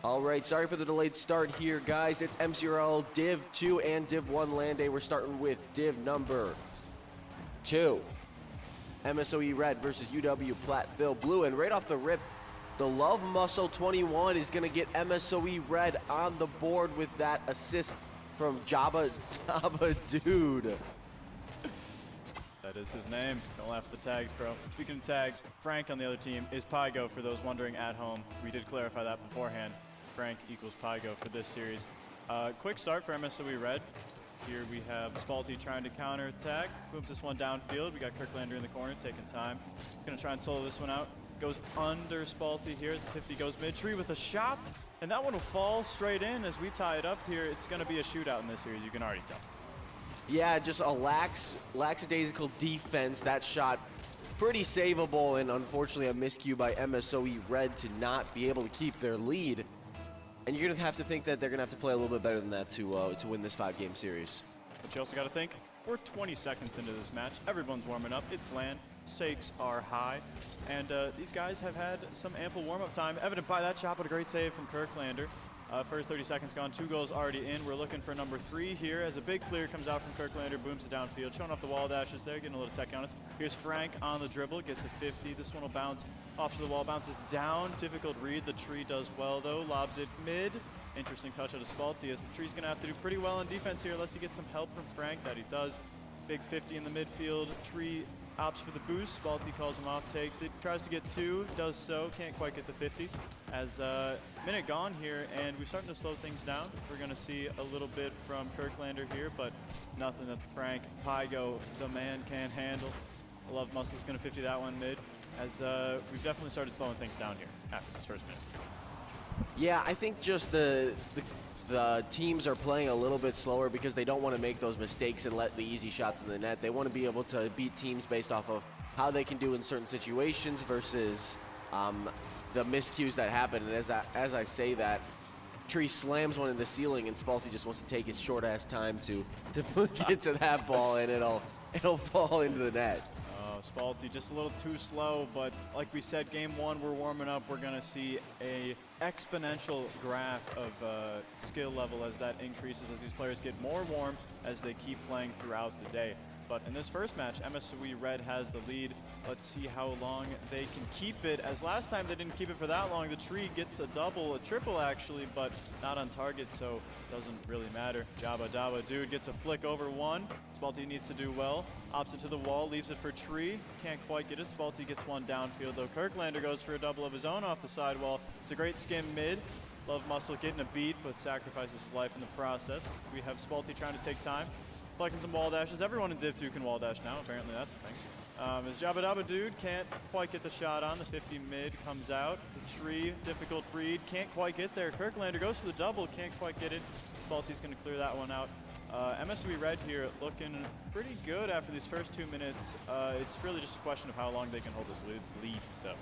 All right, sorry for the delayed start here, guys. It's MCRL Div 2 and Div 1 LAN Day. We're starting with Div number 2. MSOE Red versus UW Platteville Blue. And right off the rip, the Love Muscle 21 is going to get MSOE Red on the board with that assist from Jabba Dude. That is his name. Don't laugh at the tags, bro. Speaking of tags, Frank on the other team is Pygo for those wondering at home. We did clarify that beforehand. Frank equals Pygo for this series. Quick start for MSOE Red. Here we have Spalty trying to counter attack. Booms this one downfield. We got Kirklander in the corner taking time. Gonna try and solo this one out. Goes under Spalty here as the 50 goes mid-tree with a shot. And that one will fall straight in as we tie it up here. It's gonna be a shootout in this series, you can already tell. Yeah, just a lackadaisical defense. That shot pretty savable, and unfortunately a miscue by MSOE Red to not be able to keep their lead. And you're going to have to think that they're going to have to play a little bit better than that to win this 5-game series. But you also got to think, we're 20 seconds into this match. Everyone's warming up. It's LAN. Stakes are high. And these guys have had some ample warm-up time, evident by that shot, but a great save from Kirklander. First 30 seconds gone, 2 goals already in. We're looking for number 3 here as a big clear comes out from Kirklander, booms it downfield, showing off the wall dashes there, getting a little tech on us. Here's Frank on the dribble, gets a 50. This one will bounce off to the wall, bounces down. Difficult read. The tree does well though, lobs it mid. Interesting touch out of Spalty as the tree's gonna have to do pretty well on defense here unless he gets some help from Frank. That he does. Big 50 in the midfield. Tree opts for the boost. Spalty calls him off, takes it, tries to get 2, does so, can't quite get the 50. As minute gone here, and we're starting to slow things down. We're going to see a little bit from Kirklander here, but nothing that Frank Pygo, the man, can't handle. Love Muscle's going to 50 that one mid, as we've definitely started slowing things down here after this first minute. Yeah, I think just the teams are playing a little bit slower because they don't want to make those mistakes and let the easy shots in the net. They want to be able to beat teams based off of how they can do in certain situations versus the miscues that happen. And as I say that, Tree slams one in the ceiling and Spalty just wants to take his short ass time to get to that ball, and it'll fall into the net. Spalty just a little too slow, but like we said, game 1, we're warming up. We're going to see a exponential graph of skill level as that increases, as these players get more warm as they keep playing throughout the day. But in this first match, MSOE Red has the lead. Let's see how long they can keep it, as last time they didn't keep it for that long. The tree gets a double, a triple actually, but not on target, so doesn't really matter. Jabba Dude gets a flick over 1. Spalty needs to do well. Opts it to the wall, leaves it for Tree. Can't quite get it. Spalty gets one downfield though. Kirklander goes for a double of his own off the sidewall. It's a great skim mid. Love Muscle getting a beat, but sacrifices his life in the process. We have Spalty trying to take time. Collecting some wall dashes. Everyone in Div 2 can wall dash now. Apparently that's a thing. As Jabba Dude can't quite get the shot on. The 50 mid comes out. The tree, difficult read. Can't quite get there. Kirklander goes for the double. Can't quite get it. Spalty's going to clear that one out. MSOE Red here looking pretty good after these first 2 minutes. It's really just a question of how long they can hold this lead though.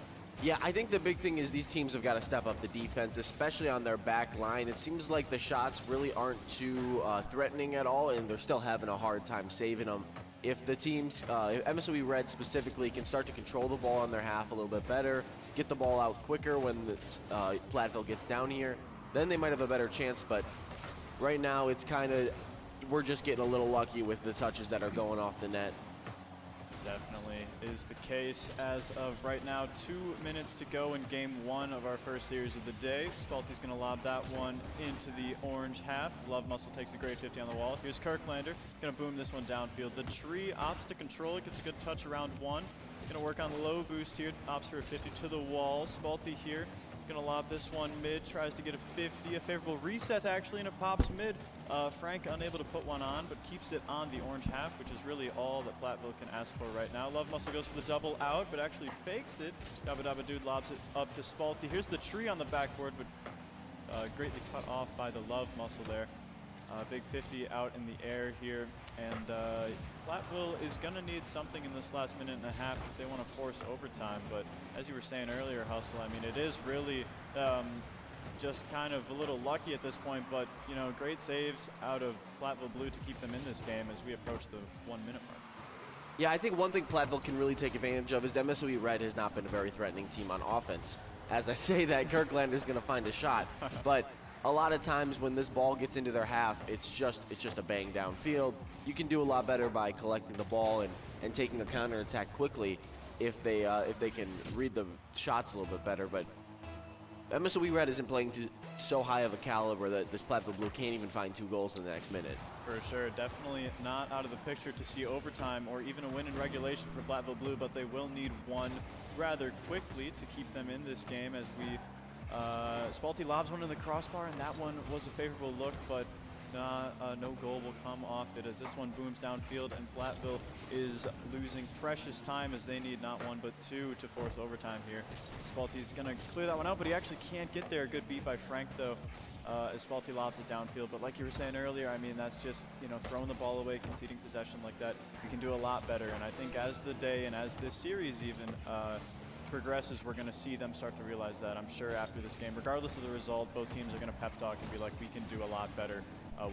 Yeah, I think the big thing is these teams have got to step up the defense, especially on their back line. It seems like the shots really aren't too threatening at all, and they're still having a hard time saving them. If the teams, MSOE Red specifically, can start to control the ball on their half a little bit better, get the ball out quicker when the Platteville gets down here, then they might have a better chance. But right now, it's kind of, we're just getting a little lucky with the touches that are going off the net. Definitely is the case as of right now. 2 minutes to go in game 1 of our first series of the day. Spalty's going to lob that one into the orange half. Love Muscle takes a great 50 on the wall. Here's Kirklander, going to boom this one downfield. The tree opts to control it, gets a good touch around 1. Going to work on the low boost here, opts for a 50 to the wall. Spalty here, going to lob this one mid, tries to get a 50, a favorable reset actually, and it pops mid. Frank unable to put one on, but keeps it on the orange half, which is really all that Platteville can ask for right now. Love Muscle goes for the double out, but actually fakes it. Jabba Dude lobs it up to Spalty. Here's the tree on the backboard, but greatly cut off by the Love Muscle there. Big 50 out in the air here, and Platteville is going to need something in this last minute and a half if they want to force overtime. But as you were saying earlier, Hustle, I mean, it is really just kind of a little lucky at this point, but, you know, great saves out of Platteville Blue to keep them in this game as we approach the 1 minute mark. Yeah, I think one thing Platteville can really take advantage of is MSOE Red has not been a very threatening team on offense. as I say that, Kirklander's going to find a shot. But a lot of times when this ball gets into their half, it's just a bang downfield. You can do a lot better by collecting the ball and taking a counterattack quickly if they can read the shots a little bit better. But MSOE Red isn't playing to so high of a caliber that this Platteville Blue can't even find 2 goals in the next minute. For sure, definitely not out of the picture to see overtime or even a win in regulation for Platteville Blue, but they will need one rather quickly to keep them in this game as we Spalti lobs one in the crossbar, and that one was a favorable look, but no goal will come off it as this one booms downfield, and Platteville is losing precious time as they need not 1 but 2 to force overtime here. Spalti's going to clear that one out, but he actually can't get there. Good beat by Frank, though, as Spalti lobs it downfield. But like you were saying earlier, I mean, that's just, throwing the ball away, conceding possession like that. We can do a lot better, and I think as the day and as this series even progresses, we're going to see them start to realize that. I'm sure after this game, regardless of the result, both teams are going to pep talk and be like, we can do a lot better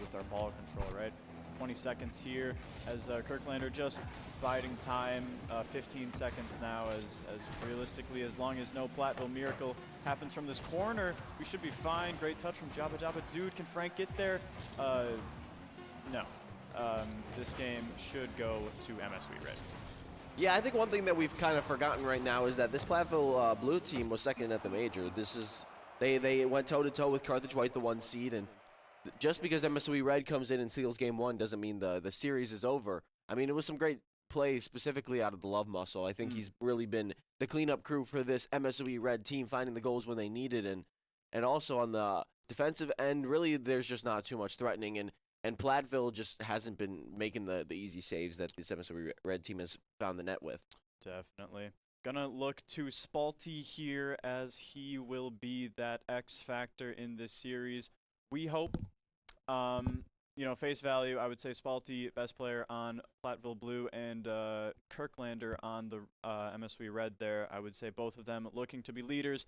with our ball control, right? 20 seconds here as Kirklander just biding time. 15 seconds now as realistically, as long as no Platteville miracle happens from this corner, we should be fine. Great touch from Jabba Jabba Dude. Can Frank get there? No. This game should go to MSOE Red. Yeah, I think one thing that we've kind of forgotten right now is that this Platteville Blue team was second at the major. They went toe-to-toe with Carthage White, the 1 seed, and just because MSOE Red comes in and steals game 1 doesn't mean the series is over. I mean, it was some great play specifically out of the Love Muscle. I think he's really been the cleanup crew for this MSOE Red team, finding the goals when they needed, and also on the defensive end, really there's just not too much threatening, and Platteville just hasn't been making the easy saves that this MSOE Red team has found the net with. Definitely. Gonna look to Spalti here as he will be that X factor in this series. We hope. Face value, I would say Spalti, best player on Platteville Blue, and Kirklander on the MSOE Red there. I would say both of them looking to be leaders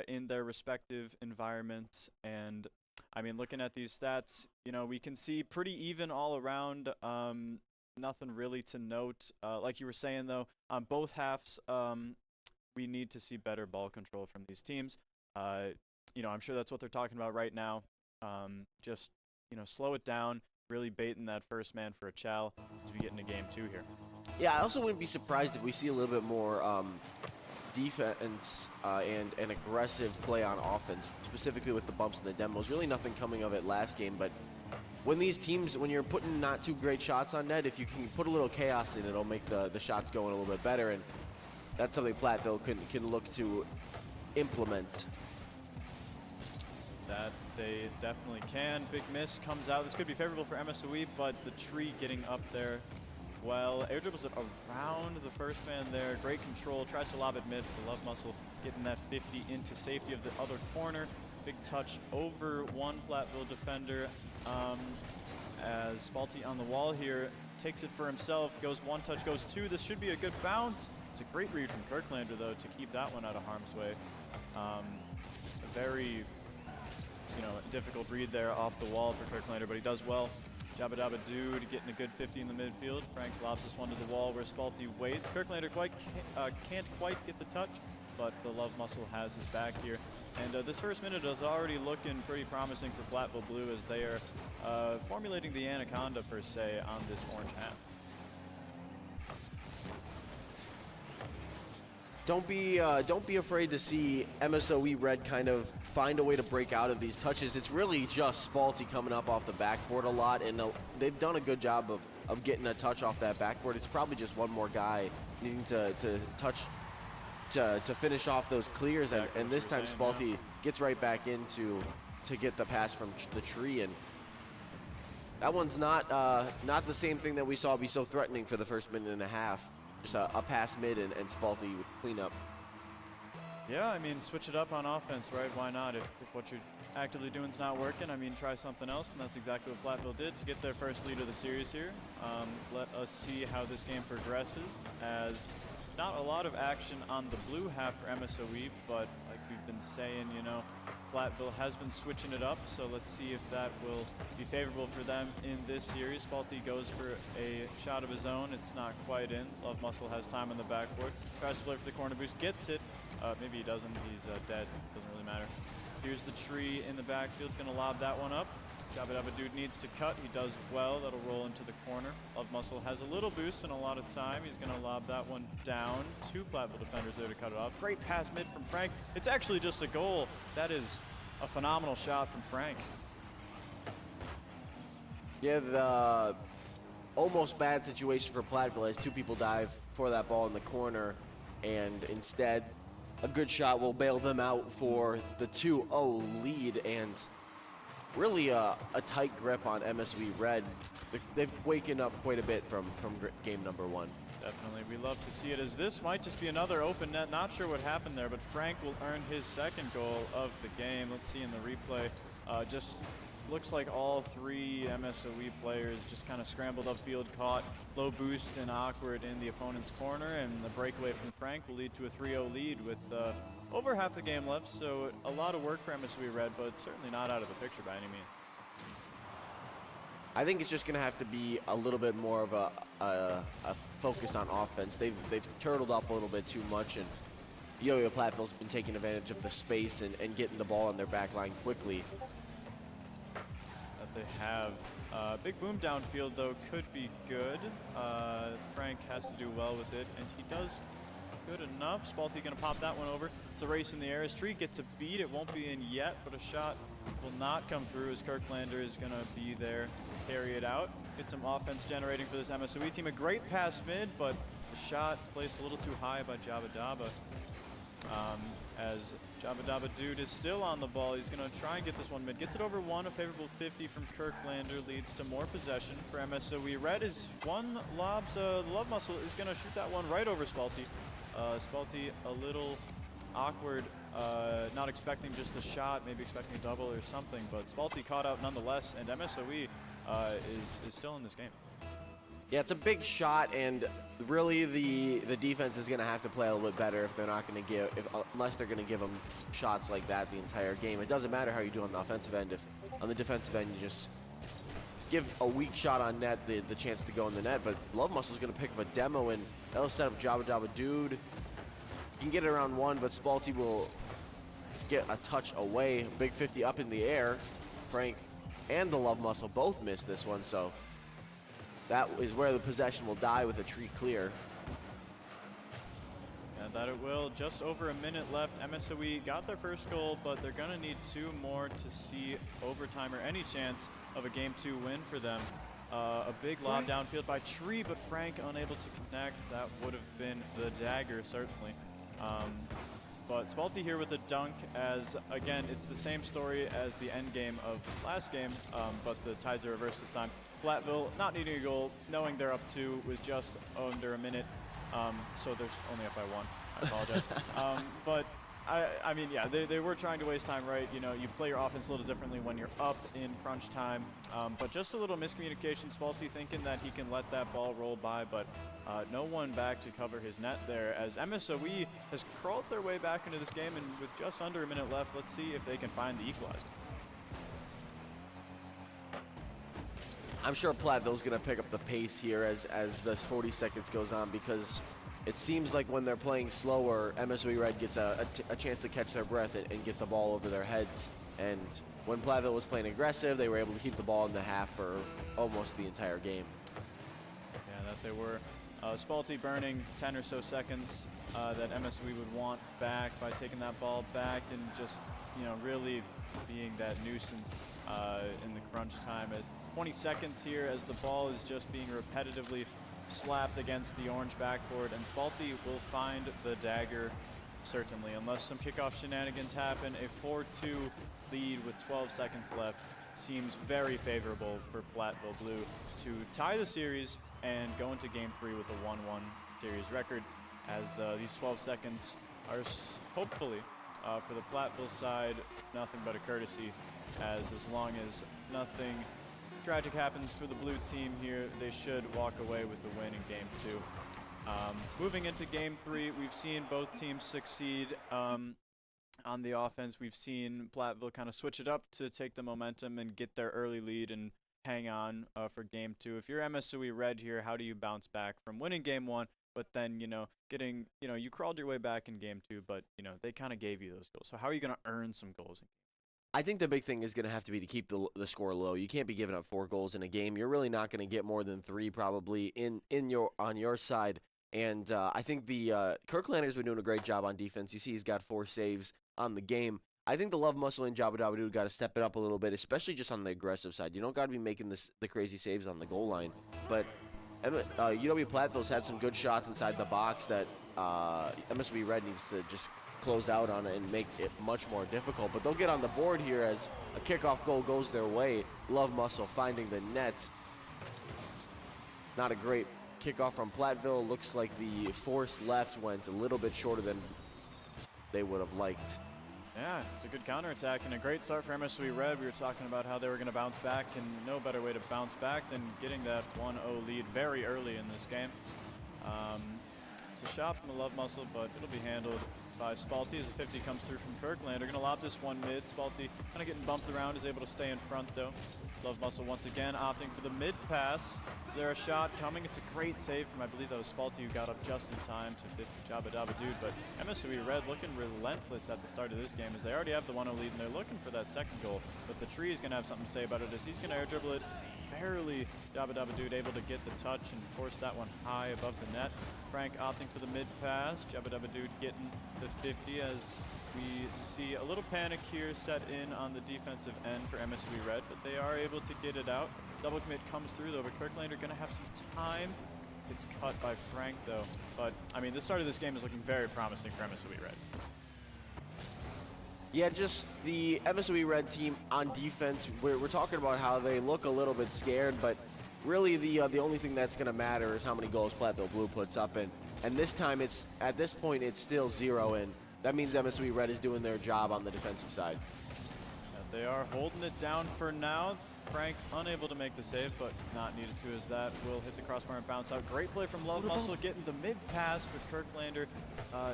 in their respective environments. And, I mean, looking at these stats, we can see pretty even all around. Nothing really to note. Like you were saying, though, on both halves, we need to see better ball control from these teams. I'm sure that's what they're talking about right now. Just slow it down, really baiting that first man for a chow as we get into game 2 here. Yeah, I also wouldn't be surprised if we see a little bit more defense and aggressive play on offense, specifically with the bumps and the demos. Really nothing coming of it last game, but when you're putting not too great shots on net, if you can put a little chaos in, it'll make the shots going a little bit better, and that's something Platteville can look to implement. That they definitely can. Big miss comes out. This could be favorable for MSOE, but the tree getting up there. Well, air dribbles it around the first man there. Great control. Tries to lob it mid. The Love Muscle getting that 50 into safety of the other corner. Big touch over one Platteville defender. As Spalti on the wall here takes it for himself. Goes 1 touch, goes 2. This should be a good bounce. It's a great read from Kirklander, though, to keep that one out of harm's way. A very difficult read there off the wall for Kirklander, but he does well. Jabba Dabba Dude getting a good 50 in the midfield. Frank lobs this one to the wall where Spalti waits. Kirklander can't quite get the touch, but the Love Muscle has his back here. And this first minute is already looking pretty promising for Platteville Blue as they are formulating the Anaconda, per se, on this orange hat. Don't be afraid to see MSOE Red kind of find a way to break out of these touches. It's really just Spalti coming up off the backboard a lot, and they've done a good job of getting a touch off that backboard. It's probably just one more guy needing to touch to finish off those clears, and this time Spalti gets right back into to get the pass from the tree, and that one's not the same thing that we saw be so threatening for the first minute and a half. Just a pass mid and Spalti would clean up. Yeah, I mean, switch it up on offense, right? Why not? If what you're actively doing is not working, I mean, try something else, and that's exactly what Platteville did to get their first lead of the series here. Let us see how this game progresses, as not a lot of action on the blue half for MSOE, but like we've been saying, Platteville has been switching it up, so let's see if that will be favorable for them in this series. Spalti goes for a shot of his own. It's not quite in. Love Muscle has time on the backboard. Tries to play for the corner boost, gets it, Maybe he doesn't. He's dead. Doesn't really matter. Here's the tree in the backfield. Gonna lob that one up. Jabba Dabba Dude needs to cut. He does well. That'll roll into the corner. Love Muscle has a little boost and a lot of time. He's going to lob that one down. 2 Platteville defenders there to cut it off. Great pass mid from Frank. It's actually just a goal. That is a phenomenal shot from Frank. Yeah, the almost bad situation for Platteville as 2 people dive for that ball in the corner, and instead a good shot will bail them out for the 2-0 lead, and really a tight grip on MSV Red. They've waken up quite a bit from game number 1. Definitely. We love to see it, as this might just be another open net. Not sure what happened there, but Frank will earn his 2nd goal of the game. Let's see in the replay. Just looks like all 3 MSOE players just kind of scrambled upfield, caught low boost and awkward in the opponent's corner, and the breakaway from Frank will lead to a 3-0 lead with over half the game left. So a lot of work for MSOE Red, but certainly not out of the picture by any means. I think it's just going to have to be a little bit more of a focus on offense. They've turtled up a little bit too much, and Yo-Yo Platteville's been taking advantage of the space and getting the ball on their back line quickly. That they have. Big boom downfield, though, could be good. Frank has to do well with it, and he does good enough. Spalty going to pop that one over. It's a race in the air. Street gets a beat. It won't be in yet, but a shot will not come through as Kirklander is going to be there to carry it out. Get some offense generating for this MSOE team. A great pass mid, but the shot placed a little too high by Jabba Dabba. As Jabba Dabba Dude is still on the ball, he's going to try and get this one mid. Gets it over 1, a favorable 50 from Kirklander leads to more possession for MSOE. Red is 1 lobs, the Love Muscle is going to shoot that one right over Spalty. Spalty a little awkward, not expecting just a shot, maybe expecting a double or something, but Spalty caught out nonetheless, and MSOE is still in this game. Yeah, it's a big shot, and really the defense is going to have to play a little bit better if they're not going to unless they're going to give them shots like that the entire game. It doesn't matter how you do on the offensive end. If on the defensive end you just give a weak shot on net the chance to go in the net, but Love Muscle is going to pick up a demo, and that'll set up Jabba Dabba Dude. You can get it around 1, but Spalty will get a touch away. Big 50 up in the air. Frank and the Love Muscle both missed this one, so that is where the possession will die with a tree clear. And that it will. Just over a minute left. MSOE got their first goal, but they're going to need 2 more to see overtime or any chance of a Game 2 win for them. A big lob downfield by Tree, but Frank unable to connect. That would have been the dagger, certainly. But Spalty here with a dunk, as, again, it's the same story as the end game of last game, but the tides are reversed this time. Platteville not needing a goal, knowing they're up 2 with just under a minute, so they're only up by 1. I apologize. But I mean, yeah, they were trying to waste time, right? You know, you play your offense a little differently when you're up in crunch time, but just a little miscommunication. Spalty thinking that he can let that ball roll by, but no one back to cover his net there, as MSOE has crawled their way back into this game, and with just under a minute left, let's see if they can find the equalizer. I'm sure Platteville's going to pick up the pace here as this 40 seconds goes on, because it seems like when they're playing slower, MSOE Red gets a chance to catch their breath and get the ball over their heads. And when Platteville was playing aggressive, they were able to keep the ball in the half for almost the entire game. Yeah, that they were. Spalty burning 10 or so seconds that MSOE would want back by taking that ball back and just, you know, really being that nuisance in the crunch time. As 20 seconds here as the ball is just being repetitively slapped against the orange backboard, and Spalty will find the dagger, certainly, unless some kickoff shenanigans happen. A 4-2 lead with 12 seconds left seems very favorable for Platteville Blue to tie the series and go into Game 3 with a 1-1 series record, as these 12 seconds are hopefully for the Platteville side nothing but a courtesy, as long as nothing tragic happens for the blue team here, they should walk away with the win in Game 2. Moving into Game 3, we've seen both teams succeed on the offense. We've seen Platteville kind of switch it up to take the momentum and get their early lead and hang on for Game 2. If you're MSOE Red here, how do you bounce back from winning Game 1 but then, you crawled your way back in game 2, but, they kind of gave you those goals. So how are you going to earn some goals? I think the big thing is going to have to be to keep the score low. You can't be giving up 4 goals in a game. You're really not going to get more than 3 probably on your side. And I think the Kirklander's been doing a great job on defense. You see he's got 4 saves on the game. I think the Love Muscle and Jabba Dabba Doo got to step it up a little bit, especially just on the aggressive side. You don't got to be making the crazy saves on the goal line. But UW Platteville's had some good shots inside the box that MSW Red needs to just close out on it and make it much more difficult. But they'll get on the board here as a kickoff goal goes their way. Love Muscle finding the net. Not a great kickoff from Platteville. Looks like the force left went a little bit shorter than they would have liked. Yeah, it's a good counterattack and a great start for MSW Red. We were talking about how they were going to bounce back, and no better way to bounce back than getting that 1-0 lead very early in this game. It's a shot from the Love Muscle, but it'll be handled by Spalte as a 50 comes through from Kirklander. Going to lob this one mid. Spalte kind of getting bumped around, is able to stay in front though. Love Muscle once again opting for the mid pass. Is there a shot coming? It's a great save from, I believe that was Spalte, who got up just in time to 50 Jabba Dabba Dude. But MSW Red looking relentless at the start of this game as they already have the 1-0 lead and they're looking for that second goal. But the Tree is going to have something to say about it as he's going to air dribble it. Barely Jabba Dabba Dude able to get the touch and force that one high above the net. Frank opting for the mid pass. Jabba Dabba Dude getting the 50 as we see a little panic here set in on the defensive end for MSW Red, but they are able to get it out. Double commit comes through though, but Kirklander going to have some time. It's cut by Frank though. But I mean, the start of this game is looking very promising for MSW Red. Yeah, just the MSW Red team on defense, we're talking about how they look a little bit scared, but really the only thing that's going to matter is how many goals Platteville Blue puts up. And this time, at this point, it's still 0, and that means MSW Red is doing their job on the defensive side. They are holding it down for now. Frank unable to make the save, but not needed to, as that will hit the crossbar and bounce out. Great play from Love Muscle getting the mid pass, but Kirklander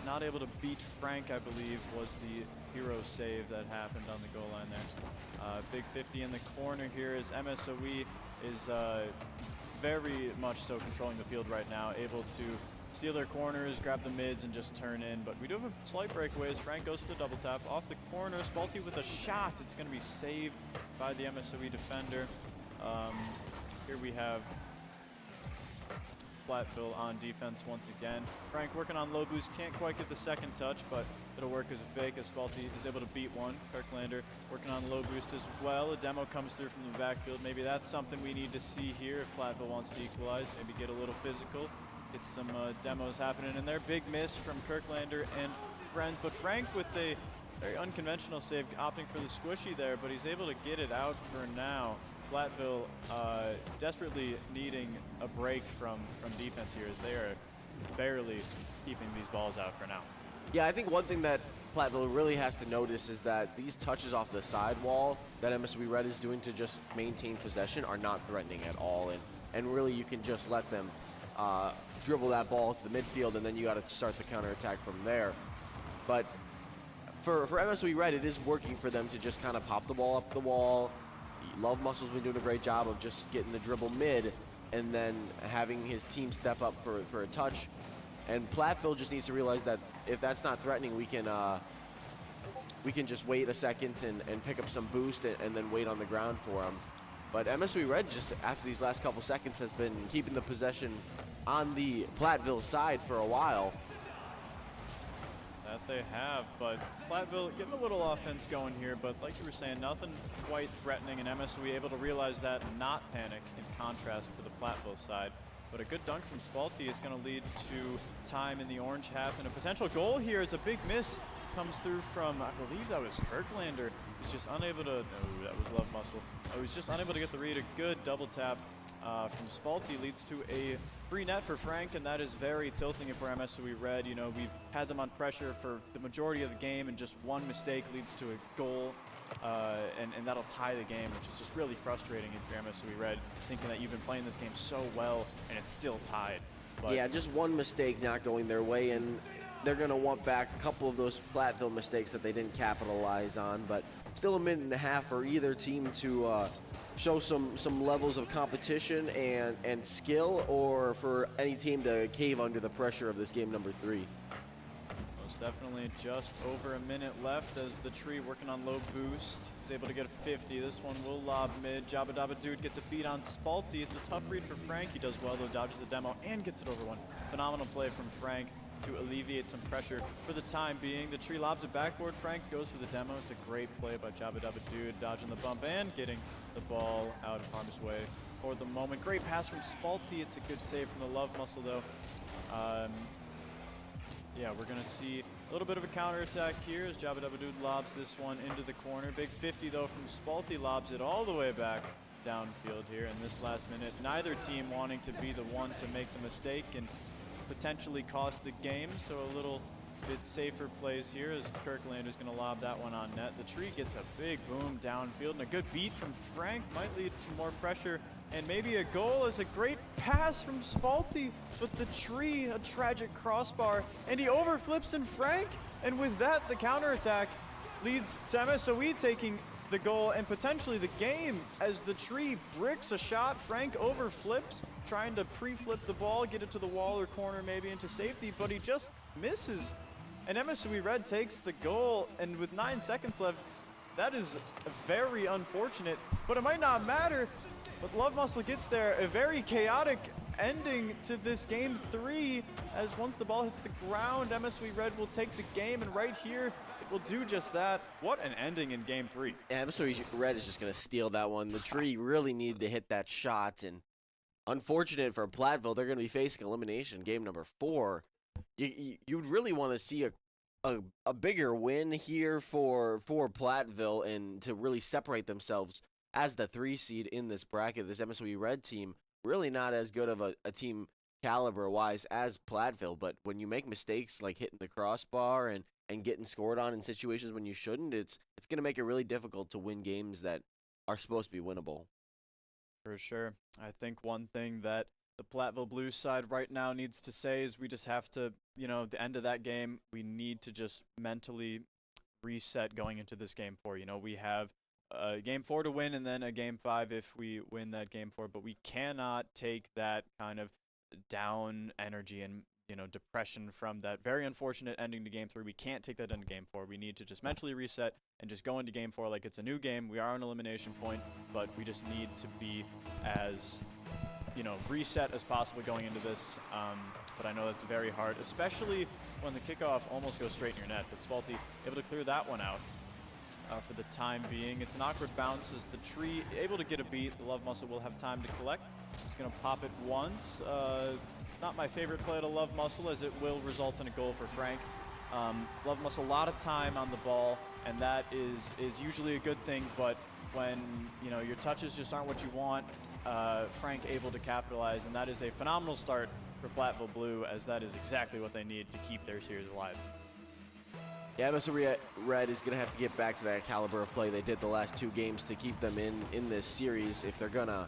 not able to beat Frank, I believe, was the hero save that happened on the goal line there. Big 50 in the corner here as MSOE is very much so controlling the field right now, able to steal their corners, grab the mids, and just turn in. But we do have a slight breakaway as Frank goes to the double tap. Off the corner, Spalte with a shot. It's going to be saved by the MSOE defender. Here we have Platteville on defense once again. Frank working on low boost, can't quite get the second touch, but it'll work as a fake as Spalte is able to beat one. Kirklander working on low boost as well. A demo comes through from the backfield. Maybe that's something we need to see here if Platteville wants to equalize, maybe get a little physical. Get some demos happening in there. Big miss from Kirklander and friends, but Frank with a very unconventional save, opting for the squishy there, but he's able to get it out for now. Platteville desperately needing a break from defense here as they are barely keeping these balls out for now. Yeah, I think one thing that Platteville really has to notice is that these touches off the sidewall that MSW Red is doing to just maintain possession are not threatening at all, and really you can just let them dribble that ball to the midfield, and then you got to start the counterattack from there. But for MSW Red, it is working for them to just kind of pop the ball up the wall. Love Muscle's been doing a great job of just getting the dribble mid and then having his team step up for a touch. And Platteville just needs to realize that if that's not threatening, we can just wait a second and pick up some boost and then wait on the ground for them. But MSW Red, just after these last couple seconds, has been keeping the possession on the Platteville side for a while. That they have, but Platteville getting a little offense going here, but like you were saying, nothing quite threatening, and MSW able to realize that and not panic in contrast to the Platteville side. But a good dunk from Spalte is going to lead to time in the orange half, and a potential goal here is a big miss comes through from, I believe that was Kirklander. He's just unable to, no, that was Love Muscle. He was just unable to get the read. A good double tap from Spalte leads to a free net for Frank, and that is very tilting if we're MSOE Red. You know, we've had them on pressure for the majority of the game, and just one mistake leads to a goal, and that'll tie the game, which is just really frustrating if you're MSOE Red, thinking that you've been playing this game so well, and it's still tied. But yeah, just one mistake not going their way, and they're going to want back a couple of those Platteville mistakes that they didn't capitalize on. But still a minute and a half for either team to show some levels of competition and skill, or for any team to cave under the pressure of this game number 3? Most definitely. Just over a minute left as the tree working on low boost. It's able to get a 50. This one will lob mid. Jabba Dabba Dude gets a beat on Spalty. It's a tough read for Frank. He does well though, dodges the demo and gets it over one. Phenomenal play from Frank to alleviate some pressure for the time being. The tree lobs it backboard. Frank goes for the demo. It's a great play by Jabba Dabba Dude, dodging the bump and getting the ball out of harm's way for the moment. Great pass from Spalty. It's a good save from the Love Muscle though. Yeah, we're going to see a little bit of a counterattack here as Jabba Dabba Dude lobs this one into the corner. Big 50 though from Spalty, lobs it all the way back downfield here in this last minute. Neither team wanting to be the one to make the mistake and potentially cost the game, so a little bit safer plays here as Kirklander's going to lob that one on net. The tree gets a big boom downfield, and a good beat from Frank might lead to more pressure and maybe a goal. As a great pass from Spalty, but the tree, a tragic crossbar, and he overflips in Frank, and with that, the counterattack leads to MSOE taking the goal and potentially the game as the tree bricks a shot. Frank overflips, trying to pre-flip the ball, get it to the wall or corner, maybe into safety, but he just misses. And MSOE Red takes the goal, and with 9 seconds left, that is very unfortunate, but it might not matter. But Love Muscle gets there. A very chaotic ending to this game 3, as once the ball hits the ground, MSOE Red will take the game, and right here, it will do just that. What an ending in game 3. Yeah, MSOE Red is just going to steal that one. The tree really needed to hit that shot, and unfortunate for Platteville, they're going to be facing elimination game number 4. You'd really want to see a bigger win here for Platteville, and to really separate themselves as the 3 seed in this bracket. This MSOE Red team, really not as good of a team caliber-wise as Platteville, but when you make mistakes like hitting the crossbar and getting scored on in situations when you shouldn't, it's going to make it really difficult to win games that are supposed to be winnable. For sure. I think one thing that the Platteville Blues side right now needs to say is we just have to, the end of that game, we need to just mentally reset going into this game 4. We have game 4 to win and then a game 5 if we win that game 4, but we cannot take that kind of down energy and depression from that very unfortunate ending to game 3. We can't take that into game 4. We need to just mentally reset and just go into game 4 like it's a new game. We are on elimination point, but we just need to be as reset as possible going into this. But I know that's very hard, especially when the kickoff almost goes straight in your net. But Spalty able to clear that one out. For the time being, it's an awkward bounce as the tree able to get a beat. The Love Muscle will have time to collect. It's going to pop it once. Not my favorite play to Love Muscle, as it will result in a goal for Frank. Love Muscle, a lot of time on the ball, and that is usually a good thing, but when your touches just aren't what you want, Frank able to capitalize, and that is a phenomenal start for Platteville Blue, as that is exactly what they need to keep their series alive. Yeah, MSOE Red is going to have to get back to that caliber of play they did the last 2 games to keep them in this series if they're going to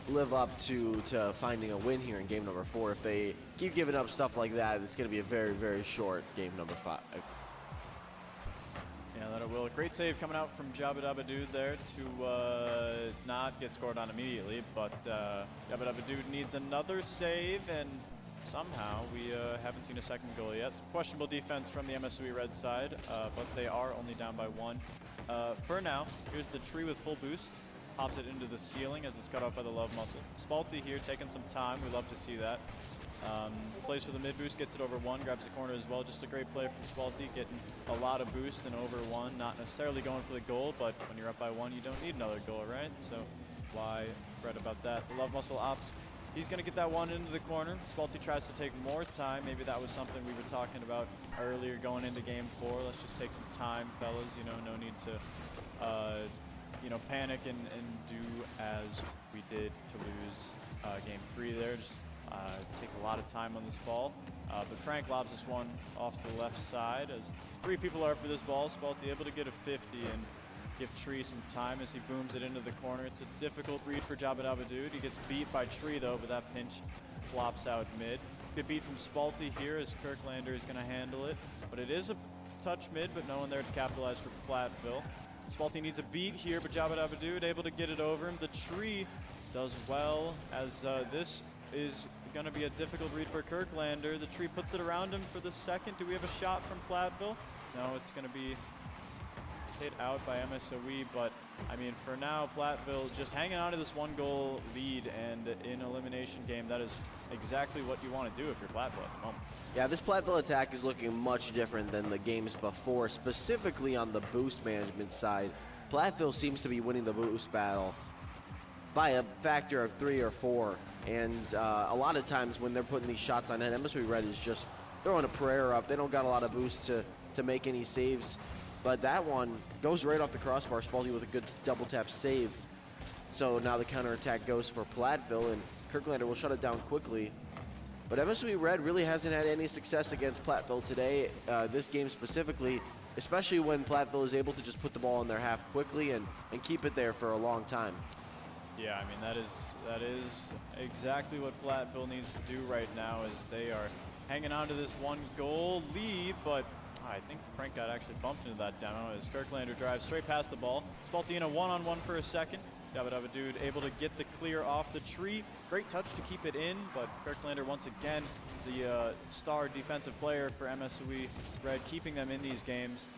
live up to finding a win here in game number 4. If they keep giving up stuff like that, it's going to be a very, very short game number 5. Yeah, that it will. Great save coming out from Jabba Dabba Dude there to not get scored on immediately, but Jabba Dabba Dude needs another save, and somehow we haven't seen a second goal yet. It's questionable defense from the MSOE Red side, but they are only down by 1. For now, here's the tree with full boost. Pops it into the ceiling as it's cut off by the Love Muscle. Spalty here taking some time. We love to see that. Plays for the mid boost, gets it over 1, grabs the corner as well. Just a great play from Spalty, getting a lot of boost and over 1. Not necessarily going for the goal, but when you're up by 1, you don't need another goal, right? So why fret about that? The Love Muscle opts. He's going to get that one into the corner. Spalty tries to take more time. Maybe that was something we were talking about earlier going into game 4. Let's just take some time, fellas. No need to panic and do as we did to lose game 3 there. Just take a lot of time on this ball. But Frank lobs this one off the left side as 3 people are for this ball. Spalty able to get a 50 and give Tree some time as he booms it into the corner. It's a difficult read for Jabba Dabba Dude. He gets beat by Tree though, but that pinch flops out mid. Good beat from Spalty here as Kirklander is going to handle it. But it is a touch mid, but no one there to capitalize for Platteville. Spalti needs a beat here, but Jabba Dabba Dude able to get it over him. The tree does well, as this is going to be a difficult read for Kirklander. The tree puts it around him for the second. Do we have a shot from Platteville? No, it's going to be hit out by MSOE, but I mean, for now, Platteville just hanging on to this 1-goal lead, and in elimination game, that is exactly what you want to do if you're Platteville at the moment. Yeah, this Platteville attack is looking much different than the games before, specifically on the boost management side. Platteville seems to be winning the boost battle by a factor of 3 or 4, and a lot of times when they're putting these shots on net, MSOE Red is just throwing a prayer up. They don't got a lot of boosts to make any saves. But that one goes right off the crossbar. Spalti with a good double tap save. So now the counterattack goes for Platteville, and Kirklander will shut it down quickly. But MSOE Red really hasn't had any success against Platteville today, this game specifically, especially when Platteville is able to just put the ball in their half quickly and keep it there for a long time. Yeah, I mean, that is exactly what Platteville needs to do right now, is they are hanging on to this 1-goal lead, but I think Frank got actually bumped into that demo as Kirklander drives straight past the ball. Spalti in a one-on-one for a second. Dabba Dabba Dude able to get the clear off the tree. Great touch to keep it in, but Kirklander once again, the star defensive player for MSOE Red, keeping them in these games.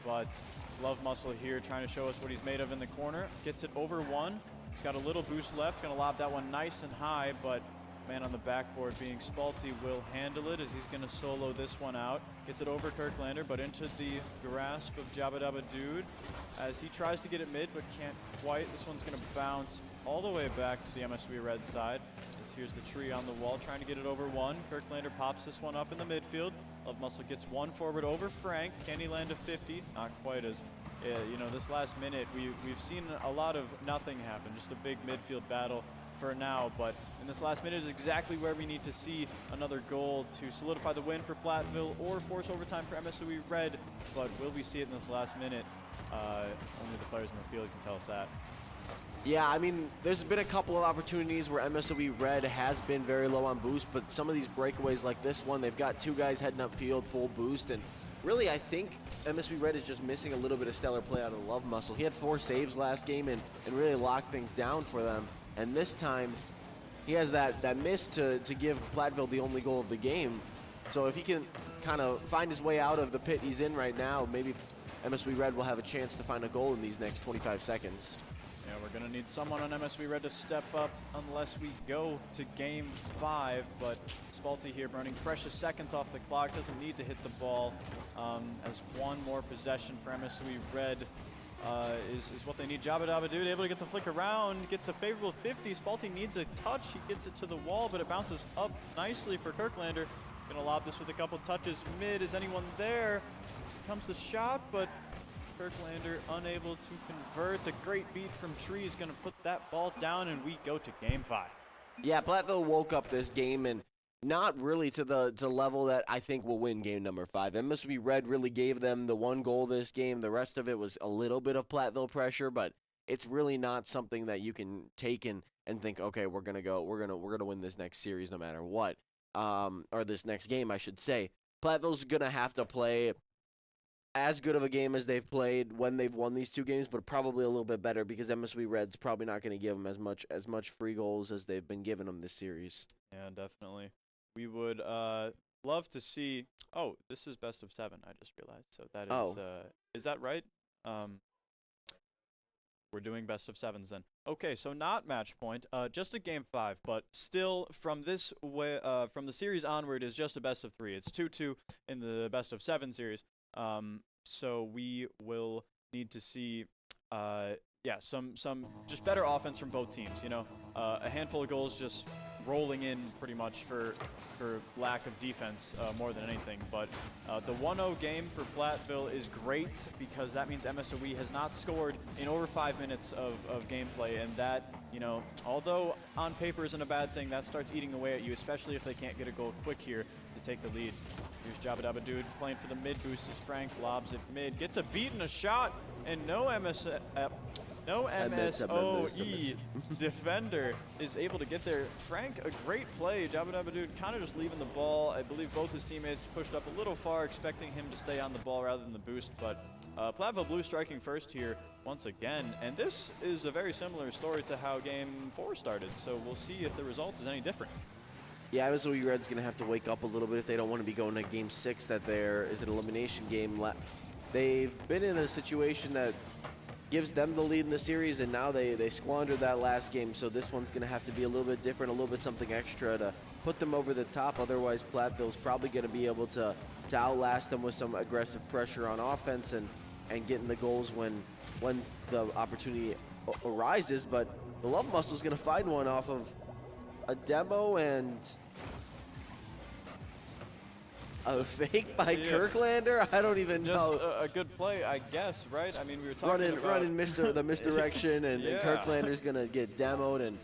But Love Muscle here trying to show us what he's made of in the corner. Gets it over 1. He's got a little boost left. Going to lob that one nice and high, but man on the backboard being Spalti will handle it as he's going to solo this one out. Gets it over Kirklander, but into the grasp of Jabba Dabba Dude as he tries to get it mid, but can't quite. This one's going to bounce all the way back to the MSOE Red side. As here's the tree on the wall trying to get it over 1. Kirklander pops this one up in the midfield. Love Muscle gets one forward over Frank. Can he land a 50? Not quite, as you know, this last minute we've seen a lot of nothing happen, just a big midfield battle for now, but in this last minute is exactly where we need to see another goal to solidify the win for Platteville or force overtime for MSOE Red. But will we see it in this last minute? Only the players in the field can tell us that. Yeah, I mean, there's been a couple of opportunities where MSOE Red has been very low on boost, but some of these breakaways like this one, they've got 2 guys heading upfield full boost, and really I think MSOE Red is just missing a little bit of stellar play out of Love Muscle. He had 4 saves last game and really locked things down for them. And this time, he has that miss to give Platteville the only goal of the game. So if he can kind of find his way out of the pit he's in right now, maybe MSOE Red will have a chance to find a goal in these next 25 seconds. Yeah, we're going to need someone on MSOE Red to step up unless we go to game 5. But Spalti here burning precious seconds off the clock, doesn't need to hit the ball, as one more possession for MSOE Red is what they need. Jabba Dabba Dude able to get the flick around, gets a favorable 50. Spalti needs a touch. He gets it to the wall, but it bounces up nicely for Kirklander. Gonna lob this with a couple touches mid. Is anyone there? Here comes the shot, but Kirklander unable to convert. A great beat from Tree is gonna put that ball down, and we go to game 5. Yeah, Platteville woke up this game and not really to the level that I think will win game number 5. MSOE Red really gave them the 1 goal this game. The rest of it was a little bit of Platteville pressure, but it's really not something that you can take and think, okay, we're gonna win this next series no matter what, or this next game, I should say. Platteville's gonna have to play as good of a game as they've played when they've won these 2 games, but probably a little bit better because MSOE Red's probably not going to give them as much free goals as they've been giving them this series. Yeah, definitely. We would love to see. Oh, this is best of 7. I just realized. So that is that right? We're doing best of 7s then. Okay, so not match point, just a game 5, but still from this way, from the series onward is just a best of 3. It's 2-2 in the best of 7 series. So we will need to see, some just better offense from both teams. You know, a handful of goals just rolling in pretty much for lack of defense more than anything. But the 1-0 game for Platteville is great because that means MSOE has not scored in over 5 minutes of gameplay, and that, you know, although on paper isn't a bad thing, that starts eating away at you, especially if they can't get a goal quick here to take the lead. Here's Jabba Dabba Dude playing for the mid boost as Frank lobs it mid, gets a beat and a shot, and no MSOE defender is able to get there. Frank, a great play. Jabba Dabba Dude kind of just leaving the ball. I believe both his teammates pushed up a little far, expecting him to stay on the ball rather than the boost, but Platteville Blue striking first here once again, and this is a very similar story to how Game 4 started, so we'll see if the result is any different. Yeah, MSOE Red's going to have to wake up a little bit if they don't want to be going to Game 6, that there is an elimination game. They've been in a situation that gives them the lead in the series, and now they squandered that last game, so this one's going to have to be a little bit different, a little bit something extra to put them over the top. Otherwise, Platteville's probably going to be able to outlast them with some aggressive pressure on offense and getting the goals when the opportunity arises. But the Love Muscle's going to find one off of a demo and a fake by Kirklander. I don't even know. Just a good play, I guess, right? I mean, we were talking about running the misdirection, and Kirklander's gonna get demoed, and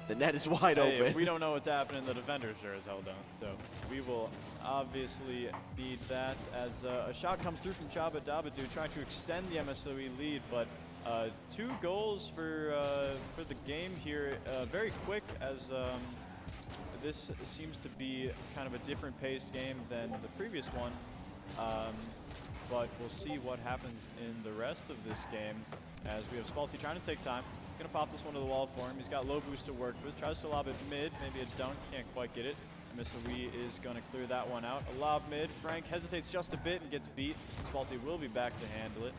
the net is wide open. If we don't know what's happening, the defenders sure as hell don't. So we will obviously need that as a shot comes through from Chaba Dabadoo, trying to extend the MSOE lead, but 2 goals for the game here, very quick, as this seems to be kind of a different paced game than the previous one, but we'll see what happens in the rest of this game as we have Spalty trying to take time. Gonna pop this one to the wall for him. He's got low boost to work with, tries to lob it mid, maybe a dunk, can't quite get it. MSOE is gonna clear that one out. A lob mid, Frank hesitates just a bit and gets beat. Spalty will be back to handle it.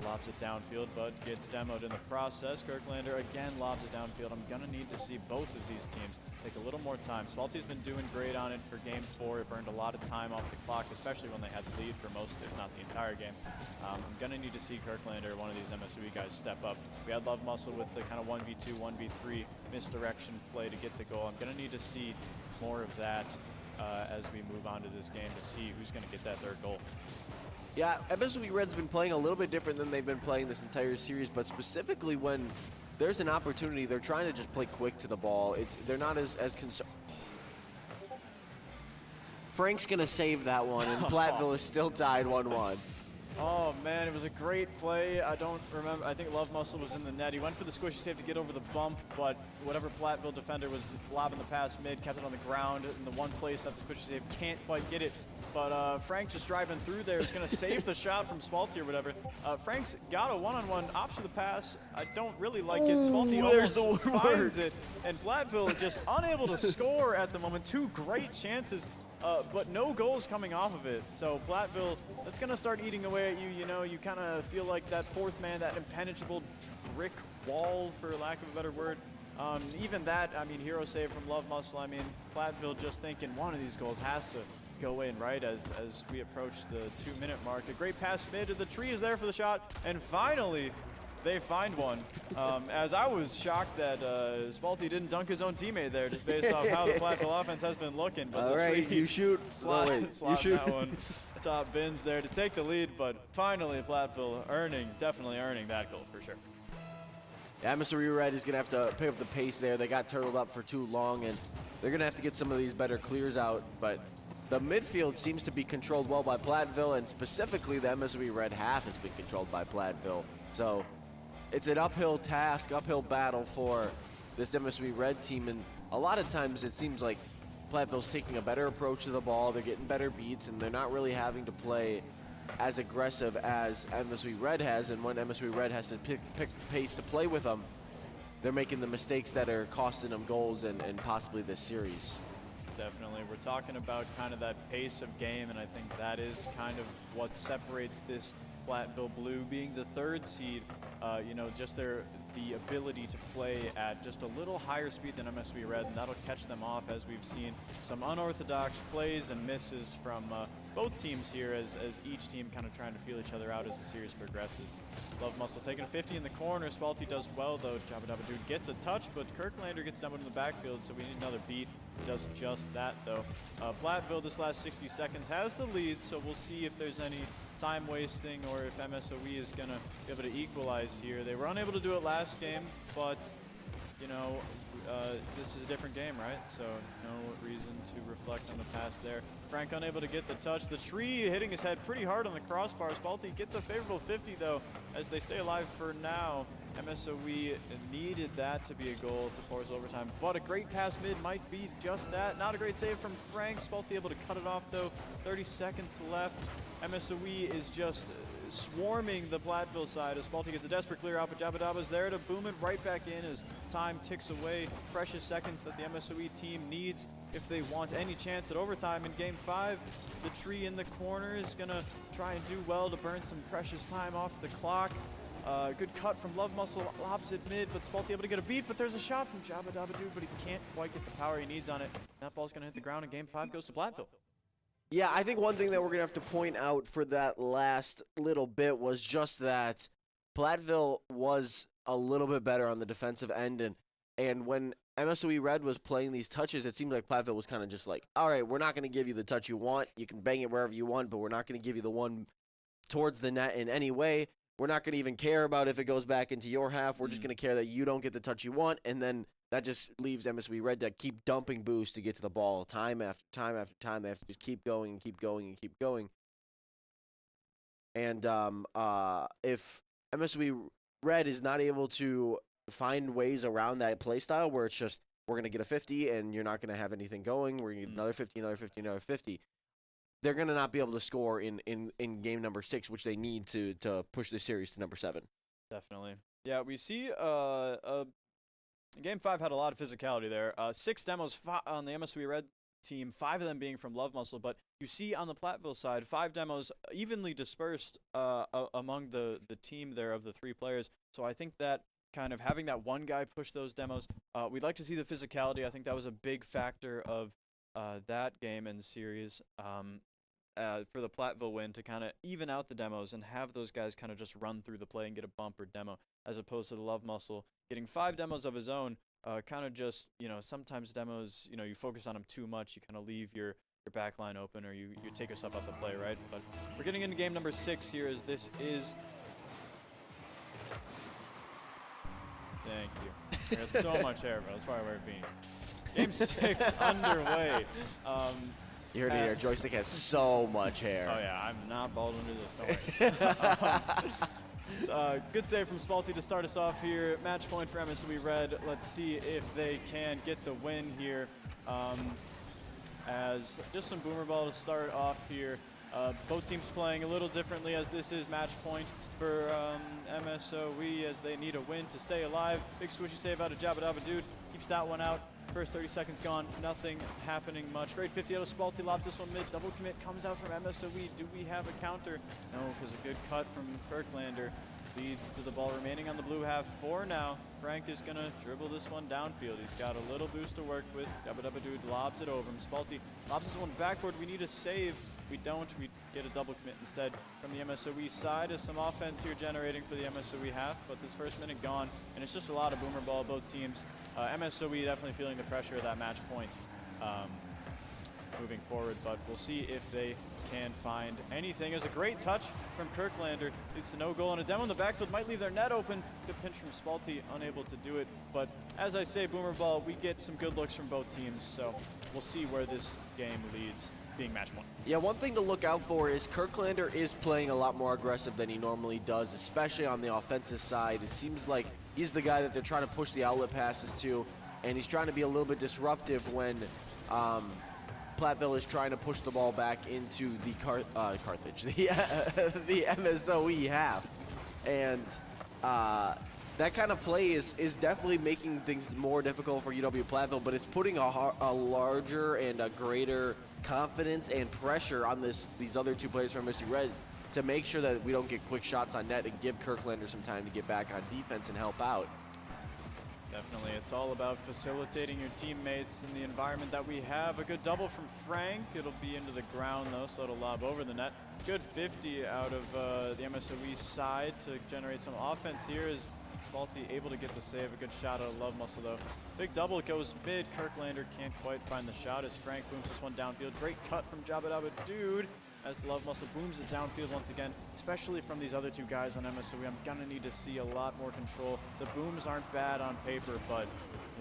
Lobs it downfield, but gets demoed in the process. Kirklander again lobs it downfield. I'm going to need to see both of these teams take a little more time. Spalty's been doing great on it for Game 4. It burned a lot of time off the clock, especially when they had the lead for most, if not the entire game. I'm going to need to see Kirklander, one of these MSOE guys, step up. We had Love Muscle with the kind of 1v2, 1v3 misdirection play to get the goal. I'm going to need to see more of that as we move on to this game to see who's going to get that third goal. Yeah, MSOE Red's been playing a little bit different than they've been playing this entire series, but specifically when there's an opportunity, they're trying to just play quick to the ball. They're not as concerned. Frank's gonna save that one, and Platteville is still tied 1-1. Oh man, it was a great play. I don't remember, I think Love Muscle was in the net. He went for the squishy save to get over the bump, but whatever Platteville defender was lobbing the pass mid, kept it on the ground in the one place that the squishy save can't quite get it. But Frank just driving through there is going to save the shot from Spalty or whatever. Frank's got a one-on-one option to pass. I don't really like it. Spalty almost finds it, and Platteville just unable to score at the moment. 2 great chances, but no goals coming off of it. So Platteville, that's going to start eating away at you. You know, you kind of feel like that fourth man, that impenetrable brick wall, for lack of a better word. Even that, I mean, hero save from Love Muscle. I mean, Platteville just thinking one of these goals has to go in, right, as we approach the 2-minute mark. A great pass mid, the tree is there for the shot, and finally they find one. As I was shocked that Spalty didn't dunk his own teammate there, just based off how the Platteville offense has been looking. But all right, you shoot. Slot that one. Top bins there to take the lead, but finally Platteville definitely earning that goal for sure. Yeah, MSOE Red is going to have to pick up the pace there. They got turtled up for too long, and they're going to have to get some of these better clears out, but the midfield seems to be controlled well by Platteville, and specifically the MSOE Red half has been controlled by Platteville. So it's an uphill task, uphill battle for this MSOE Red team, and a lot of times it seems like Platteville's taking a better approach to the ball, they're getting better beats, and they're not really having to play as aggressive as MSOE Red has, and when MSOE Red has to pick pace to play with them, they're making the mistakes that are costing them goals and possibly this series. Definitely. We're talking about kind of that pace of game, and I think that is kind of what separates this Platteville Blue being the 3rd seed. You know, just the ability to play at just a little higher speed than MSOE Red, and that'll catch them off, as we've seen some unorthodox plays and misses from both teams here as each team kind of trying to feel each other out as the series progresses. Love Muscle taking a 50 in the corner. Spalty does well, though. Jabba Dabba Dude gets a touch, but Kirklander gets demoed in the backfield, so we need another beat. Does just that, though. Platteville, this last 60 seconds, has the lead, so we'll see if there's any time wasting or if MSOE is going to be able to equalize here. They were unable to do it last game, but, you know, this is a different game, right? So no reason to reflect on the pass there. Frank unable to get the touch. The tree hitting his head pretty hard on the crossbar. Spalty gets a favorable 50, though, as they stay alive for now. MSOE needed that to be a goal to force overtime, but a great pass mid might be just that. Not a great save from Frank. Spalty able to cut it off, though. 30 seconds left. MSOE is just swarming the Platteville side as Spalti gets a desperate clear out, but Jabba there to boom it right back in as time ticks away. Precious seconds that the MSOE team needs if they want any chance at overtime in Game 5. The tree in the corner is going to try and do well to burn some precious time off the clock. Good cut from Love Muscle, lobs it mid, but Spalti able to get a beat, but there's a shot from Jabba Dude, but he can't quite get the power he needs on it. That ball's going to hit the ground, and Game 5 goes to Platteville. Yeah, I think one thing that we're going to have to point out for that last little bit was just that Platteville was a little bit better on the defensive end, and when MSOE Red was playing these touches, it seemed like Platteville was kind of just like, all right, we're not going to give you the touch you want. You can bang it wherever you want, but we're not going to give you the one towards the net in any way. We're not going to even care about if it goes back into your half. We're just going to care that you don't get the touch you want, and then that just leaves MSOE Red to keep dumping boost to get to the ball time after time after time. They have to just keep going and keep going and keep going. And if MSOE Red is not able to find ways around that play style where it's just we're going to get a 50 and you're not going to have anything going, we're going to get another 50, another 50, another 50, they're going to not be able to score in game number 6, which they need to push the series to number 7. Definitely. Yeah, we see Game 5 had a lot of physicality there. 6 demos on the MSOE Red team, 5 of them being from Love Muscle, but you see on the Platteville side, 5 demos evenly dispersed among the team there of the 3 players. So I think that kind of having that one guy push those demos, we'd like to see the physicality. I think that was a big factor of that game and series for the Platteville win, to kind of even out the demos and have those guys kind of just run through the play and get a bump or demo, as opposed to the Love Muscle getting 5 demos of his own. Kind of just, sometimes demos, you focus on them too much. You kind of leave your back line open, or you take yourself out the play, right? But we're getting into game number 6 here, as this is... Thank you. I got so much hair, but that's why I wear a beanie. Game 6 underway. You heard it here. Joystick has so much hair. Oh, yeah. I'm not bald under this. Don't worry. Good save from Spalti to start us off here. Match point for MSOE Red. Let's see if they can get the win here. As just some boomer ball to start off here. Both teams playing a little differently, as this is match point for MSOE, as they need a win to stay alive. Big swishy save out of Jabba Dude. Keeps that one out. First 30 seconds gone, nothing happening much. Great 50 out of Spalti, lobs this one mid. Double commit comes out from MSOE. Do we have a counter? No, because a good cut from Kirklander leads to the ball remaining on the blue half for now. Frank is going to dribble this one downfield. He's got a little boost to work with. Jabba Dude lobs it over him. Spalti lobs this one backward. We need a save. We don't. We get a double commit instead from the MSOE side. Is some offense here generating for the MSOE half, but this first minute gone, and it's just a lot of boomer ball, both teams. MSOE definitely feeling the pressure of that match point moving forward, but we'll see if they can find anything. There's a great touch from Kirklander. Leads to no goal, and a demo in the backfield might leave their net open. Good pinch from Spalti, unable to do it. But as I say, boomer ball, we get some good looks from both teams, so we'll see where this game leads, being match point. Yeah, one thing to look out for is Kirklander is playing a lot more aggressive than he normally does, especially on the offensive side. It seems like he's the guy that they're trying to push the outlet passes to, and he's trying to be a little bit disruptive when Platteville is trying to push the ball back into the Carthage, the MSOE half. And that kind of play is definitely making things more difficult for UW Platteville, but it's putting a larger and a greater confidence and pressure on these other 2 players from MSOE Red to make sure that we don't get quick shots on net and give Kirklander some time to get back on defense and help out. Definitely, it's all about facilitating your teammates in the environment that we have. A good double from Frank. It'll be into the ground though, so it'll lob over the net. Good 50 out of the MSOE side to generate some offense here. Is Spalti able to get the save? A good shot out of Love Muscle though. Big double goes mid. Kirklander can't quite find the shot as Frank booms this one downfield. Great cut from Jabba Dude, as Love Muscle booms it downfield once again, especially from these other 2 guys on MSOE. I'm going to need to see a lot more control. The booms aren't bad on paper, but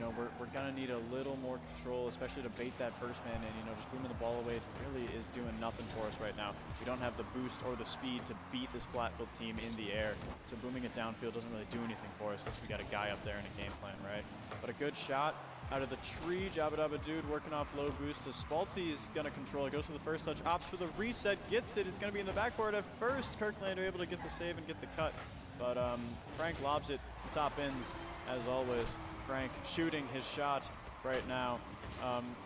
we're going to need a little more control, especially to bait that first man in. Just booming the ball away really is doing nothing for us right now. We don't have the boost or the speed to beat this Platteville team in the air, so booming it downfield doesn't really do anything for us unless we got a guy up there in a game plan, right? But a good shot out of the tree. Jabba Dabba Dude working off low boost to Spalty is going to control it. Goes for the first touch, opts for the reset, gets it. It's going to be in the backboard at first. Kirklander able to get the save and get the cut. But Frank lobs it, top ins as always. Frank shooting his shot right now.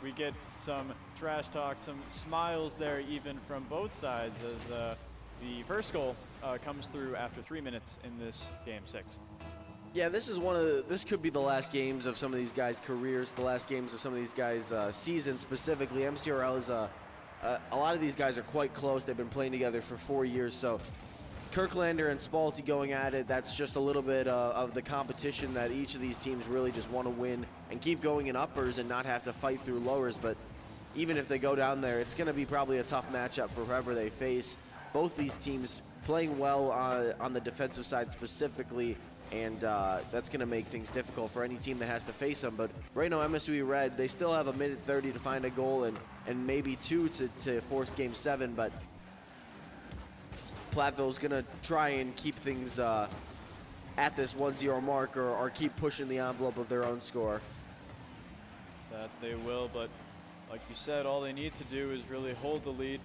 We get some trash talk, some smiles there even from both sides as the first goal comes through after 3 minutes in this game 6. Yeah, this could be the last games of some of these guys' careers, the last games of some of these guys' seasons specifically. MCRL is a lot of these guys are quite close. They've been playing together for 4 years, so Kirklander and Spalty going at it, that's just a little bit of the competition that each of these teams really just want to win and keep going in uppers and not have to fight through lowers. But even if they go down there, it's going to be probably a tough matchup for whoever they face. Both these teams playing well on the defensive side specifically, and that's going to make things difficult for any team that has to face them. But right now, MSU Red, they still have a minute 30 to find a goal and maybe 2 to force Game 7, but Platteville's going to try and keep things at this 1-0 mark or keep pushing the envelope of their own score. That they will, but like you said, all they need to do is really hold the lead.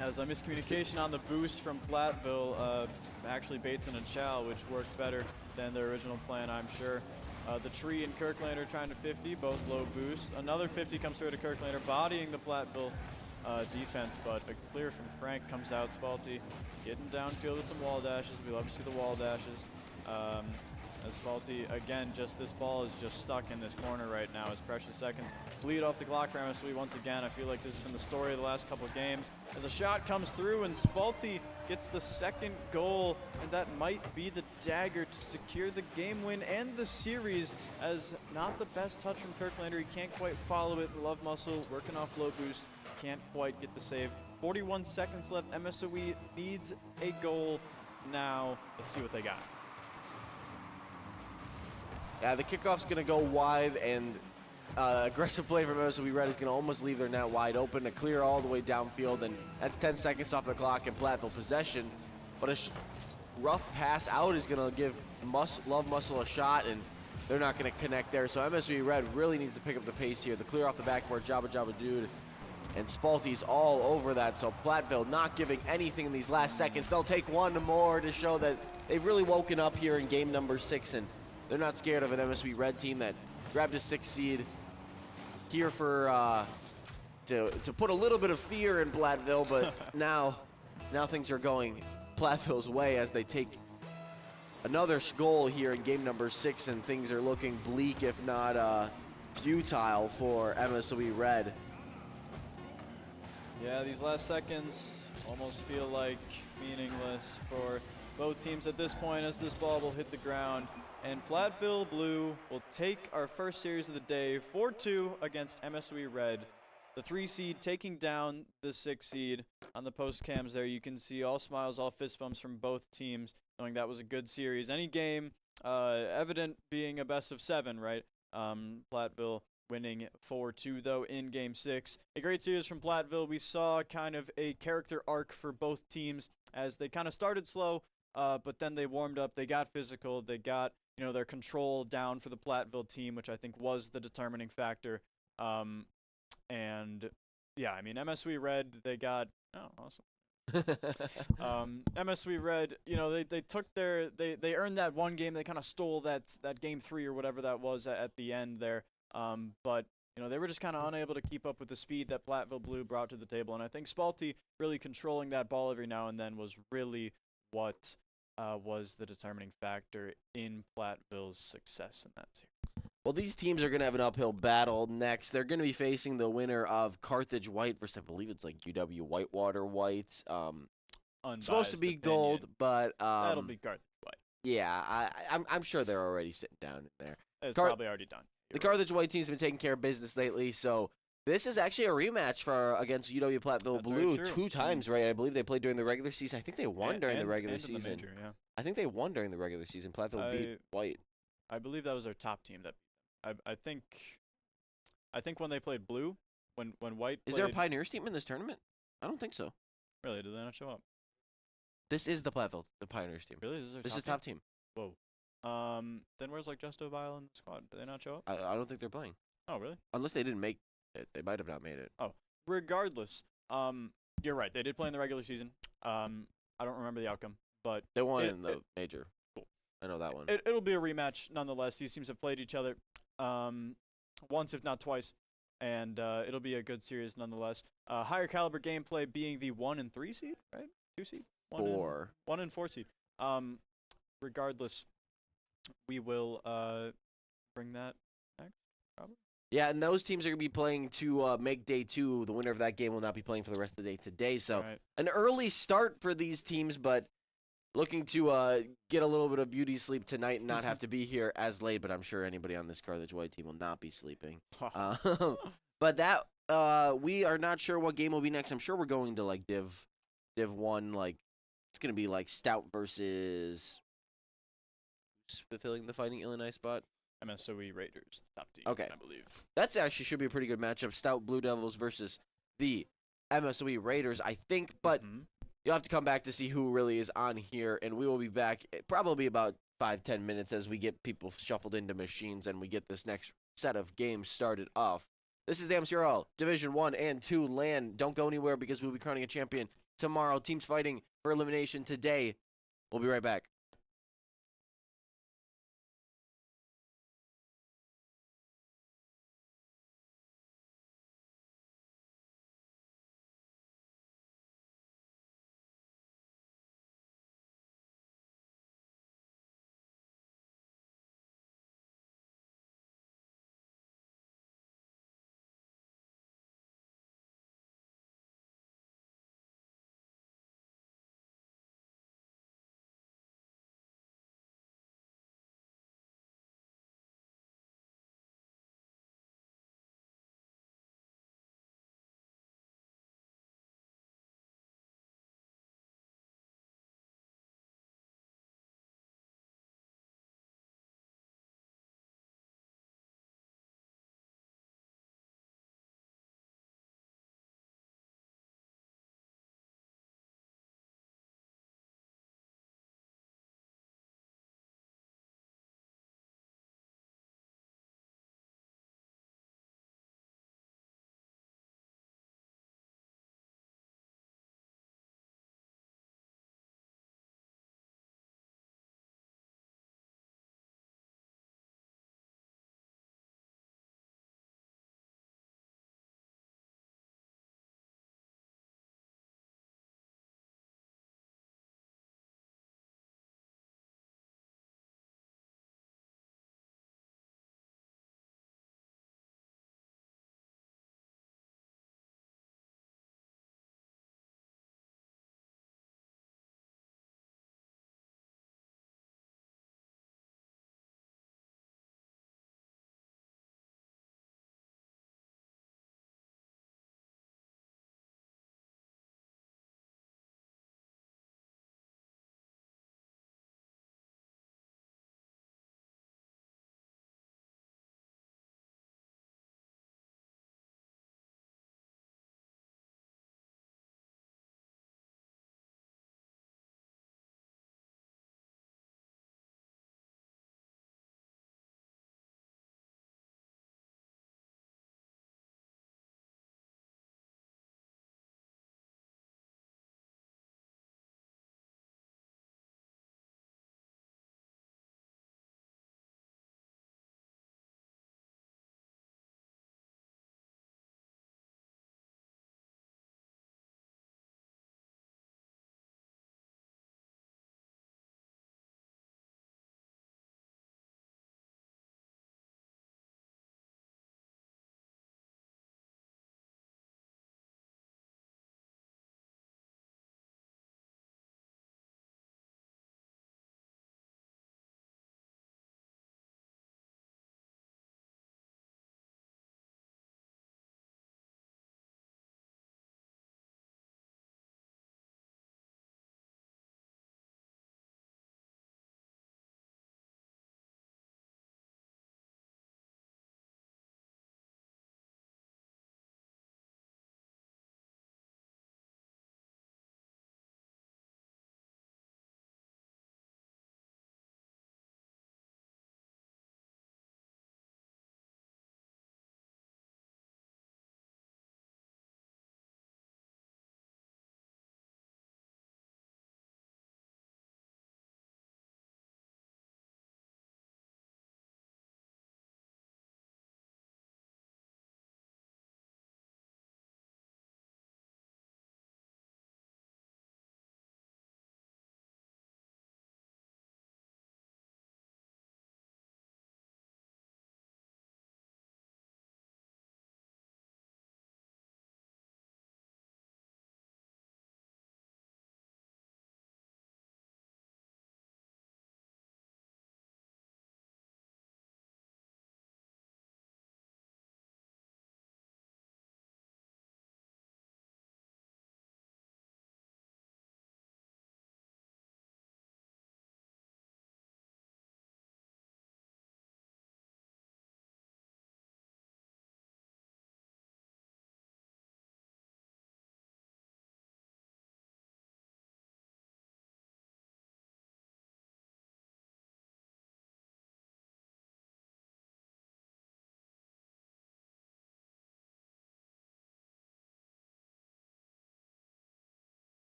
As a miscommunication on the boost from Platteville, actually Bateson and Chow, which worked better than their original plan, I'm sure. The Tree and Kirklander trying to 50, both low boost. Another 50 comes through to Kirklander, bodying the Platteville defense, but a clear from Frank comes out. Spalty getting downfield with some wall dashes. We love to see the wall dashes. As Spalty, again, this ball is just stuck in this corner right now as precious seconds bleed off the clock for MSU once again. I feel like this has been the story of the last couple of games. As a shot comes through and Spalty gets the second goal, and that might be the dagger to secure the game win and the series, as not the best touch from Kirklander. He can't quite follow it. Love muscle working off low boost. Can't quite get the save. 41 seconds left. MSOE needs a goal now. Let's see what they got. Yeah, the kickoff's going to go wide, and aggressive play from MSOE Red is going to almost leave their net wide open to clear all the way downfield, and that's 10 seconds off the clock in Platteville possession. But a rough pass out is going to give Love Muscle a shot, and they're not going to connect there. So MSOE Red really needs to pick up the pace here. The clear off the backboard, Jabba Jabba Dude. And Spalty's all over that, so Platteville not giving anything in these last seconds. They'll take one more to show that they've really woken up here in game number 6, and they're not scared of an MSU Red team that grabbed a 6th seed here for to put a little bit of fear in Platteville, but now things are going Platteville's way as they take another goal here in game number 6, and things are looking bleak, if not futile, for MSOE Red. Yeah, these last seconds almost feel like meaningless for both teams at this point, as this ball will hit the ground. And Platteville Blue will take our first series of the day, 4-2 against MSOE Red. The 3 seed taking down the 6 seed. On the post cams there, you can see all smiles, all fist bumps from both teams, knowing that was a good series. Any game, evident being a best of 7, right? Platteville winning 4-2, though, in Game 6. A great series from Platteville. We saw kind of a character arc for both teams as they kind of started slow, but then they warmed up. They got physical. They got, their control down for the Platteville team, which I think was the determining factor. And, yeah, I mean, MSU Red, they got... Oh, awesome. MSU Red, they took they earned that one game. They kind of stole that Game 3 or whatever that was at the end there. But they were just kind of unable to keep up with the speed that Platteville Blue brought to the table. And I think Spalty really controlling that ball every now and then was really what was the determining factor in Platteville's success in that series. Well, these teams are going to have an uphill battle next. They're going to be facing the winner of Carthage White versus, I believe it's like UW Whitewater White. It's supposed to be opinion. gold, but that'll be Carthage White. Yeah, I'm sure they're already sitting down there. It's probably already done. The Carthage White team's been taking care of business lately, so this is actually a rematch against UW Platteville Blue 2 times, right? I believe they played during the regular season. I think they won during the regular season. The major, yeah. I think they won during the regular season. Platteville beat White. I believe that was their top team. I think when they played Blue, when White is there a Pioneers team in this tournament? I don't think so. Really? Did they not show up? This is the Pioneers team. Really? This is top team. Whoa. Then where's like Justo Vile in the squad? Do they not show up? I don't think they're playing. Oh, really? Unless they didn't make it. They might have not made it. Oh, regardless, you're right. They did play in the regular season. I don't remember the outcome, but They won in the major. Cool. I know that one. It'll be a rematch nonetheless. These teams have played each other once, if not twice, and it'll be a good series nonetheless. Higher caliber gameplay being the 1 and 3 seed, right? 2 seed? 4. 1 and 4 seed. Regardless, we will bring that next, probably. Yeah, and those teams are going to be playing to make day 2. The winner of that game will not be playing for the rest of the day today. So Right. an early start for these teams, but looking to get a little bit of beauty sleep tonight and not have to be here as late. But I'm sure anybody on this Carthage White team will not be sleeping. But that we are not sure what game will be next. I'm sure we're going to like Div 1. Like it's going to be like Stout versus who's fulfilling the Fighting Illinois spot. MSOE Raiders, top team, Okay. I believe. That's actually should be a pretty good matchup. Stout Blue Devils versus the MSOE Raiders, I think. But you'll have to come back to see who really is on here, and we will be back probably about 5-10 minutes as we get people shuffled into machines and we get this next set of games started off. This is the MCRL Division 1 and 2 LAN. Don't go anywhere because we'll be crowning a champion tomorrow. Teams fighting for elimination today. We'll be right back.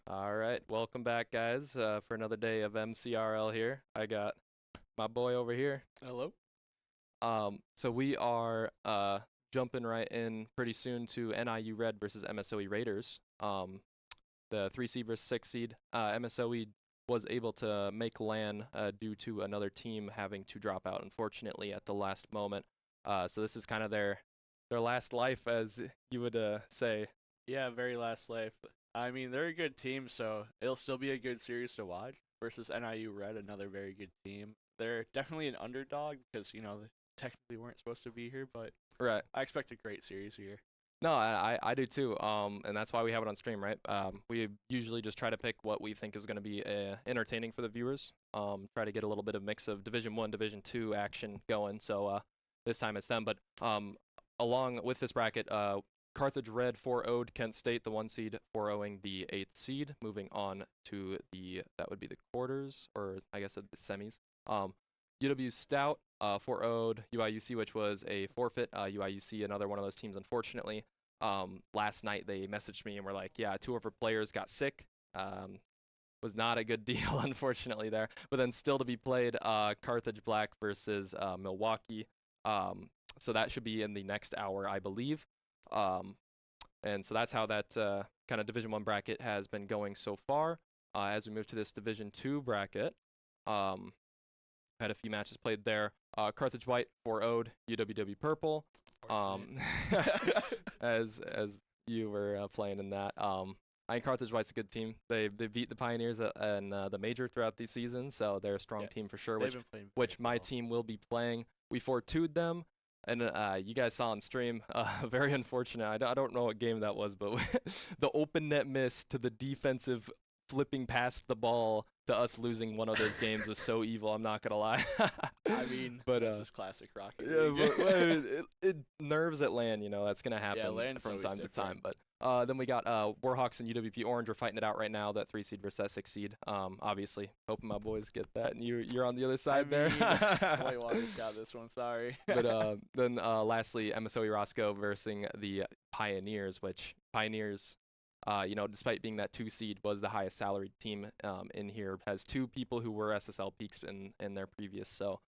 All right, welcome back, guys, for another day of MCRL here. I got my boy over here. Hello. So we are jumping right in pretty soon to NIU Red versus MSOE Raiders. The 3 seed versus 6 seed. MSOE was able to make LAN due to another team having to drop out, unfortunately, at the last moment. So this is kind of their last life, as you would say. Yeah, very last life. I mean, they're a good team, so it'll still be a good series to watch versus NIU Red, another very good team. They're definitely an underdog because, they technically weren't supposed to be here, but Right. I expect a great series here. No, I do too. And that's why we have it on stream, right? We usually just try to pick what we think is going to be entertaining for the viewers. Try to get a little bit of mix of Division 1, Division 2 action going. So this time it's them. But along with this bracket, Carthage Red 4-0'd Kent State, the 1 seed, 4-0ing the 8th seed. Moving on to that would be the quarters, or I guess the semis. UW Stout 4-0'd UIUC, which was a forfeit. UIUC, another one of those teams, unfortunately. Last night they messaged me and were like, yeah, 2 of our players got sick. Was not a good deal, unfortunately, there. But then still to be played, Carthage Black versus Milwaukee. So that should be in the next hour, I believe. And so that's how that kind of Division 1 bracket has been going so far. As we move to this Division 2 bracket, had a few matches played there. Carthage White 4-0'd UWW Purple. As you were playing in that. I think Carthage White's a good team. They beat the Pioneers in the major throughout the season, so they're a strong team for sure, which my team will be playing. We 4-2'd them. And you guys saw on stream, very unfortunate. I don't know what game that was, but the open net miss to the defensive flipping past the ball to us losing one of those games was so evil. I'm not gonna lie. I mean, but this is classic Rocket League. Yeah, but it nerves at LAN, that's gonna happen from time to time. But then we got Warhawks and UWP Orange are fighting it out right now. That 3 seed versus that 6 seed. Obviously, hoping my boys get that. And you're on the other side there. Whitewater's got this one. Sorry. But then lastly, MSOE Roscoe versus the Pioneers, which Pioneers. Despite being that 2 seed, was the highest salaried team in here. Has 2 people who were SSL peaks in their previous, so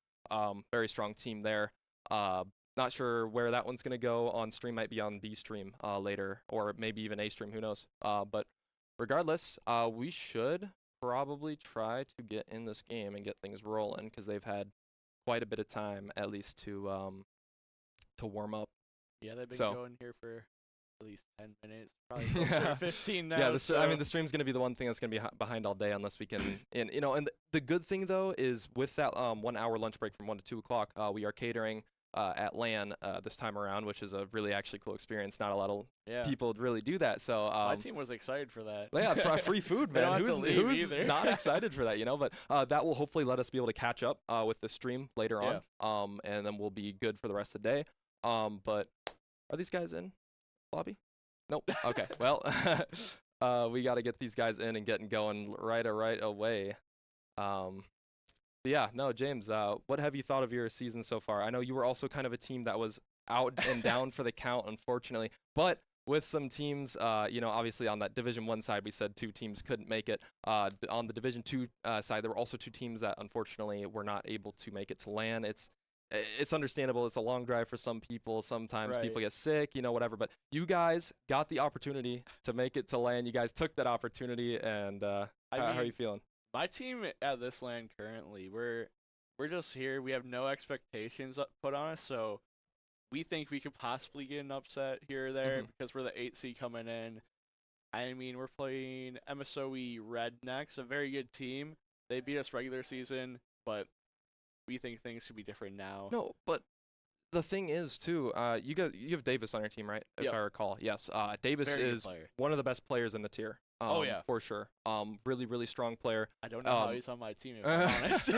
very strong team there. Not sure where that one's gonna go on stream. Might be on B stream later, or maybe even A stream. Who knows? But regardless, we should probably try to get in this game and get things rolling because they've had quite a bit of time, at least to warm up. Yeah, they've been going here for at least 10 minutes, probably closer to 15 now. Yeah, I mean, the stream's going to be the one thing that's going to be behind all day unless we can, and the good thing, though, is with that 1 hour lunch break from 1 to 2 o'clock, we are catering at LAN this time around, which is a really actually cool experience. Not a lot of people really do that. So my team was excited for that. Yeah, free food, man. Who's not excited for that, But that will hopefully let us be able to catch up with the stream later on, and then we'll be good for the rest of the day. But are these guys in lobby? Nope. Okay. Well, we got to get these guys in and getting going right away. Yeah, no, James, what have you thought of your season so far? I know you were also kind of a team that was out and down for the count, unfortunately, but with some teams, obviously on that Division 1 side, we said 2 teams couldn't make it. On the Division 2 side, there were also 2 teams that unfortunately were not able to make it to LAN. It's understandable. It's a long drive for some people. Sometimes people get sick, whatever. But you guys got the opportunity to make it to LAN. You guys took that opportunity, and how are you feeling? My team at this LAN currently, we're just here. We have no expectations put on us, so we think we could possibly get an upset here or there because we're the 8 seed coming in. I mean, we're playing MSOE Red next, a very good team. They beat us regular season, but we think things could be different now. No, but the thing is, too, you have Davis on your team, right? If I recall. Yes. Davis is one of the best players in the tier. For sure. Really, really strong player. I don't know how he's on my team, if I'm honest.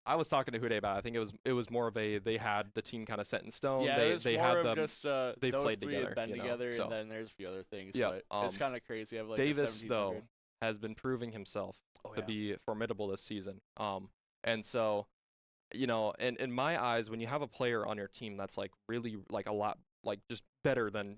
I was talking to Hude about it. I think it was more of they had the team kind of set in stone. Yeah, they had them. Just they've those played 3 together. have been together, so. And then there's a few other things. Yeah, but it's kind of crazy. I have like Davis though has been proving himself to be formidable this season. And so, in my eyes, when you have a player on your team that's like really like a lot like just better than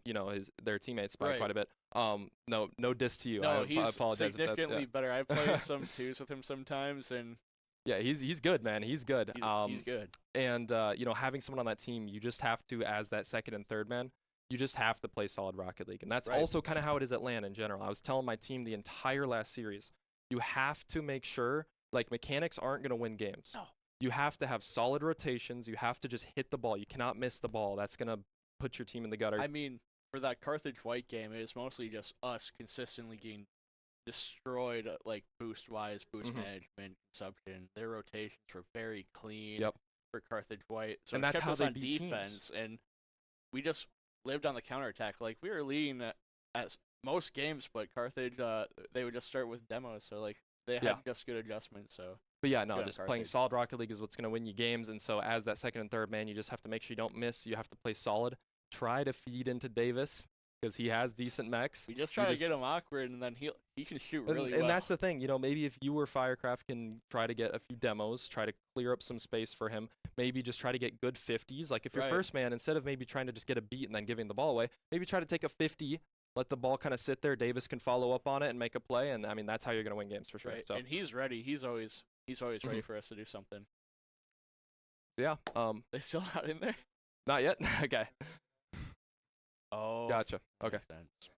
their teammates by quite a bit. No diss to you. No, I he's apologize significantly better. I've played some twos with him sometimes, and yeah, he's good, man. He's good. he's good. And having someone on that team, you just have to, as that second and third man, you just have to play solid Rocket League, and that's also kind of how it is at LAN in general. I was telling my team the entire last series, you have to make sure like mechanics aren't going to win games. No. You have to have solid rotations. You have to just hit the ball. You cannot miss the ball. That's going to put your team in the gutter. I mean, for that Carthage White game, it was mostly just us consistently getting destroyed, like boost-wise, boost management, consumption. Their rotations were very clean for Carthage White. So and it that's kept how us they on beat defense, teams. and we just lived on the counterattack. Like, we were leading at most games, but Carthage, they would just start with demos, so like they had just good adjustments. So. But yeah, no, just Carthage. playing solid Rocket League is what's going to win you games. And so as that second and third man, you just have to make sure you don't miss. You have to play solid. Try to feed into Davis because he has decent mechs. We just try to get him awkward, and then he can shoot really well. And that's the thing. Maybe if you or Firecraft can try to get a few demos, try to clear up some space for him, maybe just try to get good 50s. Like if you're first man, instead of maybe trying to just get a beat and then giving the ball away, maybe try to take a 50, let the ball kind of sit there. Davis can follow up on it and make a play. And, I mean, that's how you're going to win games for sure. Right. So. And he's ready. He's always ready for us to do something. Yeah. They still not in there? Not yet? Okay. Oh. Gotcha. Okay. Makes sense.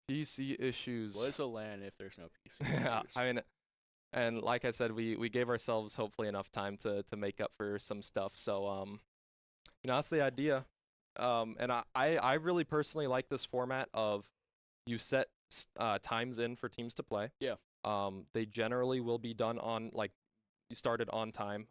PC issues. What is a LAN if there's no PC Yeah, issues? I mean, and like I said, we gave ourselves hopefully enough time to make up for some stuff. So, that's the idea. And I really personally like this format of you set times in for teams to play. Yeah. They generally will be done on, like, you started on time.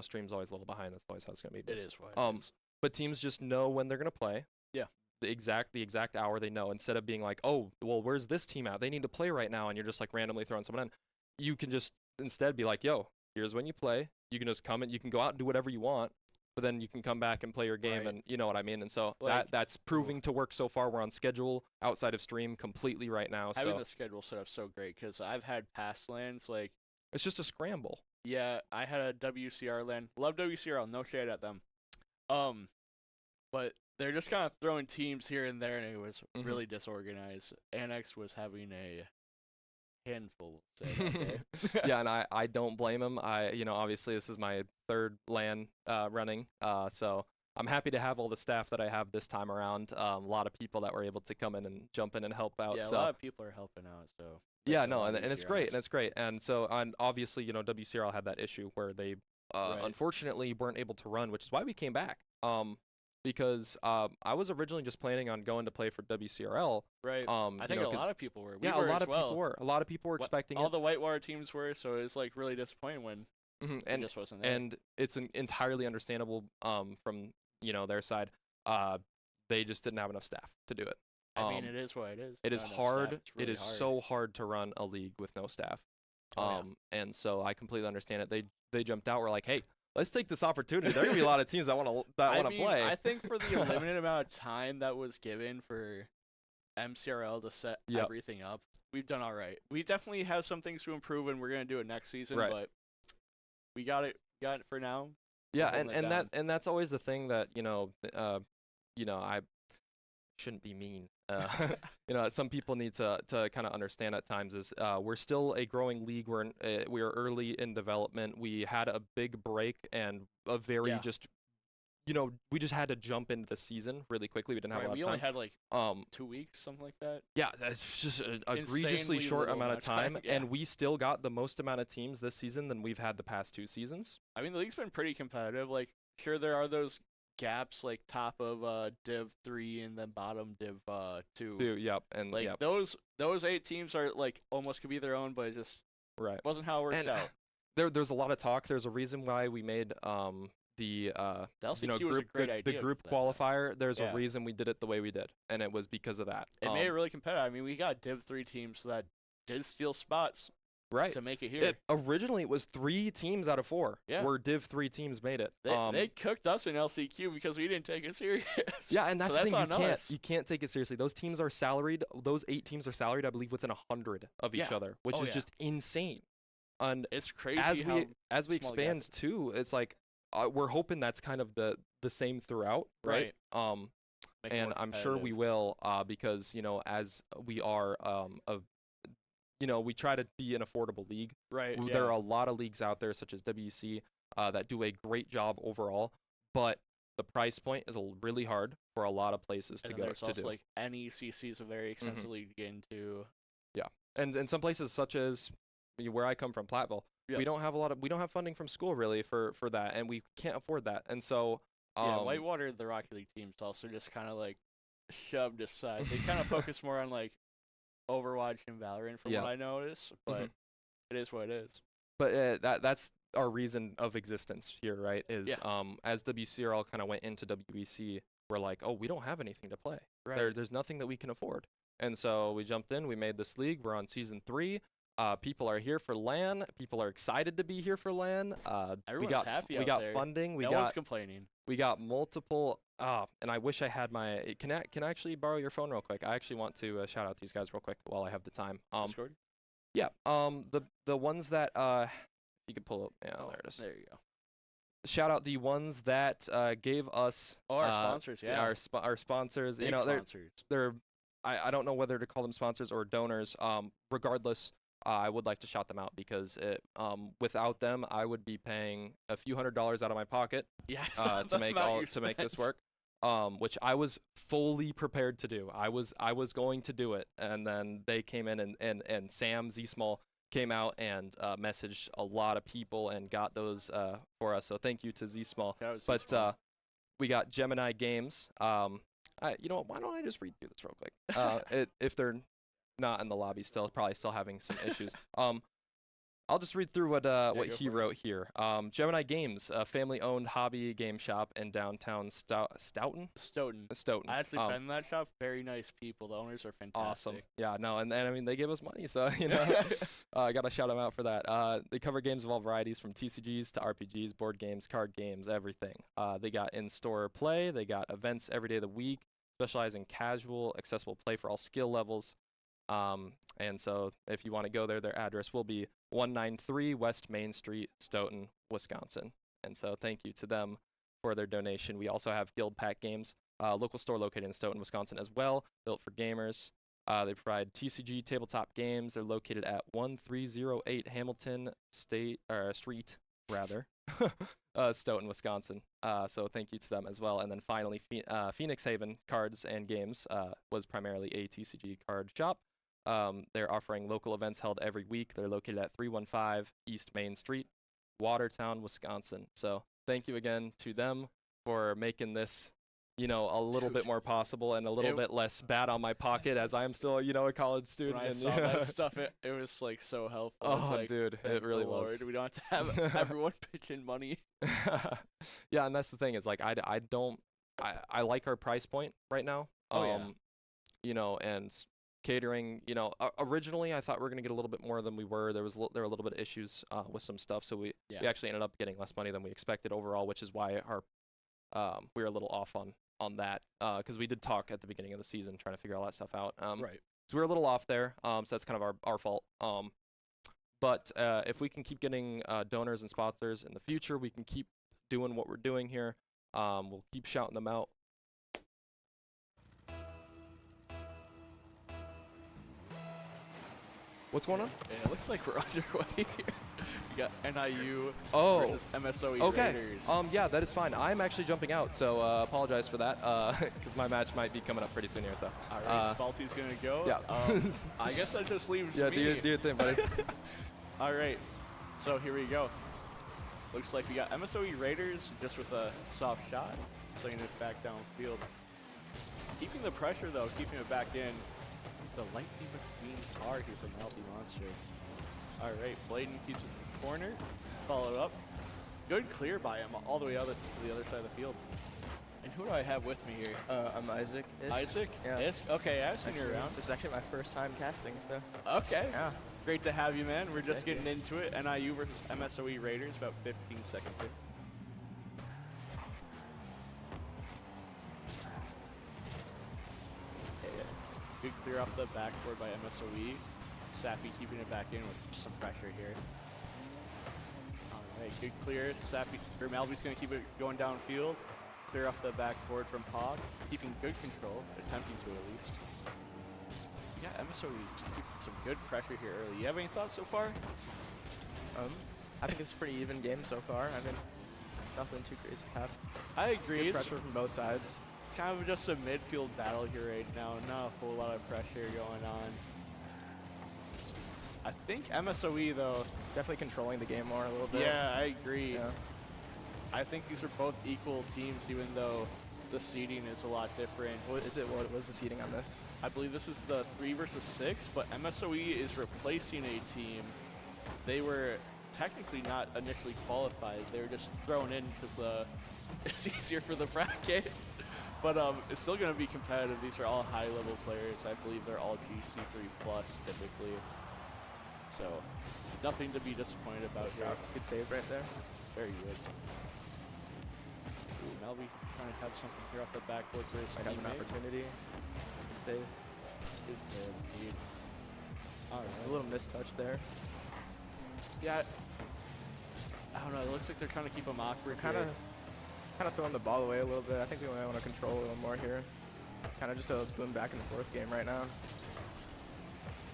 Stream's always a little behind. That's always how it's going to be. It is what it is. But teams just know when they're going to play. Yeah. The exact hour they know, instead of being like, oh, well, where's this team at? They need to play right now, and you're just like randomly throwing someone in. You can just instead be like, yo, here's when you play. You can just come and you can go out and do whatever you want, but then you can come back and play your game, and you know what I mean? And so that's proving to work so far. We're on schedule outside of stream completely right now. Having so the schedule set up so great, because I've had past LANs, like, it's just a scramble. yeah, I had a WCR LAN. Love WCRL, no shade at them. But they're just kind of throwing teams here and there, and it was really disorganized. Annex was having a handful, say that day. Yeah, and I don't blame him. Obviously this is my third LAN running, so I'm happy to have all the staff that I have this time around. A lot of people that were able to come in and jump in and help out. Yeah, so. a lot of people are helping out. So yeah, no, and it's great, and so obviously WCRL had that issue where they unfortunately weren't able to run, which is why we came back. Because I was originally just planning on going to play for WCRL. Right. I think a lot of people were. A lot of people were. A lot of people were expecting all it. the Whitewater teams were, so it was like really disappointing when it just wasn't there. And it's entirely understandable from their side. They just didn't have enough staff to do it. I mean, it is what it is. It is hard. It is so hard to run a league with no staff. And so I completely understand it. They jumped out. We're like, hey, let's take this opportunity. There are gonna be a lot of teams that want to play. I think for the limited amount of time that was given for MCRL to set everything up, we've done all right. We definitely have some things to improve, and we're gonna do it next season. But we got it for now. Yeah, and that's always the thing that I shouldn't be mean. Some people need to kind of understand at times is we're still a growing league. We are early in development. We had a big break and a very we just had to jump into the season really quickly. We didn't have a lot of time. We only had like 2 weeks, something like that. Yeah, it's just an egregiously short amount of time, and we still got the most amount of teams this season than we've had the past 2 seasons. I mean, the league's been pretty competitive. Like, sure, there are those gaps like top of Div 3 and then bottom Div 2. Yep, and like those 8 teams are like almost could be their own, but it just wasn't how it worked out. There's a lot of talk. There's a reason why we made the LCQ was a great idea. The group qualifier. There's a reason we did it the way we did, and it was because of that. It made it really competitive. I mean, we got Div 3 teams that did steal spots. To make it here. Originally, it was 3 teams out of 4 where Div 3 teams made it. They cooked us in LCQ because we didn't take it serious. Yeah, and that's the thing. You can't take it seriously. Those teams are salaried. Those 8 teams are salaried, I believe, within 100 of each other, which is just insane. And it's crazy. As we expand too, it's like we're hoping that's kind of the same throughout, right? Make it And more I'm sure we competitive. will, because as we are we try to be an affordable league. Right. There are Yeah. a lot of leagues out there, such as WEC, that do a great job overall, but the price point is really hard for a lot of places And to then go there's to also do. like NECC is a very expensive league to get into. Yeah, and some places such as where I come from, Platteville, Yep. we don't have funding from school really for that, and we can't afford that, and so Yeah, Whitewater, the Rocket League team's also just kind of like shoved aside. They kind of focus more on like Overwatch and Valorant from Yeah. what I notice, but it is what it is. But that's our reason of existence here, right? Is Yeah. As WCRL kind of went into WEC, we're like, oh, we don't have anything to play. Right. There's nothing that we can afford, and so we jumped in. We made this league. We're on season 3. People are here for LAN. People are excited to be here for LAN. Everyone's happy we out got there. funding. No one's complaining. We got multiple. And I wish I had my. Can I actually borrow your phone real quick? I actually want to shout out these guys real quick while I have the time. Discord? Yeah. The ones that you can pull up. Yeah, there it is. There you go. Shout out the ones that gave us. Our sponsors, yeah. Our sponsors. Big They're sponsors. I don't know whether to call them sponsors or donors. Regardless, I would like to shout them out because without them, I would be paying a few $100s out of my pocket Yes. to make this work. Which I was fully prepared to do. I was going to do it, and then they came in and Sam Z Small came out and messaged a lot of people and got those for us. So thank you to Z Small. But we got Gemini Games. You know what? Why don't I just read through this real quick? If they're not in the lobby still, probably still having some issues. I'll just read through what he wrote here. Gemini Games, a family-owned hobby game shop in downtown Stoughton. Stoughton. I actually been in that shop. Very nice people. The owners are fantastic. Awesome. Yeah, no, and I mean, they give us money, so, I got to shout them out for that. They cover games of all varieties from TCGs to RPGs, board games, card games, everything. They got in-store play. They got events every day of the week, specialize in casual, accessible play for all skill levels. And so if you want to go there, their address will be 193 West Main Street, Stoughton, Wisconsin. And so thank you to them for their donation. We also have Guild Pack Games, local store located in Stoughton, Wisconsin as well, built for gamers. They provide TCG tabletop games. They're located at 1308 Hamilton Street, Stoughton, Wisconsin. So thank you to them as well. And then finally, Phoenix Haven Cards and Games was primarily a TCG card shop. They're offering local events held every week. They're located at 315 East Main Street, Watertown, Wisconsin. So thank you again to them for making this, a little bit more possible and a little bit less bad on my pocket, as I am still, a college student. When I saw that stuff, it was like so helpful. Oh, dude, it really was. We don't have to have everyone pitch in money. Yeah, and that's the thing is like I like our price point right now. And catering, originally I thought we were gonna get a little bit more than we were. There were a little bit of issues with some stuff, so we actually ended up getting less money than we expected overall, which is why we were a little off on that because we did talk at the beginning of the season trying to figure all that stuff out. Right. So we were a little off there. So that's kind of our fault. But if we can keep getting donors and sponsors in the future, we can keep doing what we're doing here. We'll keep shouting them out. What's going on? It looks like we're underway here. We got NIU versus MSOE Raiders. Yeah, that is fine. I'm actually jumping out, so apologize for that, because my match might be coming up pretty soon here. So. All right, Spalty's gonna go. Yeah. I guess that just leaves me. Yeah, do your thing, buddy. All right, so here we go. Looks like we got MSOE Raiders just with a soft shot, swinging it back downfield. Keeping the pressure though, keeping it back in. The Lightning McQueen car here from LB Monster. All right, Bladen keeps it in the corner, followed up. Good clear by him all the way out to the other side of the field. And who do I have with me here? I'm Isaac. Isaac? Yeah. Isk? Okay, I've seen you around. This is actually my first time casting, so. Okay. Yeah. Great to have you, man. We're just Thank getting into it. NIU versus MSOE Raiders, about 15 seconds here. Good clear off the backboard by MSOE. Sappy keeping it back in with some pressure here. All Right, good clear. Malby's going to keep it going downfield. Clear off the backboard from Hog. Keeping good control, attempting to at least. Yeah, MSOE keeping some good pressure here early. You have any thoughts so far? I think it's a pretty even game so far. I mean, nothing too crazy happened. I agree. Good It's pressure from both sides. kind of just a midfield battle here right now. Not a whole lot of pressure going on. I think MSOE, though. Definitely controlling the game more a little bit. Yeah, I agree. Yeah. I think these are both equal teams, even though the seeding is a lot different. What is it? What was the seeding on this? I believe this is the 3 versus 6, but MSOE is replacing a team. They were technically not initially qualified. They were just thrown in because it's easier for the bracket. But it's still going to be competitive. These are all high-level players. I believe they're all GC3 plus typically. So nothing to be disappointed about here. Good save right there. Very good. Ooh, Melby trying to have something here off the backboard for his Might have an teammate. opportunity. Good save. Good save, indeed. All A right. little mistouch there. Yeah. I don't know. It looks like they're trying to keep him awkward. Kind of here. throwing the ball away a little bit. I think we might want to control a little more here. Kind of just a boom back and forth game right now.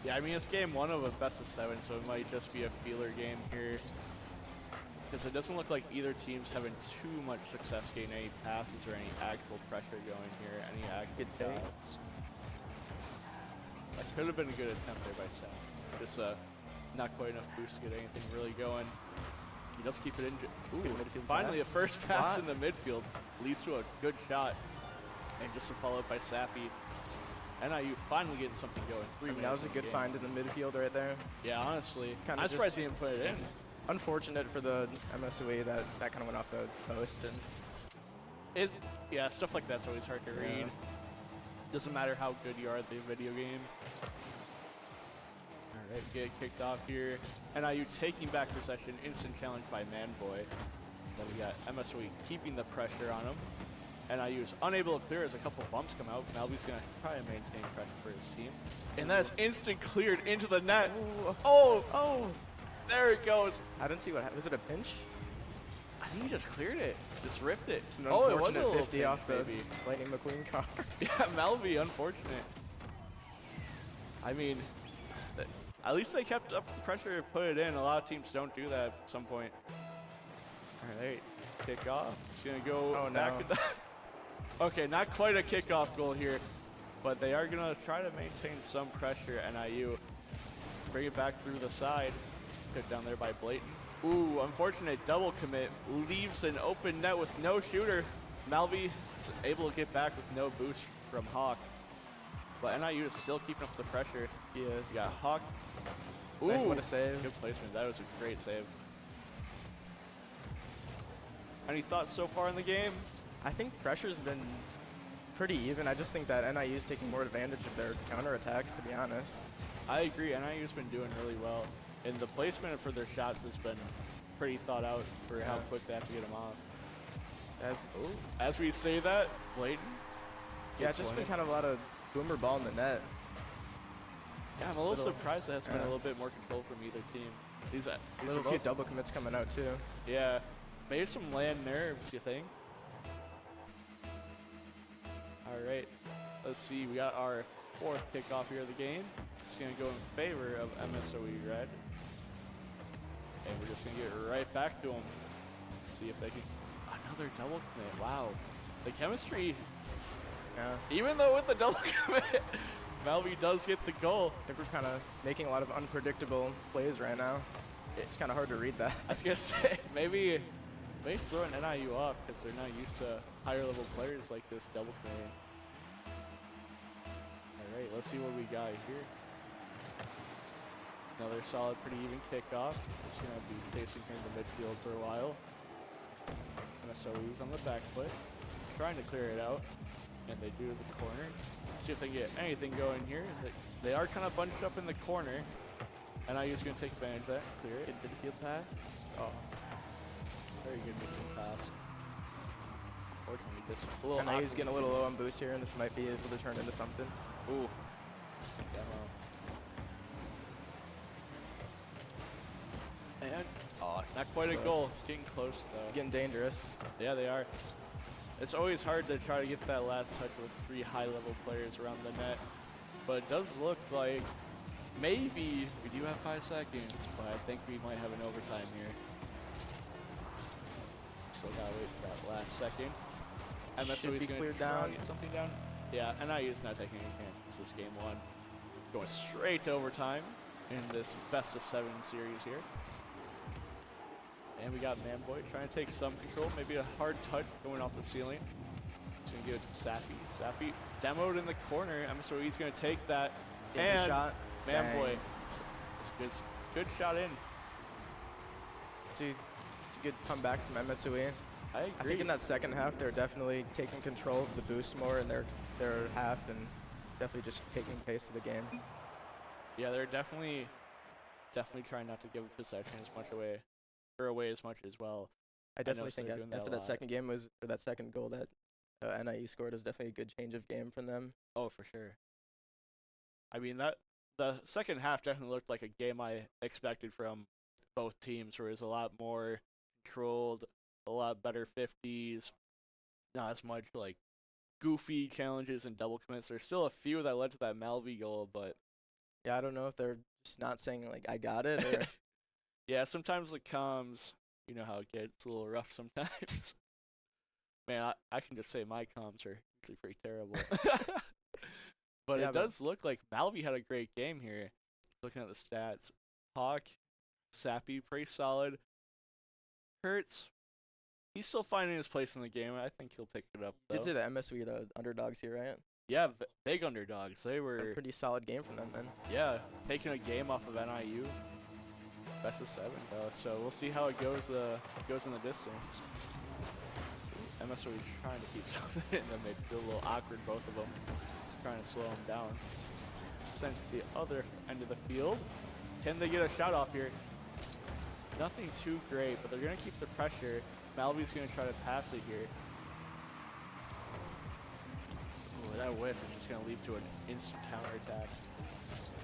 Yeah, I mean, it's game 1 of a best of 7, so it might just be a feeler game here. Because it doesn't look like either team's having too much success getting any passes or any actual pressure going here. Any actual shots. That could have been a good attempt there by Seth. Just not quite enough boost to get anything really going. He does keep it in. Ooh, midfield finally pass. a first pass Spot. in the midfield leads to a good shot. And just a follow-up by Sappy. NIU finally getting something going. I mean, that was a good find in the midfield right there. Yeah, honestly. Kinda I'm surprised just- he didn't put it in. Unfortunate for the MSOE that kind of went off the post. And Yeah, stuff like that's always hard to Yeah. read. Doesn't matter how good you are at the video game. All right, get kicked off here. NIU taking back possession, instant challenge by Manboy. Then we got MSOE keeping the pressure on him. NIU is unable to clear as a couple bumps come out. Malby's going to try and maintain pressure for his team. And that is instant cleared into the net. Ooh. Oh, there it goes. I didn't see what happened. Was it a pinch? I think he just cleared it. Just ripped it. It's an It was a unfortunate little 50 pinch, off the maybe. Lightning McQueen car. Yeah, Malby, unfortunate. I mean, at least they kept up the pressure to put it in. A lot of teams don't do that at some point. All right, kick off. It's going to go Oh, back no. at the Okay, not quite a kickoff goal here, but they are going to try to maintain some pressure. NIU bring it back through the side. Put down there by Blayton. Ooh, unfortunate double commit. Leaves an open net with no shooter. Malby is able to get back with no boost from Hawk. But NIU is still keeping up the pressure. Yeah. You got Hawk. Ooh, Nice one to save. good placement. That was a great save. Any thoughts so far in the game? I think pressure's been pretty even. I just think that NIU's taking more advantage of their counterattacks, to be honest. I agree. NIU's been doing really well. And the placement for their shots has been pretty thought out for how quick they have to get them off. As we say that, Blayton. Yeah, gets it's just one been in. kind of a lot of boomer ball in the net. Yeah, I'm a little little- surprised there hasn't been a yeah. little bit more control from either team. These are Little few both, double commits coming out too. yeah, maybe some land nerves, you think? All right, let's see. We got our 4th kickoff here of the game. It's going to go in favor of MSOE Red. And we're just going to get right back to them. See if they can. Another double commit. Wow. The chemistry, Yeah. even though with the double commit, Malby does get the goal. I think we're kind of making a lot of unpredictable plays right now. It's kind of hard to read that. I was going to say, maybe he's throwing NIU off because they're not used to higher level players like this double committing. All right, let's see what we got here. Another solid, pretty even kickoff. Just going to be facing here in the midfield for a while. MSOE's on the back foot, trying to clear it out, and they do the corner. Let's see if they can get anything going here. They are kind of bunched up in the corner. NIU's going to take advantage of that, clear it. Good midfield pass. Oh, very good midfield pass. Unfortunately, this a little NIU's awkward. getting a little low on boost here, and this might be able to turn into something. Ooh. Demo. And Not quite a goal. Getting close, though. Getting dangerous. Yeah, they are. It's always hard to try to get that last touch with 3 high-level players around the net. But it does look like maybe we do have 5 seconds, but I think we might have an overtime here. Still gotta wait for that last second. Should be gonna cleared try to down. get something down. Yeah, NIU's not taking any chances. This is game 1. Going straight to overtime in this best of 7 series here. And we got Manboy trying to take some control. Maybe a hard touch going off the ceiling. He's going to give it to Sappy. Sappy demoed in the corner. He's going to take that. Get the And shot. Manboy. Bang. It's a good shot in. It's a good comeback from MSOE. I agree. I think in that second half, they're definitely taking control of the boost more in their half and definitely just taking pace of the game. Yeah, they're definitely trying not to give the possession as much away, or away as much as well. I definitely noticed think they're doing that after a that lot. second game or that second goal that NIE scored was definitely a good change of game from them. Oh, for sure. I mean, the second half definitely looked like a game I expected from both teams, where it was a lot more controlled, a lot better 50s, not as much like goofy challenges and double commits. There's still a few that led to that Malvi goal, but Yeah, I don't know if they're just not saying like I got it or yeah, sometimes the comms, you know how it gets a little rough sometimes. Man, I can just say my comms are usually pretty terrible. But Yeah, it does look like Malvi had a great game here. Looking at the stats. Hawk, Sappy, pretty solid. Hurts, he's still finding his place in the game. I think he'll pick it up, though. did say the MSOE the underdogs here, right? Yeah, big underdogs. They were, A pretty solid game from them, man. yeah, taking a game off of NIU. Best of 7, though. So we'll see how it goes in the distance. MSOE's trying to keep something in them. They feel a little awkward, both of them. Trying to slow them down. Sent to the other end of the field. Can they get a shot off here? Nothing too great, but they're going to keep the pressure. Malvi's going to try to pass it here. Ooh, that whiff is just going to lead to an instant counterattack.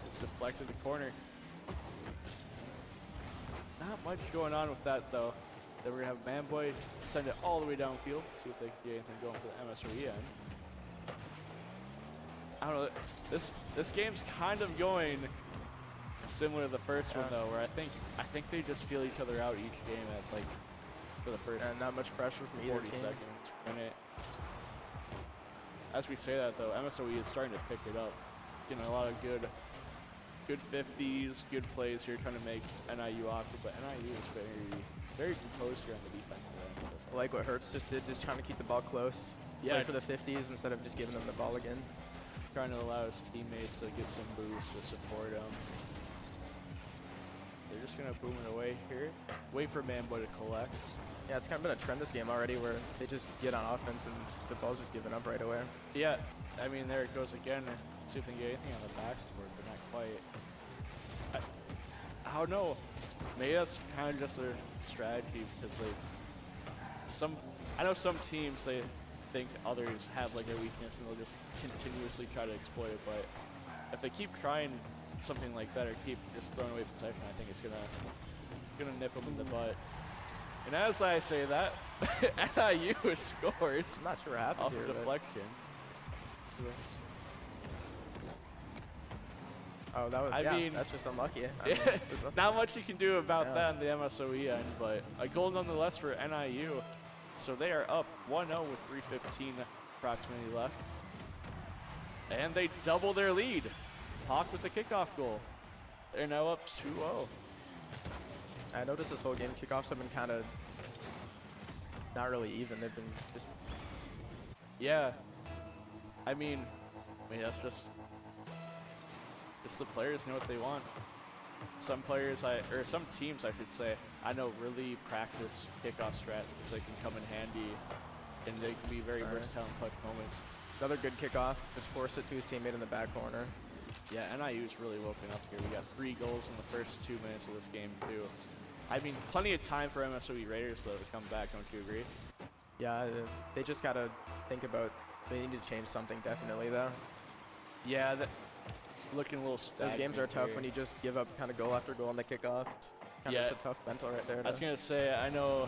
It's deflected the corner. Not much going on with that, though. Then we're going to have Manboy send it all the way downfield. See if they can get anything going for the MSOE end. I don't know. This game's kind of going similar to the first one, though, where I think they just feel each other out each game at like for the first And not much pressure from either 40 team. seconds per minute. As we say that, though, MSOE is starting to pick it up, getting a lot of good 50s, good plays here, trying to make NIU awkward, but NIU is very composed here on the defensive end. I like what Hurts just did, just trying to keep the ball close. Yeah. Play for the 50s instead of just giving them the ball again. Trying to allow his teammates to get some boost to support him. They're just going to boom it away here. Wait for Manboy to collect. Yeah, it's kind of been a trend this game already where they just get on offense and the ball's just given up right away. Yeah, I mean, there it goes again. See if they can get anything on the backboard, but not quite. I don't know. Maybe that's kind of just their strategy because I know some teams, they think others have like a weakness and they'll just continuously try to exploit it, but if they keep trying something like that or keep just throwing away possession, I think it's gonna nip them in the butt. And as I say that, NIU scores I'm not sure what happened off here. a but- deflection. Oh, that was. I yeah, mean- that's just unlucky. I Yeah, mean, there's nothing- not much you can do about Yeah. that in the MSOE end, but a goal nonetheless for NIU. So they are up 1-0 with 3:15 approximately left. And they double their lead. Hawk with the kickoff goal. They're now up 2-0. I noticed this whole game kickoffs have been kind of not really even. They've been just Yeah. I mean that's just the players know what they want. Some players, or some teams, I should say, I know really practice kickoff strats because they can come in handy and they can be very Alright. versatile in clutch moments. another good kickoff. Just forced it to his teammate in the back corner. Yeah, NIU's really woken up here. We got 3 goals in the first 2 minutes of this game, too. I mean, plenty of time for MSOE Raiders, though, to come back, don't you agree? Yeah, they just gotta think about. They need to change something definitely though. Yeah, looking a little Those games are stagnant tough here. when you just give up kind of goal after goal on the kickoff. Kind of just a tough mental right there. I was gonna say, I know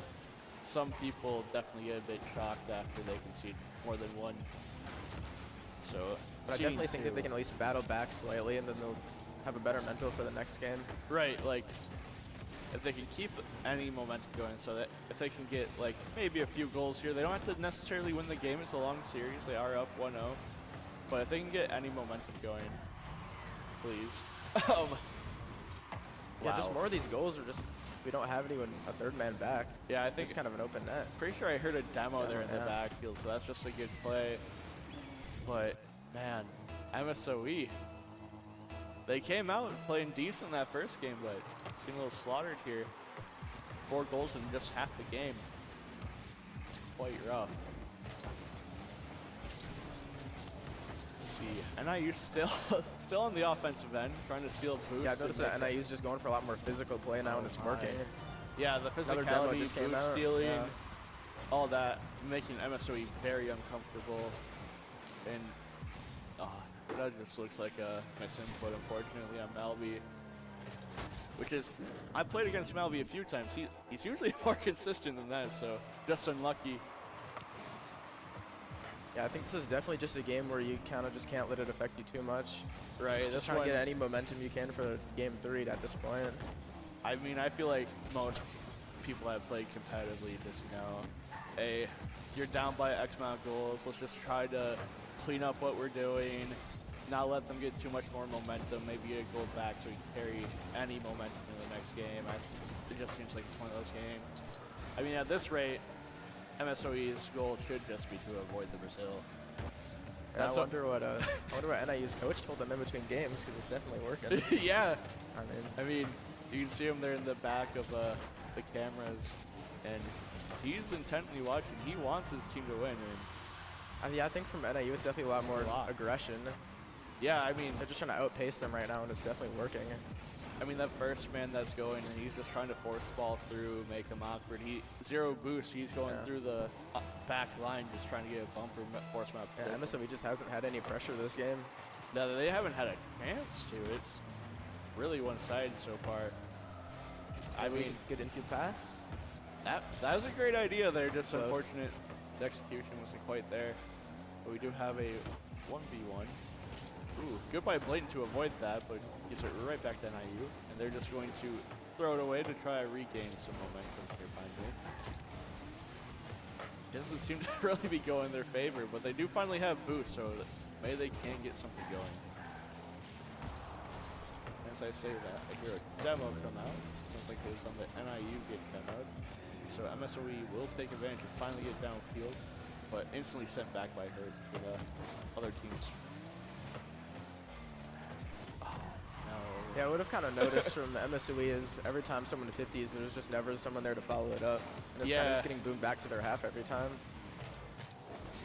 some people definitely get a bit shocked after they concede more than one. So, but I definitely think that they can at least battle back slightly, and then they'll have a better mental for the next game. Right, like if they can keep any momentum going, so that if they can get like maybe a few goals here, they don't have to necessarily win the game. It's a long series. They are up 1-0, but if they can get any momentum going, please. Yeah, just more of these goals are just, we don't have anyone, a third man back. Yeah, I think it's kind of an open net. Pretty sure I heard a demo there in the backfield, so that's just a good play. But man, MSOE, they came out playing decent that first game, but getting a little slaughtered here. 4 goals in just half the game. It's quite rough. Let's see, NIU still on the offensive end, trying to steal boost. Yeah, I've noticed that NIU's just going for a lot more physical play now, and it's working. Yeah, the physicality, boost stealing, all that, making MSOE very uncomfortable. And that just looks like a misinput, unfortunately, on Malby. Which is, I played against Malby a few times. He's usually more consistent than that, so just unlucky. Yeah, I think this is definitely just a game where you kind of just can't let it affect you too much. Right. Just trying to get any momentum you can for game 3 at this point. I mean, I feel like most people that have played competitively just know, hey, you're down by X amount of goals. Let's just try to clean up what we're doing, not let them get too much more momentum, maybe get a goal back so we can carry any momentum in the next game. It just seems like it's one of those games. I mean, at this rate, MSOE's goal should just be to avoid the Brazil. I wonder what NIU's coach told them in between games, because it's definitely working. Yeah. I mean, you can see him there in the back of the cameras, and he's intently watching. He wants his team to win. And yeah, I think from NIU it's definitely a lot more aggression. Yeah, I mean, they're just trying to outpace them right now, and it's definitely working. I mean, that first man that's going, and he's just trying to force the ball through, make him awkward. Zero boost. He's going through the back line, just trying to get a bumper, force him out. Yeah, MSOE just hasn't had any pressure this game. No, they haven't had a chance to. It's really one-sided so far. I mean, good infield pass. That was a great idea there. Just unfortunate, the execution wasn't quite there. But we do have a 1v1. Ooh, good by Blatant to avoid that, but gives it right back to NIU, and they're just going to throw it away to try to regain some momentum here finally. Doesn't seem to really be going in their favor, but they do finally have boost, so maybe they can get something going. As I say that, I hear a demo come out. Sounds like it was on the NIU getting demoed. So MSOE will take advantage and finally get downfield, but instantly sent back by Hertz to the other teams. Yeah, I would have kind of noticed from MSOE is every time someone 50s, there's just never someone there to follow it up. And it's kind of just getting boomed back to their half every time.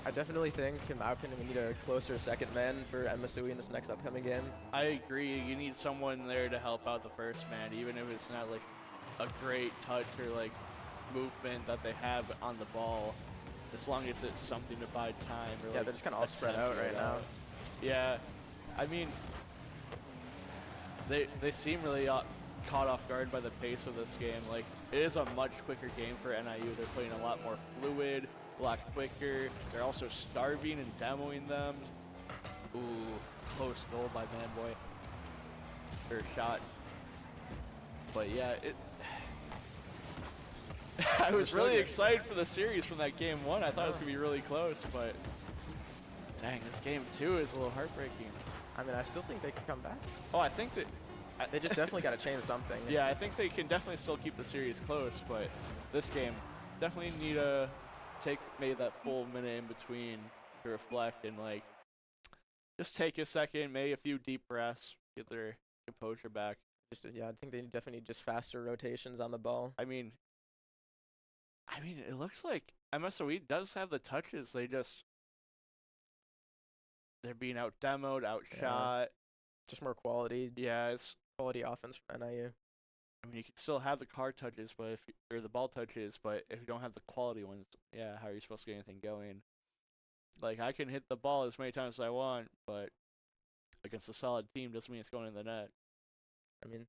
I definitely think, in my opinion, we need a closer second man for MSOE in this next upcoming game. I agree. You need someone there to help out the first man, even if it's not like a great touch or like movement that they have on the ball, as long as it's something to buy time. Or yeah, like they're just kind of all spread out right now. Yeah, I mean, they seem really caught off guard by the pace of this game. Like, it is a much quicker game for NIU. They're playing a lot more fluid, a lot quicker. They're also starving and demoing them. Ooh, close goal by Manboy. Or shot. But yeah, I was really excited for the series from that game 1. I thought it was going to be really close, but dang, this game 2 is a little heartbreaking. I mean, I still think they can come back. Oh, I think that they just definitely got to change something. Yeah, I think they can definitely still keep the series close, but this game definitely need to take maybe that full minute in between to reflect and like just take a second, maybe a few deep breaths, get their composure back. Yeah, I think they definitely need just faster rotations on the ball. I mean, it looks like MSOE does have the touches. They're being out-demoed, outshot. Just more quality. Yeah, it's quality offense from NIU. I mean, you can still have the car touches, or the ball touches, but if you don't have the quality ones, yeah, how are you supposed to get anything going? Like, I can hit the ball as many times as I want, but against a solid team doesn't mean it's going in the net. I mean,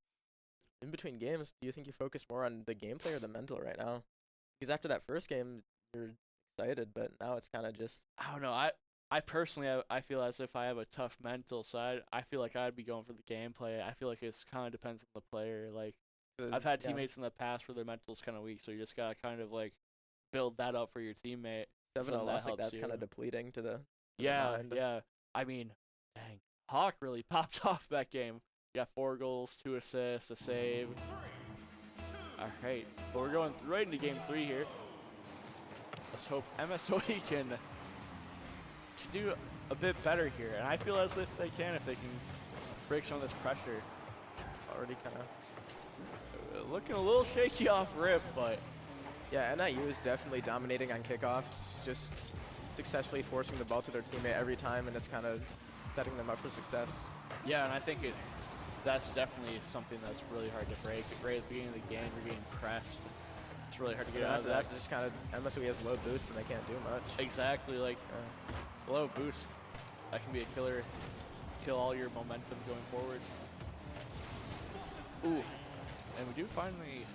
in between games, do you think you focus more on the gameplay or the mental right now? Because after that first game, you're excited, but now it's kind of just. I don't know. I personally, I feel as if I have a tough mental side. I feel like I'd be going for the gameplay. I feel like it's kind of depends on the player. Like, I've had teammates in the past where their mental's kind of weak, so you just gotta kind of like build that up for your teammate. 7 so and loss like helps that's kind you. of depleting to the. Yeah, mind. yeah. I mean, dang, Hawk really popped off that game. You got 4 goals, 2 assists, a save. All right, but we're going right into game 3 here. Let's hope MSOE can do a bit better here, and I feel as if they can break some of this pressure. Already kind of. Looking a little shaky off rip, but Yeah, NIU is definitely dominating on kickoffs, just successfully forcing the ball to their teammate every time, and it's kind of setting them up for success. yeah, and I think that's definitely something that's really hard to break. Right at the beginning of the game, you're getting pressed. It's really hard to get out of that. Just kind of MSOE has low boost and they can't do much. Exactly, like low boost. That can be a killer. Kill all your momentum going forward. Ooh, and we do finally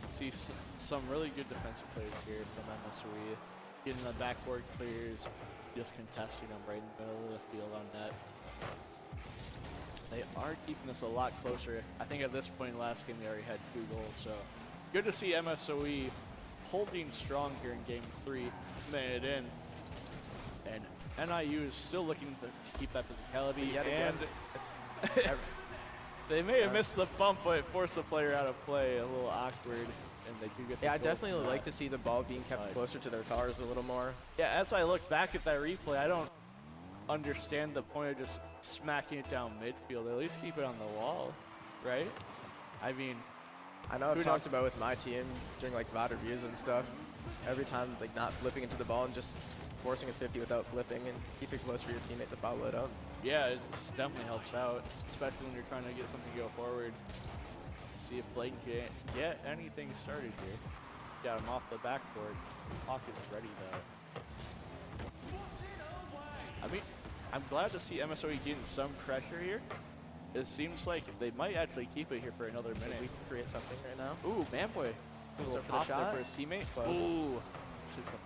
see some really good defensive plays here from MSOE. Getting the backboard clears, just contesting them right in the middle of the field on net. They are keeping this a lot closer. I think at this point last game they already had 2 goals, so good to see MSOE holding strong here in game 3, made it in. And NIU is still looking to keep that physicality. Yet again, And they may have missed the bump, but it forced the player out of play. A little awkward, and they do get the Yeah, I goal definitely from like that. to see the ball being kept Side. closer to their cars a little more. Yeah, as I look back at that replay, I don't understand the point of just smacking it down midfield. At least keep it on the wall, right? I mean, I know I've Who talked knows? about with my team during like VOD reviews and stuff. Every time like not flipping into the ball and just forcing a 50 without flipping and keep it close for your teammate to follow it up. yeah, it definitely helps out, especially when you're trying to get something to go forward. See if Blake can get anything started here. Got him off the backboard. Hawk is ready though. I mean, I'm glad to see MSOE getting some pressure here. It seems like they might actually keep it here for another We minute. can create something right now. Ooh, Manboy. A little up for the pop there shot, for his teammate. but- Ooh, to the post.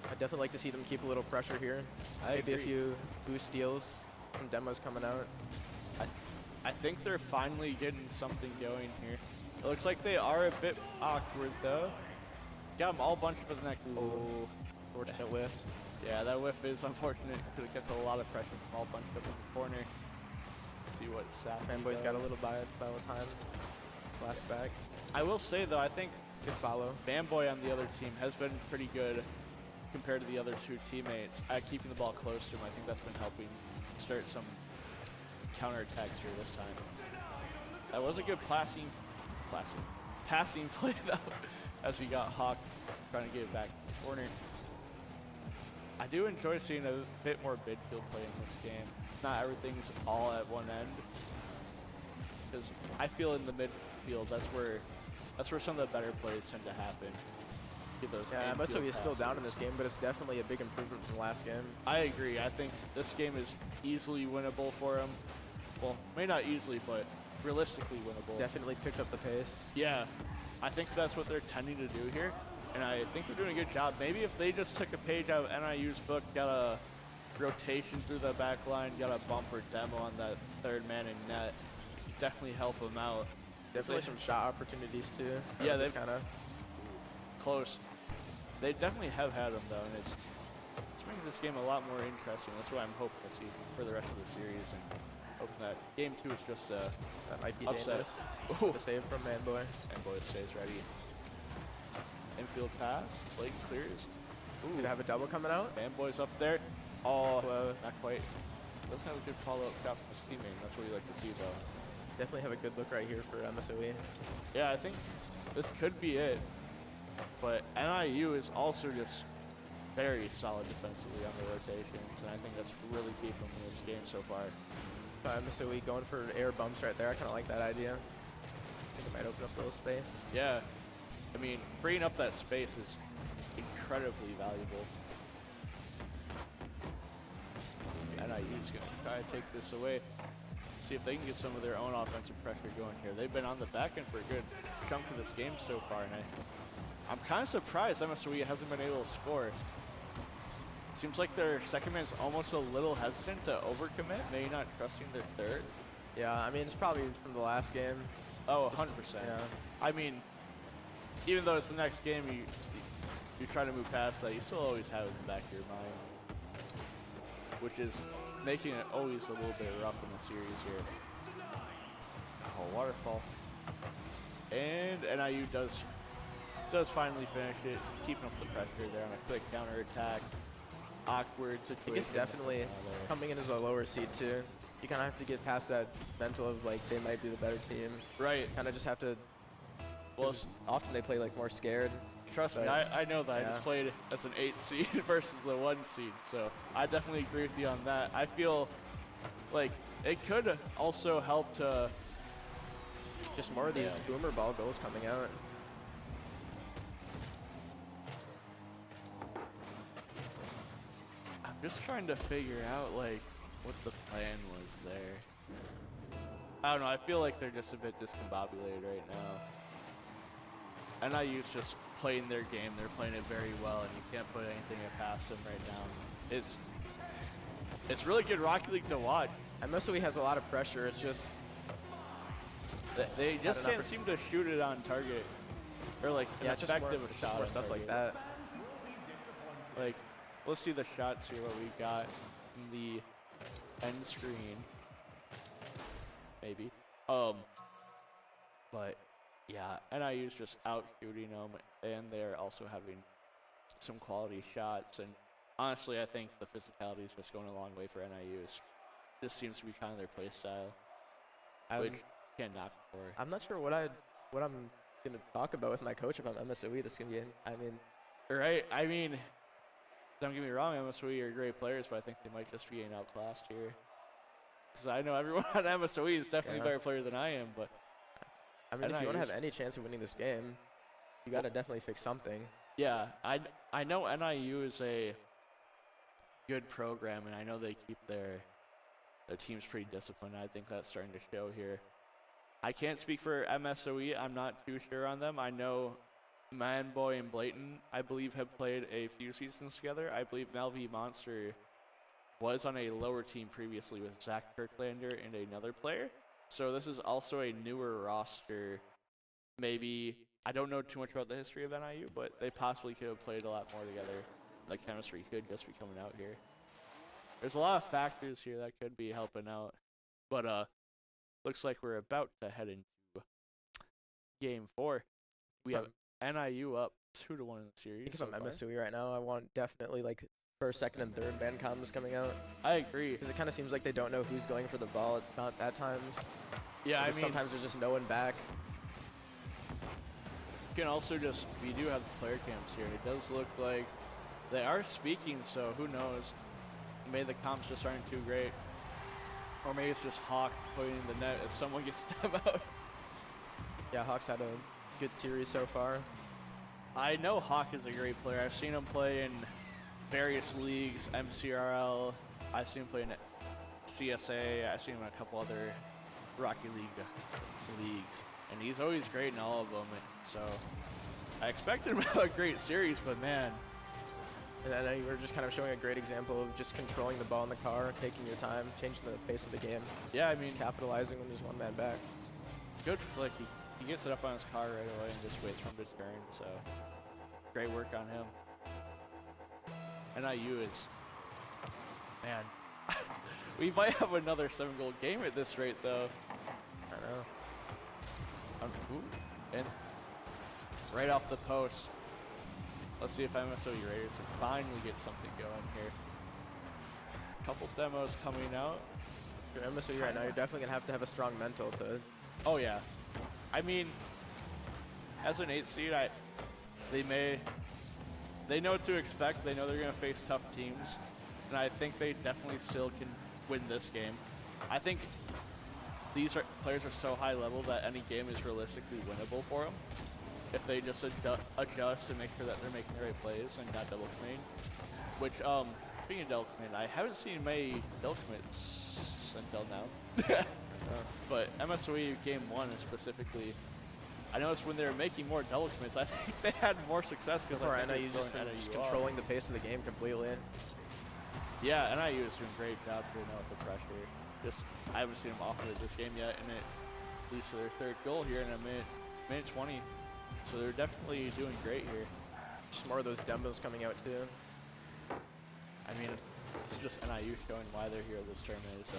I'd definitely like to see them keep a little pressure here. Maybe a agree. few boost steals, some demos coming out. I think they're finally getting something going here. It looks like they are a bit awkward though. Got them all bunched up in the neck. Ooh. Fortunate whiff. Yeah, that whiff is unfortunate. Could have kept a lot of pressure from all bunched up in the corner. Let's see what Sap Fanboy's got a does. little battle time. Last back. I will say though, I think Good follow. Fanboy on the other team has been pretty good compared to the other 2 teammates at keeping the ball close to him. I think that's been helping start some counterattacks here this time. That was a good passing play though, as we got Hawk trying to get it back to the corner. I do enjoy seeing a bit more midfield play in this game. Not everything's all at one end, because I feel in the midfield that's where some of the better plays tend to happen. Get those Yeah, infield MSOE is still down in passes. this game, but it's definitely a big improvement from the last game. I agree. I think this game is easily winnable for him. Well, may not easily, but realistically winnable. Definitely picked up the pace. Yeah, I think that's what they're tending to do here, and I think they're doing a good job. Maybe if they just took a page out of NIU's book, got a rotation through the back line, got a bumper demo on that 3rd man in net, definitely help them out. Definitely some shot opportunities too. Yeah, they've kind of. Close. They definitely have had them though, and it's making this game a lot more interesting. That's what I'm hoping to see for the rest of the series, and hoping that game 2 is just a That might be upset. dangerous. Ooh. The save from Manboy. And boy stays ready. Infield pass. Blake clears. Could have a double coming out. Fanboy's up there. Oh, Close. not quite. Doesn't have a good follow-up shot from his teammate. That's what you like to see, though. Definitely have a good look right here for MSOE. Yeah, I think this could be it. But NIU is also just very solid defensively on the rotations, and I think that's really keeping them in this game so far. MSOE going for air bumps right there. I kind of like that idea. I think it might open up a little space. Yeah, I mean, freeing up that space is incredibly valuable. NIU is going to try to take this away. see if they can get some of their own offensive pressure going here. They've been on the back end for a good chunk of this game so far, and I'm kind of surprised MSOE hasn't been able to score. It seems like their second man's almost a little hesitant to overcommit, maybe not trusting their third. Yeah, I mean, it's probably from the last game. Oh, 100%. Yeah. I mean, even though it's the next game, you try to move past that, you still always have it in the back of your mind, which is making it always a little bit rough in the series here. Oh, waterfall. And NIU does finally finish it, keeping up the pressure there on a quick counter attack. Awkward situation. I think it's definitely coming in as a lower seed too. You kind of have to get past that mental of like they might be the better team. Right. Kind of just have to. Well, often they play like more scared. Trust me, I know that. Yeah. I just played as an 8 seed versus the 1 seed, so I definitely agree with you on that. I feel like it could also help to Just more of these boomer ball goals coming out. I'm just trying to figure out like what the plan was there. I don't know, I feel like they're just a bit discombobulated right now. NIU's just playing their game, they're playing it very well, and you can't put anything past them right now. It's really good Rocket League to watch. MSOE has a lot of pressure. It's just They just can't seem to shoot it on target, or like an it's just more, effective it's shot just more on stuff like target. that. Like, let's see the shots here. What we got in the end screen, maybe. But yeah, NIU's just out shooting them, and they're also having some quality shots. And honestly, I think the physicality is just going a long way for NIU. This seems to be kind of their play style, which can't knock for. I'm not sure what I'm gonna talk about with my coach if I'm MSOE this game. I mean, Right. I mean, don't get me wrong, MSOE are great players, but I think they might just be getting outclassed here. Because I know everyone on MSOE is definitely a better player than I am, but if you want to NIU's have any chance of winning this game, you got to definitely fix something. yeah, I know NIU is a good program, and I know they keep their teams pretty disciplined. I think that's starting to show here. I can't speak for MSOE. I'm not too sure on them. I know Manboy and Blayton, I believe, have played a few seasons together. I believe Malvi Monster was on a lower team previously with Zach Kirklander and another player. So this is also a newer roster. Maybe, I don't know too much about the history of NIU, but they possibly could have played a lot more together. The chemistry could just be coming out here. There's a lot of factors here that could be helping out. But looks like we're about to head into game 4. We have NIU up 2-1 in the series. Because I'm MSOE right now, I want definitely like first, second, and third band combos coming out. I agree. Because it kind of seems like they don't know who's going for the ball at times. Yeah, I mean, sometimes there's just no one back. You can also just, we do have the player cams here. It does look like they are speaking, so who knows? Maybe the comps just aren't too great. Or maybe it's just Hawk putting in the net as someone gets them out. Yeah, Hawk's had a good series so far. I know Hawk is a great player. I've seen him play in various leagues, MCRL. I've seen him play in CSA. I've seen him in a couple other Rocket League leagues. And he's always great in all of them. And so I expected him to have a great series, but man. And then we're just kind of showing a great example of just controlling the ball in the car, taking your time, changing the pace of the game. Yeah, I mean, capitalizing when there's one man back. Good flick. He gets it up on his car right away and just waits for him to turn. So great work on him. NIU is, man, we might have another 7-goal game at this rate, though. I know. And right off the post. Let's see if MSOE Raiders can finally get something going here. A couple demos coming out. If you're MSOE right now, you're definitely going to have a strong mental to... Oh, yeah. I mean, as an 8 seed, they know what to expect. They know they're going to face tough teams. And I think they definitely still can win this game. I think these players are so high level that any game is realistically winnable for them. If they just adjust and make sure that they're making the right plays and not double commit. Which, speaking of double commit, I haven't seen many double commits until now. But MSOE game 1 is specifically, I noticed when they were making more double commits, I think they had more success because I think NIU just controlling the pace of the game completely. Yeah, NIU is doing a great job here now with the pressure. Just I haven't seen them off of it this game yet, and it leads to their third goal here in a minute 20. So they're definitely doing great here. Just more of those demos coming out too. I mean, it's just NIU showing why they're here this tournament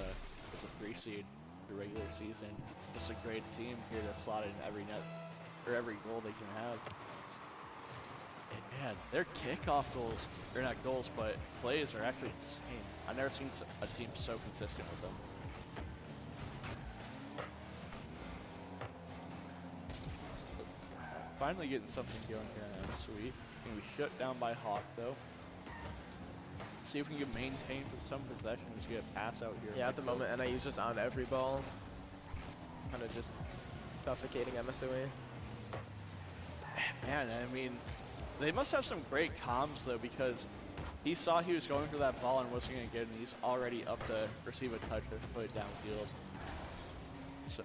as a 3 seed the regular season. Just a great team here to slot in every net or every goal they can have. And man, their kickoff goals, or not goals, but plays are actually insane. I've never seen a team so consistent with them. Finally getting something going here on MSOE. Gonna be shut down by Hawk though. See if we can maintain some possession to get a pass out here. Yeah, at the moment, NIU's just on every ball. Kind of just suffocating MSOE. Man, I mean, they must have some great comms though, because he saw he was going for that ball and wasn't going to get it, and he's already up to receive a touch or put it downfield. So,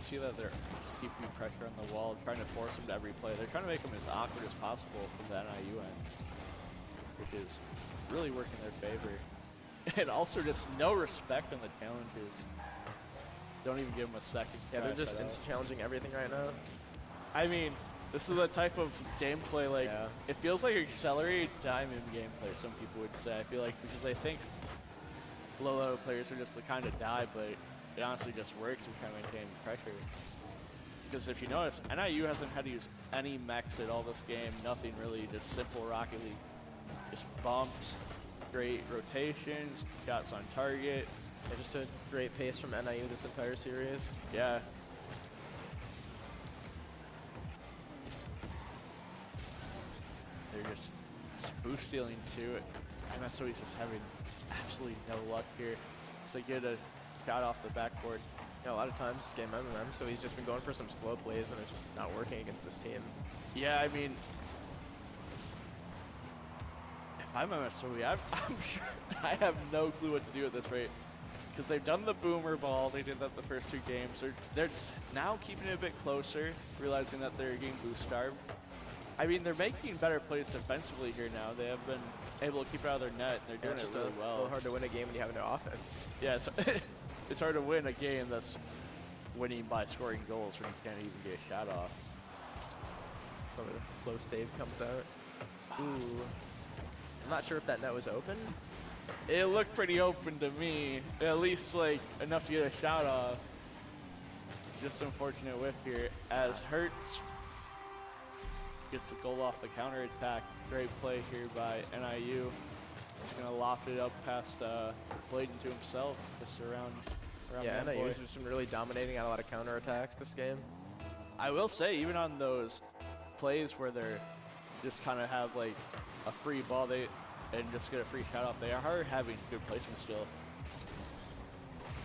see that they're just keeping pressure on the wall, trying to force him to every play. They're trying to make him as awkward as possible from the NIU end, which is really working in their favor. And also just no respect on the challenges. Don't even give them a second. Yeah, they're just insta-challenging everything right now. I mean, this is the type of gameplay, like, it feels like accelerated diamond gameplay, some people would say. I feel like, because they think low-level players are just the kind of die, but it honestly just works if trying to maintain pressure. Because if you notice, NIU hasn't had to use any mechs at all this game, nothing really, just simple Rocket League. Just bumps, great rotations, shots on target. Yeah, just a great pace from NIU this entire series. Yeah. They're just spoof stealing too. MSOE's just having absolutely no luck here. So they get a shot off the backboard. Yeah, a lot of times this game MM, so he's just been going for some slow plays and it's just not working against this team. Yeah, I mean, if I'm MSOE, I'm sure I have no clue what to do at this rate. Because they've done the boomer ball, they did that the first 2 games. They're now keeping it a bit closer, realizing that they're getting boost starved. I mean, they're making better plays defensively here now. They have been able to keep it out of their net, and they're doing it really well. It's a little hard to win a game when you have no offense. Yeah, it's hard to win a game that's winning by scoring goals when you can't even get a shot off. Some of the close Dave comes out. Ooh. I'm not sure if that net was open. It looked pretty open to me, at least like enough to get a shot off. Just unfortunate whiff here as Hertz gets the goal off the counter attack. Great play here by NIU. He's gonna loft it up past Bladen to himself, just around yeah, that NIU's boy. just been really dominating on a lot of counter attacks this game. I will say, even on those plays where they're just kind of have like a free ball, and just get a free shot off, they are having good placement still,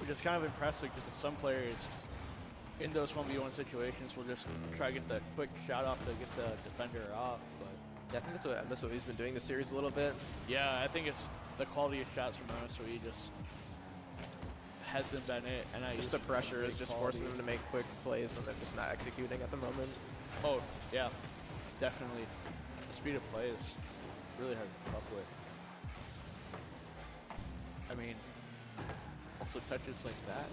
which is kind of impressive because some players in those 1v1 situations will just try to get the quick shot off to get the defender off. But yeah, I think that's what MSOE's been doing this series a little bit. yeah, I think it's the quality of shots from MSOE just hasn't been it. And Just the pressure is just forcing them to make quick plays and they're just not executing at the moment. Oh, yeah, definitely. The speed of play is really hard to keep up with. I mean, also touches like that.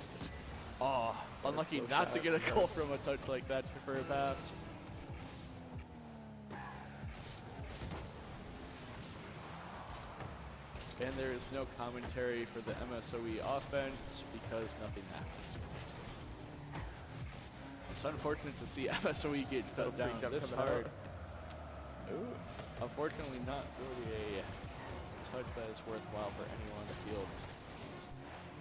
Unlucky Close not to shot, get a goal yes. from a touch like that for a pass. And there is no commentary for the MSOE offense because nothing happened. It's unfortunate to see MSOE get shut down this hard. Ooh, unfortunately not really a touch that is worthwhile for anyone on the field.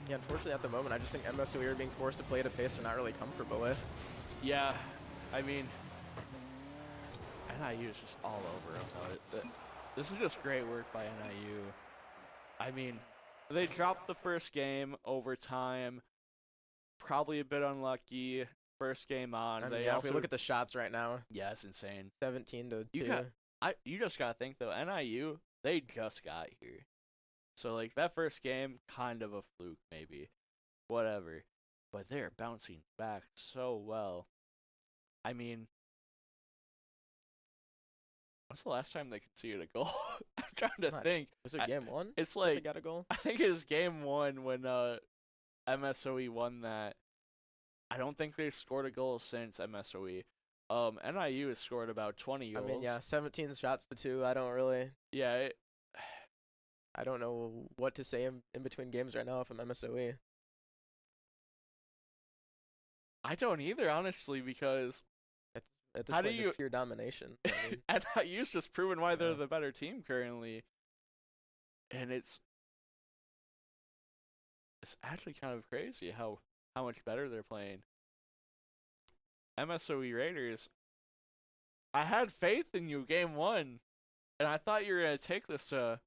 Yeah, unfortunately at the moment, I just think MSOE are being forced to play at a pace they're not really comfortable with. Yeah, I mean, NIU is just all over them. This is just great work by NIU. I mean, they dropped the first game overtime. Probably a bit unlucky. First game on. I mean, They yeah, if also, we look at the shots right now, yeah, it's insane. 17-2. You just gotta think though, NIU, they just got here. So like that first game, kind of a fluke maybe. whatever. But they're bouncing back so well. I mean, when's the last time they conceded a goal? I'm trying to think. Was it game one? It's that they like got a goal. I think it was game one when MSOE won that. I don't think they've scored a goal since MSOE. NIU has scored about 20 goals. I mean, yeah, 17 shots to 2. I don't really. Yeah. I don't know what to say in between games right now if I'm MSOE. I don't either, honestly, because At this How do point, you- just pure domination. I mean, NIU's just proven why they're Yeah. the better team currently. And it's actually kind of crazy how much better they're playing. MSOE Raiders, I had faith in you game one, and I thought you were going to take this to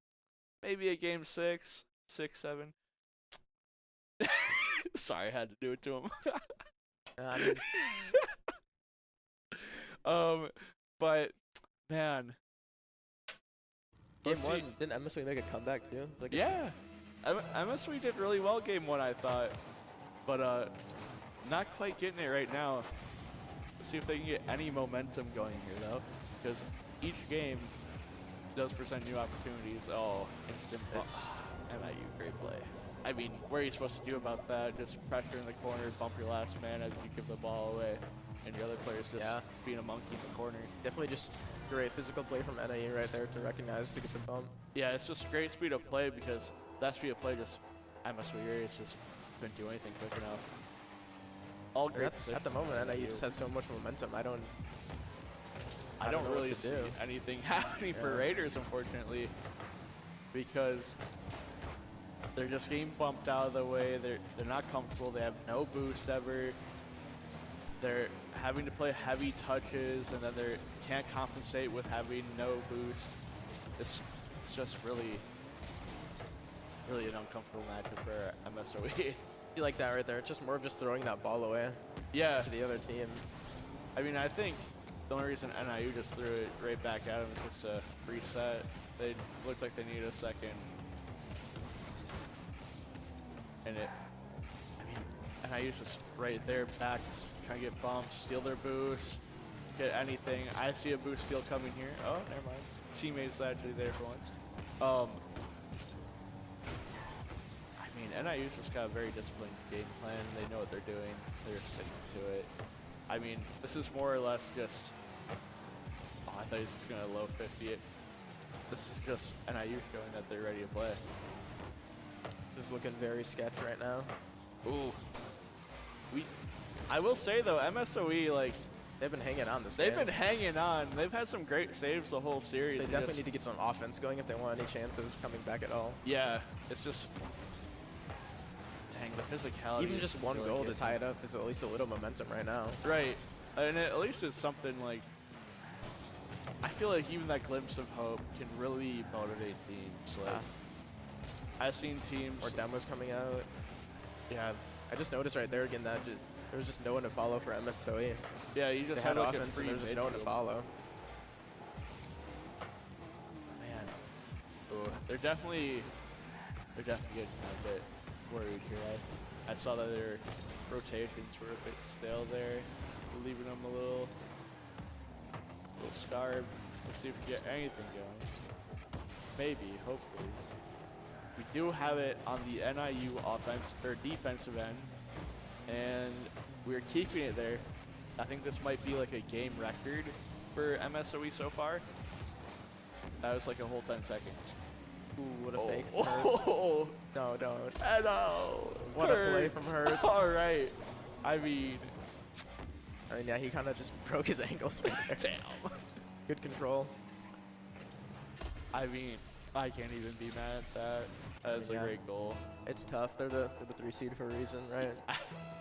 maybe a game 6, 7. Sorry, I had to do it to him. I mean, But man, game let's see. one, didn't MSOE make a comeback too? Like Yeah, MSOE did really well game one, I thought, but not quite getting it right now. Let's see if they can get any momentum going here though, because each game does present new opportunities. Oh, instant It's- NIU, great play. I mean, what are you supposed to do about that? Just pressure in the corner, bump your last man as you give the ball away, and your other player's just Yeah. being a monkey in the corner. Definitely just great physical play from NIU right there to recognize to get the bump. Yeah, it's just great speed of play because that speed of play just MSOE Raiders just couldn't do anything quick enough. All great position. At the moment, NIU just has so much momentum. I don't I don't know what really to see do. anything happening for Yeah. Raiders, unfortunately, because they're just getting bumped out of the way. They're not comfortable. They have no boost ever. They're having to play heavy touches, and then they can't compensate with having no boost. It's just really an uncomfortable matchup for MSOE. I feel like that right there. It's just more of just throwing that ball away Yeah, to the other team. I mean, I think the only reason NIU just threw it right back at them is just to reset. They looked like they needed a second. And NIU's just right there, back, trying to get bumps, steal their boost, get anything. I see a boost steal coming here. Oh, never mind. Teammates actually there for once. I mean, NIU's just got a very disciplined game plan. They know what they're doing. They're sticking to it. I mean, this is more or less just. Oh, I thought he was just gonna low 50 it. This is just NIU showing that they're ready to play. This is looking very sketch right now. Ooh. I will say though, MSOE, like, They've been hanging on this they've game. been hanging on. They've had some great saves the whole series. They and definitely just- need to get some offense going if they want any chance of coming back at all. Yeah, it's just. Dang, the physicality. Even is just one really goal to getting- tie it up is at least a little momentum right now. Right, and at least it's something like. I feel like even that glimpse of hope can really motivate teams. Like, I've seen teams. Or demos coming out. Yeah, I just noticed right there again that there was just no one to follow for MSOE. yeah, you They just had had like a offense free and there was just no one to midfield. follow. Man, ooh, they're definitely getting a bit worried here. I saw that their rotations were a bit stale there, leaving them a little scarred. Let's see if we get anything going. Maybe, hopefully. We do have it on the NIU offense or defensive end, and we're keeping it there. I think this might be like a game record for MSOE so far. That was like a whole 10 seconds. Ooh, what a fake. Hurts. Oh, No, don't. no. What a play from Hurts. All right. I mean, Yeah, he kind of just broke his ankles right there. damn. Good control. I mean, I can't even be mad at that. That's a Yeah. great goal. It's tough. They're the 3 seed for a reason, right?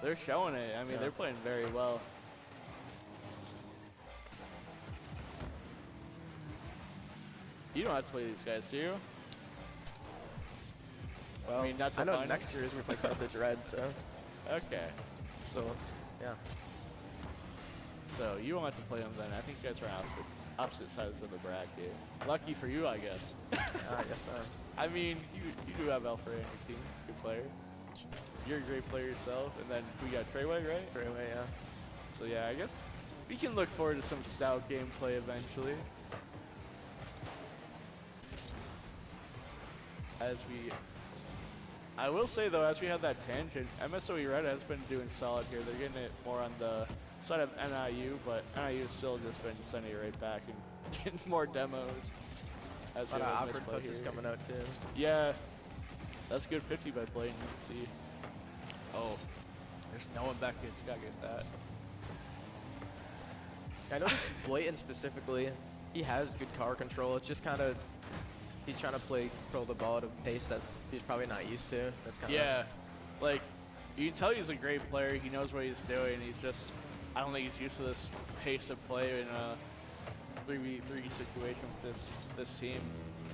They're showing it. I mean, Yeah. they're playing very well. You don't have to play these guys, do you? Well, I mean, that's I a know finals. next year is we play Carthage Red, so Okay. yeah. So you won't have to play them then. I think you guys are opposite sides of the bracket. Lucky for you, I guess. I guess so. I mean, you do have Alfred on your team. Good player. you're a great player yourself. And then we got Treyway, right? Treyway, yeah. So yeah, I guess we can look forward to some stout gameplay eventually. I will say though, as we had that tangent, MSOE Red has been doing solid here. They're getting it more on the side of NIU, but NIU has still just been sending it right back and getting more demos. As A we lot of have awkward misplay punches here. coming out too. Yeah, that's good 50 by Blaine. Let's see. Oh, there's no one back here. It's gotta get that. I noticed Blatant specifically, he has good car control. It's just kind of, he's trying to control the ball at a pace that's he's probably not used to. That's kind of Yeah, like you can tell he's a great player. He knows what he's doing. He's just, I don't think he's used to this pace of play in a 3v3 situation with this team.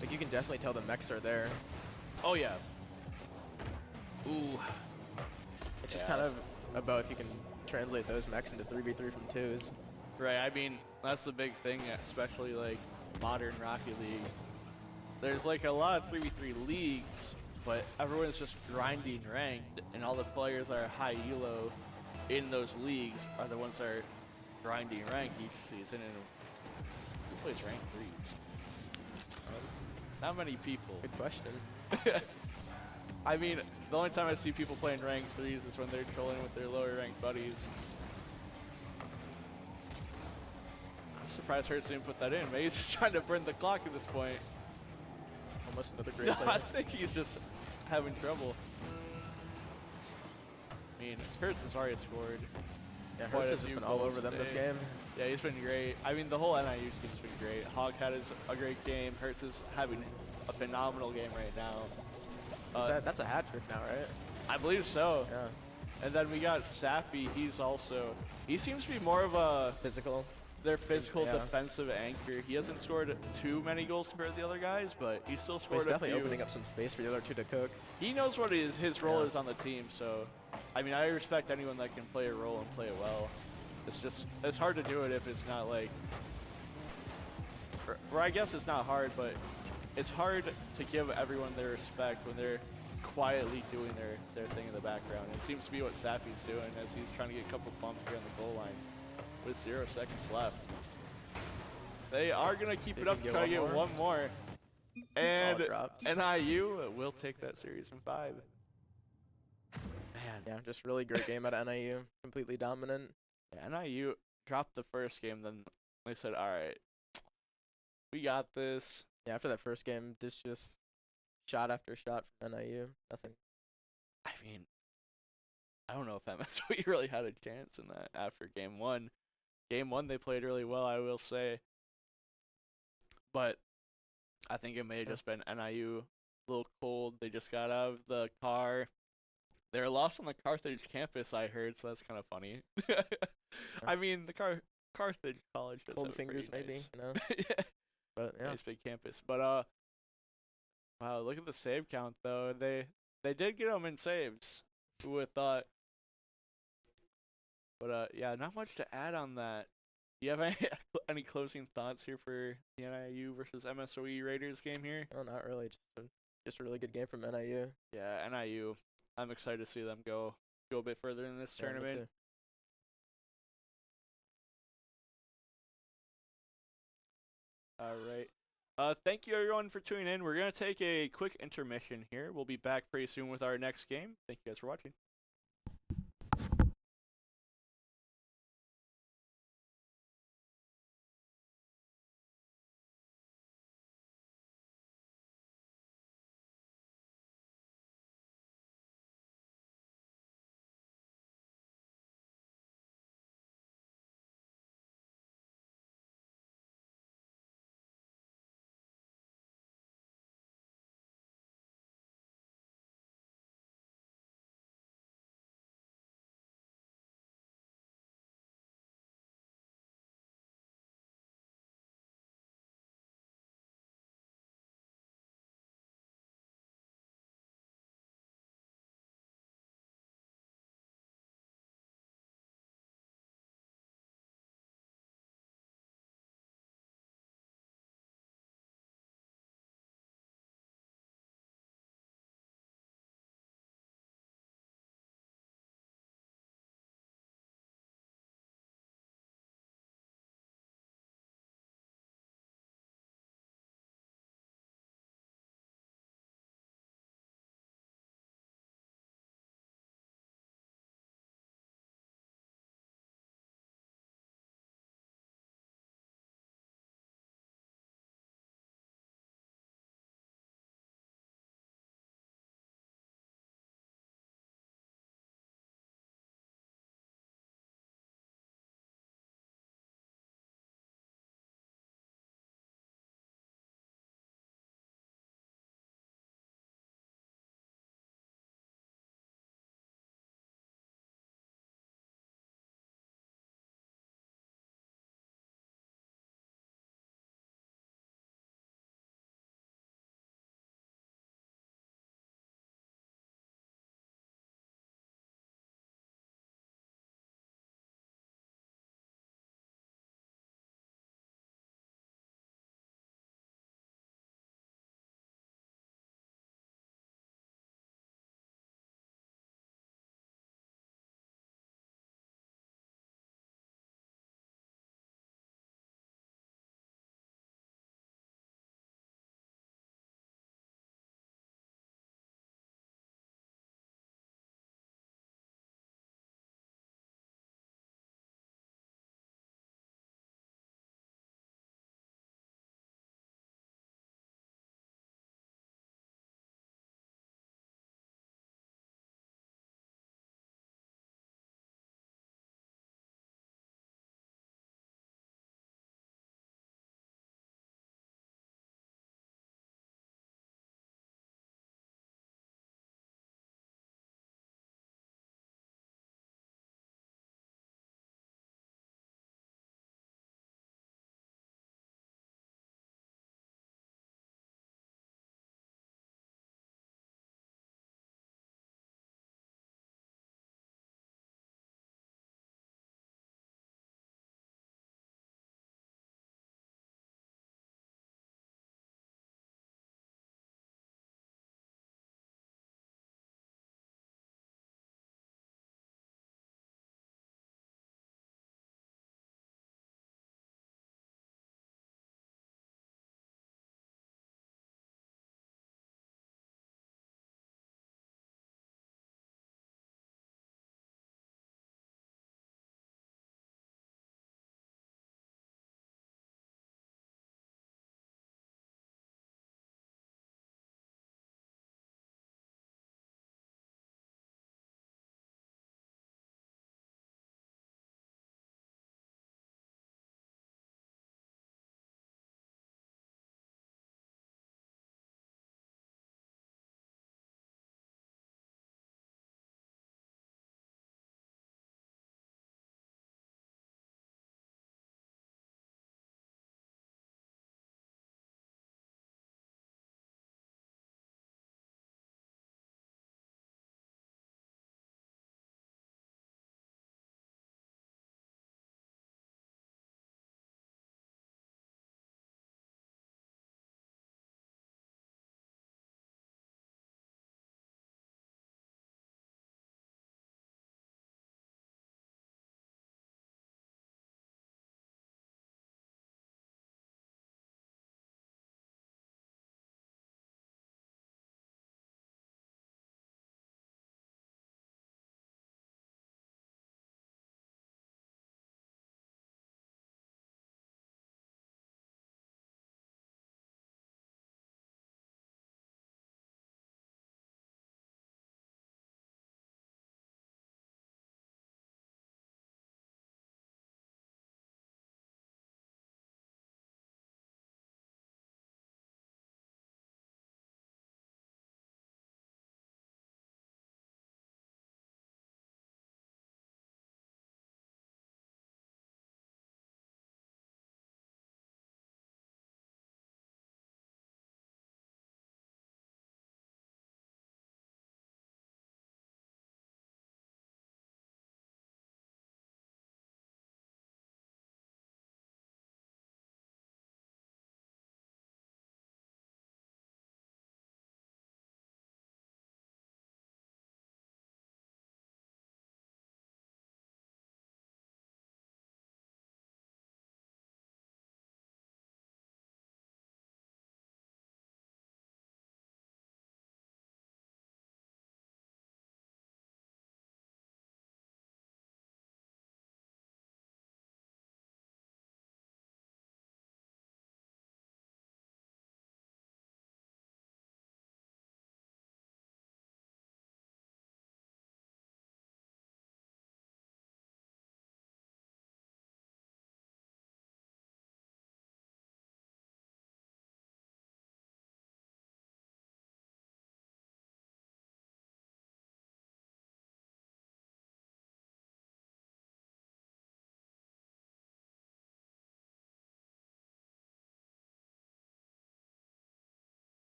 like you can definitely tell the mechs are there. Oh yeah. Ooh. It's just Yeah. kind of about if you can translate those mechs into 3v3 from 2s. Right, I mean, that's the big thing, especially like modern Rocket League. There's like a lot of 3v3 leagues, but everyone's just grinding ranked, and all the players that are high elo in those leagues are the ones that are grinding ranked each season. And who plays ranked threes? Not many people. Good question. I mean, the only time I see people playing ranked threes is when they're trolling with their lower ranked buddies. I'm surprised Hurts didn't put that in. Maybe he's just trying to burn the clock at this point. Almost another great No, player. I think he's just having trouble. I mean, Hurts has already scored. Yeah, quite Hurts a has just few been all goals over them this today. game. Yeah, he's been great. I mean, the whole NIU team's been great. Hog had a great game. Hurts is having a phenomenal game right now. That's a hat trick now, right? I believe so. Yeah. And then we got Sappy. He seems to be more of a Physical. their physical Yeah. defensive anchor. He hasn't scored too many goals compared to the other guys, but he still But scored he's a definitely few. opening up some space for the other two to cook. He knows what his role Yeah. is on the team, so I mean, I respect anyone that can play a role and play it well. It's hard to do it if it's not like, or I guess it's not hard, but it's hard to give everyone their respect when they're quietly doing their thing in the background. It seems to be what Sappy's doing as he's trying to get a couple bumps here on the goal line with 0 seconds left. They are going to keep They it up can to get try to one get more. one more. And drops. NIU will take that series in 5. Man, Yeah, just really great game at NIU. Completely dominant. yeah, NIU dropped the first game, then they said, all right, we got this. Yeah, after that first game, this just shot after shot from NIU. Nothing. I mean, I don't know if MSOE really had a chance in that after game 1. Game 1, they played really well, I will say. But I think it may have just been NIU a little cold. They just got out of the car. They were lost on the Carthage campus, I heard, so that's kind of funny. I mean, the Carthage College does Cold have a fingers, pretty maybe. nice, You know. yeah, But yeah. nice big campus. But wow, look at the save count though. They did get them in saves. Who would have thought? But yeah, not much to add on that. Do you have any closing thoughts here for the NIU versus MSOE Raiders game here? No, not really. Just a really good game from NIU. Yeah, NIU. I'm excited to see them go a bit further in this Yeah, me tournament. too. All right. Thank you everyone for tuning in. We're gonna take a quick intermission here. We'll be back pretty soon with our next game. Thank you guys for watching.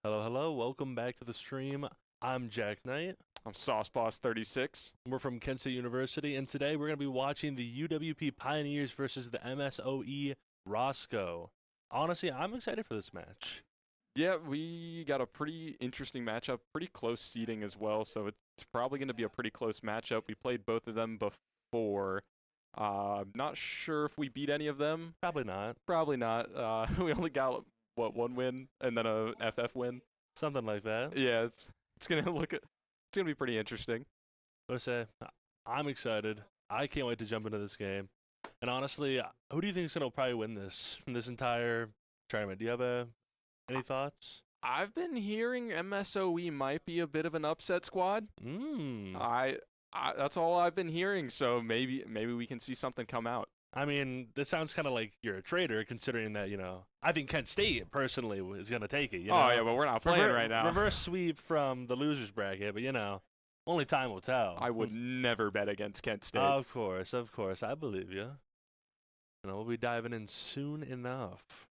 Hello, hello. Welcome back to the stream. I'm Jack Knight. I'm Sauce Boss 36. We're from Kent State University, and today we're going to be watching the UWP Pioneers versus the MSOE Roscoe. Honestly, I'm excited for this match. Yeah, we got a pretty interesting matchup, pretty close seeding as well, so it's probably going to be a pretty close matchup. We played both of them before. I'm not sure if we beat any of them. Probably not. Probably not. We only got, what, one win and then a FF win? Something like that. Yeah, it's going to be pretty interesting. But I say, I'm excited. I can't wait to jump into this game. And honestly, who do you think is going to probably win this entire tournament? Do you have any thoughts? I've been hearing MSOE might be a bit of an upset squad. That's all I've been hearing, so maybe we can see something come out. I mean, this sounds kind of like you're a traitor, considering that, I think Kent State, personally, is going to take it. Oh, yeah, but we're not playing right now. Reverse sweep from the losers bracket, but, only time will tell. I would never bet against Kent State. Of course. I believe you. We'll be diving in soon enough.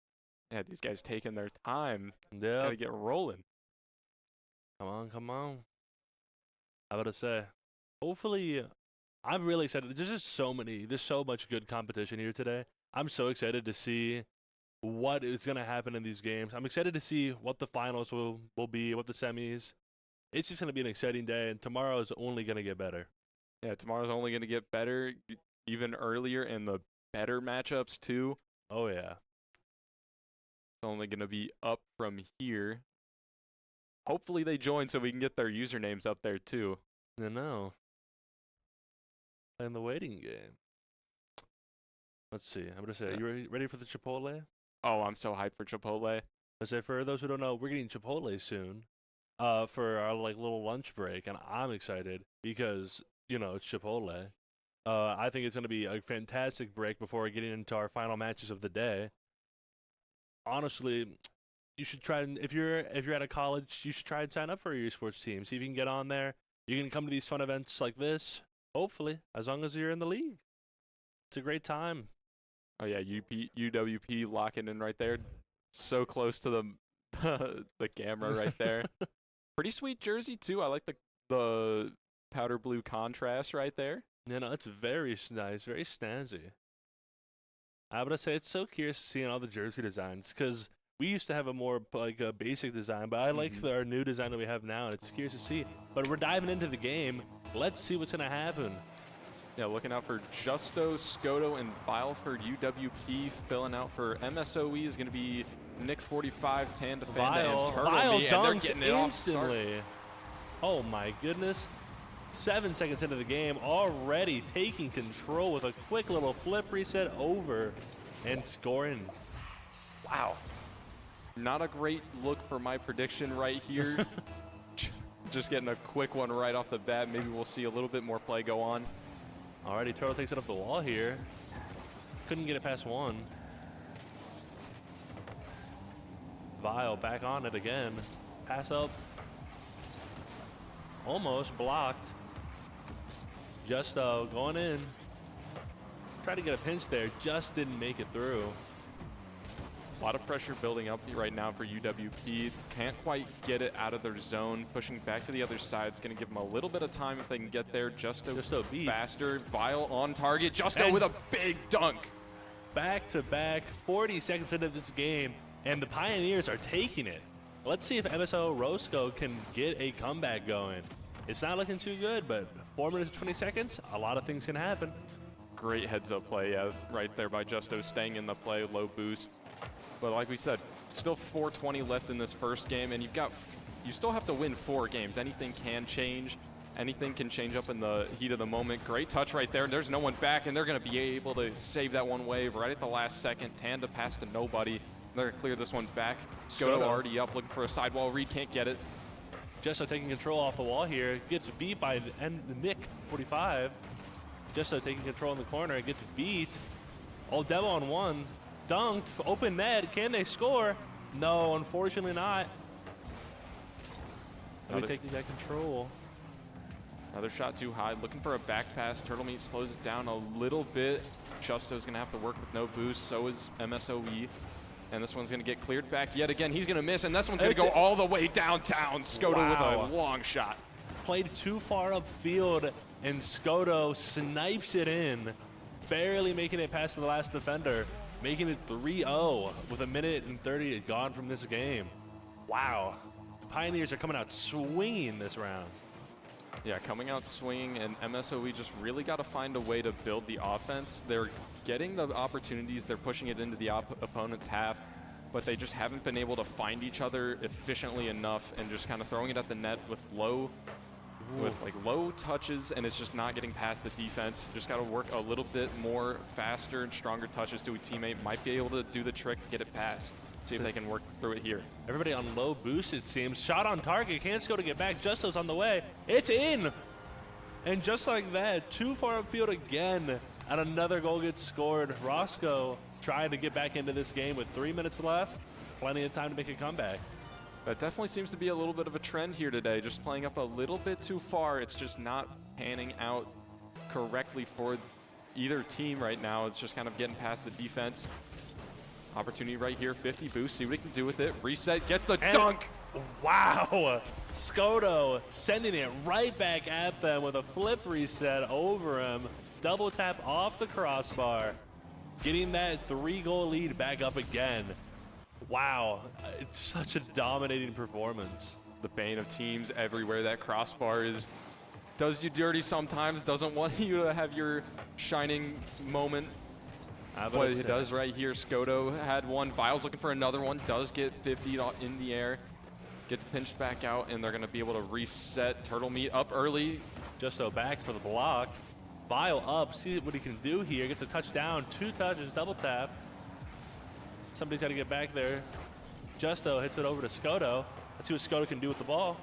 Yeah, these guys taking their time. Yeah. Gotta get rolling. Come on. I gotta say, hopefully, I'm really excited. There's so much good competition here today. I'm so excited to see what is gonna happen in these games. I'm excited to see what the finals will be, what the semis. It's just gonna be an exciting day, and tomorrow is only gonna get better. Yeah, tomorrow's only gonna get better, even earlier, and the better matchups too. Oh yeah. It's only gonna be up from here. Hopefully they join so we can get their usernames up there too. Playing the waiting game. Let's see. I'm gonna say, you ready for the Chipotle? Oh, I'm so hyped for Chipotle. I say, for those who don't know, we're getting Chipotle soon, for our little lunch break, and I'm excited because it's Chipotle. I think it's gonna be a fantastic break before getting into our final matches of the day. Honestly, you should try, and if you're at a college, you should try and sign up for your esports team. See if you can get on there. You can come to these fun events like this. Hopefully, as long as you're in the league, it's a great time. Oh yeah, UWP locking in right there, so close to the camera right there. Pretty sweet jersey too. I like the powder blue contrast right there. It's very nice, very snazzy. I would say it's so curious seeing all the jersey designs, because we used to have a more a basic design, but I like our new design that we have now, and it's curious to see. But we're diving into the game. Let's see what's going to happen. Yeah, looking out for Justo, Skoto, and Vileford. UWP filling out for MSOE is going to be Nick 45, Tan Defenda, and Turtle Vile Me, and they're dunks getting it off instantly. Oh my goodness. 7 seconds into the game, already taking control with a quick little flip reset over and scoring. Wow. Not a great look for my prediction right here. Just getting a quick one right off the bat. Maybe we'll see a little bit more play go on. Alrighty, Turtle takes it up the wall here. Couldn't get it past one. Vile back on it again. Pass up. Almost blocked. Justo going in. Tried to get a pinch there, just didn't make it through. A lot of pressure building up right now for UWP. Can't quite get it out of their zone. Pushing back to the other side is going to give them a little bit of time if they can get there. Justo beat. Faster. Vile on target. Justo with a big dunk. Back to back, 40 seconds into this game, and the Pioneers are taking it. Let's see if MSO Roscoe can get a comeback going. It's not looking too good, but 4 minutes and 20 seconds, a lot of things can happen. Great heads-up play right there by Justo, staying in the play, low boost. But like we said, still 4:20 left in this first game, and you still have to win 4 games. Anything can change. Anything can change up in the heat of the moment. Great touch right there. There's no one back, and they're going to be able to save that one wave right at the last second. Tanda pass to nobody. They're going to clear this one back. Skoto already up, looking for a sidewall read. Can't get it. Justo taking control off the wall here. Gets beat by the Nick 45. Justo taking control in the corner. Gets beat. Devil on one. Dunked. Open net. Can they score? No, unfortunately not. They're taking that control. Another shot too high. Looking for a back pass. Turtle Meat slows it down a little bit. Justo's going to have to work with no boost. So is MSOE. And this one's going to get cleared back yet again. He's going to miss, and this one's going to go all the way downtown. Skoda with a long shot. Played too far upfield, and Skoda snipes it in, barely making it past the last defender, making it 3-0 with 1:30 gone from this game. Wow. The Pioneers are coming out swinging this round. Yeah, coming out swinging, and MSOE just really got to find a way to build the offense. They're getting the opportunities, they're pushing it into the opponent's half, but they just haven't been able to find each other efficiently enough, and just kind of throwing it at the net with low touches, and it's just not getting past the defense. Just got to work a little bit more faster and stronger touches to a teammate. Might be able to do the trick, get it past. See if they can work through it here. Everybody on low boost, it seems. Shot on target. Can't go to get back. Justo's on the way. It's in. And just like that, too far upfield again, and another goal gets scored. Roscoe trying to get back into this game with 3 minutes left. Plenty of time to make a comeback. That definitely seems to be a little bit of a trend here today. Just playing up a little bit too far. It's just not panning out correctly for either team right now. It's just kind of getting past the defense. Opportunity right here, 50 boost, see what he can do with it. Reset, gets the dunk. Wow, Skoda sending it right back at them with a flip reset over him. Double tap off the crossbar, getting that 3-goal lead back up again. Wow, it's such a dominating performance. The bane of teams everywhere. That crossbar does you dirty sometimes, doesn't want you to have your shining moment. But it does right here. Skoda had one. Vile's looking for another one. Does get 50 in the air. Gets pinched back out, and they're going to be able to reset. Turtle Meat up early. Justo back for the block. Vile up. See what he can do here. Gets a touchdown. 2 touches. Double tap. Somebody's got to get back there. Justo hits it over to Skoda. Let's see what Skoda can do with the ball.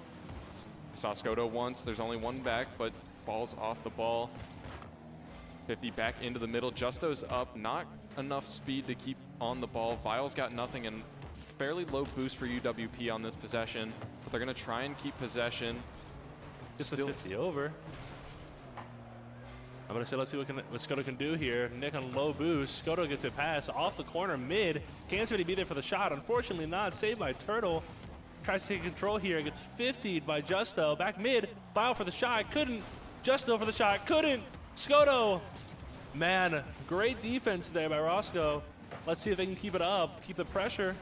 Saw Skoda once. There's only one back, but ball's off the ball. 50 back into the middle. Justo's up. Not enough speed to keep on the ball. Vile's got nothing, and fairly low boost for UWP on this possession, but they're going to try and keep possession. Just the 50 over. I'm going to say, let's see what Skoda can do here. Nick on low boost. Skoda gets a pass off the corner mid. Can somebody be there for the shot? Unfortunately not. Saved by Turtle. Tries to take control here. Gets 50'd by Justo. Back mid. Vile for the shot. Couldn't. Justo for the shot. Couldn't. Skoda. Man, great defense there by Roscoe. Let's see if they can keep it up. Keep the pressure.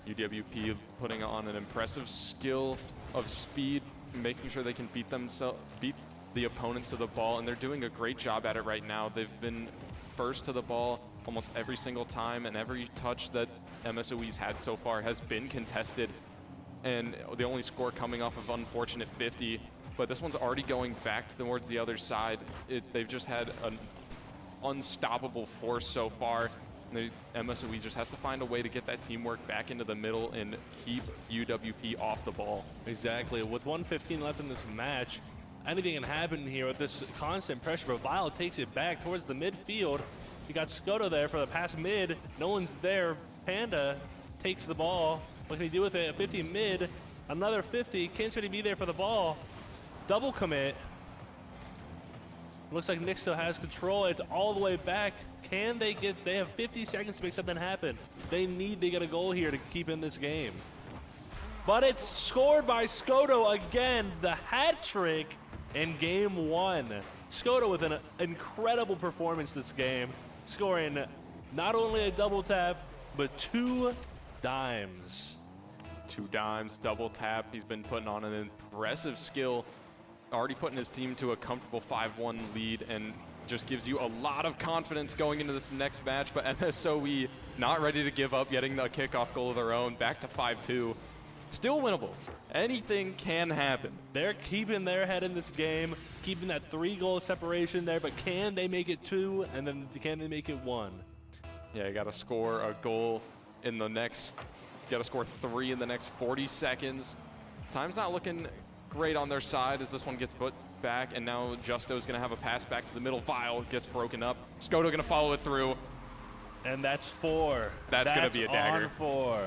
UWP putting on an impressive skill of speed, making sure they can beat the opponent to the ball, and they're doing a great job at it right now. They've been first to the ball almost every single time, and every touch that MSOE's had so far has been contested, and the only score coming off of unfortunate 50, but this one's already going back towards the other side. They've just had an unstoppable force so far. The MSOE just has to find a way to get that teamwork back into the middle and keep UWP off the ball. Exactly. With 1:15 left in this match, anything can happen here with this constant pressure, but Vile takes it back towards the midfield. You got Skoda there for the pass mid. No one's there. Panda takes the ball. What can he do with it? 50 mid. Another 50. Can somebody be there for the ball? Double commit. Looks like Nick still has control. It's all the way back. Can they get, they have 50 seconds to make something happen. They need to get a goal here to keep in this game. But it's scored by Skoda again, the hat trick in game 1. Skoda with an incredible performance this game, scoring not only a double tap, but 2 dimes. 2 dimes, double tap. He's been putting on an impressive skill, already putting his team to a comfortable 5-1 lead, and just gives you a lot of confidence going into this next match. But MSOE not ready to give up, getting the kickoff goal of their own, back to 5-2. Still winnable. Anything can happen. They're keeping their head in this game, keeping that 3-goal separation there, but can they make it 2, and then can they make it 1? Yeah, you got to score a goal in the next, got to score 3 in the next 40 seconds. Time's not looking great on their side as this one gets put back, and now Justo's going to have a pass back to the middle. Vile gets broken up. Skoda going to follow it through. And that's 4. That's going to be a dagger. On 4.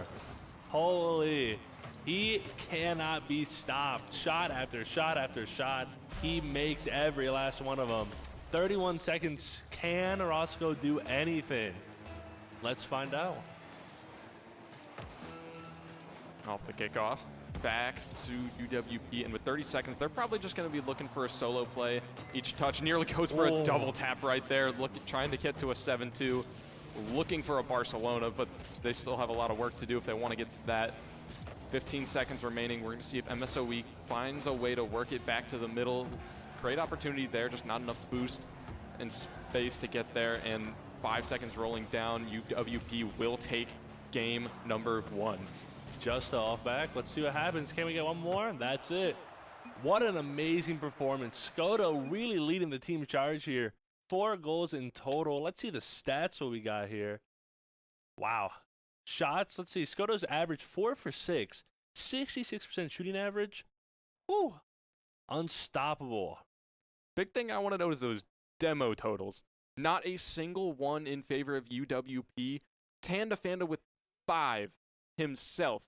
Holy. He cannot be stopped. Shot after shot after shot. He makes every last one of them. 31 seconds. Can Roscoe do anything? Let's find out. Off the kickoff, back to UWP, and with 30 seconds, they're probably just going to be looking for a solo play. Each touch nearly goes for a double tap right there, trying to get to a 7-2, looking for a Barcelona, but they still have a lot of work to do if they want to get that. 15 seconds remaining. We're going to see if MSOE finds a way to work it back to the middle. Great opportunity there, just not enough boost and space to get there, and 5 seconds rolling down. UWP will take game number 1. Just off back. Let's see what happens. Can we get one more? That's it. What an amazing performance. Skoto really leading the team charge here. 4 goals in total. Let's see the stats what we got here. Wow. Shots. Let's see. Skoto's average 4 for 6. 66% shooting average. Whew. Unstoppable. Big thing I want to note is those demo totals. Not a single one in favor of UWP. Tandafanda with 5 himself.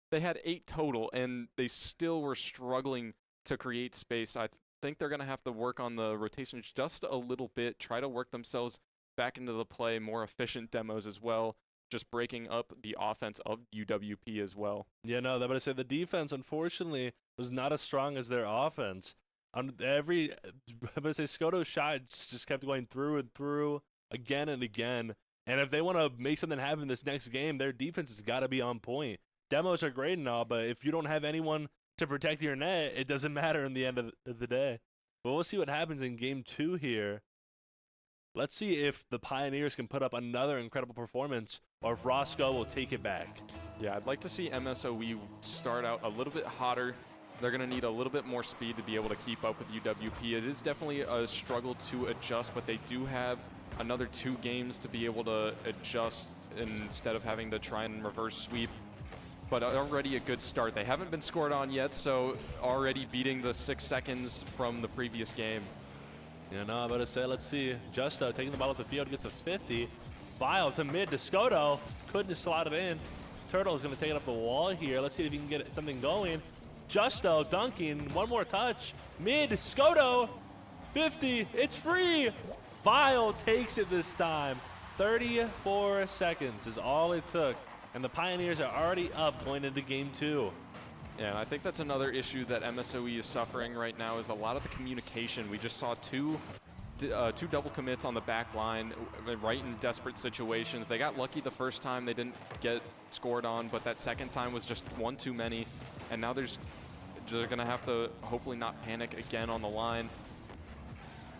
They had 8 total, and they still were struggling to create space. I think they're going to have to work on the rotations just a little bit, try to work themselves back into the play, more efficient demos as well, just breaking up the offense of UWP as well. Yeah, no, but I said the defense, unfortunately, was not as strong as their offense. On Skoto's shots just kept going through and through again and again. And if they want to make something happen this next game, their defense has got to be on point. Demos are great and all, but if you don't have anyone to protect your net, it doesn't matter in the end of the day. But we'll see what happens in game 2 here. Let's see if the Pioneers can put up another incredible performance or if Roscoe will take it back. Yeah, I'd like to see MSOE start out a little bit hotter. They're going to need a little bit more speed to be able to keep up with UWP. It is definitely a struggle to adjust, but they do have another 2 games to be able to adjust instead of having to try and reverse sweep. But already a good start. They haven't been scored on yet, so already beating the 6 seconds from the previous game. Yeah, no, I'm about to say, let's see. Justo taking the ball off the field, gets a 50. Vile to mid to Skoto. Couldn't slot it in. Turtle is going to take it up the wall here. Let's see if he can get something going. Justo dunking. One more touch. Mid. Skoto. 50. It's free. Vile takes it this time. 34 seconds is all it took. And the Pioneers are already up going into game 2. Yeah, and I think that's another issue that MSOE is suffering right now is a lot of the communication. We just saw two double commits on the back line right in desperate situations. They got lucky the first time they didn't get scored on, but that second time was just one too many. And now they're going to have to hopefully not panic again on the line.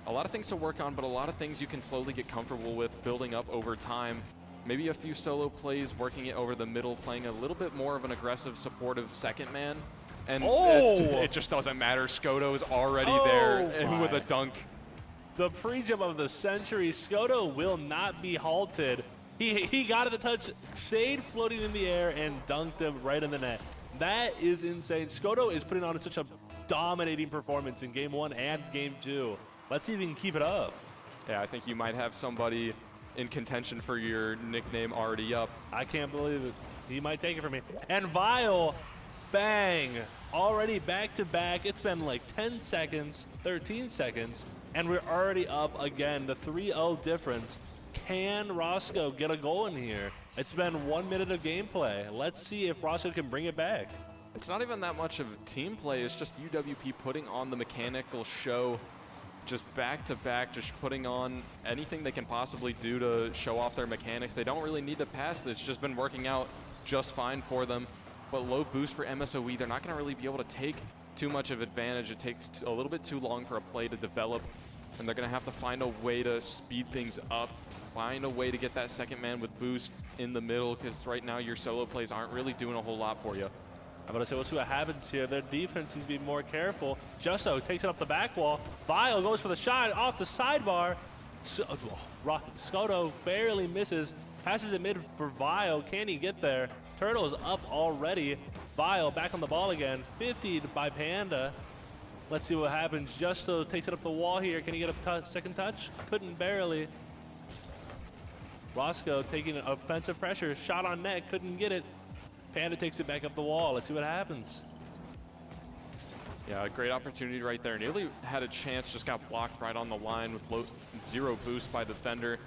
A lot of things to work on, but a lot of things you can slowly get comfortable with building up over time. Maybe a few solo plays, working it over the middle, playing a little bit more of an aggressive, supportive second man. And it just doesn't matter. Skoto is already there and with a dunk. The pre-jump of the century. Skoto will not be halted. He got the touch, stayed floating in the air, and dunked him right in the net. That is insane. Skoto is putting on such a dominating performance in game 1 and game 2. Let's see if he can keep it up. Yeah, I think you might have somebody in contention for your nickname already up. I can't believe it. He might take it from me. And Vile, bang, already back to back. It's been like 10 seconds, 13 seconds, and we're already up again. The 3-0 difference. Can Roscoe get a goal in here? It's been 1 minute of gameplay. Let's see if Roscoe can bring it back. It's not even that much of team play. It's just UWP putting on the mechanical show just back to back, just putting on anything they can possibly do to show off their mechanics. They don't really need to pass. It's just been working out just fine for them. But low boost for MSOE, they're not going to really be able to take too much of advantage. It takes a little bit too long for a play to develop, and they're going to have to find a way to speed things up, find a way to get that second man with boost in the middle, because right now your solo plays aren't really doing a whole lot for you. I'm going to say, we'll see what happens here. Their defense needs to be more careful. Justo takes it up the back wall. Vile goes for the shot off the sidebar. Skoto barely misses. Passes it mid for Vile. Can he get there? Turtle is up already. Vile back on the ball again. 50 by Panda. Let's see what happens. Justo takes it up the wall here. Can he get a second touch? Couldn't barely. Roscoe taking offensive pressure. Shot on net. Couldn't get it. Panda takes it back up the wall. Let's see what happens. Yeah, a great opportunity right there. Nearly had a chance, just got blocked right on the line with zero boost by the defender.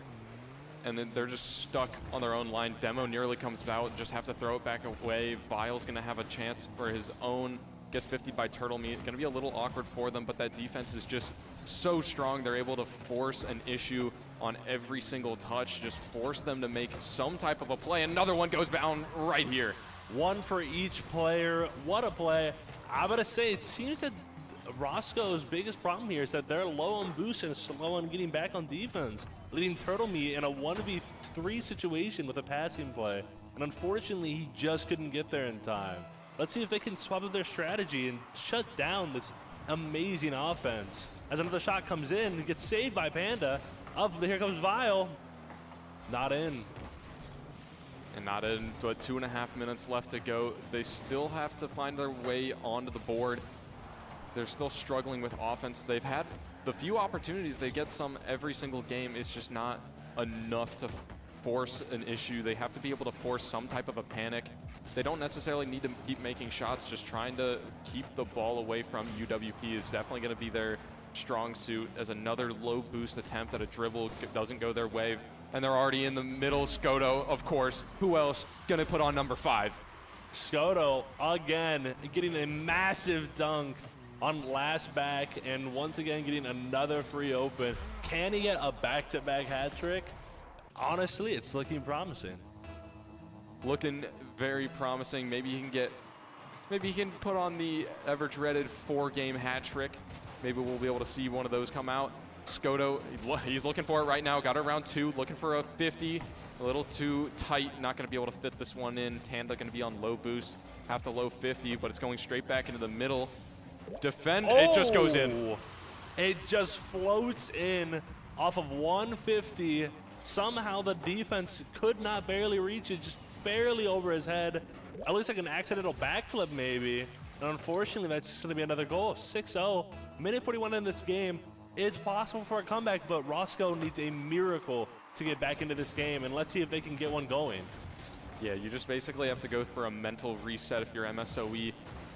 and then they're just stuck on their own line. Demo nearly comes out, just have to throw it back away. Vile's going to have a chance for his own, gets 50 by Turtle Meat. Going to be a little awkward for them, but that defense is just so strong. They're able to force an issue on every single touch, just force them to make some type of a play. Another one goes down right here. One for each player. What a play. I'm going to say it seems that Roscoe's biggest problem here is that they're low on boost and slow on getting back on defense, leading Turtle Meat in a 1v3 situation with a passing play. And unfortunately, he just couldn't get there in time. Let's see if they can swap up their strategy and shut down this amazing offense. As another shot comes in, it gets saved by Panda. Up, here comes Vile. Not in. And not in, but 2.5 minutes left to go. They still have to find their way onto the board. They're still struggling with offense. They've had the few opportunities. They get some every single game. It's just not enough to force an issue. They have to be able to force some type of a panic. They don't necessarily need to keep making shots. Just trying to keep the ball away from UWP is definitely going to be their strong suit, as another low boost attempt at a dribble doesn't go their way. And they're already in the middle. Skoto, of course. Who else going to put on number 5? Skoto, again, getting a massive dunk on last back, and once again getting another free open. Can he get a back-to-back hat trick? Honestly, it's looking promising. Looking very promising. Maybe he can put on the ever-dreaded 4-game hat trick. Maybe we'll be able to see one of those come out. Skoto, he's looking for it right now. Got it around 2, looking for a 50. A little too tight, not going to be able to fit this one in. Tanda going to be on low boost, have to low 50, but it's going straight back into the middle. Defend, it just goes in. It just floats in off of 150. Somehow the defense could not barely reach it, just barely over his head. It looks like an accidental backflip maybe. And unfortunately, that's just going to be another goal. 6-0, minute 41 in this game. It's possible for a comeback, but Roscoe needs a miracle to get back into this game, and let's see if they can get one going. Yeah, you just basically have to go through a mental reset if you're MSOE.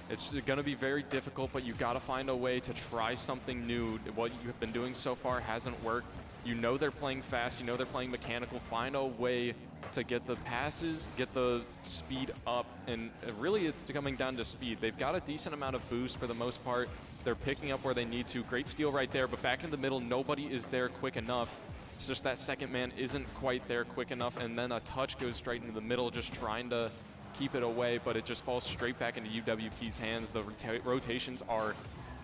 It's going to be very difficult, but you got to find a way to try something new. What you have been doing so far hasn't worked. You know they're playing fast. You know they're playing mechanical. Find a way to get the passes, get the speed up, and really it's coming down to speed. They've got a decent amount of boost for the most part. They're picking up where they need to. Great steal right there, but back in the middle, nobody is there quick enough. It's just that second man isn't quite there quick enough, and then a touch goes straight into the middle, just trying to keep it away, but it just falls straight back into UWP's hands. The rotations are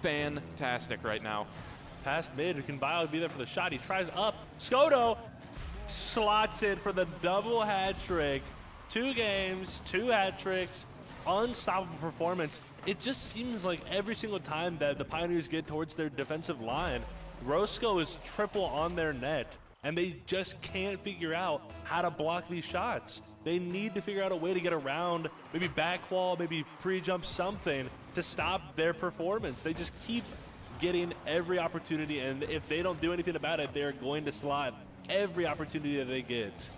fantastic right now. Past mid, can Vile be there for the shot? He tries up. Skoto slots it for the double hat trick. 2 games, 2 hat tricks, unstoppable performance. It just seems like every single time that the Pioneers get towards their defensive line, Roscoe is triple on their net, and they just can't figure out how to block these shots. They need to figure out a way to get around, maybe back wall, maybe pre-jump, something to stop their performance. They just keep getting every opportunity, and if they don't do anything about it, they're going to slot every opportunity that they get.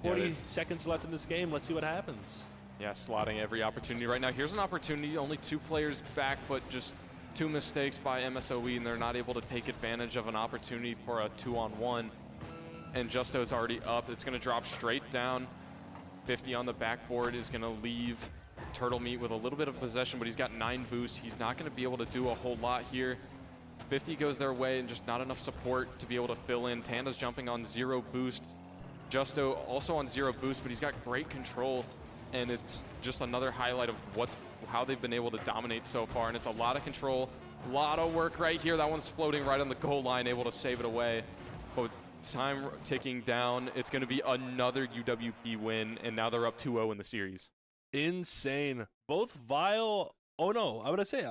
40 seconds left in this game. Let's see what happens. Yeah, slotting every opportunity right now. Here's an opportunity, only 2 players back, but just 2 mistakes by MSOE, and they're not able to take advantage of an opportunity for a 2-on-1. And Justo's already up. It's going to drop straight down. 50 on the backboard is going to leave Turtle Meat with a little bit of possession, but he's got 9 boosts. He's not going to be able to do a whole lot here. 50 goes their way, and just not enough support to be able to fill in. Tanda's jumping on 0 boost. Justo also on 0 boost, but he's got great control, and it's just another highlight of how they've been able to dominate so far. And it's a lot of control, a lot of work right here. That one's floating right on the goal line, able to save it away. But time ticking down. It's going to be another UWP win, and now they're up 2-0 in the series. Insane. Both Vile, oh no, I would say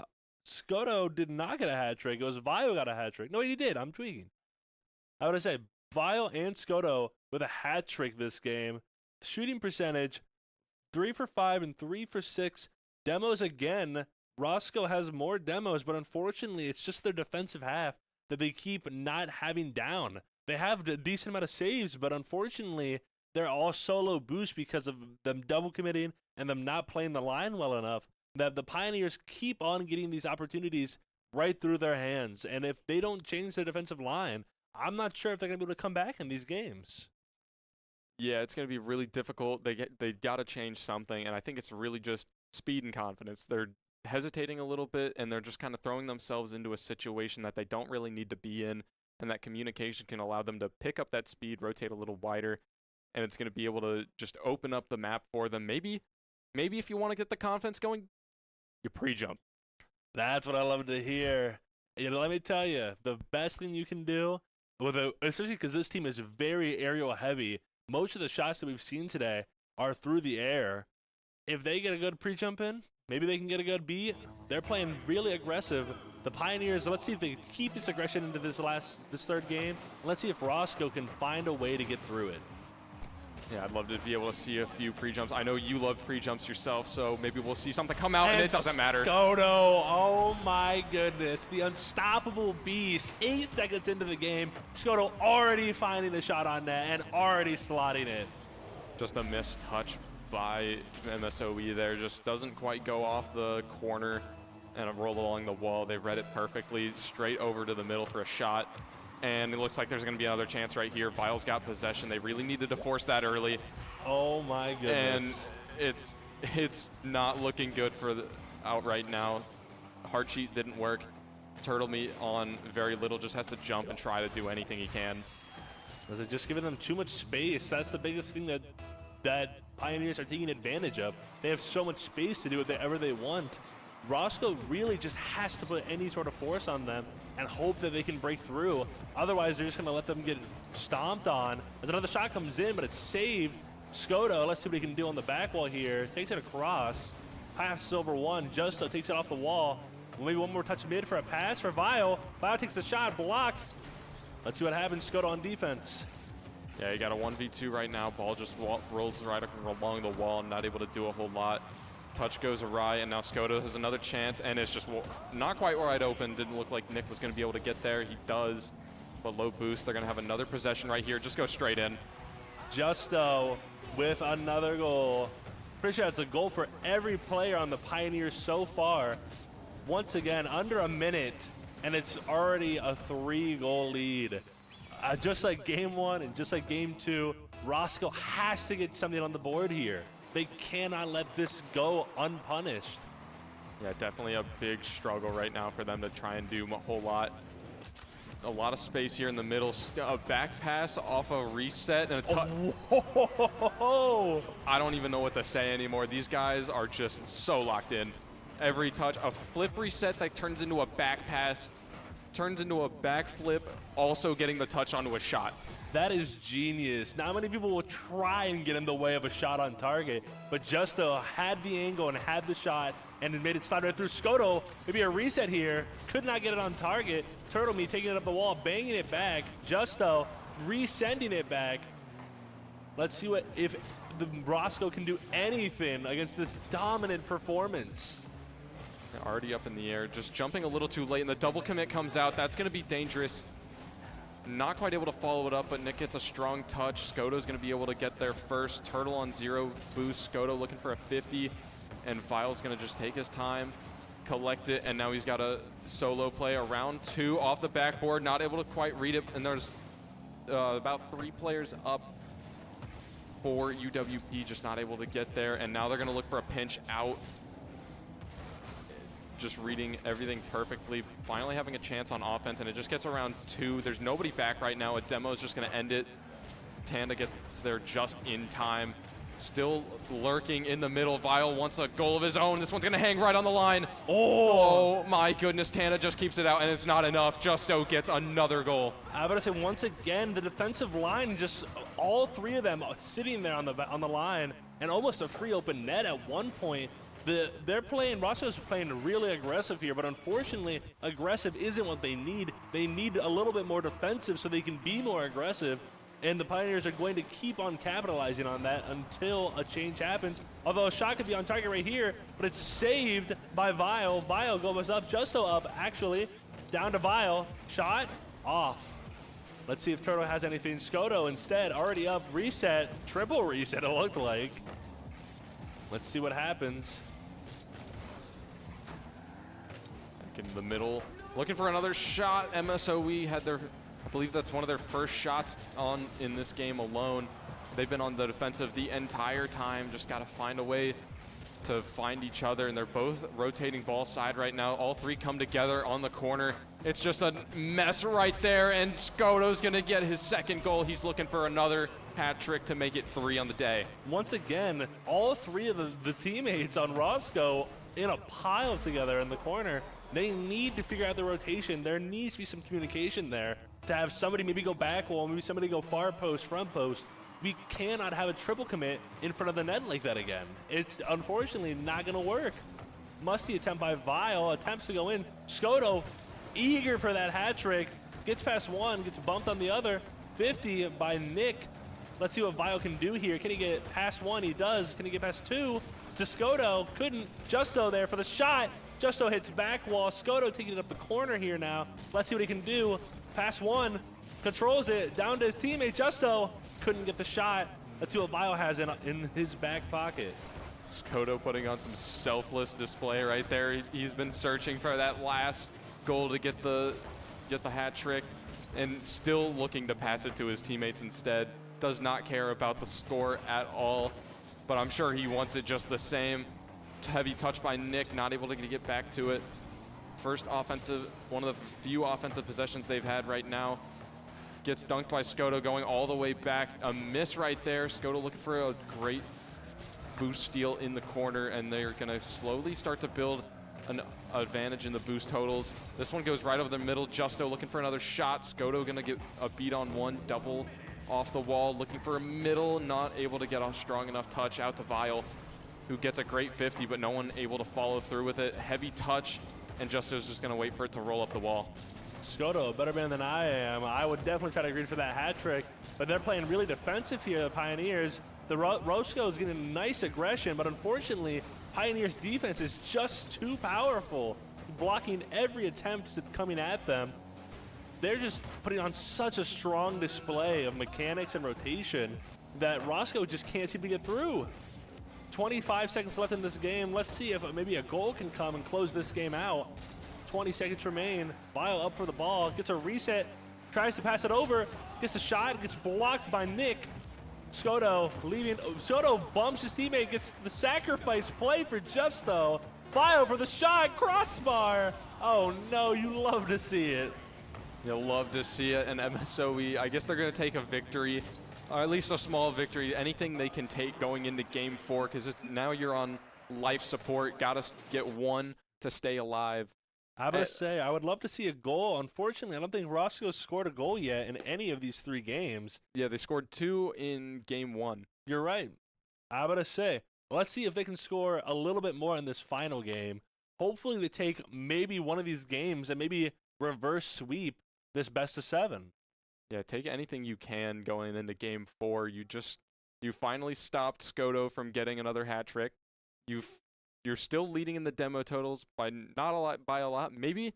Skoto did not get a hat trick. It was Vile who got a hat trick. No, he did. I'm tweaking. I would say Vile and Skoto with a hat trick this game. Shooting percentage, 3 for 5 and 3 for 6. Demos again. Roscoe has more demos, but unfortunately, it's just their defensive half that they keep not having down. They have a decent amount of saves, but unfortunately, they're all solo boost because of them double committing and them not playing the line well enough, that the Pioneers keep on getting these opportunities right through their hands. And if they don't change their defensive line, I'm not sure if they're going to be able to come back in these games. Yeah, it's going to be really difficult. They got to change something, and I think it's really just speed and confidence. They're hesitating a little bit, and they're just kind of throwing themselves into a situation that they don't really need to be in, and that communication can allow them to pick up that speed, rotate a little wider, and it's going to be able to just open up the map for them. Maybe if you want to get the confidence going, you pre-jump. That's what I love to hear. Let me tell you, the best thing you can do, especially because this team is very aerial heavy, most of the shots that we've seen today are through the air. If they get a good pre-jump in, maybe they can get a good beat. They're playing really aggressive. The Pioneers, let's see if they keep this aggression into this third game. Let's see if Roscoe can find a way to get through it. Yeah, I'd love to be able to see a few pre-jumps. I know you love pre-jumps yourself, so maybe we'll see something come out, and it doesn't matter. Scoto, oh my goodness. The unstoppable beast, 8 seconds into the game. Scoto already finding the shot on net and already slotting it. Just a missed touch by MSOE there. Just doesn't quite go off the corner and roll along the wall. They read it perfectly, straight over to the middle for a shot. And it looks like there's going to be another chance right here. Vile's got possession. They really needed to force that early. Oh my goodness. And it's not looking good for out right now. Heart cheat didn't work. Turtle Meat on very little, just has to jump and try to do anything he can. Was it just giving them too much space? That's the biggest thing that Pioneers are taking advantage of. They have so much space to do whatever they want. Roscoe really just has to put any sort of force on them and hope that they can break through. Otherwise, they're just going to let them get stomped on. As another shot comes in, but it's saved. Scoto, let's see what he can do on the back wall here. Takes it across. Pass over one. Justo takes it off the wall. Maybe one more touch mid for a pass for Vile. Vile takes the shot, blocked. Let's see what happens. Scoto on defense. Yeah, you got a 1v2 right now. Ball just rolls right along the wall, not able to do a whole lot. Touch goes awry, and now Scoto has another chance, and it's just not quite wide open. Didn't look like Nick was going to be able to get there. He does, but low boost. They're going to have another possession right here. Just go straight in. Justo with another goal. Pretty sure it's a goal for every player on the Pioneers so far. Once again, under a minute, and it's already a 3-goal lead. Just like game one and just like game two, Roscoe has to get something on the board here. They cannot let this go unpunished. Yeah, definitely a big struggle right now for them to try and do a whole lot. A lot of space here in the middle. A back pass off a reset and a touch. Oh. I don't even know what to say anymore. These guys are just so locked in. Every touch, a flip reset that turns into a back pass, turns into a back flip, also getting the touch onto a shot. That is genius. Not many people will try and get in the way of a shot on target, but Justo had the angle and had the shot and it made it slide right through. Scoto, maybe a reset here, could not get it on target. Turtle Me taking it up the wall, banging it back. Justo resending it back. Let's see if the Roscoe can do anything against this dominant performance. Already up in the air, just jumping a little too late, and the double commit comes out. That's going to be dangerous. Not quite able to follow it up, but Nick gets a strong touch. Scoto's going to be able to get there first. Turtle on 0 boost. Scoto looking for a 50, and Vile's going to just take his time, collect it, and now he's got a solo play around 2 off the backboard. Not able to quite read it, and there's about 3 players up for UWP, just not able to get there, and now they're going to look for a pinch out. Just reading everything perfectly, finally having a chance on offense, and it just gets around 2. There's nobody back right now. A demo is just going to end it. Tanda gets there just in time. Still lurking in the middle. Vile wants a goal of his own. This one's going to hang right on the line. Oh my goodness, Tanda just keeps it out, and it's not enough. Justo gets another goal. I was about to say, once again, the defensive line, just all 3 of them sitting there on the line, and almost a free open net at one point. Roscoe's playing really aggressive here, but unfortunately, aggressive isn't what they need. They need a little bit more defensive so they can be more aggressive, and the Pioneers are going to keep on capitalizing on that until a change happens. Although a shot could be on target right here, but it's saved by Vile. Vile goes up, Justo up, actually, down to Vile. Shot, off. Let's see if Turtle has anything. Scoto instead, already up, reset, triple reset it looked like. Let's see what happens. Back in the middle, looking for another shot. MSOE had their, I believe that's one of their first shots in this game alone. They've been on the defensive the entire time. Just got to find a way to find each other, and they're both rotating ball side right now. All three come together on the corner. It's just a mess right there, and Skoto's gonna get his second goal. He's looking for another hat trick to make it 3 on the day. Once again, all three of the teammates on Roscoe in a pile together in the corner. They need to figure out the rotation. There needs to be some communication there to have somebody maybe go back wall, maybe somebody go far post, front post. We cannot have a triple commit in front of the net like that again. It's unfortunately not going to work. Musty attempt by Vile, attempts to go in. Skoto, eager for that hat trick, gets past one, gets bumped on the other. 50 by Nick. Let's see what Vile can do here. Can he get past one? He does. Can he get past two? To Skoto, couldn't. Justo there for the shot. Justo hits back wall. Skoto taking it up the corner here now. Let's see what he can do. Past one, controls it, down to his teammate, Justo. Couldn't get the shot. Let's see what Vile has in his back pocket. Skoto putting on some selfless display right there. He's been searching for that last goal to get the hat trick, and still looking to pass it to his teammates instead. Does not care about the score at all, but I'm sure he wants it just the same. Heavy touch by Nick, not able to get back to it. First offensive, one of the few offensive possessions they've had right now. Gets dunked by Skoto, going all the way back. A miss right there. Skoto looking for a great boost steal in the corner, and they're going to slowly start to build an advantage in the boost totals. This one goes right over the middle. Justo looking for another shot. Skoto going to get a beat on one, double off the wall, looking for a middle, not able to get a strong enough touch out to Vile, who gets a great 50, but no one able to follow through with it. Heavy touch, and Justo's just going to wait for it to roll up the wall. Skoto, a better man than I am. I would definitely try to agree for that hat trick, but they're playing really defensive here, the Pioneers. The Roscoe is getting nice aggression, but unfortunately, Pioneers' defense is just too powerful, blocking every attempt that's coming at them. They're just putting on such a strong display of mechanics and rotation that Roscoe just can't seem to get through. 25 seconds left in this game. Let's see if maybe a goal can come and close this game out. 20 seconds remain. Vile up for the ball, gets a reset, tries to pass it over, gets the shot, gets blocked by Nick. Skoto leaving. Skoto bumps his teammate, gets the sacrifice play for Justo. Vile for the shot, crossbar. Oh no, you love to see it. You'll love to see it, and MSOE, I guess they're going to take a victory, or at least a small victory, anything they can take going into Game 4, because now you're on life support, got to get one to stay alive. I would say I would love to see a goal. Unfortunately, I don't think Roscoe scored a goal yet in any of these 3 games. Yeah, they scored 2 in Game 1. You're right. I would say, let's see if they can score a little bit more in this final game. Hopefully they take maybe one of these games and maybe reverse sweep this best of 7. Yeah, take anything you can going into Game 4. You finally stopped Skoto from getting another hat trick. You're still leading in the demo totals by not a lot, by a lot. Maybe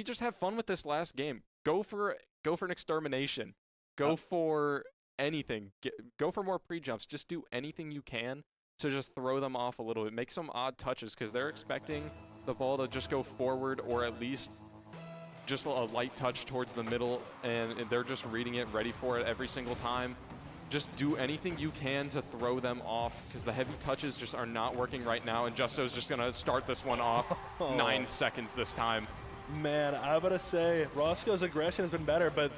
just have fun with this last game. Go for an extermination. Go for anything. Go for more pre-jumps. Just do anything you can to just throw them off a little bit. Make some odd touches, because they're expecting the ball to just go forward, or at least just a light touch towards the middle, and they're just reading it, ready for it every single time. Just do anything you can to throw them off, because the heavy touches just are not working right now, and Justo's just going to start this one off 9 seconds this time. Man, I'm going to say Roscoe's aggression has been better, but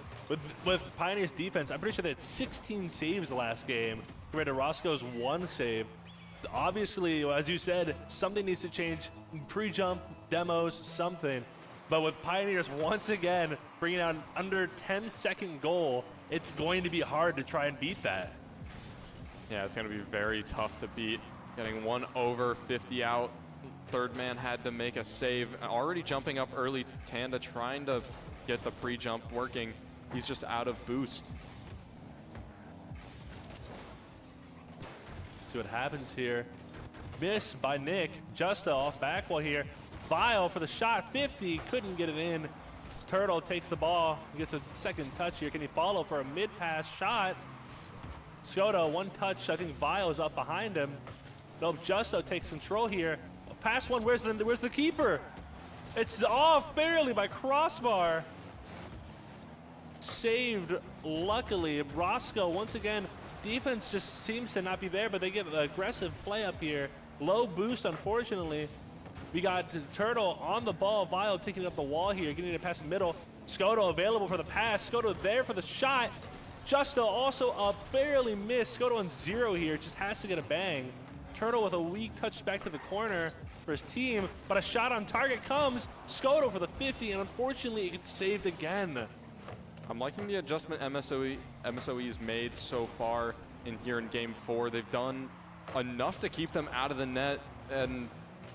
with Pioneer's defense, I'm pretty sure they had 16 saves last game compared to Roscoe's 1 save. Obviously, as you said, something needs to change. Pre-jump, demos, something. But with Pioneers once again bringing out an under 10-second goal, it's going to be hard to try and beat that. Yeah, it's going to be very tough to beat. Getting 1 over, 50 out. Third man had to make a save. Already jumping up early, Tanda trying to get the pre-jump working. He's just out of boost. See what happens here. Miss by Nick. Justo off back wall here. Vile for the shot, 50, couldn't get it in. Turtle takes the ball, gets a second touch here. Can he follow for a mid-pass shot? Skoto, 1 touch, I think Vile is up behind him. Nope, Justo takes control here. Pass one, where's the keeper? It's off barely by crossbar. Saved, luckily. Roscoe, once again, defense just seems to not be there, but they get an aggressive play up here. Low boost, unfortunately. We got Turtle on the ball. Vile taking up the wall here, getting it past the middle. Skoto available for the pass. Skoto there for the shot. Justo also barely missed. Skoto on 0 here, just has to get a bang. Turtle with a weak touch back to the corner for his team, but a shot on target comes. Skoto for the 50, and unfortunately it gets saved again. I'm liking the adjustment MSOE's made so far here in Game 4. They've done enough to keep them out of the net and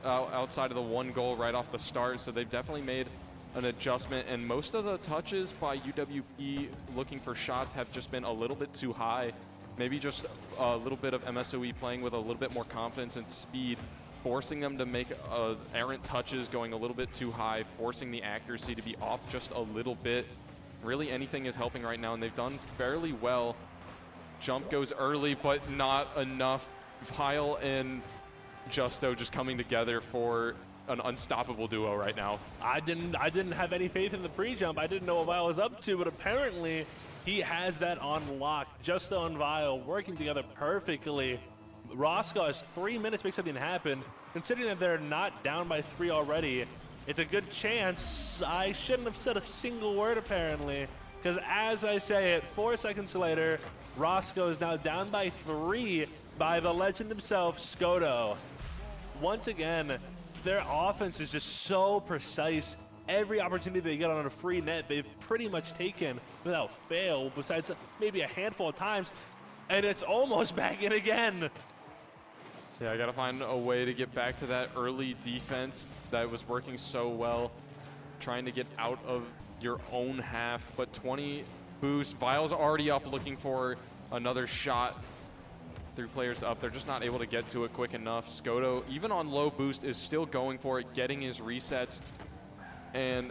outside of the 1 goal right off the start, so they've definitely made an adjustment, and most of the touches by UWP looking for shots have just been a little bit too high. Maybe just a little bit of MSOE playing with a little bit more confidence and speed, forcing them to make errant touches going a little bit too high, forcing the accuracy to be off just a little bit. Really anything is helping right now, and they've done fairly well. Jump goes early, but not enough. Vile and Justo just coming together for an unstoppable duo right now. I didn't have any faith in the pre-jump. I didn't know what Vile was up to, but apparently he has that on lock. Justo and Vile working together perfectly. Roscoe has 3 minutes to make something happen. Considering that they're not down by 3 already, it's a good chance. I shouldn't have said a single word apparently, because as I say it, 4 seconds later, Roscoe is now down by 3 by the legend himself, Skoto. Once again, their offense is just so precise. Every opportunity they get on a free net, they've pretty much taken without fail, besides maybe a handful of times, and it's almost back in again. Yeah, I gotta find a way to get back to that early defense that was working so well, trying to get out of your own half, but 20 boost. Vile's already up looking for another shot. 3 players up, they're just not able to get to it quick enough. Skoto, even on low boost, is still going for it, getting his resets, and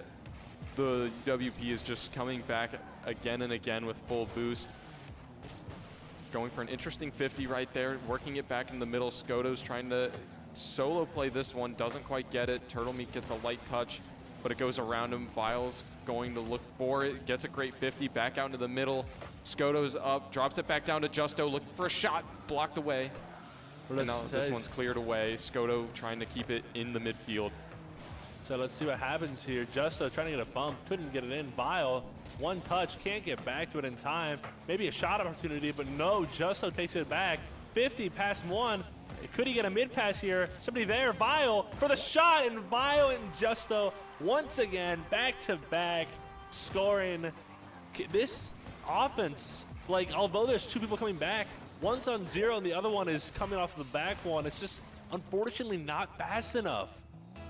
the UWP is just coming back again and again with full boost. Going for an interesting 50 right there, working it back in the middle. Skoto's trying to solo play this one, doesn't quite get it. Turtle Meat gets a light touch, but it goes around him. Vile's going to look for it, gets a great 50, back out into the middle. Skoto's up, drops it back down to Justo, looking for a shot, blocked away. And now this one's cleared away. Skoto trying to keep it in the midfield. So let's see what happens here. Justo trying to get a bump, couldn't get it in. Vile, 1 touch, can't get back to it in time. Maybe a shot opportunity, but no, Justo takes it back. 50 past 1. Could he get a mid pass here? Somebody there, Vile for the shot, and Vile and Justo once again back to back scoring. This offense, like, although there's 2 people coming back, one's on 0 and the other one is coming off the back one, it's just unfortunately not fast enough.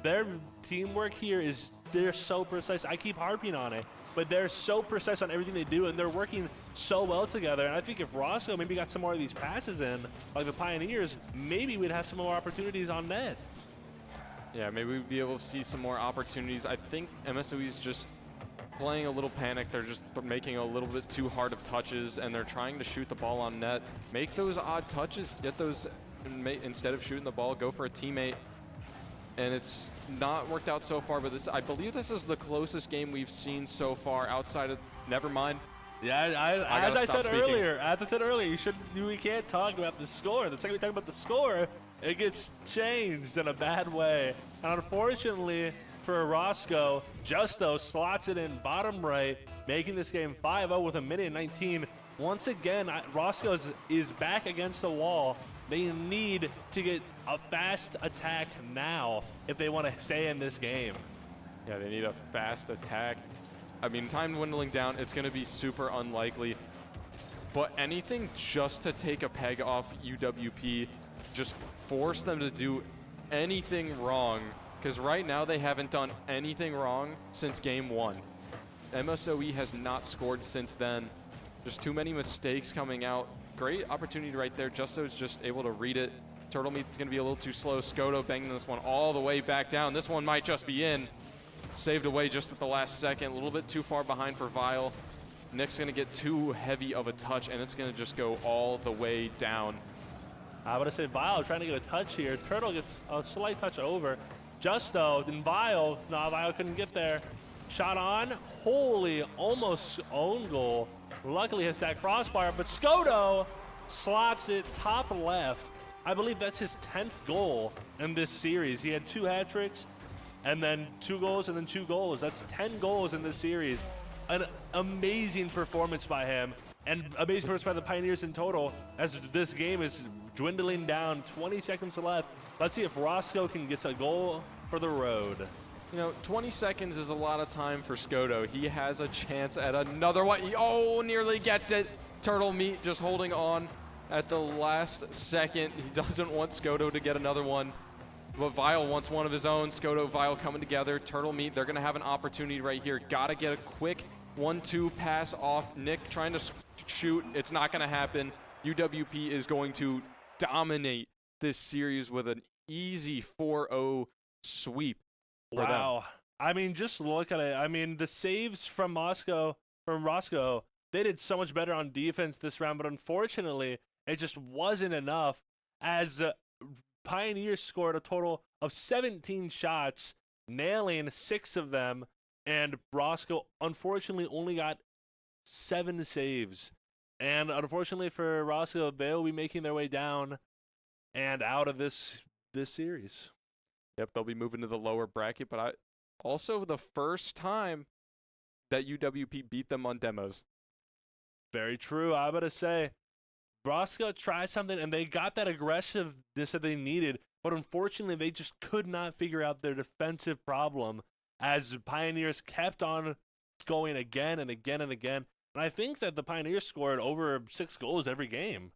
Their teamwork here is, they're so precise. I keep harping on it, but they're so precise on everything they do, and they're working so well together. And I think if Roscoe maybe got some more of these passes in, like the Pioneers, maybe we'd have some more opportunities on net. Yeah, maybe we'd be able to see some more opportunities. I think MSOE's just playing a little panic. They're just making a little bit too hard of touches, and they're trying to shoot the ball on net. Make those odd touches, get those, instead of shooting the ball, go for a teammate. And it's not worked out so far, but I believe this is the closest game we've seen so far outside of, never mind. Yeah, as I said earlier, we can't talk about the score. The second we talk about the score, it gets changed in a bad way. And unfortunately for Roscoe, Justo slots it in bottom right, making this game 5-0 with 1:19. Once again, Roscoe is back against the wall. They need to get a fast attack now if they want to stay in this game. Yeah, they need a fast attack. I mean, time dwindling down, it's going to be super unlikely. But anything just to take a peg off UWP, just force them to do anything wrong. Because right now they haven't done anything wrong since game 1. MSOE has not scored since then. There's too many mistakes coming out. Great opportunity right there. Justo's just able to read it. Turtle Meat's going to be a little too slow. Skoto banging this one all the way back down. This one might just be in. Saved away just at the last second. A little bit too far behind for Vile. Nick's going to get too heavy of a touch, and it's going to just go all the way down. I would say Vile trying to get a touch here. Turtle gets a slight touch over. Justo, then Vile. No, Vile couldn't get there. Shot on. Holy, almost own goal. Luckily hits that crossbar, but Skoto slots it top left. I believe that's his 10th goal in this series. He had 2 hat tricks, and then 2 goals, and then 2 goals. That's 10 goals in this series. An amazing performance by him, and amazing performance by the Pioneers in total, as this game is dwindling down. 20 seconds left. Let's see if Roscoe can get a goal for the road. You know, 20 seconds is a lot of time for Skoto. He has a chance at another one. Oh, nearly gets it. Turtle Meat just holding on at the last second. He doesn't want Skoto to get another one, but Vile wants one of his own. Skoto, Vile coming together. Turtle Meat, they're going to have an opportunity right here. Got to get a quick 1-2 pass off. Nick trying to shoot. It's not going to happen. UWP is going to dominate this series with an easy 4-0 sweep. Wow. I mean, just look at it. I mean, the saves from Roscoe, they did so much better on defense this round, but unfortunately, it just wasn't enough, as Pioneers scored a total of 17 shots, nailing 6 of them, and Roscoe unfortunately only got 7 saves. And unfortunately for Roscoe, they'll be making their way down and out of this series. Yep, they'll be moving to the lower bracket, but also the first time that UWP beat them on demos. Very true. I gotta say, Roscoe tried something, and they got that aggressiveness that they needed, but unfortunately, they just could not figure out their defensive problem as Pioneers kept on going again and again and again. And I think that the Pioneers scored over 6 goals every game.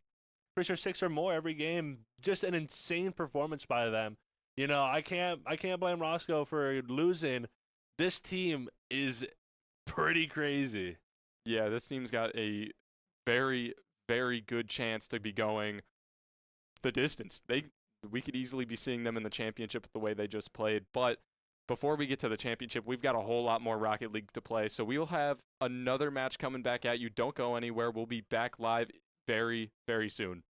Pretty sure 6 or more every game. Just an insane performance by them. You know, I can't blame Roscoe for losing. This team is pretty crazy. Yeah, this team's got a very, very good chance to be going the distance. We could easily be seeing them in the championship the way they just played. But before we get to the championship, we've got a whole lot more Rocket League to play. So we'll have another match coming back at you. Don't go anywhere. We'll be back live very, very soon.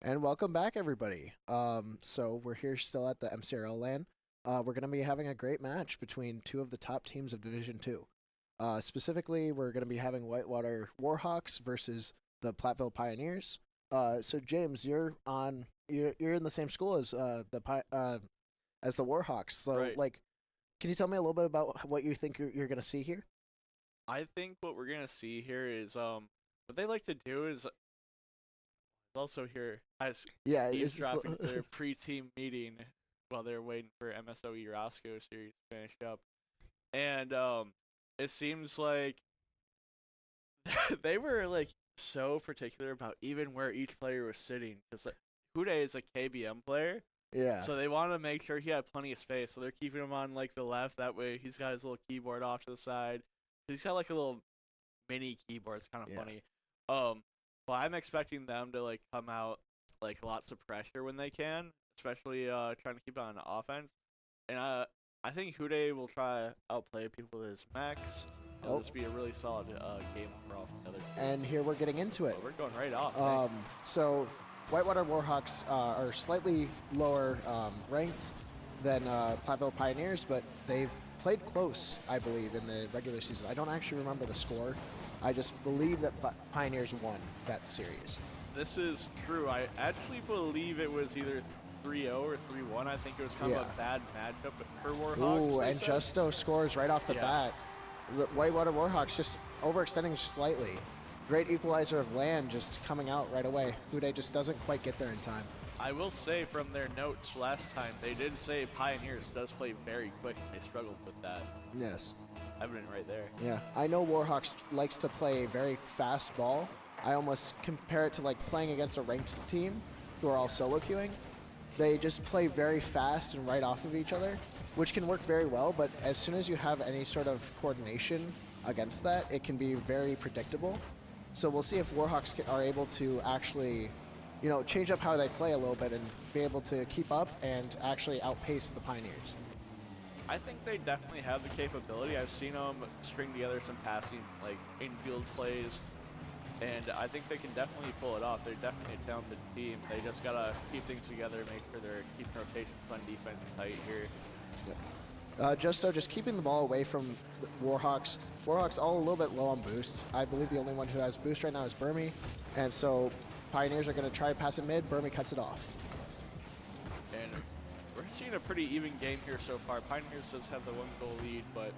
And welcome back, everybody. So we're here still at the MCRL LAN. We're going to be having a great match between two of the top teams of Division 2. Specifically, we're going to be having Whitewater Warhawks versus the Platteville Pioneers. So James, you're in the same school as the Warhawks. So Right. like, can you tell me a little bit about what you think you're going to see here? I think what we're gonna see here is what they like to do is also here as Yeah, eavesdropping their pre-team meeting while they're waiting for MSOE Roscoe series to finish up, and it seems like they were like so particular about even where each player was sitting because like, Hude is a KBM player. yeah. So they wanted to make sure he had plenty of space. So they're keeping him on like the left. That way he's got his little keyboard off to the side. He's got like a little mini keyboard. It's kind of Yeah. funny. But I'm expecting them to like come out like lots of pressure when they can, especially trying to keep it on offense. And I think Hude will try to outplay people with his mechs. It'll just be a really solid game overall from the other team. And here we're getting into it. But we're going right off. So Whitewater Warhawks are slightly lower ranked than Platteville Pioneers, but they've played close, I believe, in the regular season. I don't actually remember the score. I just believe that Pioneers won that series. This is true. I actually believe it was either 3-0 or 3-1. I think it was kind of a bad matchup for Warhawks. Ooh, they and said. Justo scores right off the bat. The Whitewater Warhawks just overextending slightly. Great equalizer of land just coming out right away. Hude just doesn't quite get there in time. I will say from their notes last time, they did say Pioneers does play very quick, and they struggled with that. Yes. Evident right there. Yeah, I know Warhawks likes to play very fast ball. I almost compare it to like playing against a ranked team who are all solo queuing. They just play very fast and right off of each other, which can work very well, but as soon as you have any sort of coordination against that, it can be very predictable. So we'll see if Warhawks are able to actually, change up how they play a little bit and be able to keep up and actually outpace the Pioneers. I think they definitely have the capability. I've seen them string together some passing, like infield plays, and I think they can definitely pull it off. They're definitely a talented team. They just gotta keep things together, make sure they're keeping rotations on defense tight here. Justo just keeping the ball away from the Warhawks. Warhawks all a little bit low on boost. I believe the only one who has boost right now is Burmy, and so Pioneers are going to try to pass it mid. Burmy cuts it off. And we're seeing a pretty even game here so far. Pioneers does have the 1-goal lead, but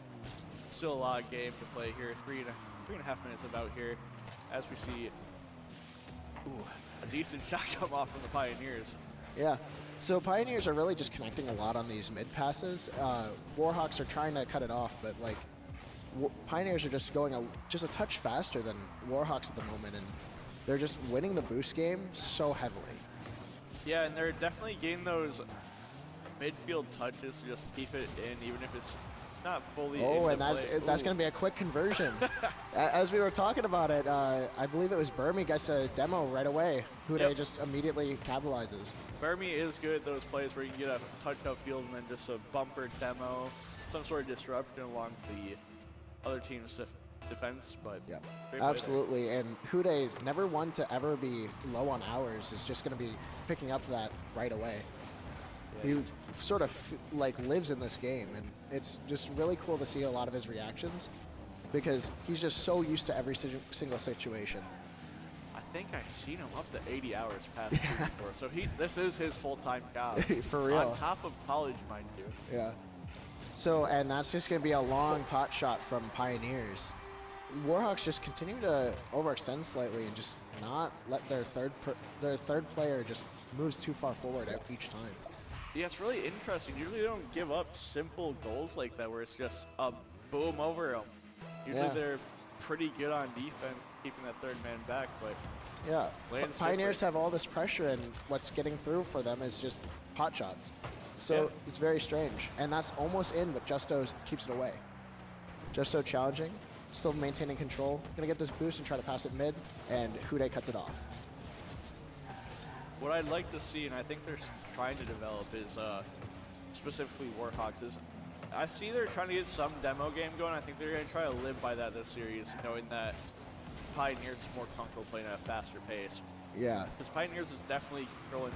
still a lot of game to play here. Three and a half minutes about here as we see a decent shot come off from the Pioneers. Yeah. So Pioneers are really just connecting a lot on these mid passes. Warhawks are trying to cut it off, but like Pioneers are just going just a touch faster than Warhawks at the moment, and they're just winning the boost game so heavily. Yeah, and they're definitely getting those midfield touches to just keep it in, even if it's not fully. Oh, into and that's play. going to be a quick conversion. As we were talking about it, I believe it was Burmy gets a demo right away. Hude just immediately capitalizes. Burmy is good at those plays where you can get a touch upfield and then just a bumper demo, some sort of disruption along the other team's defense. But Yeah, great play absolutely. And Hude, never one to ever be low on hours, is just going to be picking up that right away. Yeah, He sort of like lives in this game, and it's just really cool to see a lot of his reactions because he's just so used to every single situation. I think I've seen him up to 80 hours past before, so this is his full-time job. For real. On top of college, mind you. Yeah. So, and that's just going to be a long pot shot from Pioneers. Warhawks just continue to overextend slightly and just not let their third player just moves too far forward each time. Yeah, it's really interesting. Usually they don't give up simple goals like that where it's just a boom over them. Usually they're pretty good on defense, keeping that third man back, but Yeah, Land's Pioneers different. have all this pressure, and what's getting through for them is just pot shots. So it's very strange, and that's almost in, but Justo keeps it away. Justo challenging, still maintaining control. Gonna get this boost and try to pass it mid, and Hude cuts it off. what I'd like to see, and I think they're trying to develop, is specifically Warhawks, is I see they're trying to get some demo game going. I think they're going to try to live by that this series, knowing that Pioneers is more comfortable playing at a faster pace. Yeah. Because Pioneers is definitely controlling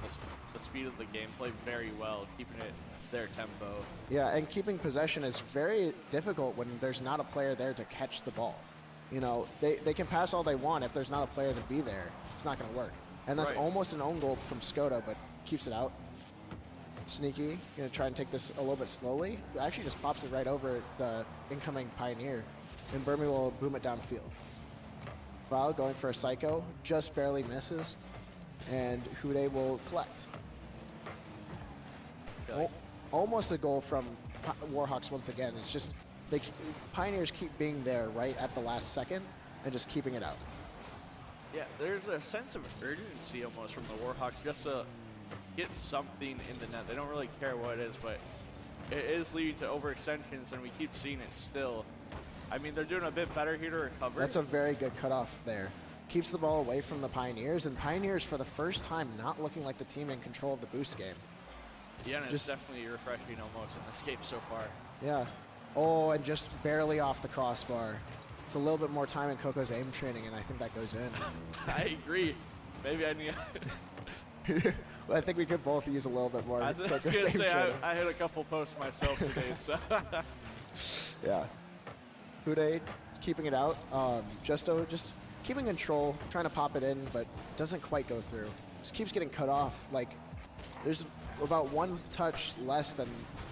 the speed of the gameplay very well, keeping it their tempo. Yeah, and keeping possession is very difficult when there's not a player there to catch the ball. You know, they can pass all they want. If there's not a player to be there, it's not going to work. And that's Right. almost an own goal from Skoda, but keeps it out. Sneaky, going to try and take this a little bit slowly. Actually just pops it right over the incoming Pioneer. And Burmy will boom it downfield. Vile going for a Psycho, just barely misses. And Hude will collect. Almost a goal from Warhawks once again. It's just Pioneers keep being there right at the last second and just keeping it out. Yeah, there's a sense of urgency almost from the Warhawks just to get something in the net. They don't really care what it is, but it is leading to overextensions, and we keep seeing it still. I mean, they're doing a bit better here to recover. That's a very good cutoff there. Keeps the ball away from the Pioneers, and Pioneers for the first time not looking like the team in control of the boost game. Yeah, and it's definitely refreshing almost in this game so far. Yeah. Oh, and just barely off the crossbar. It's a little bit more time in Coco's aim training, and I think that goes in. I agree. Maybe I need... Well, I think we could both use a little bit more. I was Coco's going to aim say, training. I hit a couple posts myself today, so... Yeah. Hude keeping it out. Justo just keeping control, trying to pop it in, but doesn't quite go through. Just keeps getting cut off. Like, there's about one touch less than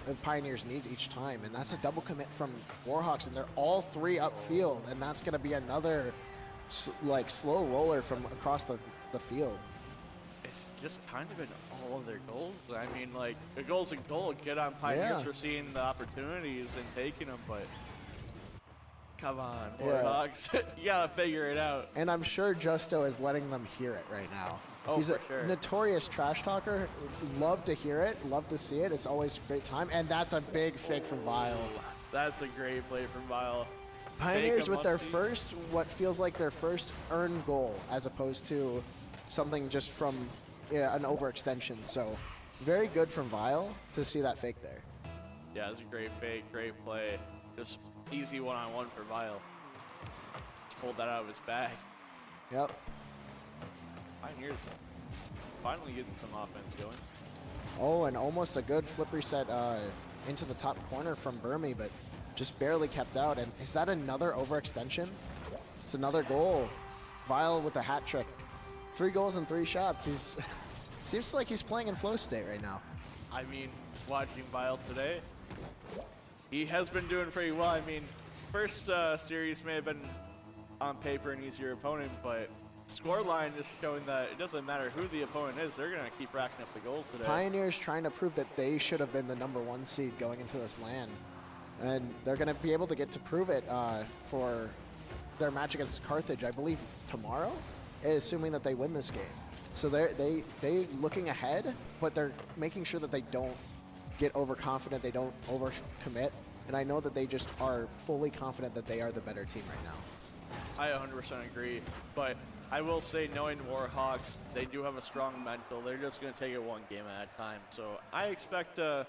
the Pioneers need each time, and that's a double commit from Warhawks, and they're all three upfield, and that's going to be another slow roller from across the field. It's just kind of been all of their goals. I mean, like, a goal's a goal. Good on Pioneers Yeah. for seeing the opportunities and taking them, but come on, Yeah. Warhawks. You got to figure it out. And I'm sure Justo is letting them hear it right now. Oh, He's for a sure. notorious trash talker. Love to hear it. Love to see it. It's always a great time. And that's a big fake from Vile. That's a great play from Vile. Pioneers Fake a with their musty. first, what feels like their first earned goal, as opposed to something just from an overextension. So very good from Vile to see that fake there. Yeah, it's a great fake, great play. Just easy one-on-one for Vile. Just pulled that out of his bag. Yep. Pioneers finally getting some offense going. Oh, and almost a good flip reset into the top corner from Burmy, but just barely kept out. And is that another overextension? It's another goal. Vile with a hat trick. 3 goals and 3 shots. He's seems like he's playing in flow state right now. I mean, watching Vile today, he has been doing pretty well. I mean, first series may have been on paper an easier opponent, but scoreline is showing that it doesn't matter who the opponent is, they're going to keep racking up the goals today. Pioneers trying to prove that they should have been the #1 seed going into this LAN. And they're going to be able to get to prove it for their match against Carthage, I believe, tomorrow, assuming that they win this game. So they looking ahead, but they're making sure that they don't get overconfident, they don't overcommit. And I know that they just are fully confident that they are the better team right now. I 100% agree, but I will say, knowing Warhawks, they do have a strong mental. They're just going to take it one game at a time. So I expect they're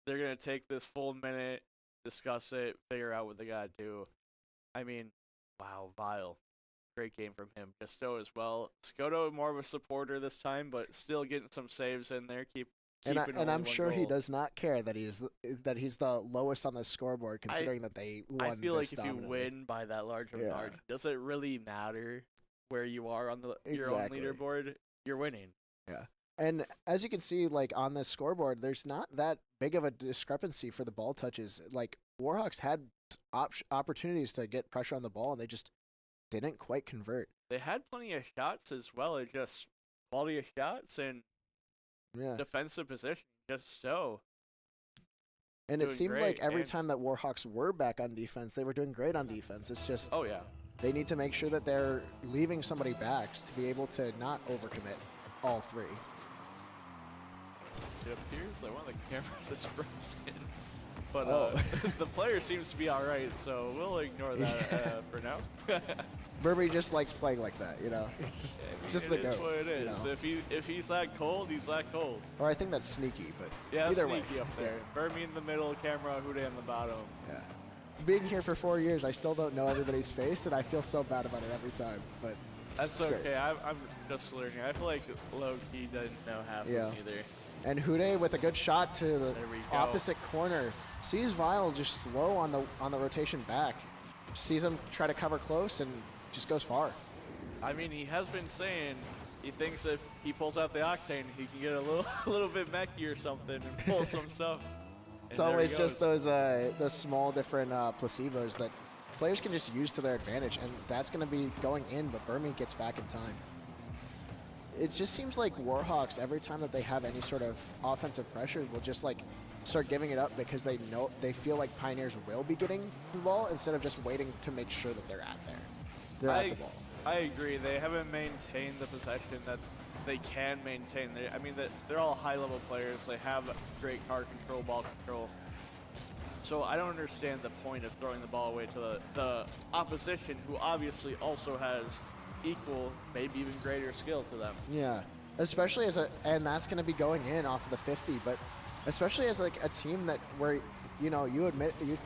going to take this full minute, discuss it, figure out what they got to do. I mean, wow, Vile. Great game from him. Justo as well. Skoda more of a supporter this time, but still getting some saves in there. And Keeping I'm only sure one he goal. does not care that he's the lowest on the scoreboard, considering that they won. I feel like this if you dominantly. win by that large of a Yeah. margin, does it really matter where you are on your own Exactly. leaderboard? You're winning. And as you can see, like on this scoreboard, there's not that big of a discrepancy for the ball touches. Like Warhawks had opportunities to get pressure on the ball, and they just didn't quite convert. They had plenty of shots as well. It's just quality of shots and Yeah. defensive position. Just so. And it doing seemed like great, every and- time that Warhawks were back on defense, they were doing great on defense. It's just Oh, yeah. they need to make sure that they're leaving somebody back to be able to not overcommit all 3. It appears that one of the cameras is frozen. But Oh. the player seems to be all right, so we'll ignore that for now. Burby just likes playing like that, you know. It's just the It is goat. what it you is. know? If he's that cold, he's that cold. Or I think that's sneaky, but Yeah, either sneaky way. up there. Burmy in the middle, camera, Hude on the bottom. Yeah. being here for 4 years, I still don't know everybody's face, and I feel so bad about it every time. But That's it's great. okay. I'm just learning. I feel like low-key doesn't know half of Yeah. them either. And Hude with a good shot to the There we go. opposite corner. Sees Vile just slow on the rotation back. Sees him try to cover close and just goes far. I mean, he has been saying he thinks if he pulls out the Octane, he can get a little a little bit mechy or something and pull some stuff. It's And there he always just goes. those small different placebos that players can just use to their advantage, and that's going to be going in, but Burmy gets back in time. It just seems like Warhawks, every time that they have any sort of offensive pressure, will just like start giving it up because they feel like Pioneers will be getting the ball instead of just waiting to make sure that they're at there. They're at the ball. I agree. They haven't maintained the possession that they can maintain. I mean, they're all high-level players. They have great card control, ball control. So I don't understand the point of throwing the ball away to the opposition, who obviously also has equal, maybe even greater skill to them. Yeah, especially and that's going to be going in off of the 50, but especially as like a team that where, you know, you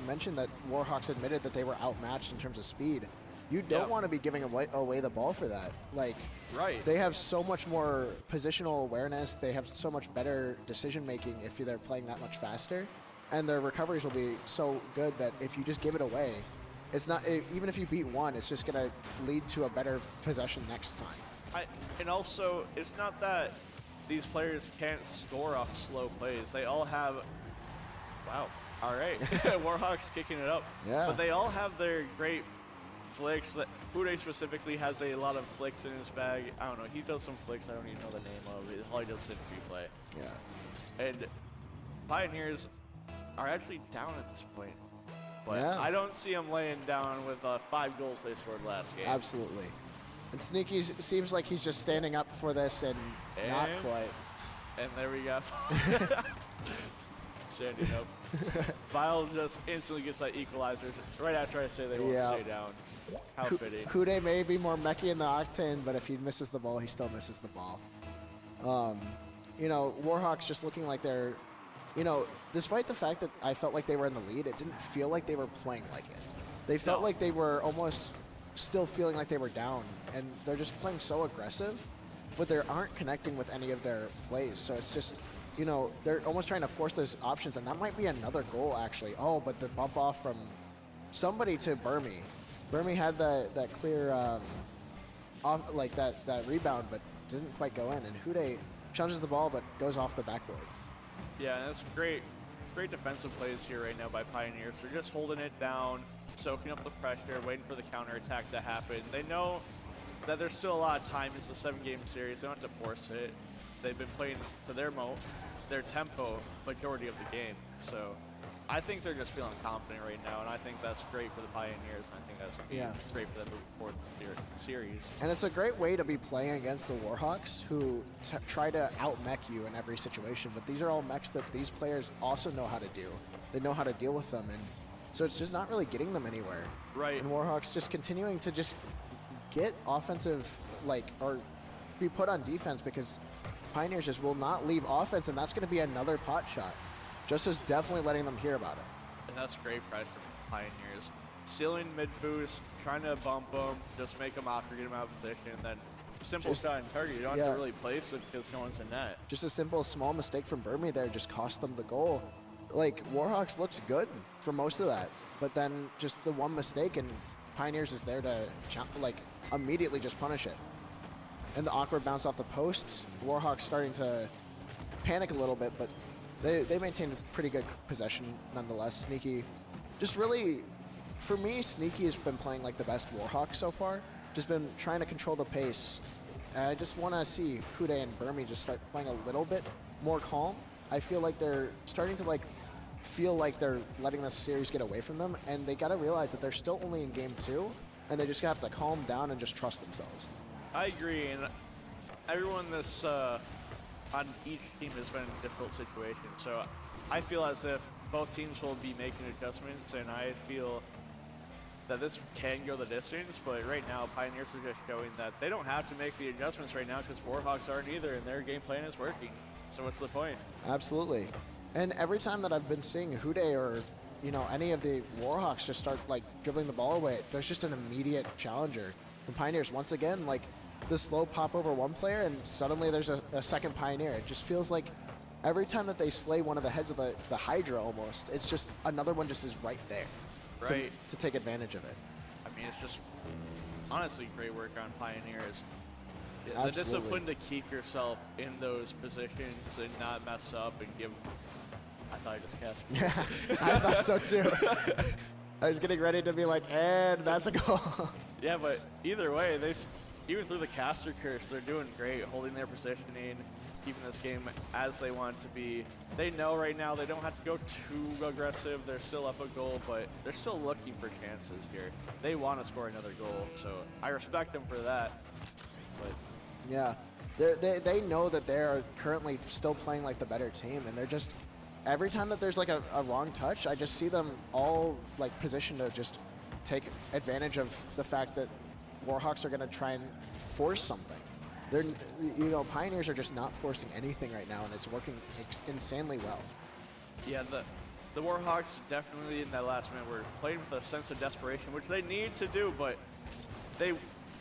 mentioned that Warhawks admitted that they were outmatched in terms of speed. You don't want to be giving away the ball for that. Like, Right. they have so much more positional awareness. They have so much better decision making if they're playing that much faster, and their recoveries will be so good that if you just give it away, it's not even if you beat one, it's just gonna lead to a better possession next time. And also, it's not that these players can't score off slow plays. They all have. Wow. All right. Warhawks kicking it up. Yeah. But they all have their great flicks. That Hude specifically has a lot of flicks in his bag. I don't know. He does some flicks I don't even know the name of. All he does is replay. Yeah. And Pioneers are actually down at this point. But Yeah. I don't see them laying down with 5 goals they scored last game. Absolutely. And Sneaky seems like he's just standing up for this and not And- quite. And there we go. Standing up. Vile just instantly gets that equalizer right after I say they won't Yeah. stay down. How fitting. Hude may be more mechy in the octane, but if he misses the ball, he still misses the ball. You know, Warhawks just looking like they're, you know, despite the fact that I felt like they were in the lead, it didn't feel like they were playing like it. They felt No. like they were almost still feeling like they were down, and they're just playing so aggressive, but they aren't connecting with any of their plays. So it's just, you know, they're almost trying to force those options, and that might be another goal, actually. Oh, but the bump off from somebody to Burmy. Burmy had that clear, off, like that rebound, but didn't quite go in. And Hude challenges the ball, but goes off the backboard. Yeah, and that's great defensive plays here right now by Pioneers. They're just holding it down, soaking up the pressure, waiting for the counterattack to happen. They know that there's still a lot of time. It's a 7-game series. They don't have to force it. They've been playing to their tempo majority of the game. So I think they're just feeling confident right now, and I think that's great for the Pioneers. And I think that's great for them moving forward in the series. And it's a great way to be playing against the Warhawks, who try to out-mech you in every situation. But these are all mechs that these players also know how to do. They know how to deal with them, and so it's just not really getting them anywhere. Right. And Warhawks just continuing to just get offensive, or be put on defense, because Pioneers just will not leave offense, and that's going to be another pot shot. Just as definitely letting them hear about it. And that's great pressure from Pioneers. Stealing mid boost, trying to bump them, just make them awkward, get them out of position, and then simple Just- shot and target. You don't have to really place it because no one's in net. Just a simple small mistake from Burmy there just cost them the goal. Like, Warhawks looks good for most of that, but then just the one mistake, and Pioneers is there to immediately just punish it. And the awkward bounce off the posts, Warhawks starting to panic a little bit, but they maintained pretty good possession nonetheless. Sneaky, just really, for me, Sneaky has been playing like the best Warhawk so far. Just been trying to control the pace. And I just want to see Hude and Burmy just start playing a little bit more calm. I feel like they're starting to feel like they're letting this series get away from them, and they got to realize that they're still only in game 2, and they just have to calm down and just trust themselves. I agree, and everyone on each team has been in a difficult situation. So I feel as if both teams will be making adjustments, and I feel that this can go the distance. But right now, Pioneers are just showing that they don't have to make the adjustments right now because Warhawks aren't either, and their game plan is working. So what's the point? Absolutely. And every time that I've been seeing Hude or you know, any of the Warhawks just start like dribbling the ball away, there's just an immediate challenger. The Pioneers, once again, like the slow pop over one player and suddenly there's a second Pioneer. It just feels like every time that they slay one of the heads of the Hydra almost, it's just another one just is right there to take advantage of it. I mean, it's just honestly great work on Pioneers. Absolutely. The discipline to keep yourself in those positions and not mess up and give. I thought I just cast. Yeah, I thought so too. I was getting ready to be like, and that's a goal. Yeah, but either way, even through the caster curse, they're doing great, holding their positioning, keeping this game as they want it to be. They know right now they don't have to go too aggressive. They're still up a goal, but they're still looking for chances here. They want to score another goal, so I respect them for that. But yeah, they know that they're currently still playing like the better team, and they're just every time that there's like a wrong touch, I just see them all like positioned to just take advantage of the fact that Warhawks are going to try and force something. They're, you know, Pioneers are just not forcing anything right now, and it's working insanely well. yeah, the Warhawks definitely in that last minute were playing with a sense of desperation, which they need to do, but they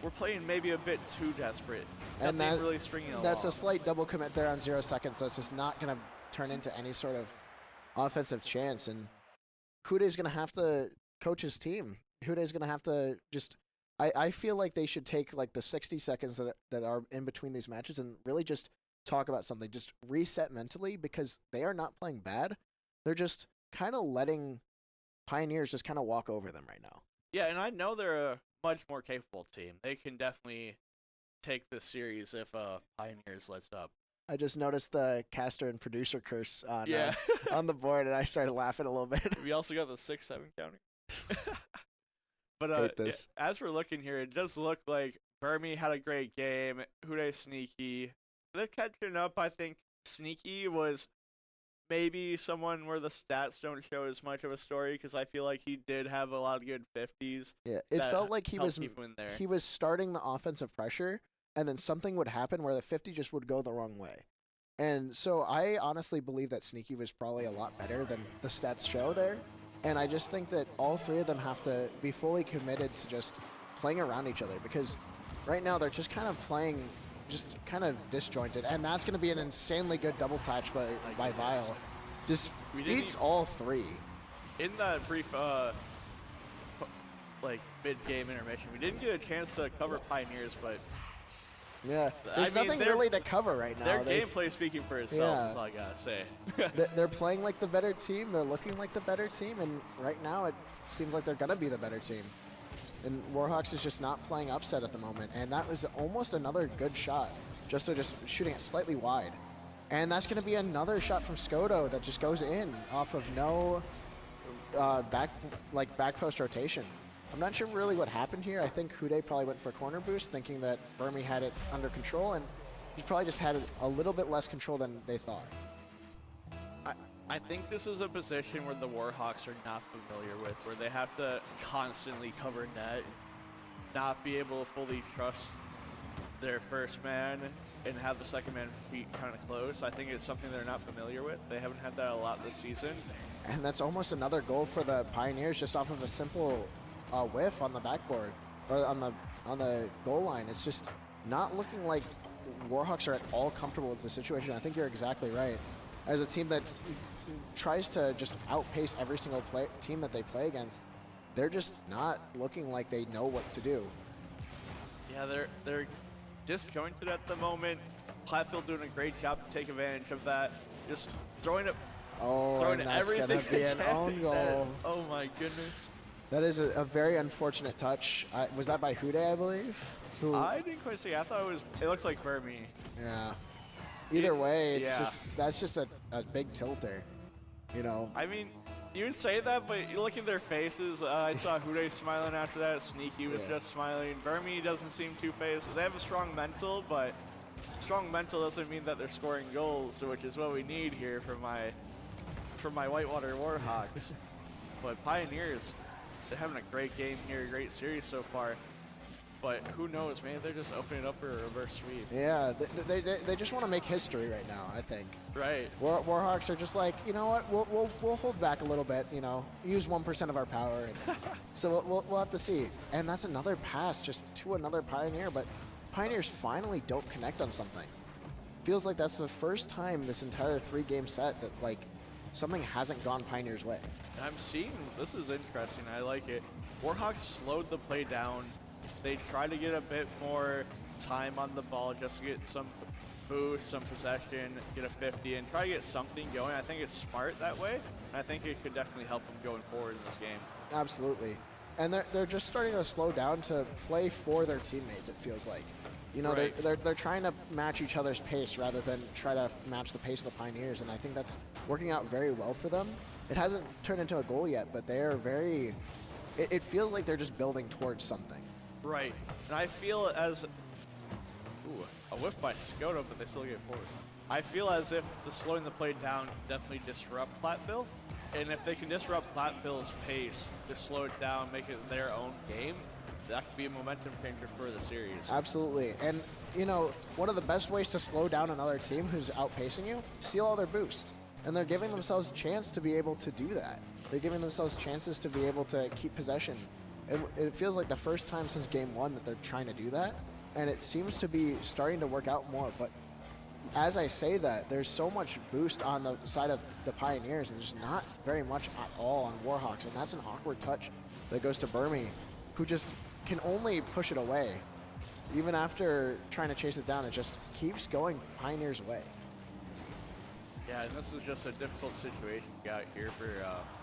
were playing maybe a bit too desperate. And Nothing really stringing along. that's a slight double commit there on 0 seconds, so it's just not going to turn into any sort of offensive chance. And Hude's going to have to coach his team. Hude's going to have to just. I feel like they should take like the 60 seconds that are in between these matches and really just talk about something. Just reset mentally, because they are not playing bad. They're just kind of letting Pioneers just kind of walk over them right now. Yeah, and I know they're a much more capable team. They can definitely take this series if Pioneers lets up. I just noticed the caster and producer curse on Yeah. On the board, and I started laughing a little bit. We also got the 6-7 counter. But Hate this. as we're looking here, it does look like Burmy had a great game. Hude Sneaky. They're catching up. I think Sneaky was maybe someone where the stats don't show as much of a story, because I feel like he did have a lot of good 50s. Yeah, it that felt like he helped was keep him in there. he was starting the offensive pressure, and then something would happen where the 50 just would go the wrong way. And so I honestly believe that Sneaky was probably a lot better than the stats show there. And I just think that all three of them have to be fully committed to just playing around each other, because right now they're just kind of playing just kind of disjointed. And that's going to be an insanely good double touch by Vile. Just beats all three. In that brief like mid-game intermission, we didn't get a chance to cover Pioneers, but Yeah, there's nothing really to cover right now. Their gameplay speaking for itself, is all I gotta say. They're playing like the better team. They're looking like the better team, and right now it seems like they're gonna be the better team. And Warhawks is just not playing upset at the moment, and that was almost another good shot. Just shooting it slightly wide, and that's gonna be another shot from Skodo that just goes in off of no back post rotation. I'm not sure really what happened here. I think Hude probably went for a corner boost, thinking that Burmy had it under control, and he probably just had a little bit less control than they thought. I think this is a position where the Warhawks are not familiar with, where they have to constantly cover net, not be able to fully trust their first man, and have the second man be kind of close. I think it's something they're not familiar with. They haven't had that a lot this season. And that's almost another goal for the Pioneers, just off of a simple whiff on the backboard, or on the goal line. It's just not looking like Warhawks are at all comfortable with the situation. I think you're exactly right. As a team that tries to just outpace every single team that they play against, they're just not looking like they know what to do. Yeah, they're disjointed at the moment. Plattfield doing a great job to take advantage of that. Just throwing and that's everything gonna be an own goal. Oh my goodness. That is a very unfortunate touch. Was that by Hude, I believe? I didn't quite see. I thought it looks like Burmy. Yeah. Either way, that's just a big tilter, you know. I mean, you would say that, but you look at their faces. I saw Hude smiling after that. Sneaky was just smiling. Burmy doesn't seem too phased. They have a strong mental, but strong mental doesn't mean that they're scoring goals, which is what we need here for my Whitewater Warhawks. But Pioneers, they're having a great game here, great series so far. But who knows? Maybe they're just opening up for a reverse sweep. Yeah, they just want to make history right now, I think. Right. Warhawks are just like, you know what, we'll hold back a little bit, you know, use 1% of our power. And so we'll have to see. And that's another pass just to another Pioneer, but Pioneers finally don't connect on something. Feels like that's the first time this entire 3-game set that, like, something hasn't gone Pioneer's way. I'm seeing, this is interesting. I like it. Warhawks slowed the play down. They tried to get a bit more time on the ball just to get some boost, some possession, get a 50, and try to get something going. I think it's smart that way, and I think it could definitely help them going forward in this game. Absolutely. And they're just starting to slow down to play for their teammates, it feels like. You know, Right. they're trying to match each other's pace rather than try to match the pace of the Pioneers, and I think that's working out very well for them. It hasn't turned into a goal yet, but they are very... It feels like they're just building towards something. Right. And I feel as... Ooh, a whiff by Skoda, but they still get forward. I feel as if the slowing the play down can definitely disrupt Platteville. And if they can disrupt Platteville's pace, just slow it down, make it their own game, that could be a momentum changer for the series. Absolutely. And, you know, one of the best ways to slow down another team who's outpacing you, steal all their boost. And they're giving themselves a chance to be able to do that. They're giving themselves chances to be able to keep possession. It feels like the first time since game 1 that they're trying to do that. And it seems to be starting to work out more. But as I say that, there's so much boost on the side of the Pioneers, and there's not very much at all on Warhawks. And that's an awkward touch that goes to Burmy, who just can only push it away. Even after trying to chase it down, it just keeps going Pioneers' way. Yeah, and this is just a difficult situation we got here for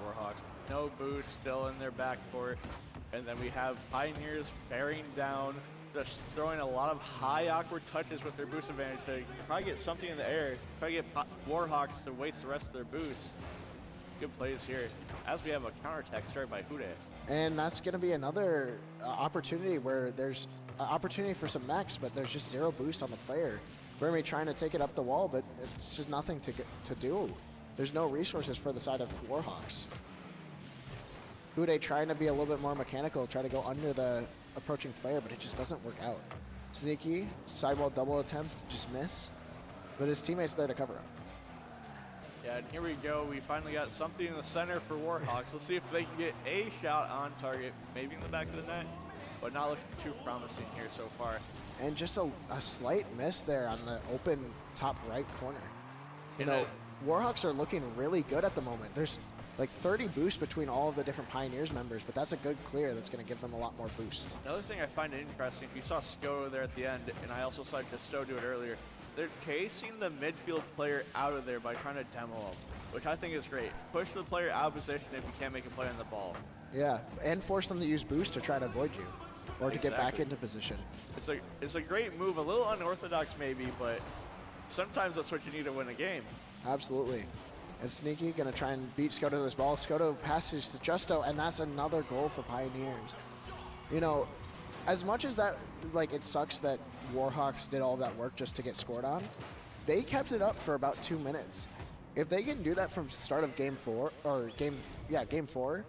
Warhawks. No boost, still in their backcourt. And then we have Pioneers bearing down, just throwing a lot of high awkward touches with their boost advantage to try to get something in the air, try to get Warhawks to waste the rest of their boost. Good plays here. As we have a counterattack started by Hude. And that's going to be another opportunity where there's an opportunity for some mechs, but there's just zero boost on the player. Burmy trying to take it up the wall, but it's just nothing to do. There's no resources for the side of Warhawks. Hude trying to be a little bit more mechanical, try to go under the approaching player, but it just doesn't work out. Sneaky, sidewall double attempt, just miss. But his teammate's there to cover him. Yeah, and here we go. We finally got something in the center for Warhawks. Let's see if they can get a shot on target, maybe in the back of the net, but not looking too promising here so far. And just a slight miss there on the open top right corner. You know, Warhawks are looking really good at the moment. There's like 30 boost between all of the different Pioneers members, but that's a good clear that's going to give them a lot more boost. Another thing I find interesting, if you saw Skoda there at the end, and I also saw Justo do it earlier, they're chasing the midfield player out of there by trying to demo him, which I think is great. Push the player out of position if you can't make a play on the ball. Yeah, and force them to use boost to try to avoid you, or to get back into position. It's a great move, a little unorthodox maybe, but sometimes that's what you need to win a game. Absolutely. And Sneaky going to try and beat Skoda to this ball. Skoda passes to Justo, and that's another goal for Pioneers. You know, as much as that, like, it sucks that Warhawks did all that work just to get scored on, they kept it up for about 2 minutes. If they can do that from start of game 4, or game 4,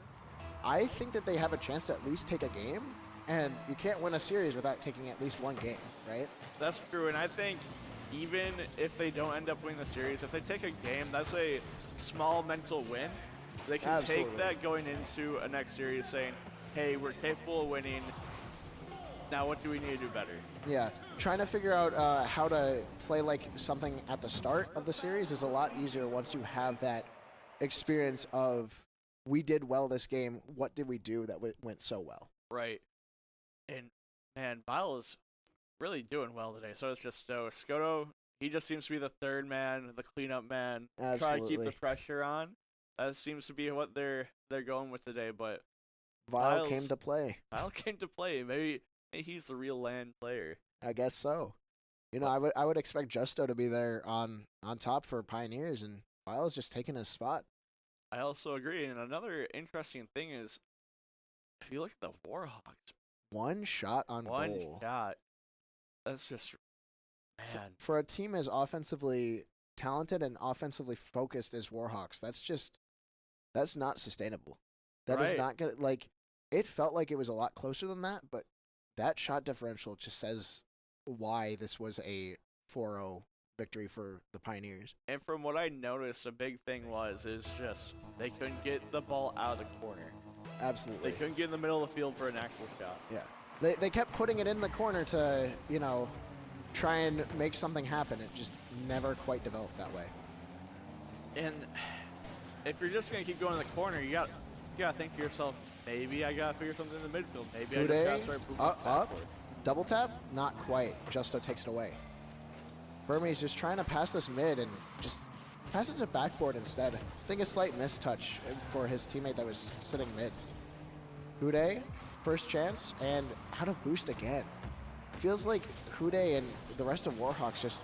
I think that they have a chance to at least take a game, and you can't win a series without taking at least one game, right? That's true, and I think even if they don't end up winning the series, if they take a game, that's a small mental win. They can take that going into a next series saying, hey, we're capable of winning. Now what do we need to do better? Yeah, trying to figure out how to play like something at the start of the series is a lot easier once you have that experience of, we did well this game, what did we do that went so well? Right. And, man, Vile is really doing well today. So it's just Skoda, he just seems to be the third man, the cleanup man. Absolutely. Try to keep the pressure on. That seems to be what they're going with today. But Vile came to play. Vile came to play. Maybe he's the real land player. I guess so. You know, I would expect Justo to be there on top for Pioneers, and Vile's just taking his spot. I also agree. And another interesting thing is, if you look at the Warhawks, one shot on goal. One shot. That's just, man. For a team as offensively talented and offensively focused as Warhawks, that's not sustainable. That is not good. Like, it felt like it was a lot closer than that, but that shot differential just says why this was a 4-0 victory for the Pioneers. And from what I noticed, a big thing is just they couldn't get the ball out of the corner. Absolutely. They couldn't get in the middle of the field for an actual shot. Yeah. They kept putting it in the corner to, try and make something happen. It just never quite developed that way. And if you're just gonna keep going in the corner, you gotta think to yourself, maybe I gotta figure something in the midfield. Maybe I just gotta start moving up. backward. Double tap? Not quite. Justo takes it away. Burmese just trying to pass this mid and just pass it to backboard instead. I think a slight mistouch for his teammate that was sitting mid. Hude, first chance, and out of boost again. Feels like Hude and the rest of Warhawks just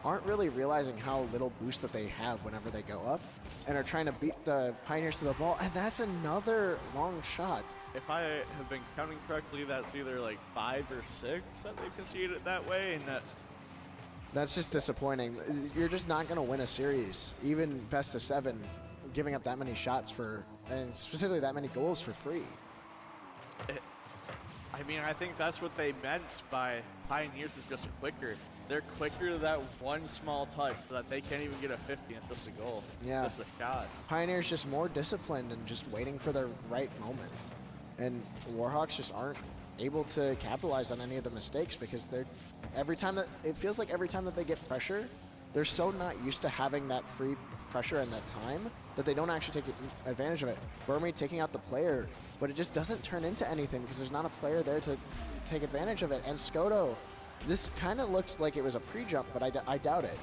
aren't really realizing how little boost that they have whenever they go up and are trying to beat the Pioneers to the ball, and that's another long shot. If I have been counting correctly, that's either like 5 or 6 that they've conceded that way, and That's just disappointing. You're just not going to win a series, even best of 7, giving up that many shots and specifically that many goals for free. I mean, I think that's what they meant by Pioneers is just quicker. They're quicker to that one small touch so that they can't even get a 50 and it's just a goal. Yeah. Just a shot. Pioneers just more disciplined and just waiting for their right moment. And Warhawks just aren't able to capitalize on any of the mistakes because it feels like every time that they get pressure, they're so not used to having that free pressure and that time that they don't actually take advantage of it. Burmy taking out the player, but it just doesn't turn into anything because there's not a player there to take advantage of it. And Skoto, this kind of looked like it was a pre-jump, but I doubt it.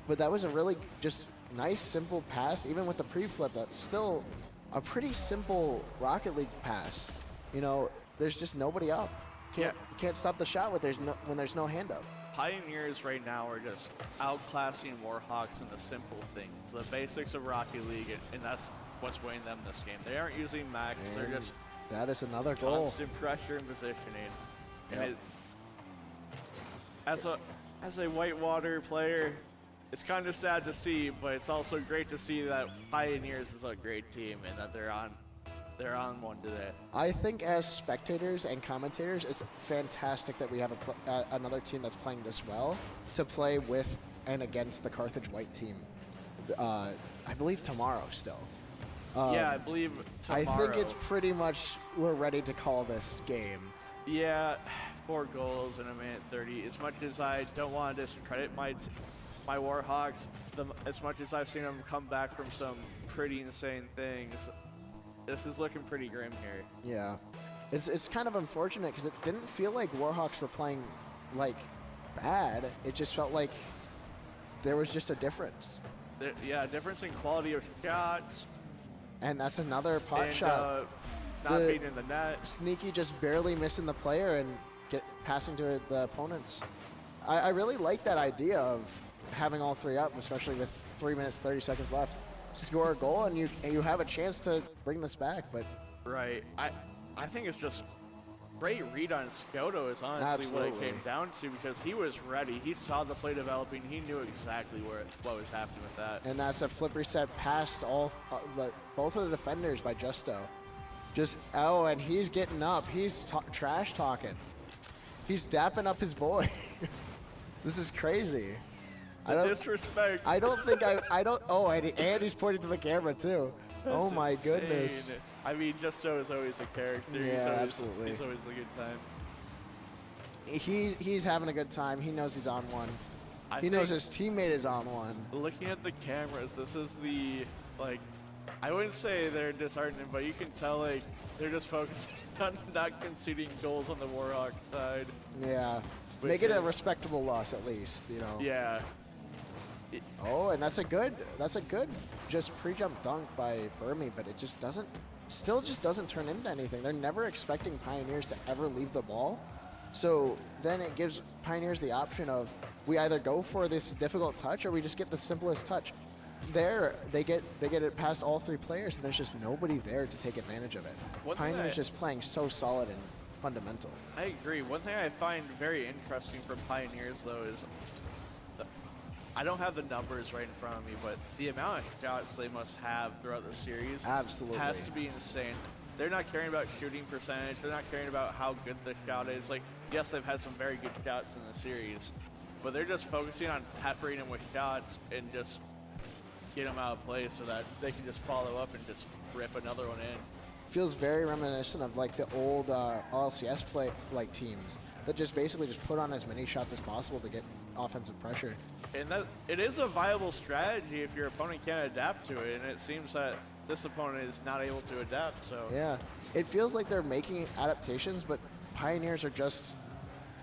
But that was a really just nice, simple pass. Even with the pre-flip, that's still a pretty simple Rocket League pass. There's just nobody up. You can't stop the shot when there's no hand up. Pioneers right now are just outclassing Warhawks in the simple things, the basics of Rocket League, and that's what's winning them this game. They aren't using max, they're just that is another goal. Constant pressure and positioning. Yep. And as a Whitewater player, it's kind of sad to see, but it's also great to see that Pioneers is a great team and that they're on one today. I think as spectators and commentators, it's fantastic that we have another team that's playing this well to play with and against the Carthage White team. I believe tomorrow still. Yeah, I believe tomorrow. I think it's pretty much we're ready to call this game. Yeah, 4 goals in a minute 30. As much as I don't want to discredit my Warhawks, as much as I've seen them come back from some pretty insane things, this is looking pretty grim here. Yeah, it's kind of unfortunate because it didn't feel like Warhawks were playing like bad. It just felt like there was just a difference. Yeah, difference in quality of shots. And that's another pot shot. Not being in the net. Sneaky just barely missing the player and passing to the opponents. I really like that idea of having all 3 up, especially with 3 minutes 30 seconds left. Score a goal and you have a chance to bring this back. But right, I think it's just great read on Skoto is honestly what it came down to because he was ready. He saw the play developing. He knew exactly what was happening with that. And that's a flip reset past both of the defenders by Justo. And he's getting up. He's trash talking. He's dapping up his boy. This is crazy. Disrespect. I don't think I don't. Oh, and he's pointing to the camera too. Oh my insane. Goodness. I mean, Justo is always a character. Yeah, absolutely. He's always a good time. He's having a good time. He knows he's on one. He knows his teammate is on one. Looking at the cameras, this is I wouldn't say they're disheartening, but you can tell they're just focusing on not conceding goals on the Warhawk side. Yeah. Make it a respectable loss at least, Yeah. Oh, and that's a good just pre-jump dunk by Burmy, but it just still doesn't turn into anything. They're never expecting Pioneers to ever leave the ball. So then it gives Pioneers the option of we either go for this difficult touch or we just get the simplest touch. There, they get it past all 3 players, and there's just nobody there to take advantage of it. Pioneers just playing so solid and fundamental. I agree. One thing I find very interesting from Pioneers, though, is I don't have the numbers right in front of me, but the amount of shots they must have throughout the series Absolutely has to be insane. they're not caring about shooting percentage. They're not caring about how good the shot is. Like, yes, they've had some very good shots in the series, but they're just focusing on peppering them with shots and just get them out of play so that they can just follow up and just rip another one in. Feels very reminiscent of like the old RLCS play like teams that just basically just put on as many shots as possible to get offensive pressure. And that it is a viable strategy if your opponent can't adapt to it, and it seems that this opponent is not able to adapt. So Yeah, it feels like they're making adaptations, but Pioneers are just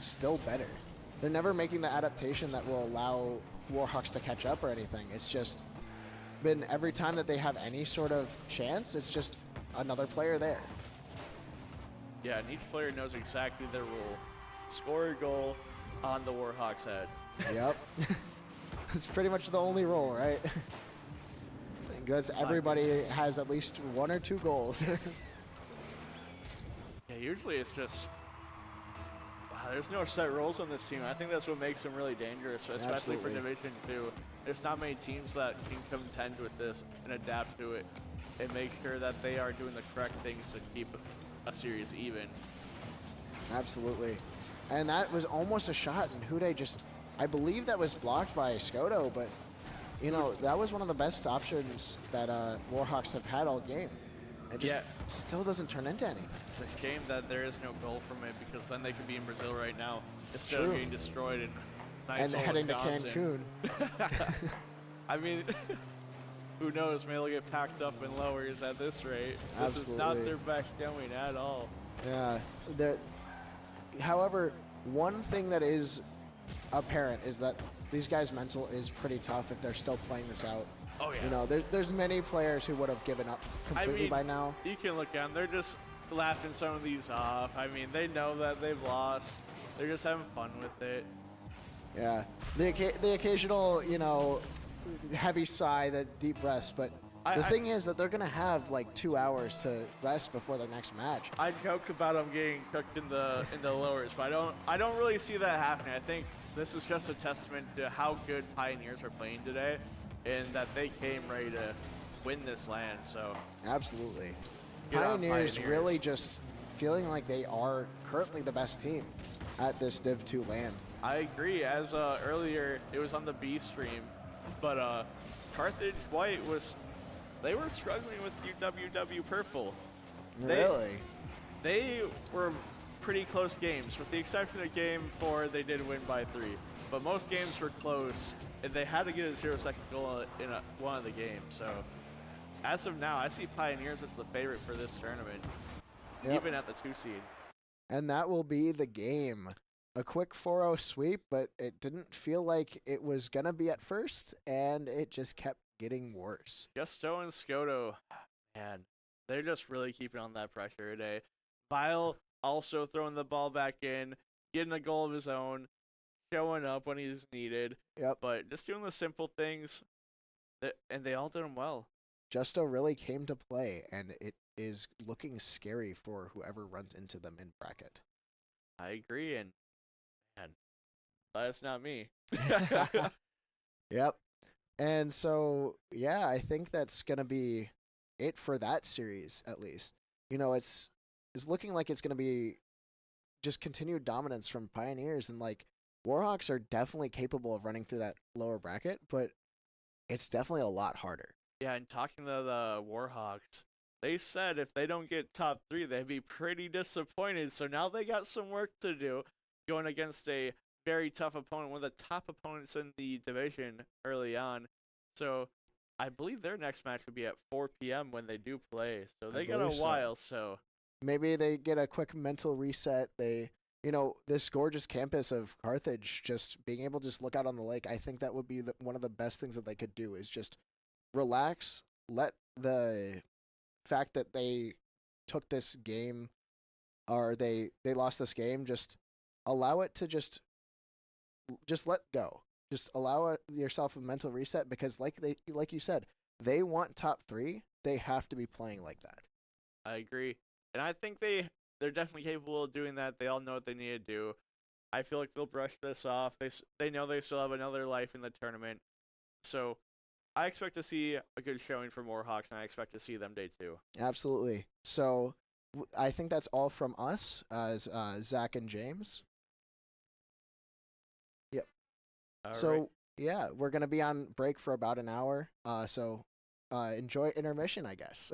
still better. They're never making the adaptation that will allow Warhawks to catch up or anything. It's just been every time that they have any sort of chance, it's just another player there. yeah, and each player knows exactly their role. Score a goal on the Warhawks' head. Yep. It's pretty much the only role, right? I think that's everybody has at least 1 or 2 goals. Yeah, usually it's just, wow, there's no set roles on this team. I think that's what makes them really dangerous, especially for Absolutely. Division 2. There's not many teams that can contend with this and adapt to it and make sure that they are doing the correct things to keep a series even. Absolutely. And that was almost a shot, and Hude just, I believe that was blocked by Skoto, but, you know, that was one of the best options that Warhawks have had all game. It just still doesn't turn into anything. It's a shame that there is no goal from it, because then they could be in Brazil right now instead of True. getting destroyed in nice And old heading Wisconsin. to Cancun. I mean, who knows? Maybe they'll get packed up in lowers at this rate. This is not Absolutely. their best going at all. Yeah. However, one thing that is apparent is that these guys' mental is pretty tough if they're still playing this out. Oh, yeah. You know, there's many players who would have given up completely by now. You can look at them. They're just laughing some of these off. I mean, they know that they've lost. They're just having fun with it. Yeah. The occasional, you know, heavy sigh, that deep breaths, but the thing is that they're going to have like 2 hours to rest before their next match. I joke about them getting cooked in the lowers, but I don't really see that happening. I think this is just a testament to how good Pioneers are playing today, and that they came ready to win this land. So Absolutely. Good on Pioneers Pioneers. really just feeling like they are currently the best team at this Div 2 land. I agree. As earlier, it was on the B stream, but Carthage White they were struggling with UWW Purple. Really? They were pretty close games, with the exception of game 4, they did win by 3. But most games were close, and they had to get a 0-second goal in one of the games. So, as of now, I see Pioneers as the favorite for this tournament, Yep. even at the 2 seed. And that will be the game. A quick 4-0 sweep, but it didn't feel like it was going to be at first, and it just kept getting worse. Justo and Skoto, man, they're just really keeping on that pressure today. Vile also throwing the ball back in, getting a goal of his own, showing up when he's needed. Yep. But just doing the simple things, and they all did them well. Justo really came to play, and it is looking scary for whoever runs into them in bracket. I agree, and man, that's not me. Yep. And so, yeah, I think that's going to be it for that series, at least. You know, it's looking like it's going to be just continued dominance from Pioneers, and like Warhawks are definitely capable of running through that lower bracket, but it's definitely a lot harder. Yeah, and talking to the Warhawks, they said if they don't get top 3, they'd be pretty disappointed. So now they got some work to do, going against a very tough opponent, one of the top opponents in the division early on. So I believe their next match would be at 4 p.m. when they do play. So they got a believe so. while. So Maybe they get a quick mental reset. They, you know, this gorgeous campus of Carthage, just being able to just look out on the lake, I think that would be one of the best things that they could do is just relax, let the fact that they took this game or they lost this game, just allow it to just let go. Just allow yourself a mental reset, because like you said, they want top 3. They have to be playing like that. I agree. And I think they're definitely capable of doing that. They all know what they need to do. I feel like they'll brush this off. They know they still have another life in the tournament. So I expect to see a good showing for Warhawks, and I expect to see them day 2. Absolutely. So I think that's all from us as Zach and James. Yep. All So right. yeah, we're gonna be on break for about an hour. So enjoy intermission, I guess.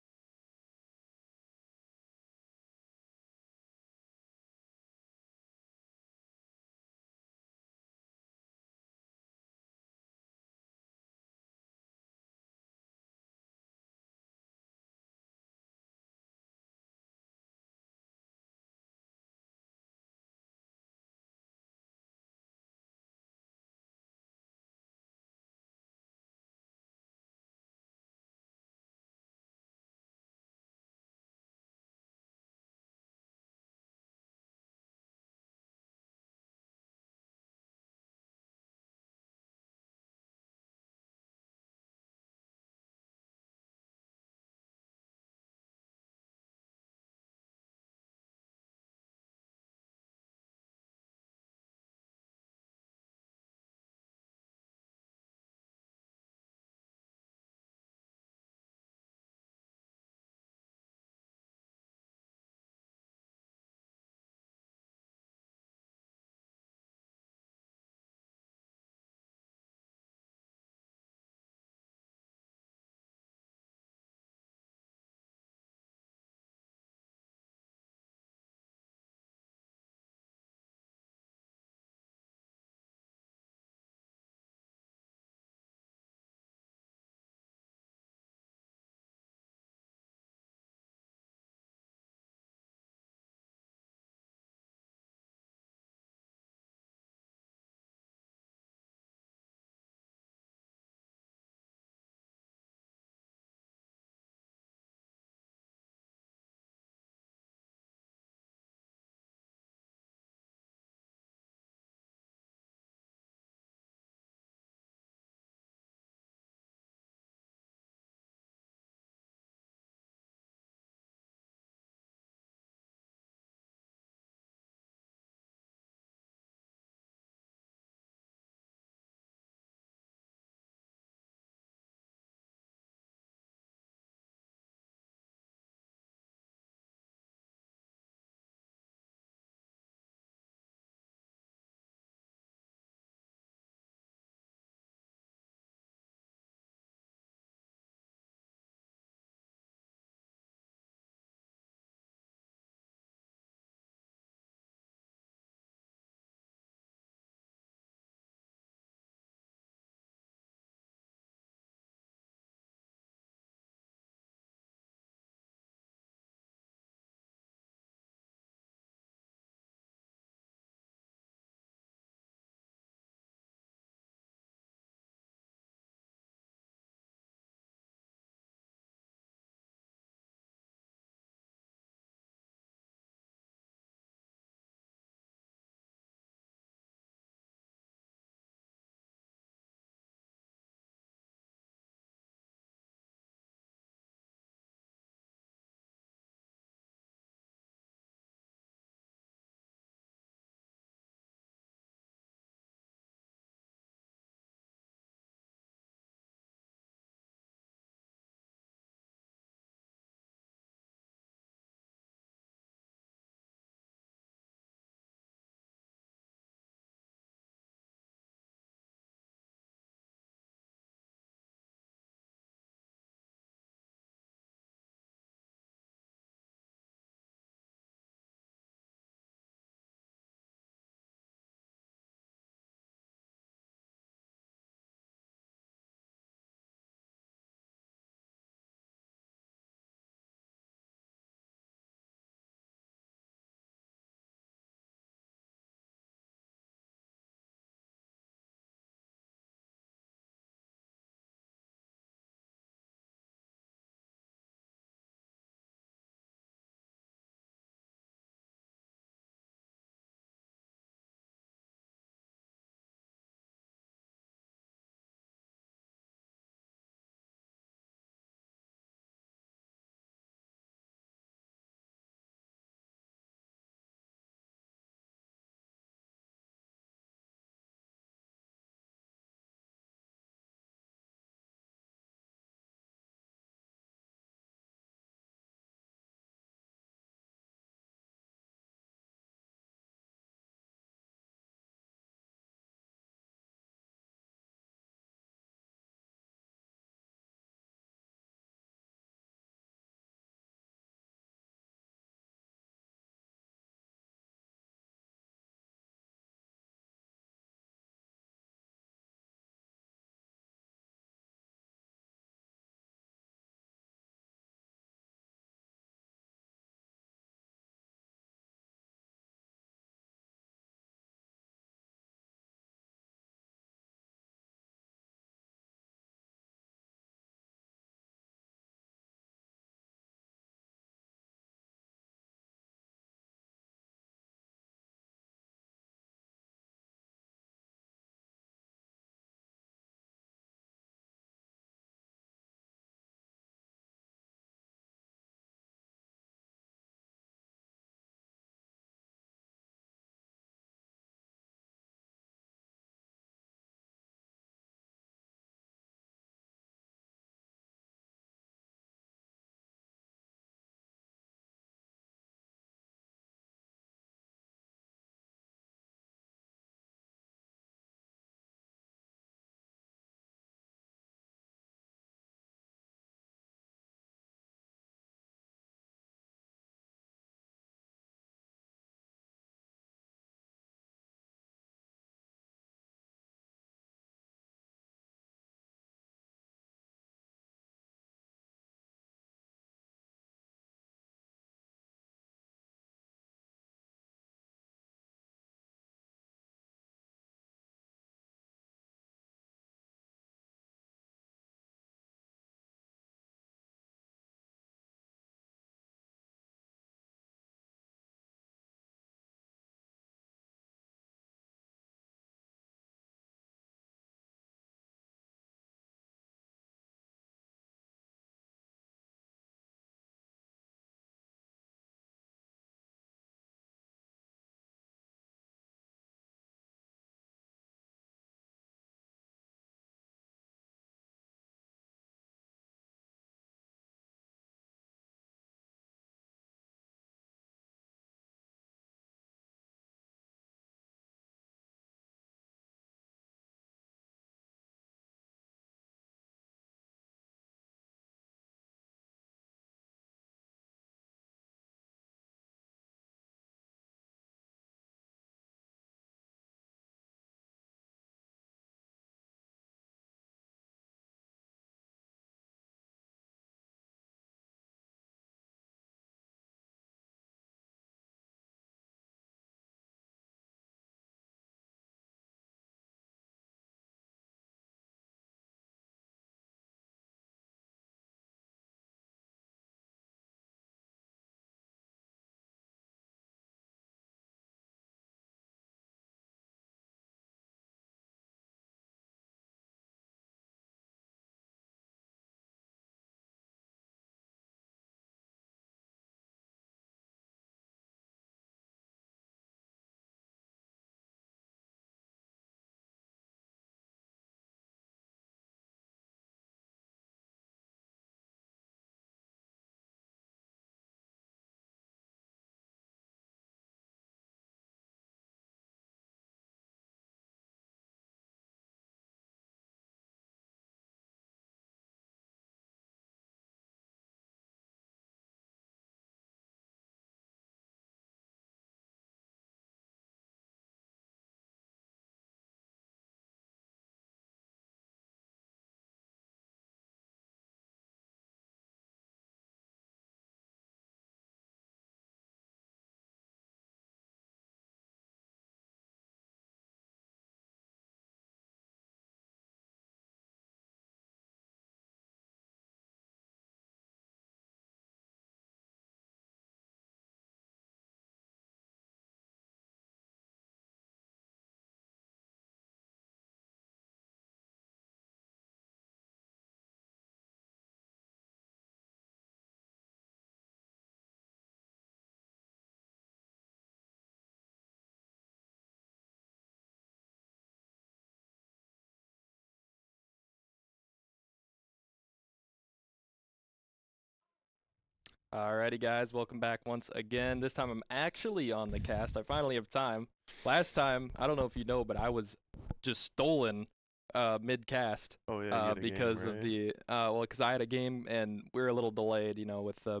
Alrighty, guys, welcome back once again. This time I'm actually on the cast. I finally have time. Last time, I don't know if you know, but I was just stolen mid-cast. Oh, yeah, you had a because game, of right? the because I had a game and we were a little delayed, with the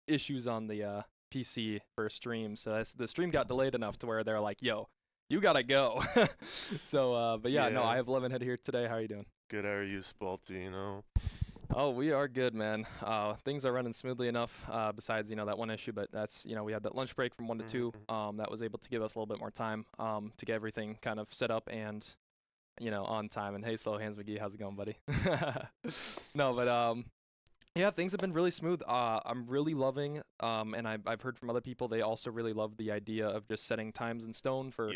issues on the PC for stream. So the stream got delayed enough to where they're like, "Yo, you gotta go." So, but yeah, no, Yeah. I have Lemonhead here today. How are you doing? Good, how are you, Spalty, you know? Oh, we are good, man. Things are running smoothly enough, besides, that one issue, but that's, we had that lunch break from 1 to 2, that was able to give us a little bit more time, to get everything kind of set up and, on time. And hey, Slow Hands McGee, how's it going, buddy? No, but, yeah, things have been really smooth. I'm really loving, and I've heard from other people, they also really love the idea of just setting times in stone for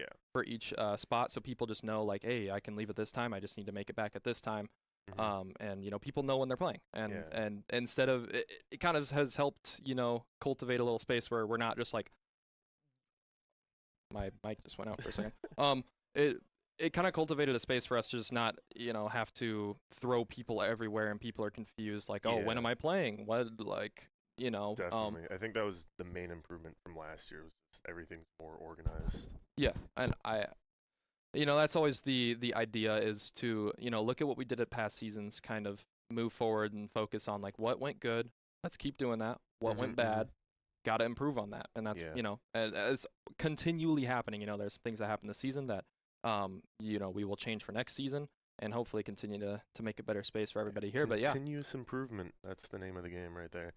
each spot, so people just know, like, hey, I can leave at this time, I just need to make it back at this time. And people know when they're playing, and instead of it kind of has helped cultivate a little space where we're not just like, my mic just went out for a second. It kind of cultivated a space for us to just not have to throw people everywhere and people are confused like, oh, when am I playing, what, like, Definitely. I think that was the main improvement from last year, was just everything's more organized. Yeah, and that's always the idea, is to, look at what we did at past seasons, kind of move forward and focus on, like, what went good, let's keep doing that. What went bad, got to improve on that. And that's, it's continually happening. There's things that happen this season that, we will change for next season and hopefully continue to make a better space for everybody here. But yeah. Continuous improvement. That's the name of the game right there.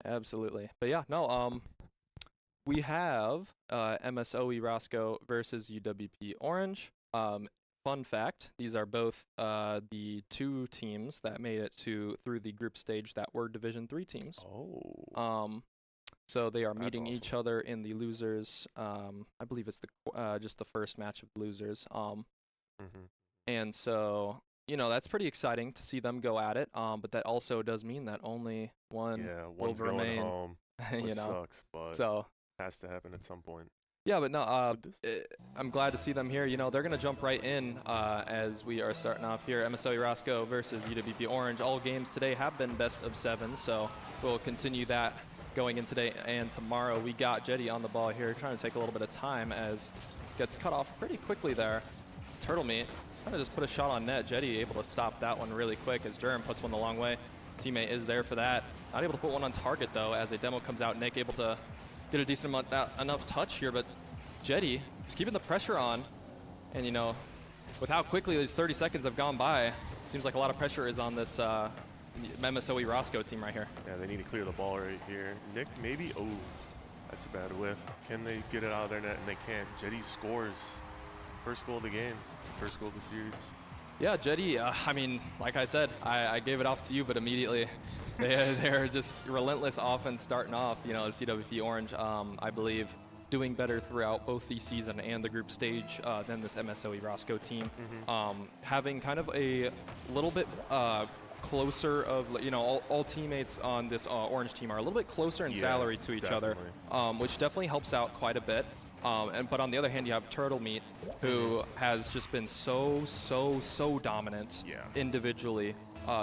Absolutely. But yeah, no, we have MSOE Roscoe versus UWP Orange. Fun fact, these are both the two teams that made it through the group stage that were Division 3 teams. Oh. So they are meeting awesome. each other in the losers. I believe it's just the first match of losers. And so, that's pretty exciting to see them go at it. But that also does mean that only one will one's remain. going home. Which sucks, but so has to happen at some point. Yeah, but no, I'm glad to see them here. They're going to jump right in as we are starting off here. MSOE Roscoe versus UWP Orange. All games today have been best of 7, so we'll continue that going in today and tomorrow. We got Jetty on the ball here, trying to take a little bit of time as gets cut off pretty quickly there. Turtle Meat trying to just put a shot on net. Jetty able to stop that one really quick as Durham puts one the long way. Teammate is there for that. Not able to put one on target, though, as a demo comes out. Nick able to get a decent amount, enough touch here, but Jetty just keeping the pressure on. And, with how quickly these 30 seconds have gone by, it seems like a lot of pressure is on this MSOE Roscoe team right here. Yeah, they need to clear the ball right here. Nick, maybe. Oh, that's a bad whiff. Can they get it out of their net? And they can't. Jetty scores. First goal of the game. First goal of the series. Yeah, Jetty, I mean, like I said, I gave it off to you, but immediately they're just relentless offense starting off. The CWP Orange, I believe, doing better throughout both the season and the group stage than this MSOE Roscoe team. Having kind of a little bit closer of, all teammates on this Orange team are a little bit closer in salary to each other, which definitely helps out quite a bit. But on the other hand, you have Turtle Meat, who has just been so dominant individually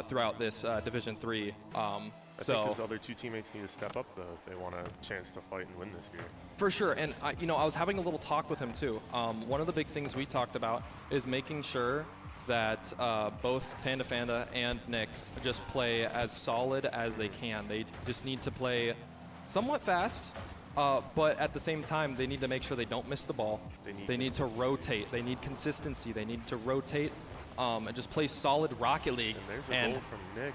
throughout this Division 3. I think his other two teammates need to step up, though, if they want a chance to fight and win this year. For sure, and I was having a little talk with him too. One of the big things we talked about is making sure that both Tanda Fanda and Nick just play as solid as they can. They just need to play somewhat fast, but at the same time, they need to make sure they don't miss the ball. They need to rotate. They need consistency. They need to rotate and just play solid Rocket League. And there's a goal from Nick.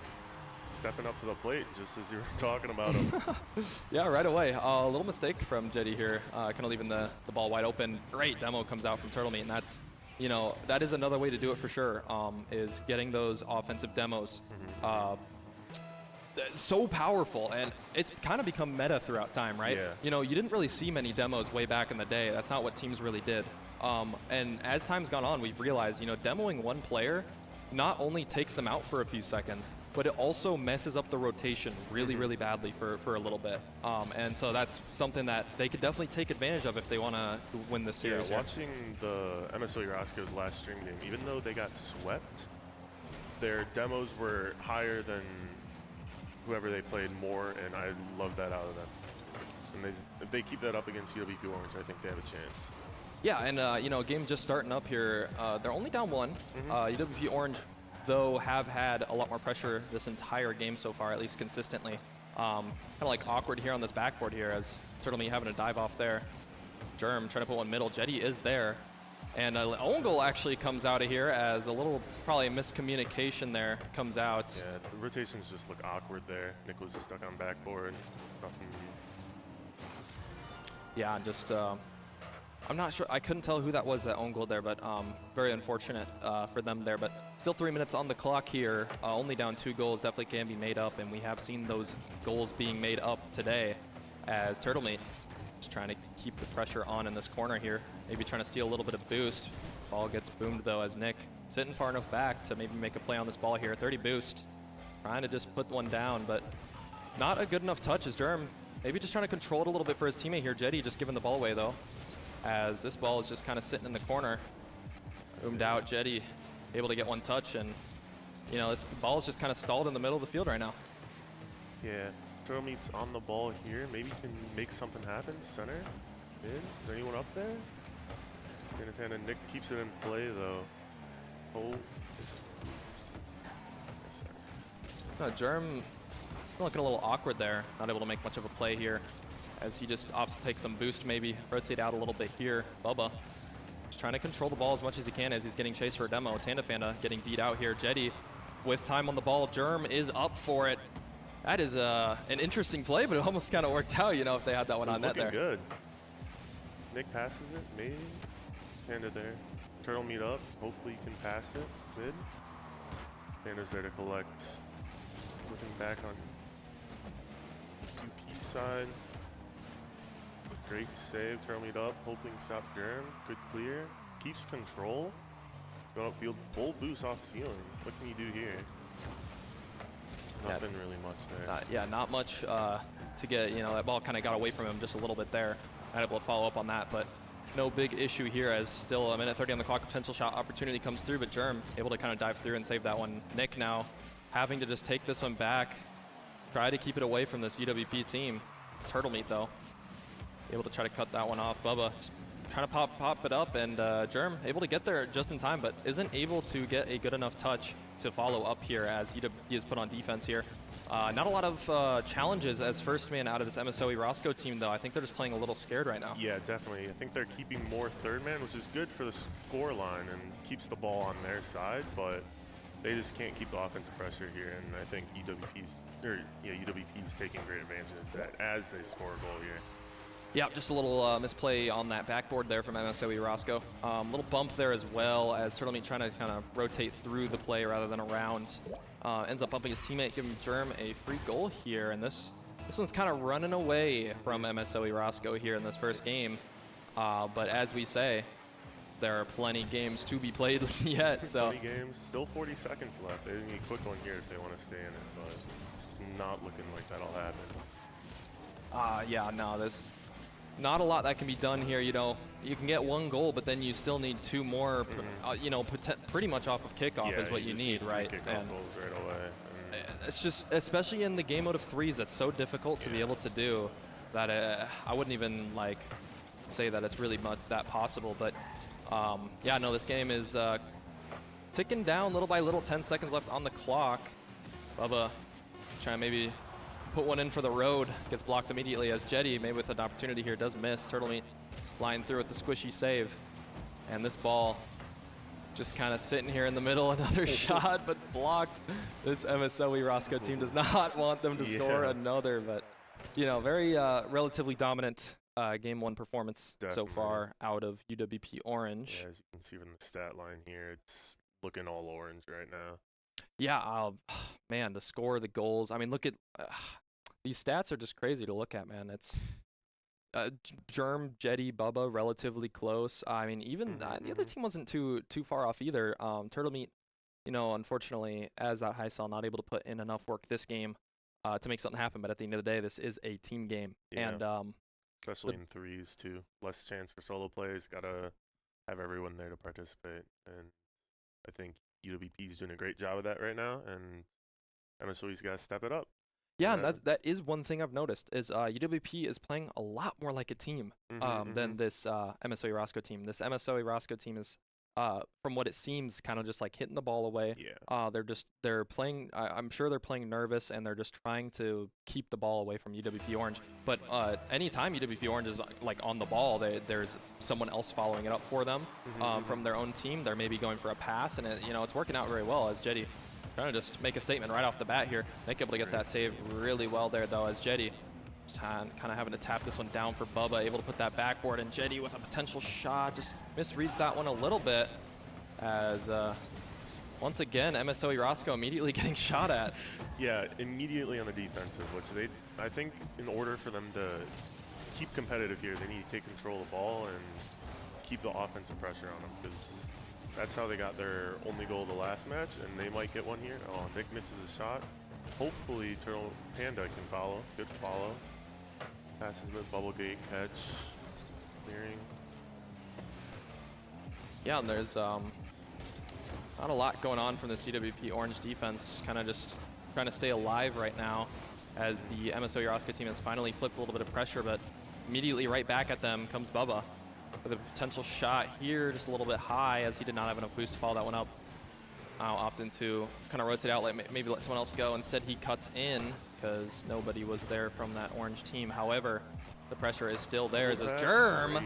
Stepping up to the plate, just as you were talking about him. Yeah, right away. A little mistake from Jetty here, kind of leaving the ball wide open. Great demo comes out from Turtle Meat, and that's, that is another way to do it for sure, is getting those offensive demos. So powerful, and it's kind of become meta throughout time, right? Yeah. You didn't really see many demos way back in the day. That's not what teams really did. And as time's gone on, we've realized, demoing one player not only takes them out for a few seconds, but it also messes up the rotation really badly for a little bit. And so that's something that they could definitely take advantage of if they want to win this series. Yeah, watching the MSOE Roscoe's last stream game, even though they got swept, their demos were higher than whoever they played more, and I love that out of them. And if they keep that up against UWP Orange, I think they have a chance. Yeah, and you know, game just starting up here. They're only down one. UWP Orange, though, have had a lot more pressure this entire game so far, at least consistently. Kind of like awkward here on this backboard here as Turtle Meat having to dive off there. Germ trying to put one middle. Jetty is there. And own goal actually comes out of here as a little probably miscommunication there comes out. Yeah, the rotations just look awkward there. Nick was stuck on backboard. Nothing. Yeah, just I'm not sure. I couldn't tell who that was that own goal there, but very unfortunate for them there. But still 3 minutes on the clock here. Only down 2 goals definitely can be made up, and we have seen those goals being made up today as Turtle Meat just trying to keep the pressure on in this corner here. Maybe trying to steal a little bit of boost. Ball gets boomed though as Nick sitting far enough back to maybe make a play on this ball here. 30 boost. Trying to just put one down, but not a good enough touch as Germ. Maybe just trying to control it a little bit for his teammate here. Jetty just giving the ball away though, as this ball is just kind of sitting in the corner. Boomed out. Jetty able to get one touch, and you know, this ball is just kind of stalled in the middle of the field right now. Yeah, Turtle Meat's on the ball here. Maybe can make something happen. Center, mid. Is there anyone up there? And Nick keeps it in play though. Oh, yes, sir. No, Germ looking a little awkward there. Not able to make much of a play here as he just opts to take some boost, maybe rotate out a little bit here. Bubba just trying to control the ball as much as he can as he's getting chased for a demo. Tandafanda getting beat out here. Jetty with time on the ball. Germ is up for it. That is an interesting play, but it almost kind of worked out, you know, if they had that one on net there. Looking good. Nick passes it, maybe. Panda there. Turtle Meat up. Hopefully he can pass it. Mid. Panda's there to collect. Looking back on UP side. Great save. Turtle Meat up. Hoping stop Germ. Good clear. Keeps control. Going upfield. Full boost off ceiling. What can you do here? Nothing really much there. Yeah, not much to get, you know, that ball kind of got away from him just a little bit there. Not able to follow up on that, but no big issue here as still a minute 30 on the clock. Potential shot opportunity comes through, but Germ able to kind of dive through and save that one. Nick now having to just take this one back, try to keep it away from this UWP team. Turtle Meat though, able to try to cut that one off. Bubba just trying to pop it up, and Germ able to get there just in time, but isn't able to get a good enough touch to follow up here as UWP is put on defense here. Not a lot of challenges as first man out of this MSOE Roscoe team, though. I think they're just playing a little scared right now. Yeah, definitely. I think they're keeping more third man, which is good for the score line and keeps the ball on their side, but they just can't keep the offensive pressure here, and I think UWP's taking great advantage of that as they score a goal here. Yeah, just a little misplay on that backboard there from MSOE Roscoe. Little bump there as well as Turtle Meat trying to kind of rotate through the play rather than around. Ends up bumping his teammate, giving Germ a free goal here, and this one's kind of running away from MSOE Roscoe here in this first game. But as we say, there are plenty games to be played yet. So 20 games, still 40 seconds left. They need a quick one here if they want to stay in it, but it's not looking like that'll happen. Yeah, no, there's not a lot that can be done here. You know, you can get one goal, but then you still need 2 more. You know, pretty much off of kickoff is what you need, right? And goals right away. It's just, especially in the game mode of 3s, that's so difficult to be able to do that I wouldn't even like say that it's really that possible. But yeah, no, this game is ticking down little by little. 10 seconds left on the clock. Bubba trying to maybe put one in for the road, gets blocked immediately as Jetty, maybe with an opportunity here, does miss. Turtle Meat flying through with the squishy save. And this ball just kind of sitting here in the middle. Another shot, but blocked. This MSOE Roscoe team does not want them to score another, but, you know, very relatively dominant game 1 performance so far out of UWP Orange. Yeah, as you can see from the stat line here, it's looking all orange right now. Yeah, man, the score, the goals. I mean, look at these stats are just crazy to look at, man. It's Germ, Jetty, Bubba, relatively close. I mean, even the other team wasn't too far off either. Turtle Meat, you know, unfortunately, as that high cell, not able to put in enough work this game to make something happen. But at the end of the day, this is a team game, and especially in 3s too. Less chance for solo plays. Gotta have everyone there to participate, and I think UWP is doing a great job of that right now, and MSOE's got to step it up. Yeah, and that is one thing I've noticed is UWP is playing a lot more like a team than this MSOE Roscoe team. This MSOE Roscoe team is, from what it seems, kind of just like hitting the ball away. Yeah. They're playing. I'm sure they're playing nervous and they're just trying to keep the ball away from UWP Orange. But anytime UWP Orange is like on the ball, there's someone else following it up for them from their own team. They're maybe going for a pass, and it's working out very well as Jetty. Trying to just make a statement right off the bat here. Nick able to get that save really well there, though, as Jetty kind of having to tap this one down for Bubba, able to put that backboard, and Jetty with a potential shot just misreads that one a little bit as, once again, MSOE Roscoe immediately getting shot at. Yeah, immediately on the defensive, which I think in order for them to keep competitive here, they need to take control of the ball and keep the offensive pressure on them, because that's how they got their only goal of the last match, and they might get one here. Oh, Nick misses a shot. Hopefully, Turtle Panda can follow. Good follow. Passes with bubble gate catch. Clearing. Yeah, and there's not a lot going on from the CWP Orange defense. Kind of just trying to stay alive right now as the MSOE Roscoe team has finally flipped a little bit of pressure, but immediately right back at them comes Bubba with a potential shot here, just a little bit high as he did not have enough boost to follow that one up. Now opting to kind of rotate out, maybe let someone else go. Instead, he cuts in because nobody was there from that Orange team. However, the pressure is still there as Germ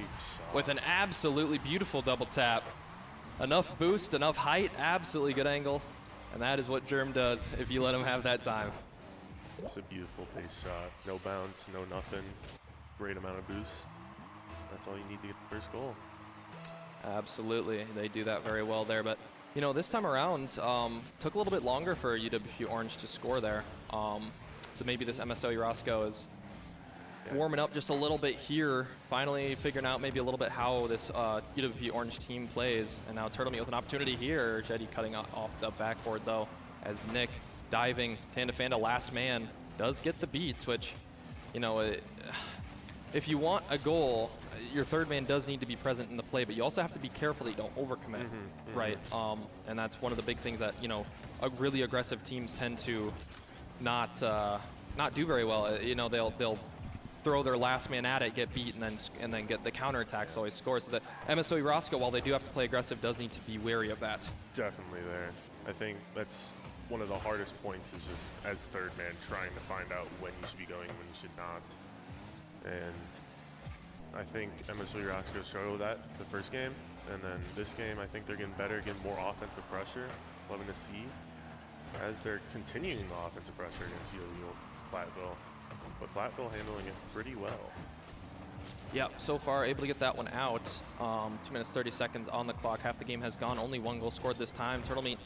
with an absolutely beautiful double tap. Enough boost, enough height, absolutely good angle. And that is what Germ does if you let him have that time. It's a beautiful base shot. No bounce, no nothing. Great amount of boost. That's all you need to get the first goal. Absolutely. They do that very well there. But, this time around, took a little bit longer for UWP Orange to score there. So maybe this MSOE Roscoe is warming up just a little bit here, finally figuring out maybe a little bit how this UWP Orange team plays. And now Turtle Meat with an opportunity here. Jetty cutting off the backboard, though, as Nick diving, Tanda Fanda, last man, does get the beats, which, if you want a goal, your third man does need to be present in the play, but you also have to be careful that you don't overcommit, right? And that's one of the big things that, really aggressive teams tend to not do very well. They'll throw their last man at it, get beat, and then get the counterattacks always score. So the MSOE Roscoe, while they do have to play aggressive, does need to be wary of that. Definitely there. I think that's one of the hardest points, is just as third man trying to find out when you should be going and when you should not. And I think MSOE Roscoe struggled with that the first game, and then this game I think they're getting better, getting more offensive pressure. Loving to see as they're continuing the offensive pressure against Platteville, but Platteville handling it pretty well. Yep, so far able to get that one out. 2 minutes 30 seconds on the clock. Half the game has gone. Only one goal scored this time. Turtle Meat,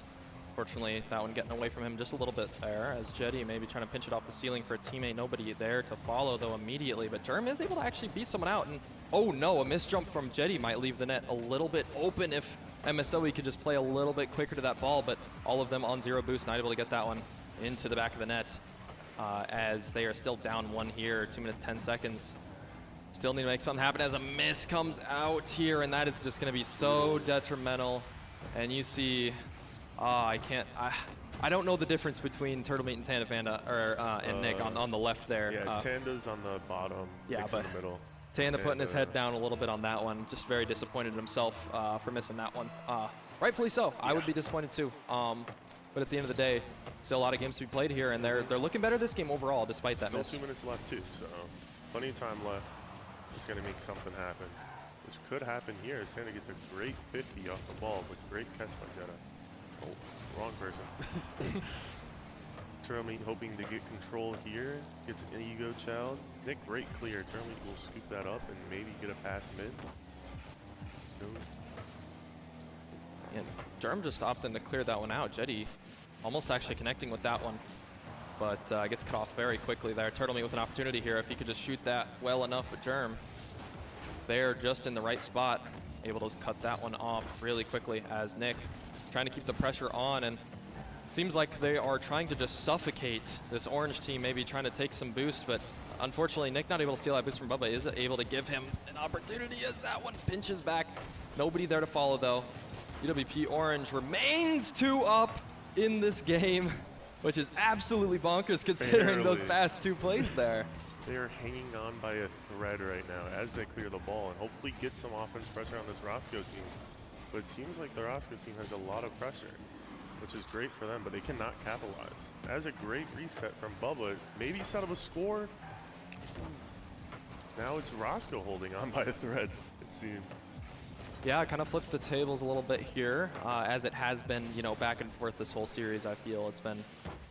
fortunately, that one getting away from him just a little bit there, as Jetty maybe trying to pinch it off the ceiling for a teammate. Nobody there to follow, though, immediately. But Germ is able to actually beat someone out. And, oh, no, a missed jump from Jetty might leave the net a little bit open if MSOE could just play a little bit quicker to that ball. But all of them on zero boost, not able to get that one into the back of the net, as they are still down one here. 2 minutes 10 seconds. Still need to make something happen as a miss comes out here, and that is just going to be so detrimental. And you see... I don't know the difference between Turtle Meat and Tanda Fanda, and Nick on the left there. Yeah, Tanda's on the bottom, Nick's in the middle. Tanda putting his head down a little bit on that one. Just very disappointed in himself for missing that one. Rightfully so. I would be disappointed too. But at the end of the day, still a lot of games to be played here, and they're looking better this game overall, despite that miss. Still 2 minutes left too, so plenty of time left. Just got to make something happen, which could happen here. Tanda gets a great 50 off the ball, but great catch by Jetta. Oh, wrong person. Turtle Meat hoping to get control here. Gets an ego child. Nick, great clear. Turtle Meat will scoop that up and maybe get a pass mid. No. And Germ just opting to clear that one out. Jetty almost actually connecting with that one, but gets cut off very quickly there. Turtle Meat with an opportunity here if he could just shoot that well enough, but Germ there just in the right spot, able to cut that one off really quickly as Nick trying to keep the pressure on, and it seems like they are trying to just suffocate this Orange team, maybe trying to take some boost, but unfortunately Nick not able to steal that boost from Bubba, is able to give him an opportunity as that one pinches back. Nobody there to follow though. UWP Orange remains 2 up in this game. which is absolutely bonkers considering those Barely. past 2 plays there. They are hanging on by a thread right now as they clear the ball and hopefully get some offense pressure on this Roscoe team. But it seems like the Roscoe team has a lot of pressure, which is great for them, but they cannot capitalize. As a great reset from Bubba, maybe set up a score. Now it's Roscoe holding on by a thread, it seems. Yeah, kind of flipped the tables a little bit here, as it has been, you know, back and forth this whole series. I feel it's been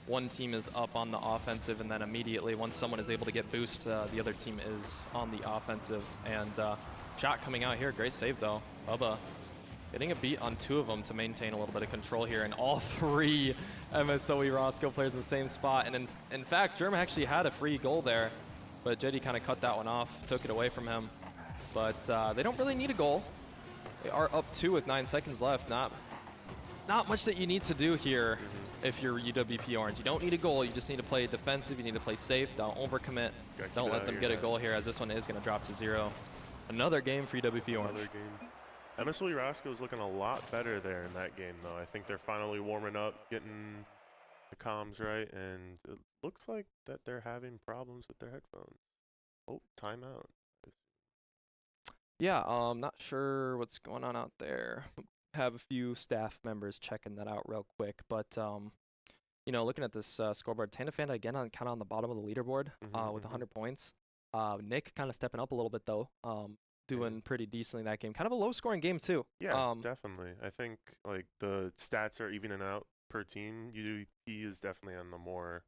one team is up on the offensive, and then immediately once someone is able to get boost, the other team is on the offensive. And shot coming out here, great save though. Bubba getting a beat on 2 of them to maintain a little bit of control here, and all 3 MSOE Roscoe players in the same spot. And in fact, Germ actually had a free goal there, but JD kind of cut that one off, took it away from him. But they don't really need a goal. They are up 2 with 9 seconds left. Not much that you need to do here if you're UWP Orange. You don't need a goal. You just need to play defensive. You need to play safe. Don't overcommit. Don't let them get a goal here, as this one is going to drop to 0. Another game for UWP Orange. Another game. MSOE Roscoe is looking a lot better there in that game, though. I think they're finally warming up, getting the comms right, and it looks like that they're having problems with their headphones. Oh, timeout. Yeah, not sure what's going on out there. Have a few staff members checking that out real quick, but you know, looking at this scoreboard, Tanafanda again kind of on the bottom of the leaderboard with 100 points. Nick kind of stepping up a little bit though, doing pretty decently in that game. Kind of a low-scoring game too. Yeah, definitely. I think like the stats are evening out per team. UWP is definitely on the more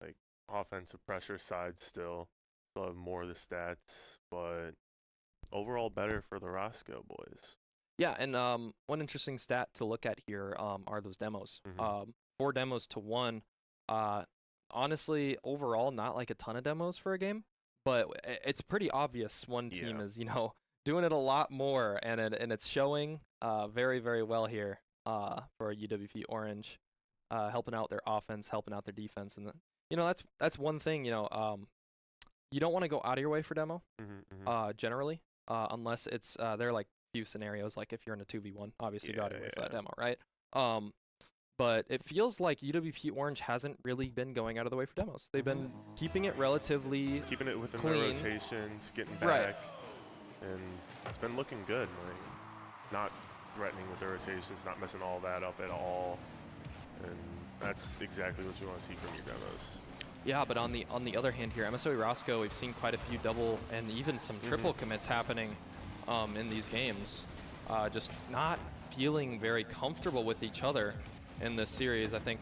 like offensive pressure side still. They'll have more of the stats, but overall better for the Roscoe boys. Yeah, and one interesting stat to look at here are those demos. 4 demos to 1. Honestly, overall, not like a ton of demos for a game, but it's pretty obvious one team is, you know, doing it a lot more, and it's showing very, very well here for UWP Orange, helping out their offense, helping out their defense, and you know that's one thing. You know, you don't want to go out of your way for demo, generally, unless it's they're like few scenarios, like if you're in a 2v1, obviously go out of your way for that demo, right? But it feels like UWP Orange hasn't really been going out of the way for demos. They've been keeping it relatively keeping it within clean. their rotations, getting back, and it's been looking good. Like not threatening with their rotations, not messing all that up at all, and that's exactly what you want to see from your demos. Yeah, but on the other hand here, MSOE Roscoe, we've seen quite a few double and even some triple commits happening in these games. Just not feeling very comfortable with each other in this series. I think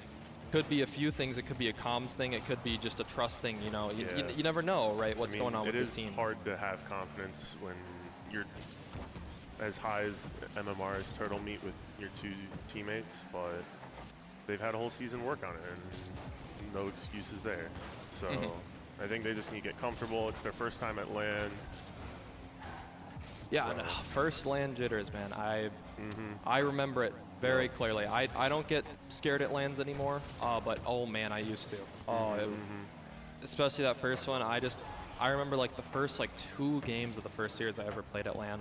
could be a few things. It could be a comms thing. It could be just a trust thing. You know, you never know, right? What's going on with this team? It is hard to have confidence when you're as high as MMR as Turtle Meat with your 2 teammates, but they've had a whole season work on it, and no excuses there. So I think they just need to get comfortable. It's their first time at LAN. Yeah, So. no, first LAN jitters, man. I remember it very clearly. I don't get scared at LANs anymore, but oh man, I used to. Especially that first one. I remember like the first like 2 games of the first series I ever played at LAN.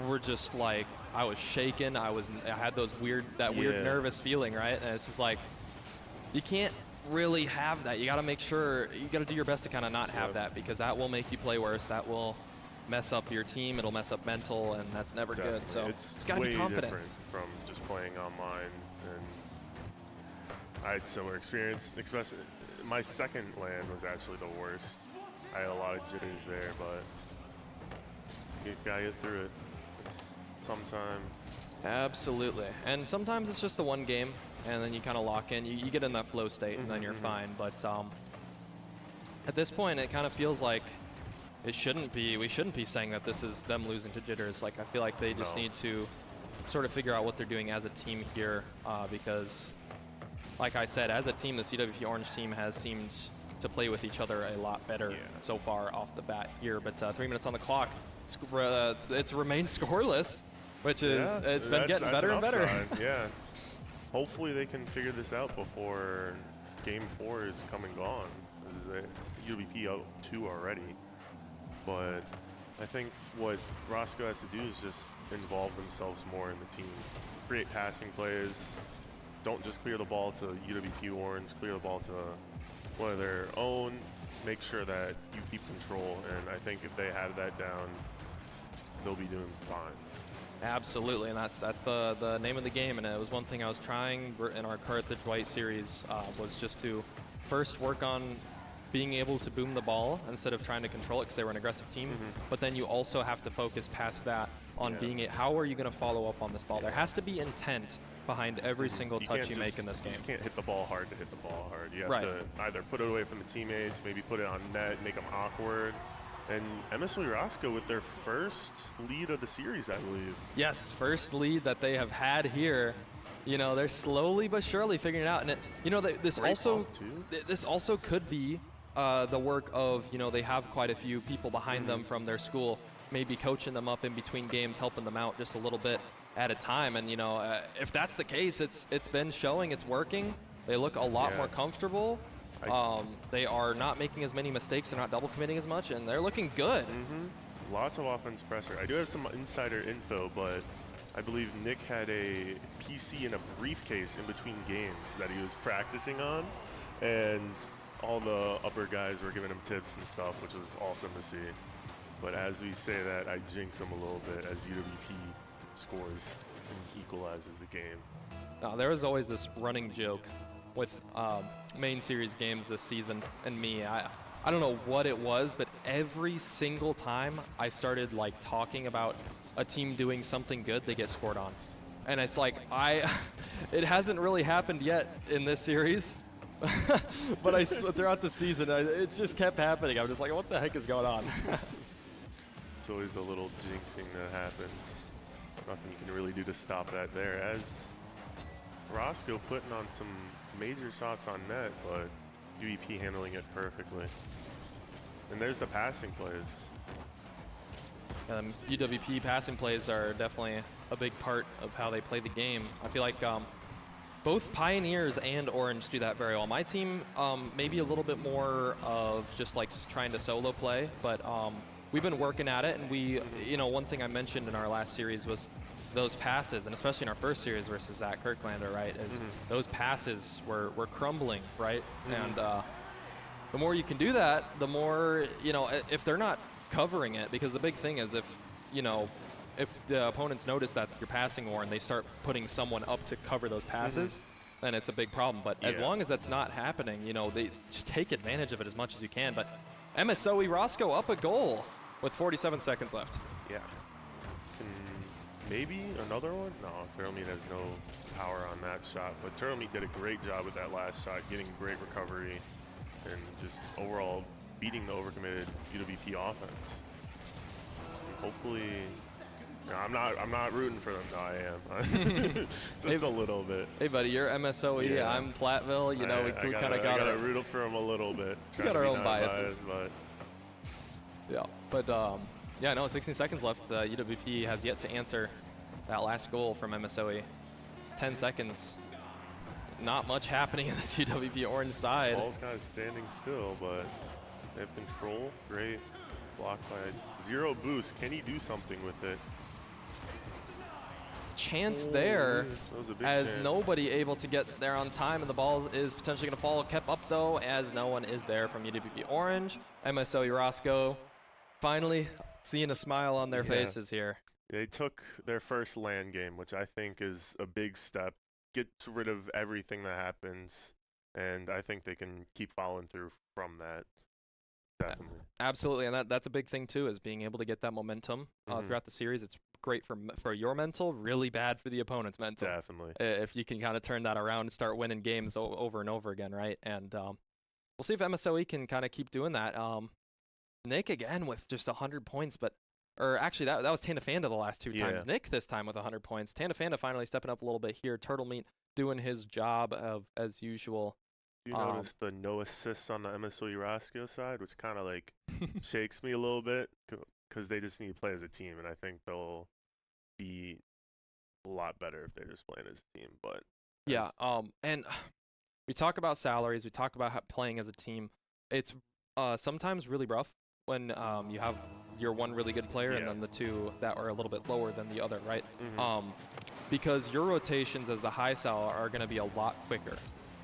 Were just like I was shaking. I had those weird nervous feeling, right? And it's just like you can't really have that. You got to make sure you got to do your best to kind of not have that, because that will make you play worse. That will mess up your team. It'll mess up mental, and that's never good. So it's just gotta way be confident. different from just playing online. And I had similar experience. Especially my second LAN was actually the worst. I had a lot of jitters there, but you gotta get through it. It's sometime. Absolutely. And sometimes it's just the one game, and then you kind of lock in. You get in that flow state, and then you're fine. But at this point, it kind of feels like we shouldn't be saying that this is them losing to jitters. Like, I feel like they just need to sort of figure out what they're doing as a team here, because, like I said, as a team, the CWP Orange team has seemed to play with each other a lot better so far off the bat here. But 3 minutes on the clock. It's remained scoreless, which is it's been getting better and better. Yeah. Hopefully they can figure this out before Game 4 is come and gone. UWP out 2 already. But I think what Roscoe has to do is just involve themselves more in the team. Create passing plays. don't just clear the ball to UWP Orange, clear the ball to one of their own. Make sure that you keep control, and I think if they have that down, they'll be doing fine. Absolutely, and that's the name of the game. And it was one thing I was trying in our Carthage White series was just to first work on being able to boom the ball instead of trying to control it because they were an aggressive team. But then you also have to focus past that on being it. How are you going to follow up on this ball? There has to be intent behind every single touch you make in this game. You just can't hit the ball hard to hit the ball hard. You have Right. to either put it away from the teammates, maybe put it on net, make them awkward. And MSOE Roscoe with their first lead of the series, I believe. Yes, first lead that they have had here. You know, they're slowly but surely figuring it out. And, this Great also ball, too. this also could be the work of, they have quite a few people behind them from their school, maybe coaching them up in between games, helping them out just a little bit at a time. And, if that's the case, it's been showing it's working. They look a lot more comfortable. They are not making as many mistakes. They're not double committing as much, and they're looking good. Lots of offense pressure. I do have some insider info, but I believe Nick had a PC in a briefcase in between games that he was practicing on, and all the upper guys were giving him tips and stuff, which was awesome to see. But as we say that, I jinx him a little bit as UWP scores and equalizes the game. There was always this running joke with main series games this season and me. I don't know what it was, but every single time I started talking about a team doing something good, they get scored on. And it's like, it hasn't really happened yet in this series, but throughout the season, it just kept happening. I'm just like, what the heck is going on? It's always a little jinxing that happens. Nothing you can really do to stop that there. As Roscoe putting on some major shots on net, but UEP handling it perfectly. And there's the passing plays. UWP passing plays are definitely a big part of how they play the game. I feel like both Pioneers and Orange do that very well. My team maybe a little bit more of just trying to solo play, but we've been working at it. And we, one thing I mentioned in our last series was those passes, and especially in our first series versus Zach Kirklander, right, is those passes were crumbling, right? And the more you can do that, the more, if they're not covering it, because the big thing is if the opponents notice that you're passing more and they start putting someone up to cover those passes, then it's a big problem. But as long as that's not happening, they just take advantage of it as much as you can. But MSOE Roscoe up a goal with 47 seconds left. Yeah. Maybe another one? No, Turtlemeat has no power on that shot, but Turtlemeat did a great job with that last shot, getting great recovery, and just overall beating the overcommitted UWP offense. Hopefully, I'm not rooting for them. No, I am. Just a little bit. Hey, buddy, you're MSOE. Yeah. I'm Platteville. We kind of got to root for them a little bit. We got our own biases. But yeah, but 16 seconds left. UWP has yet to answer that last goal from MSOE. 10 seconds. Not much happening in this UWP Orange side. Ball's kind of standing still, but they have control. Great. Blocked by zero boost. Can he do something with it? Chance there, as chance. nobody able to get there on time, and the ball is potentially going to fall. Kept up, though, as no one is there from UWP Orange. MSOE Roscoe finally seeing a smile on their faces here. They took their first LAN game, which I think is a big step. Get rid of everything that happens, and I think they can keep following through from that. Definitely. Absolutely, and that's a big thing too, is being able to get that momentum throughout the series. It's great for your mental, really bad for the opponent's mental. Definitely. If you can kind of turn that around and start winning games over and over again, right? And we'll see if MSOE can kind of keep doing that. Nick again with just 100 points, or actually that was Tandafanda the last two times. Nick this time with 100 points. Tandafanda finally stepping up a little bit here. Turtlemeat doing his job as usual. You notice the no assists on the MSOE Roscoe side, which kind of shakes me a little bit, because they just need to play as a team, and I think they'll be a lot better if they're just playing as a team. But yeah, and we talk about salaries, we talk about playing as a team. It's sometimes really rough when you have your one really good player and then the two that are a little bit lower than the other, right? because your rotations as the high sal are going to be a lot quicker.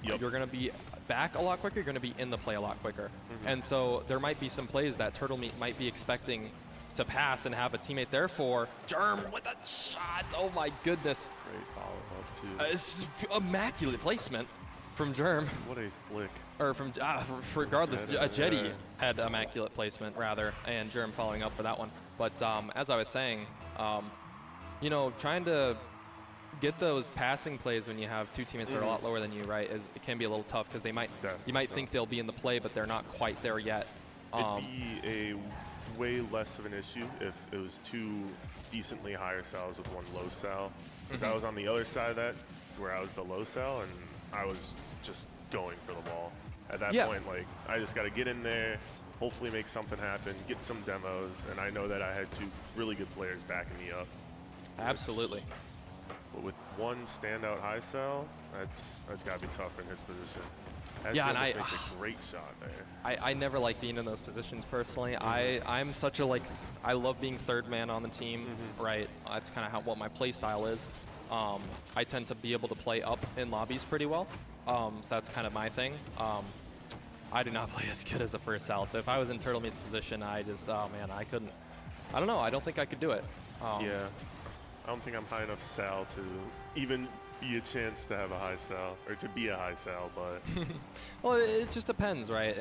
Yep. You're going to be back a lot quicker. You're going to be in the play a lot quicker. And so there might be some plays that Turtle Meat might be expecting to pass and have a teammate there for. Germ with a shot. Oh my goodness. Great follow-up, too. It's just immaculate placement from Germ. What a flick. Or from, regardless, Jetty, Jetty yeah. had immaculate placement, rather, and Germ following up for that one. But as I was saying, you know, trying to get those passing plays when you have two teammates that are a lot lower than you, right, it can be a little tough because they might, you might think they'll be in the play, but they're not quite there yet. It'd be a way less of an issue if it was two decently higher sals with one low sal. Because I was on the other side of that, where I was the low sal, and I was just going for the ball. At that point, like, I just got to get in there, hopefully make something happen, get some demos, and I know that I had two really good players backing me up. Absolutely. But with one standout high sal, that's got to be tough in his position. Yeah, and makes a great shot there. I never like being in those positions personally. I'm such a, like, I love being third man on the team, right? That's kind of what my play style is. I tend to be able to play up in lobbies pretty well, so that's kind of my thing. I do not play as good as a first sal, so if I was in Turtle Meat's position, I just, oh man, I couldn't. I don't know. I don't think I could do it. Yeah, I don't think I'm high enough sal to even be a chance to have a high sal, or to be a high sal, but. Well, it just depends, right?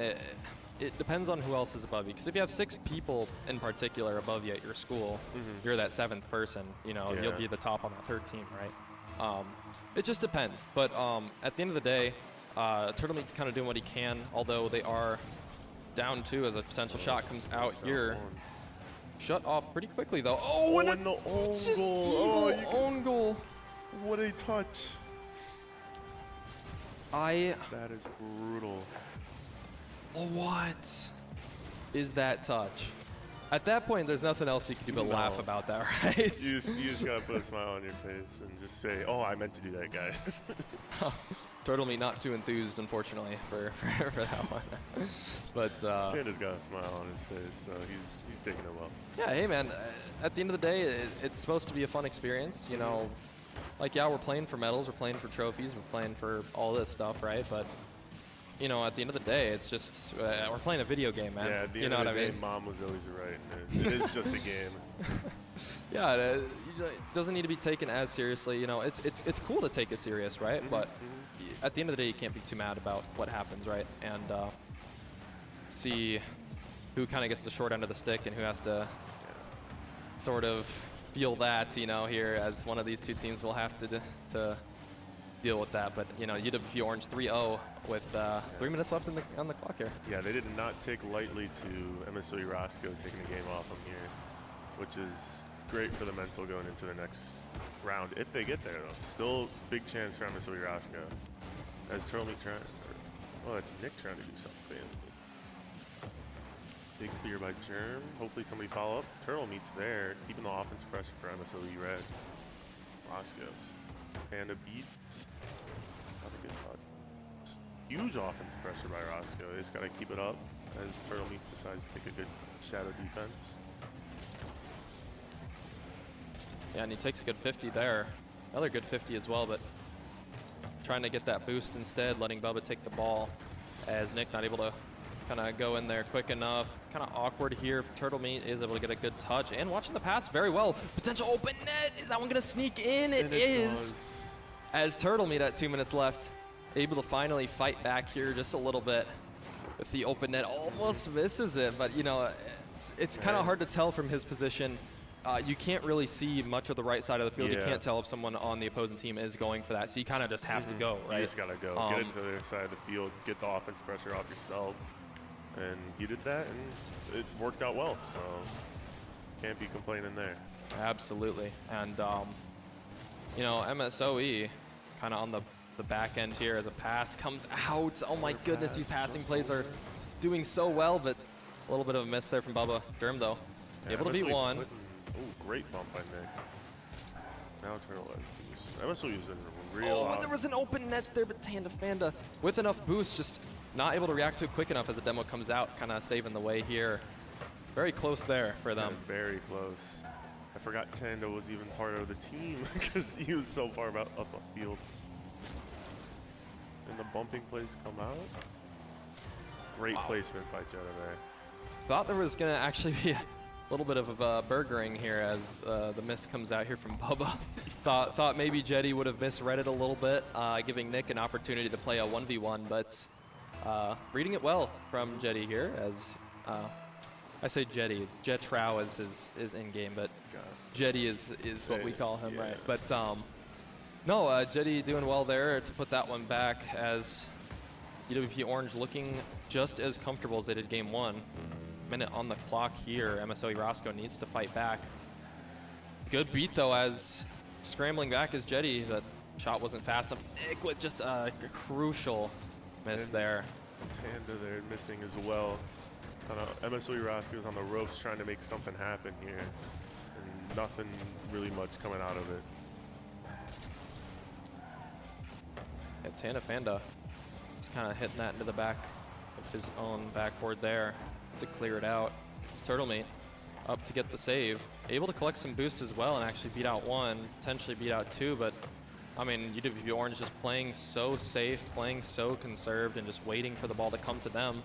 It depends on who else is above you. Because if you have 6 people in particular above you at your school, you're that 7th person. You know, you'll be the top on that 3rd team, right? It just depends. But at the end of the day, Turtle Meat's kind of doing what he can, although they are down 2 as a potential shot comes out here. Shut off pretty quickly, though. Oh, and the own just goal. evil own goal. What a touch. That is brutal. What is that touch? At that point, there's nothing else you can do but laugh about that, right? You just gotta put a smile on your face and just say, "Oh, I meant to do that, guys." Turtle Meat not too enthused, unfortunately, for that one. But Tanda's got a smile on his face, so he's taking it well. yeah, hey man. At the end of the day, it's supposed to be a fun experience, you know. Like, yeah, we're playing for medals, we're playing for trophies, we're playing for all this stuff, right? But you know, at the end of the day, it's just we're playing a video game, man. Yeah, at the you end know of what the I day, mean? Mom was always right. It is just a game. Yeah, it doesn't need to be taken as seriously. You know, it's cool to take it serious, right? But at the end of the day, you can't be too mad about what happens, right? And see who kind of gets the short end of the stick and who has to sort of feel that, you know, here, as one of these two teams will have to deal with that. But, you know, UWP Orange 3-0 with 3 minutes left on the clock here. Yeah, they did not take lightly to MSOE Roscoe taking the game off them here, which is great for the mental going into the next round, if they get there, though. Still big chance for MSOE Roscoe. As Turtle Meat trying, well, it's Nick trying to do something fancy. Big clear by Germ. Hopefully somebody follow up. Turtle Meat's there, keeping the offense pressure for MSOE Red. Roscoe's. Panda beats. Not a good shot. Huge offense pressure by Roscoe. They just got to keep it up as Turtle Meat decides to take a good shadow defense. Yeah, and he takes a good 50 there. Another good 50 as well, but trying to get that boost instead, letting Bubba take the ball as Nick not able to kind of go in there quick enough. Kind of awkward here if Turtle Meat is able to get a good touch. And watching the pass very well. Potential open net. Is that one going to sneak in? It is. As Turtle Meat at 2 minutes left, able to finally fight back here just a little bit with the open net. Almost misses it, but, you know, it's kind of hard to tell from his position. You can't really see much of the right side of the field. You can't tell if someone on the opposing team is going for that. So you kind of just have to go, right? You just got to go. Get into the other side of the field, get the offense pressure off yourself. And he did that, and it worked out well. So can't be complaining there. Absolutely. And, you know, MSOE kind of on the back end here as a pass comes out. Oh, my goodness. These passing plays are doing so well, but a little bit of a miss there from Bubba. Durham, though, able to beat one. Oh, great bump by Nick. Now Turtle has boost. MSOE was in real. Oh, there was an open net there, but Tanda Fanda with enough boost, just not able to react to it quick enough as the demo comes out, kind of saving the way here. Very close there for them. Yeah, very close. I forgot Tando was even part of the team because he was so far up the field. And the bumping plays come out. Great placement by Jedediah. Thought there was going to actually be a little bit of burgering here as the miss comes out here from Bubba. Thought maybe Jetty would have misread it a little bit, giving Nick an opportunity to play a 1v1, but reading it well from Jetty here as I say Jetty. Jet Trow is his in-game, but Jetty is what we call him, right? But no, Jetty doing well there to put that one back as UWP Orange looking just as comfortable as they did game 1. Minute on the clock here. MSOE Roscoe needs to fight back. Good beat though as scrambling back is Jetty. That shot wasn't fast enough. Nick with just a crucial miss there. Tanda there missing as well. MSOE Roscoe's on the ropes trying to make something happen here. And nothing really much coming out of it. Yeah, Tanda Fanda just kind of hitting that into the back of his own backboard there to clear it out. Turtle Meat up to get the save. Able to collect some boost as well and actually beat out 1, potentially beat out 2, but I mean, UWP Orange just playing so safe, playing so conserved, and just waiting for the ball to come to them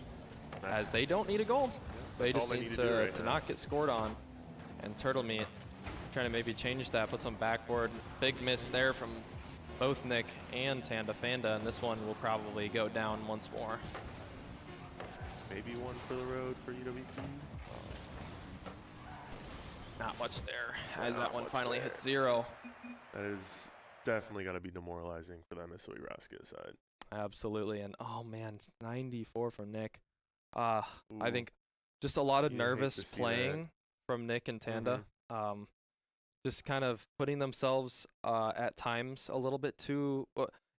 as they don't need a goal. They just need to not get scored on. And Turtle Meat trying to maybe change that, put some backboard. Big miss there from both Nick and Tanda Fanda, and this one will probably go down once more. Maybe one for the road for UWP. Not much there, as that one finally hits 0. That is definitely got to be demoralizing for the MSOE Roscoe side. Absolutely, and oh man, it's 94 from Nick. I think just a lot of nervous playing from Nick and Tanda. Just kind of putting themselves at times a little bit too.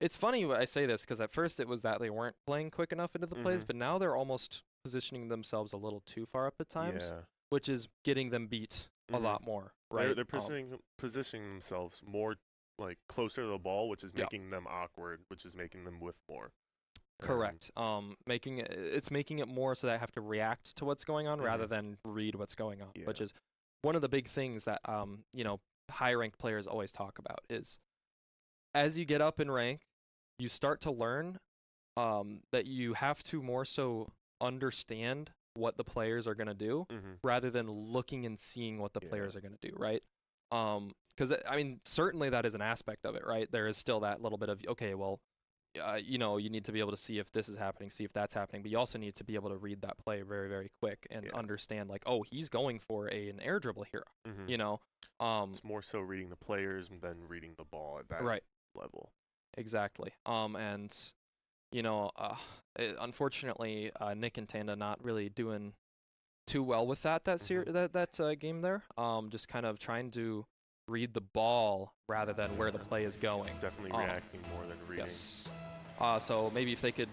It's funny I say this because at first it was that they weren't playing quick enough into the plays, but now they're almost positioning themselves a little too far up at times, which is getting them beat a lot more. Right? They're positioning themselves more like closer to the ball, which is making them awkward, which is making them whiff more. Correct. Making it more so that I have to react to what's going on rather than read what's going on, which is one of the big things that high ranked players always talk about is as you get up in rank, you start to learn that you have to more so understand what the players are going to do rather than looking and seeing what the players are going to do, right? Because I mean, certainly that is an aspect of it, right? There is still that little bit of, okay, well, you need to be able to see if this is happening, see if that's happening, but you also need to be able to read that play very, very quick and understand, like, oh, he's going for an air dribble here, It's more so reading the players than reading the ball at that level. Exactly. Unfortunately, Nick and Tanda not really doing too well with that game there. Just kind of trying to read the ball rather than where the play is going. Definitely reacting more than reading. Yes. So maybe if they could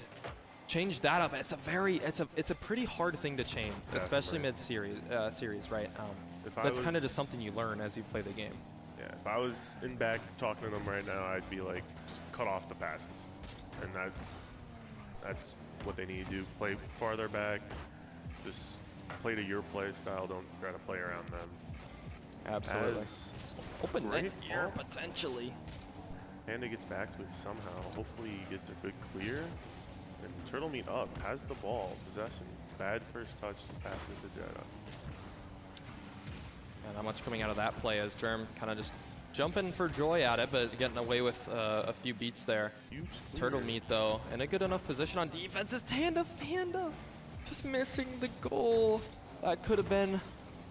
change that up, it's a pretty hard thing to change, especially mid-series, right? That's kind of just something you learn as you play the game. Yeah, if I was in back talking to them right now, I'd be like, just cut off the passes. And that's what they need to do. Play farther back. Just play to your play style. Don't try to play around them. Absolutely. Open net here, potentially. Panda gets back to it somehow. Hopefully he gets a good clear. And Turtle Meat up, has the ball, possession. Bad first touch, just passes it to Jetta. Not much coming out of that play as Germ kind of just jumping for joy at it, but getting away with a few beats there. Huge Turtle Meat, though, in a good enough position on defense is Tanda Fanda. Just missing the goal. That could have been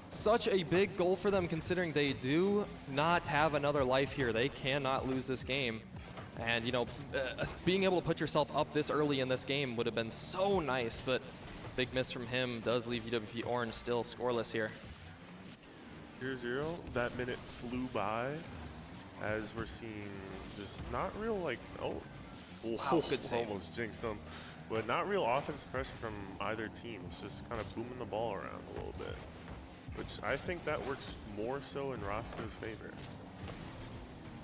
such a big goal for them, considering they do not have another life here. They cannot lose this game. And, being able to put yourself up this early in this game would have been so nice, but big miss from him does leave UWP Orange still scoreless here. 0-0. That minute flew by as we're seeing just not real, good save. Almost jinxed them. But not real offense pressure from either team. It's just kind of booming the ball around a little bit, which I think that works more so in Roscoe's favor.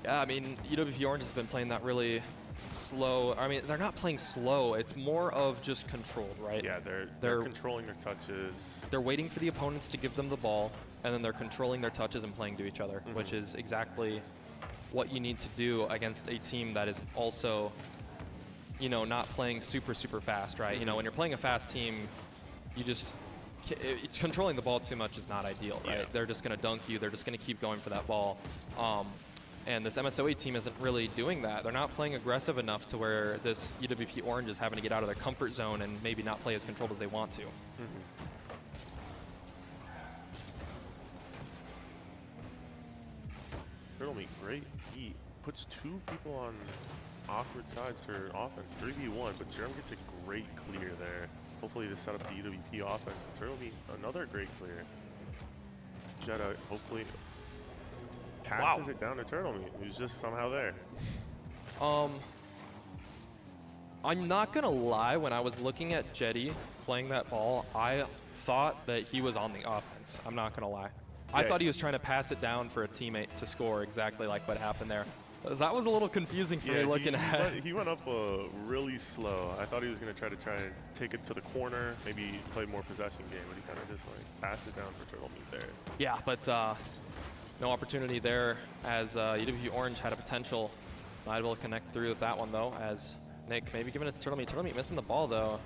Yeah, I mean, UWP Orange has been playing that really slow. I mean, they're not playing slow. It's more of just controlled, right? Yeah, they're controlling their touches. They're waiting for the opponents to give them the ball, and then they're controlling their touches and playing to each other, which is exactly what you need to do against a team that is also, you know, not playing super, super fast, right? You know, when you're playing a fast team, you just controlling the ball too much is not ideal, right? Yeah. They're just going to dunk you. They're just going to keep going for that ball. And this MSOE team isn't really doing that. They're not playing aggressive enough to where this UWP Orange is having to get out of their comfort zone and maybe not play as controlled as they want to. Turtle Meat, great. He puts 2 people on awkward sides for offense, 3v1, but Germ gets a great clear there. Hopefully they set up the UWP offense. Turtle Meat, another great clear. Jetta hopefully passes it down to Turtle Meat, who's just somehow there. I'm not gonna lie, when I was looking at Jetty playing that ball, I thought that he was on the offense. I'm not gonna lie. I thought he was trying to pass it down for a teammate to score, exactly like what happened there. That was a little confusing for me looking at. He went up really slow. I thought he was going to try and take it to the corner, maybe play more possession game, but he kind of just like passed it down for Turtle Meat there. Yeah, but no opportunity there as UWP Orange had a potential. Not able to connect through with that one though, as Nick maybe giving it to Turtle Meat. Turtle Meat missing the ball though.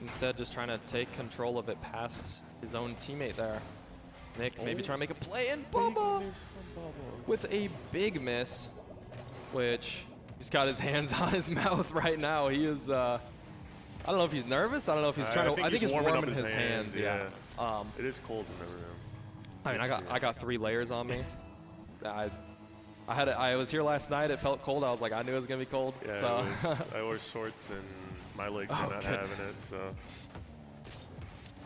Instead just trying to take control of it past his own teammate there. Nick maybe trying to make a play, and Bubba with a big miss, which he's got his hands on his mouth right now. He is, I don't know if he's nervous. I don't know if he's trying to, I think he's warming his hands. Yeah. It is cold in the room. I mean, I got 3 layers on me. I was here last night. It felt cold. I was like, I knew it was gonna be cold. Yeah, So. I wore shorts and my legs are not having it. So.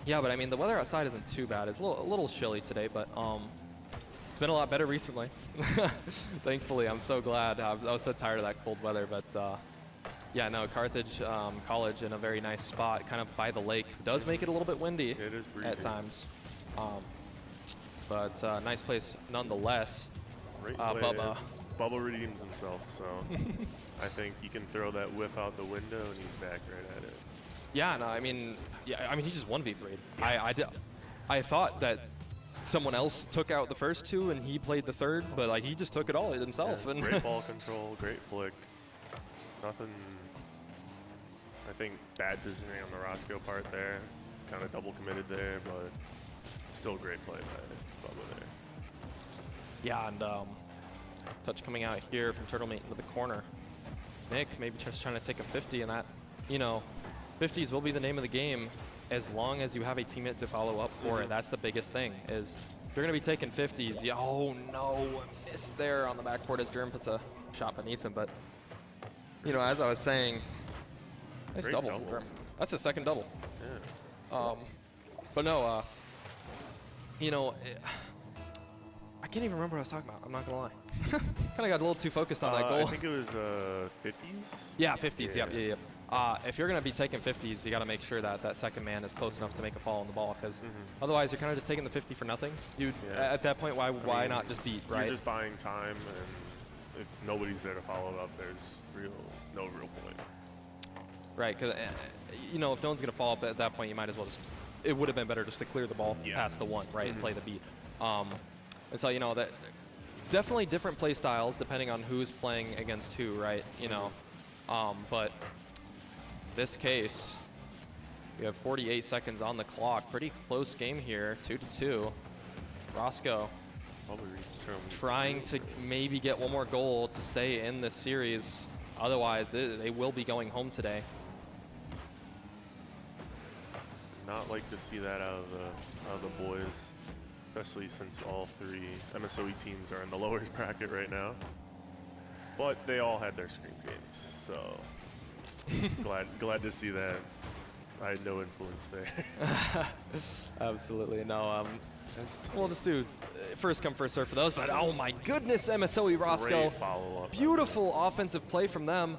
Yeah, but I mean, the weather outside isn't too bad. It's a little chilly today, but it's been a lot better recently. Thankfully, I'm so glad. I was so tired of that cold weather, but yeah, no, Carthage College in a very nice spot, kind of by the lake. Does make it a little bit windy It is breezy. at times, but nice place nonetheless. Great play. Bubba redeems himself, so I think he can throw that whiff out the window and he's back right at it. Yeah, no, I mean, he just 1v3'd. I thought that someone else took out the first 2 and he played the third, but like he just took it all himself. Yeah, And great ball control, great flick. Nothing. I think bad positioning on the Roscoe part there. Kind of double committed there, but still great play by Bubba there. yeah, and touch coming out here from Turtle Meat into the corner. Nick maybe just trying to take a 50, and that, you know, 50s will be the name of the game as long as you have a teammate to follow up for it. That's the biggest thing, is if you're going to be taking 50s. Oh, no, a miss there on the backboard as Germ puts a shot beneath him. But, you know, as I was saying, nice double from Germ. That's a second double. Yeah. But no, you know, I can't even remember what I was talking about. I'm not going to lie. Kind of got a little too focused on that goal. I think it was 50s. Yeah, 50s. Yep. If you're going to be taking 50s, you got to make sure that that second man is close enough to make a fall on the ball, because otherwise you're kind of just taking the 50 for nothing. At that point, why not just beat, right? You're just buying time, and if nobody's there to follow up, there's no real point. Right, because you know, if no one's going to follow up at that point, you might as well just. It would have been better just to clear the ball past the 1, right, and play the beat. And so, you know, that definitely different play styles depending on who's playing against who, right? You know, but this case, we have 48 seconds on the clock. Pretty close game here, 2-2. Roscoe trying to maybe get one more goal to stay in this series. Otherwise, they will be going home today. Not like to see that out of the boys, especially since all 3 MSOE teams are in the lowest bracket right now. But they all had their screen games, so glad to see that. I had no influence there. Absolutely, no. We'll just do first come, first serve for those. But oh my goodness, MSOE Roscoe. Great follow-up. Beautiful offensive play from them.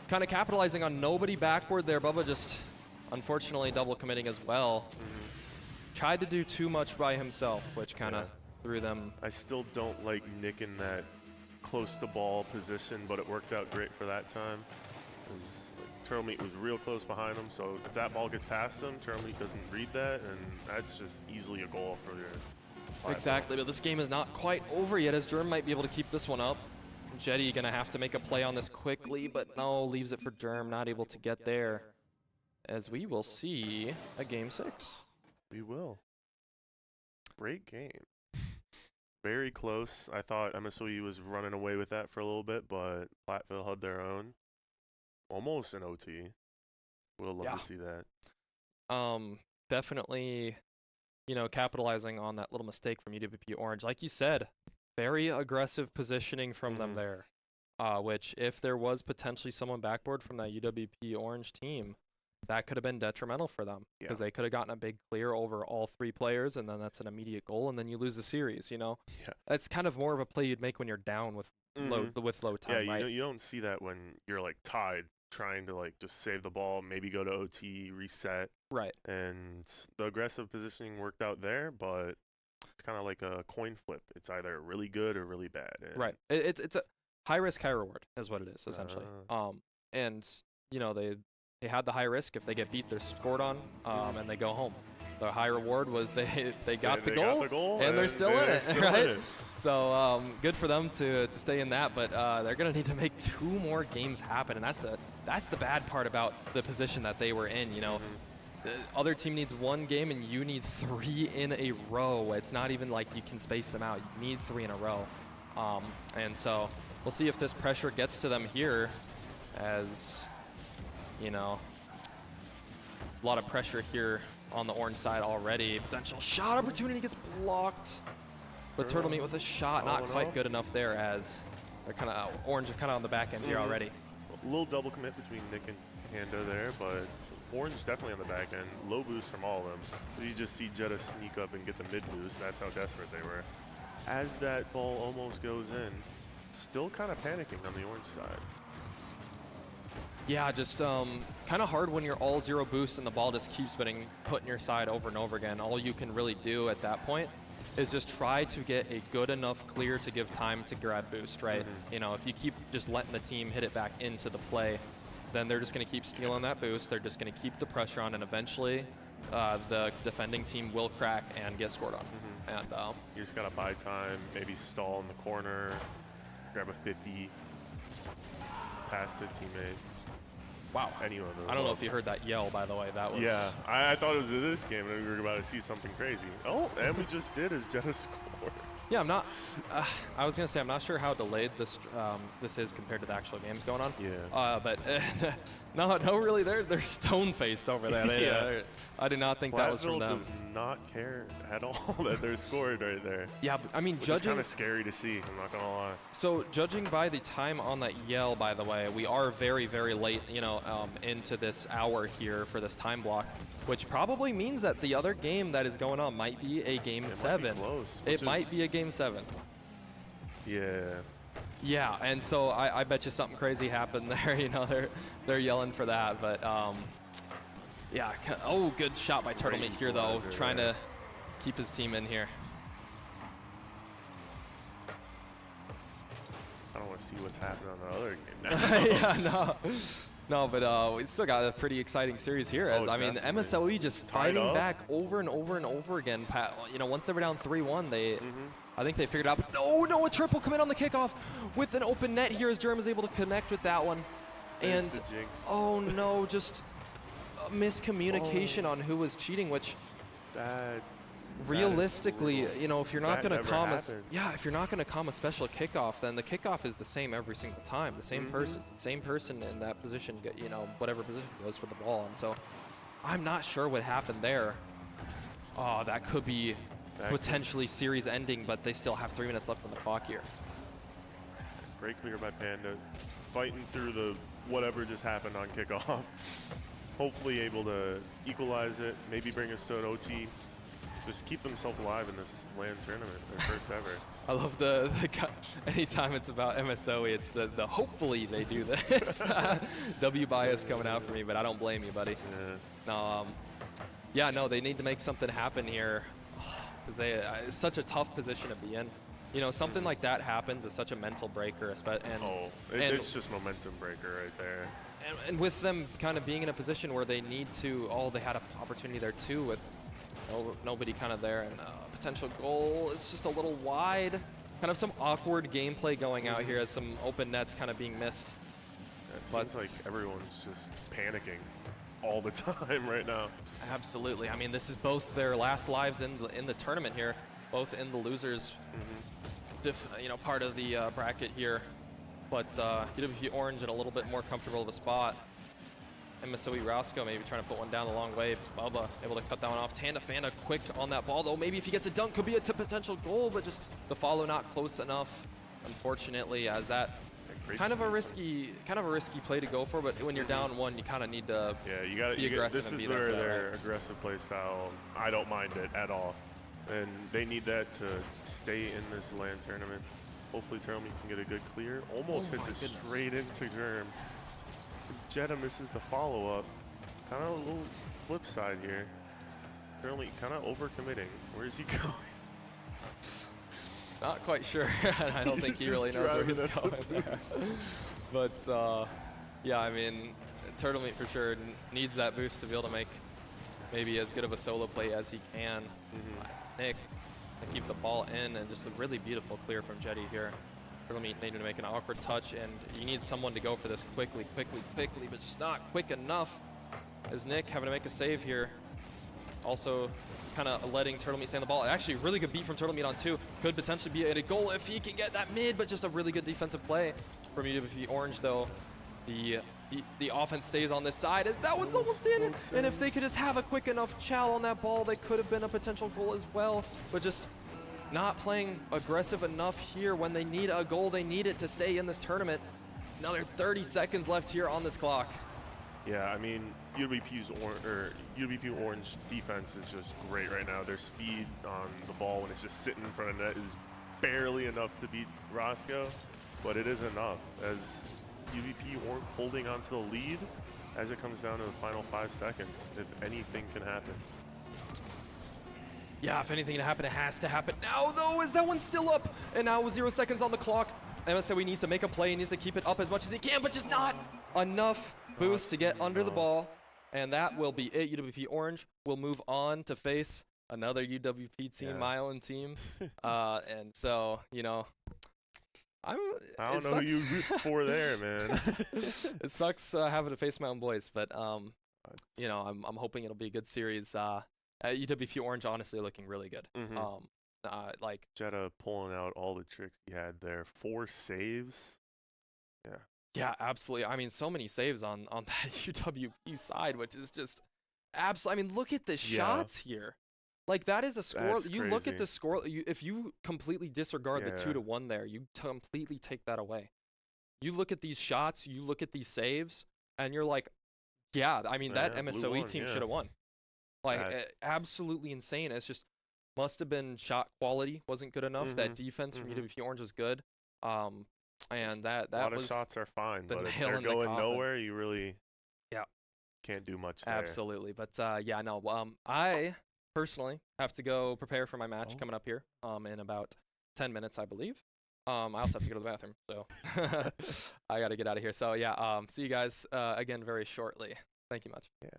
Kind of capitalizing on nobody backboard there. Bubba just unfortunately double committing as well. Tried to do too much by himself, which kind of threw them. I still don't like Nick in that close to ball position, but it worked out great for that time. 'cause, like, Turtle Meat was real close behind him, so if that ball gets past him, Turtle Meat doesn't read that, and that's just easily a goal for your platform. Exactly, but this game is not quite over yet, as Germ might be able to keep this one up. Jetty gonna have to make a play on this quickly, but no, leaves it for Germ, not able to get there. As we will see a game 6. We will. Great game. Very close. I thought MSOE was running away with that for a little bit, but Platteville held their own. Almost an OT. Would have loved to see that. Definitely, capitalizing on that little mistake from UWP Orange. Like you said, very aggressive positioning from them there. Which, if there was potentially someone backboard from that UWP Orange team, that could have been detrimental for them, because they could have gotten a big clear over all 3 players, and then that's an immediate goal, and then you lose the series. Yeah. That's kind of more of a play you'd make when you're down with low time. Yeah, you don't see that when you're like tied, trying to like just save the ball, maybe go to OT, reset. Right. And the aggressive positioning worked out there, but it's kind of like a coin flip. It's either really good or really bad. And Right. It's a high risk, high reward is what it is, essentially. And they had the high risk. If they get beat, they're scored on, and they go home. The high reward was they got the goal, and they're still in it, right? So good for them to stay in that, but they're gonna need to make 2 more games happen, and that's the bad part about the position that they were in. The other team needs 1 game, and you need 3 in a row. It's not even like you can space them out. You need 3 in a row, and so we'll see if this pressure gets to them here, as a lot of pressure here on the orange side already. Potential shot opportunity gets blocked, but Turtle Meat with a shot, not quite good enough there, as they're kind of orange are kind of on the back end here already. A little double commit between Nick and Panda there, but orange definitely on the back end. Low boost from all of them. You just see Jetta sneak up and get the mid boost. That's how desperate they were. As that ball almost goes in, still kind of panicking on the orange side. Yeah, just kind of hard when you're all 0 boost and the ball just keeps getting put in your side over and over again. All you can really do at that point is just try to get a good enough clear to give time to grab boost, right? If you keep just letting the team hit it back into the play, then they're just going to keep stealing that boost. They're just going to keep the pressure on, and eventually the defending team will crack and get scored on. And you just got to buy time, maybe stall in the corner, grab a 50, pass to teammate. Wow. Anyone. I don't know if you heard that yell, by the way. That was. Yeah, I thought it was in this game, and we were about to see something crazy. Oh, and we just did as Jetta scores. Yeah, I'm not. I was gonna say I'm not sure how delayed this is compared to the actual games going on. Yeah. But no, really, they're stone faced over there. I do not think that was from them. Does not care at all that they're scored right there. Yeah, I mean, Which is kind of scary to see. I'm not gonna lie. So judging by the time on that yell, by the way, we are very, very late, into this hour here for this time block, which probably means that the other game that is going on might be a game 7. Might be close, it might be a game 7. Yeah. Yeah, and so I bet you something crazy happened there. They're yelling for that, but yeah. Oh, good shot by Turtle Meat here though, trying to keep his team in here. I don't want to see what's happening on the other game now. Yeah, no, but we still got a pretty exciting series here. As I mean, MSOE just fighting back over and over and over again. Once they were down 3-1, I think they figured out. But no, a triple come in on the kickoff with an open net here, as Germ is able to connect with that one. And oh no, just a miscommunication on who was cheating, which realistically, if you're not going to calm if you're not going to calm a special kickoff, then the kickoff is the same every single time. The same person in that position, whatever position goes for the ball. And so I'm not sure what happened there. Oh, that could be potentially series ending, but they still have 3 minutes left on the clock here. Great clear by Panda, fighting through the whatever just happened on kickoff. Hopefully able to equalize it, maybe bring us to an OT. Just keep themselves alive in this LAN tournament, their first ever. I love the anytime it's about MSOE, it's the hopefully they do this. W bias coming out for me, but I don't blame you, buddy. No, they need to make something happen here, because it's such a tough position to be in. Something like that happens is such a mental breaker, and it's just momentum breaker right there. and with them kind of being in a position where they need to, they had an opportunity there too with nobody kind of there, and potential goal is just a little wide. Kind of some awkward gameplay going out here as some open nets kind of being missed. It seems like everyone's just panicking all the time right now. Absolutely. I mean, this is both their last lives in the tournament here, both in the losers, part of the bracket here. But UWP Orange in a little bit more comfortable of a spot. MSOE Roscoe maybe trying to put one down the long way. Bubba able to cut that one off. Tanda Fanda quick on that ball though. Maybe if he gets a dunk, could be a potential goal, but just the follow not close enough. Unfortunately, as that kind of a risky play to go for. But when you're down one, you kind of need to be aggressive. This and is be there where for that, their right? aggressive play style. I don't mind it at all, and they need that to stay in this LAN tournament. Hopefully, Turtlemete can get a good clear. Almost hits it straight into Germ. Jetta misses the follow-up. Kind of a little flip side here. Turtlemete kind of overcommitting. Where is he going? Not quite sure. I don't think he really knows where he's going there. But yeah, I mean, Turtlemete for sure needs that boost to be able to make maybe as good of a solo play as he can. Nick to keep the ball in, and just a really beautiful clear from Jetty here. Turtlemete needing to make an awkward touch, and you need someone to go for this quickly, but just not quick enough. As Nick having to make a save here. Also kind of letting Turtlemete stay on the ball. Actually, really good beat from Turtlemete on two. Could potentially be a goal if he can get that mid, but just a really good defensive play from UWP Orange though. The offense stays on this side as that one's almost in. And if they could just have a quick enough chow on that ball, they could have been a potential goal as well. But just not playing aggressive enough here when they need a goal. They need it to stay in this tournament. Another 30 seconds left here on this clock. Yeah, I mean, UWP Orange defense is just great right now. Their speed on the ball when it's just sitting in front of net is barely enough to beat Roscoe, but it is enough as UWP holding onto the lead as it comes down to the final 5 seconds. If anything can happen. Yeah, if anything can happen, it has to happen now, though, is that one still up? And now with 0 seconds on the clock, MSOE needs to make a play, he needs to keep it up as much as he can, but just not enough boost to get under the ball. And that will be it. UWP Orange will move on to face another UWP team, my own team. And so, you know, I don't know who you root for there, man. It sucks having to face my own boys, but, you know, I'm hoping it'll be a good series. UWP Orange honestly looking really good. Like Jetta pulling out all the tricks he had there. 4 saves. Yeah. Yeah, absolutely. I mean, so many saves on that UWP side, which is just absolutely. I mean, look at the shots here. Like that is a score. That's you crazy. look at the score. If you completely disregard the 2-1 there, you completely take that away. You look at these shots. You look at these saves, and you're like, yeah. I mean, that MSOE team should have won. Like absolutely insane. It's just must have been shot quality wasn't good enough. That defense from UWP Orange was good. And that a lot was of shots are fine, the but if nail they're in the going coffin. nowhere, you really can't do much there. Absolutely. But yeah, no. I personally have to go prepare for my match coming up here in about 10 minutes, I believe. I also have to go to the bathroom, so I got to get out of here. So yeah, see you guys again very shortly. Thank you much. Yeah.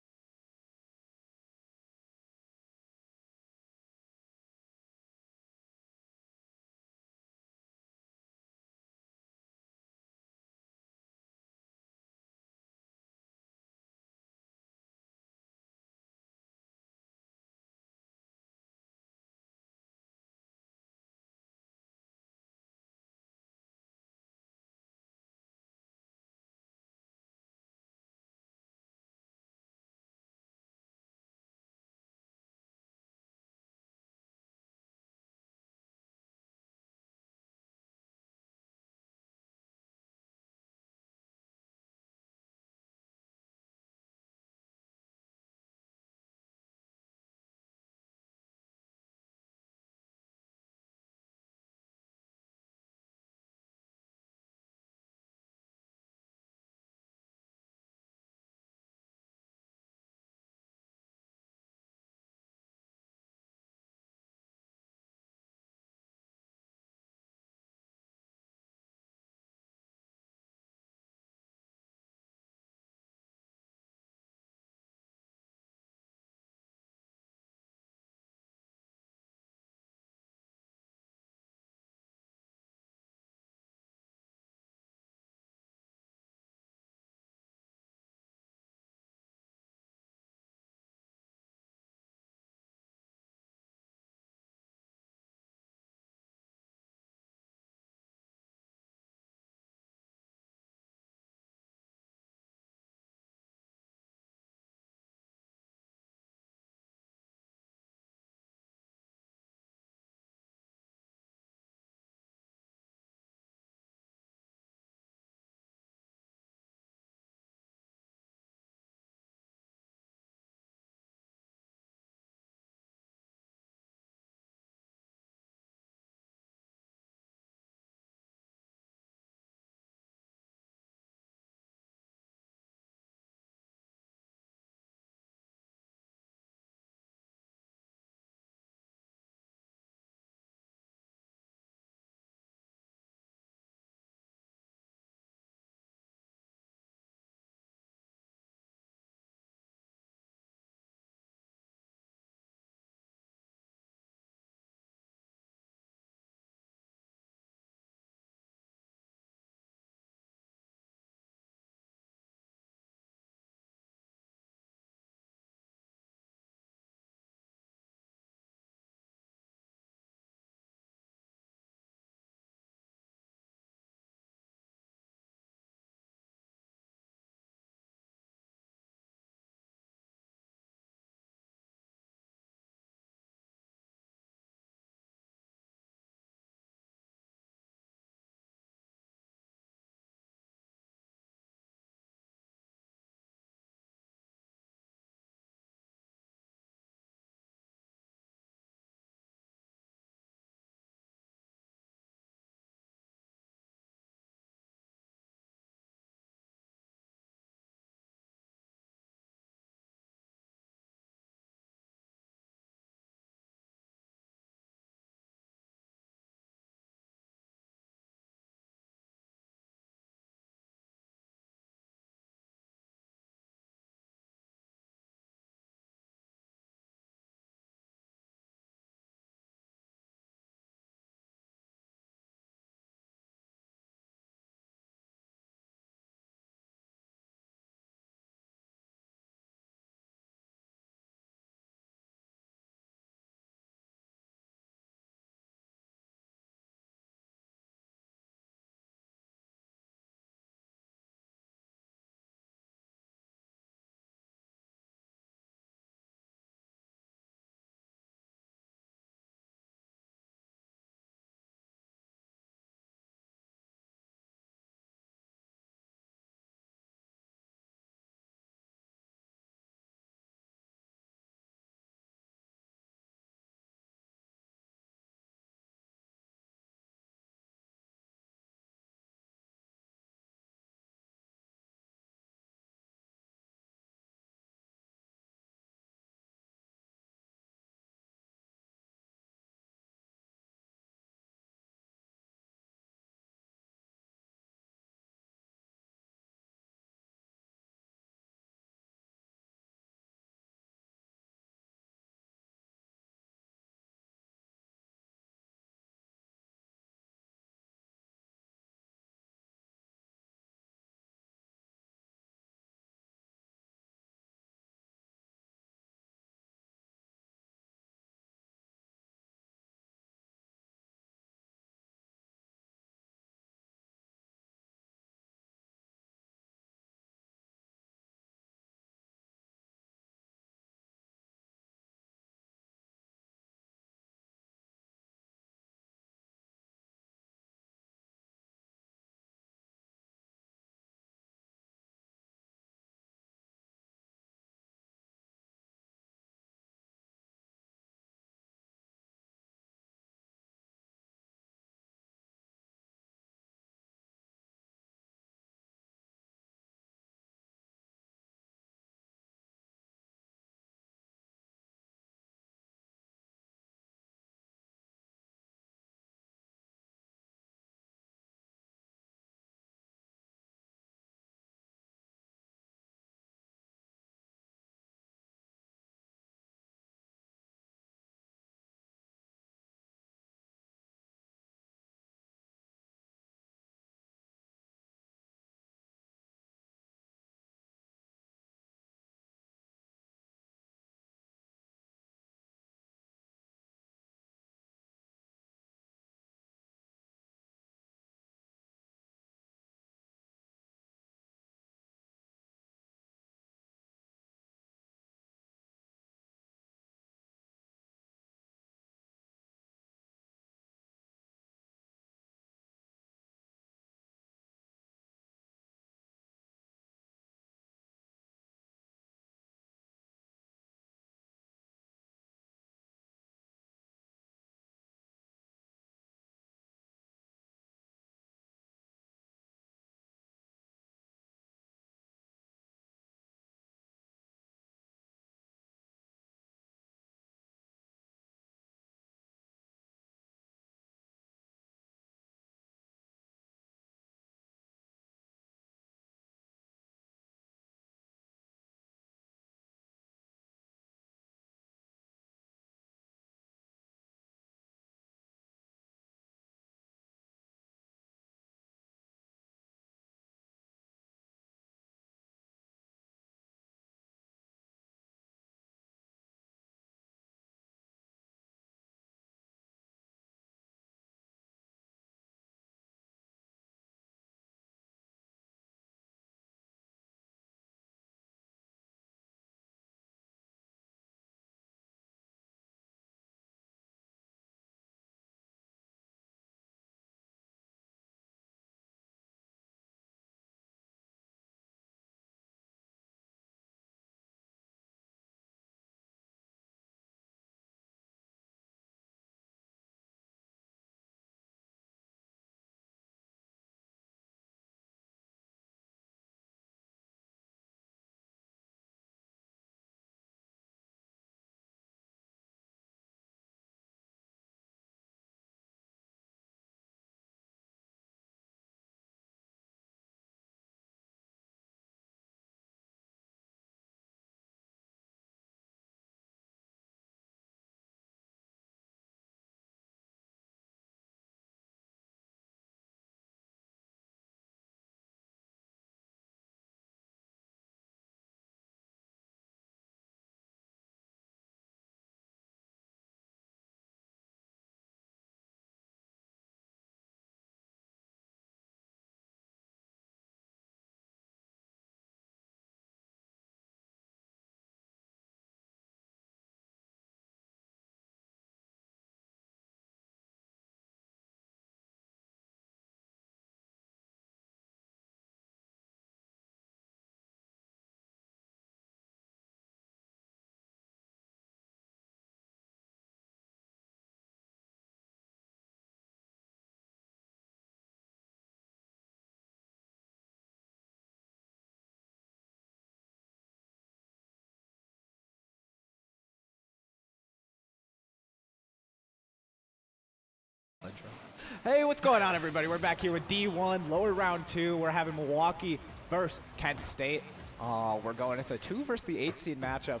Hey, what's going on, everybody? We're back here with D1, lower round 2. We're having Milwaukee versus Kent State. It's a 2 versus the 8 seed matchup.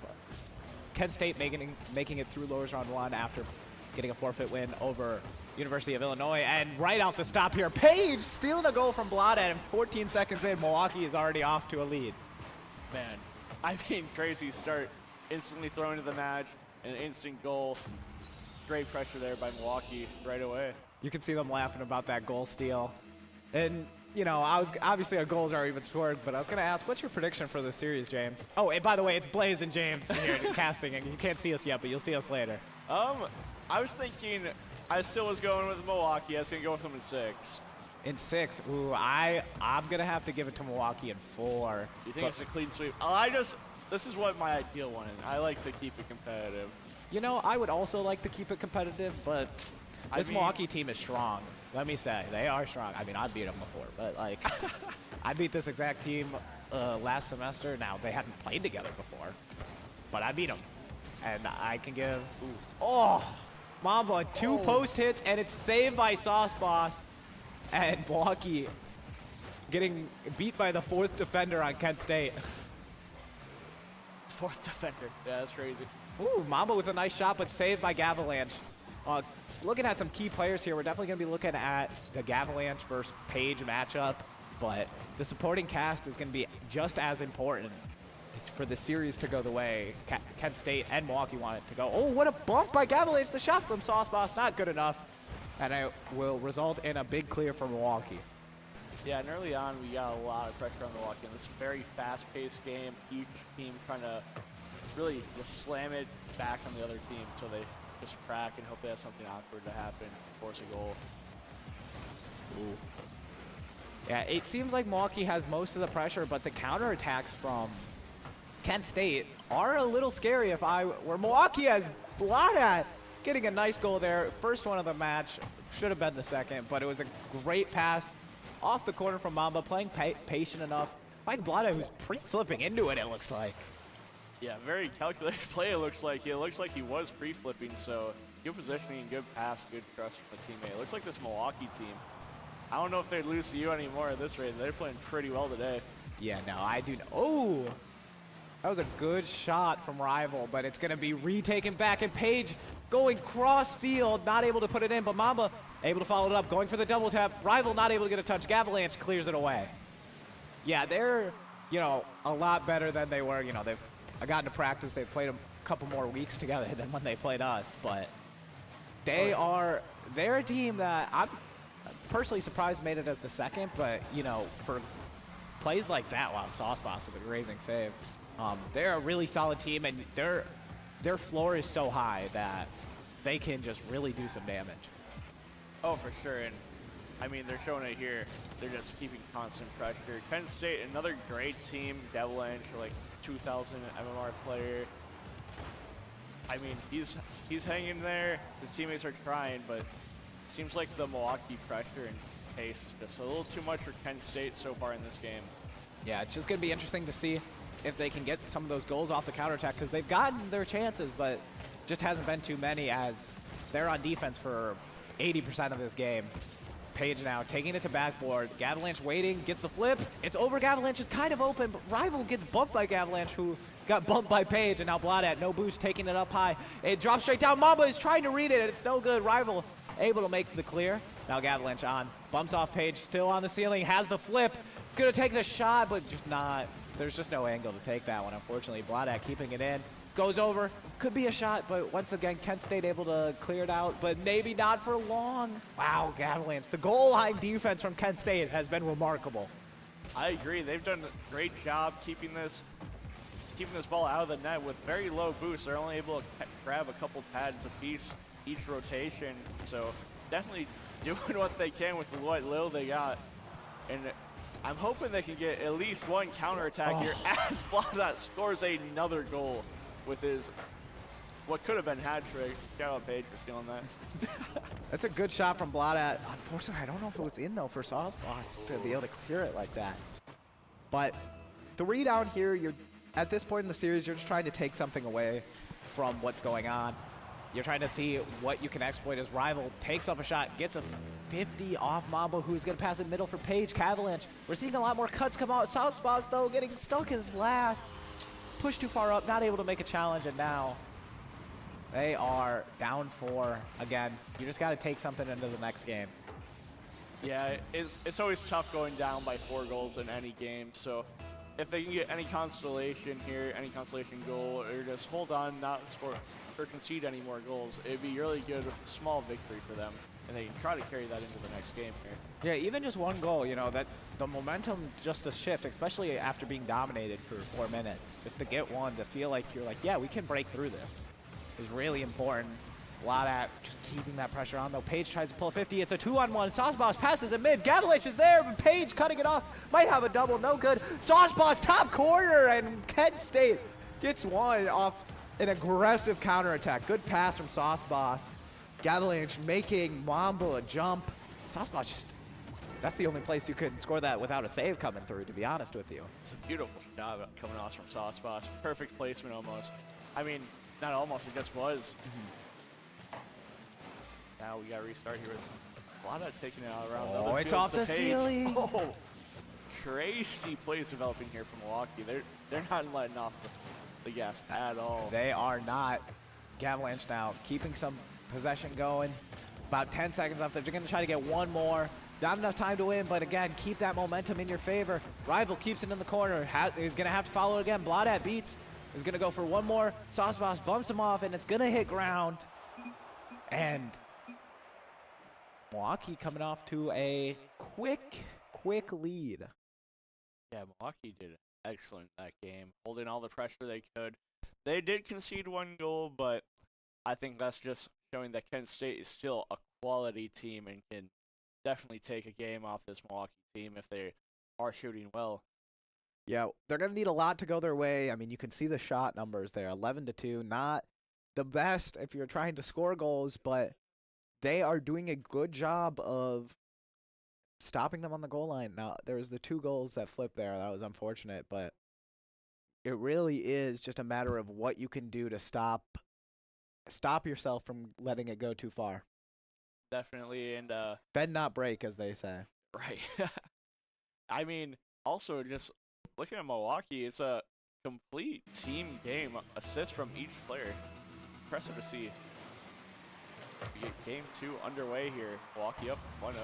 Kent State making it through lowers round 1 after getting a forfeit win over University of Illinois. And right off the stop here, Page stealing a goal from Blada, and 14 seconds in, Milwaukee is already off to a lead. Man, I mean, crazy start. Instantly thrown into the match, an instant goal. Great pressure there by Milwaukee right away. You can see them laughing about that goal steal. And, you know, obviously our goals are already been scored, but I was going to ask, what's your prediction for the series, James? Oh, and by the way, it's Blaze and James here casting, and you can't see us yet, but you'll see us later. I was thinking, I still was going with Milwaukee. I was going to go with them in 6. In 6, ooh, I'm going to have to give it to Milwaukee in 4. You think it's a clean sweep? This is what my ideal one is. I like to keep it competitive. You know, I would also like to keep it competitive, but this Milwaukee team is strong. Let me say, they are strong. I mean, I beat them before, but like, I beat this exact team last semester. Now, they hadn't played together before, but I beat them. And I can give, Mamba, 2 post hits, and it's saved by Sauce Boss. And Milwaukee getting beat by the 4th defender on Kent State. 4th defender. Yeah, that's crazy. Ooh, Mamba with a nice shot, but saved by Gavalanche. Looking at some key players here, we're definitely going to be looking at the Gavalanche versus Page matchup, but the supporting cast is going to be just as important for the series to go the way Kent State and Milwaukee want it to go. Oh, what a bump by Gavalanche. The shot from Sauce Boss, not good enough, and it will result in a big clear for Milwaukee. Yeah, and early on, we got a lot of pressure on Milwaukee in this very fast-paced game. Each team trying to really just slam it back on the other team until they just crack and hope they have something awkward to happen, force a goal. Ooh. Yeah, it seems like Milwaukee has most of the pressure, but the counterattacks from Kent State are a little scary. Where Milwaukee has Blada getting a nice goal there. First one of the match, should have been the second, but it was a great pass off the corner from Mamba, playing patient enough. Find Blada, who's pre-flipping into it looks like. Yeah, very calculated play, it looks like. It looks like he was pre-flipping, so good positioning, good pass, good trust from the teammate. It looks like this Milwaukee team, I don't know if they'd lose to you anymore at this rate. They're playing pretty well today. Yeah, no, I do know. Oh, that was a good shot from Rival, but it's going to be retaken back, and Page going cross field, not able to put it in, but Mamba able to follow it up, going for the double tap. Rival not able to get a touch. Gavalanche clears it away. Yeah, they're, you know, a lot better than they were. You know, they've gotten to practice. They've played a couple more weeks together than when they played us, but they're a team that I'm personally surprised made it as the second, but, you know, for plays like that, wow, Sauce Boss with a raising save. They're a really solid team, and their floor is so high that they can just really do some damage. Oh, for sure, and I mean, they're showing it here. They're just keeping constant pressure. Kent State, another great team. Gavalanche, like 2,000 MMR player. I mean, he's hanging there. His teammates are trying, but it seems like the Milwaukee pressure and pace is just a little too much for Kent State so far in this game. Yeah, it's just going to be interesting to see if they can get some of those goals off the counterattack, because they've gotten their chances, but just hasn't been too many, as they're on defense for 80% of this game. Page now taking it to backboard. Gavalanche waiting, gets the flip. It's over. Gavalanche is kind of open, but Rival gets bumped by Gavalanche, who got bumped by Page, and now Blada, no boost, taking it up high. It drops straight down. Mamba is trying to read it, and it's no good. Rival able to make the clear. Now Gavalanche on. Bumps off Page, still on the ceiling, has the flip. It's going to take the shot, but just not. There's just no angle to take that one, unfortunately. Blada keeping it in. Goes over. Could be a shot, but once again, Kent State able to clear it out, but maybe not for long. Wow, Gavalanche. The goal line defense from Kent State has been remarkable. I agree. They've done a great job keeping this ball out of the net with very low boosts. They're only able to grab a couple pads apiece each rotation. So definitely doing what they can with what little they got. And I'm hoping they can get at least one counterattack here as Blada scores another goal with his what could have been hat trick. Shout out Page for stealing that. That's a good shot from Blada. Unfortunately, I don't know if it was in though for Sauce Boss to be able to clear it like that. But the readout here, you're at this point in the series, you're just trying to take something away from what's going on. You're trying to see what you can exploit as Rival takes off a shot, gets a 50 off Mambo, who's going to pass it middle for Page. Cavalanche. We're seeing a lot more cuts come out. Southpaws, though, getting stuck as last. Pushed too far up, not able to make a challenge, and now they are down 4 again. You just got to take something into the next game. Yeah, it's always tough going down by 4 goals in any game, so if they can get any consolation here, any consolation goal, or just hold on, not score or concede any more goals, it'd be really good, small victory for them, and they can try to carry that into the next game here. Yeah, even just 1 goal, you know, that the momentum just to shift, especially after being dominated for 4 minutes, just to get 1, to feel like you're like, yeah, we can break through this, is really important. A lot at just keeping that pressure on, though. Page tries to pull a 50. It's a 2-on-1. Sauceboss passes it mid. Gavalanche is there, but Page cutting it off. Might have a double. No good. Sauceboss top corner, and Kent State gets 1 off an aggressive counterattack. Good pass from Sauceboss. Gavalanche making Mambo a jump. Sauceboss just, that's the only place you could score that without a save coming through, to be honest with you. It's a beautiful shot coming off from Sauceboss. Perfect placement almost. I mean, not almost, it just was. Now we got to restart here with Vlada taking it out around the other it's field off to the Page. ceiling. Oh, crazy plays developing here from Milwaukee. They're not letting off the gas at all. They are not. Gavalanche now keeping some possession going. About 10 seconds left. They're going to try to get 1 more. Not enough time to win, but again, keep that momentum in your favor. Rival keeps it in the corner. He's going to have to follow it again. Bladat beats. Is going to go for 1 more. Sauceboss bumps him off, and it's going to hit ground. And Milwaukee coming off to a quick lead. Yeah, Milwaukee did excellent that game, holding all the pressure they could. They did concede 1 goal, but I think that's just showing that Kent State is still a quality team and can definitely take a game off this Milwaukee team if they are shooting well. Yeah, they're going to need a lot to go their way. I mean, you can see the shot numbers there, 11-2. Not the best if you're trying to score goals, but they are doing a good job of stopping them on the goal line. Now, there was the 2 goals that flipped there. That was unfortunate, but it really is just a matter of what you can do to stop yourself from letting it go too far. Definitely, and Bend not break, as they say. right. I mean, also just looking at Milwaukee, it's a complete team game. Assists from each player. Impressive to see. We get game 2 underway here. Milwaukee up 1-0.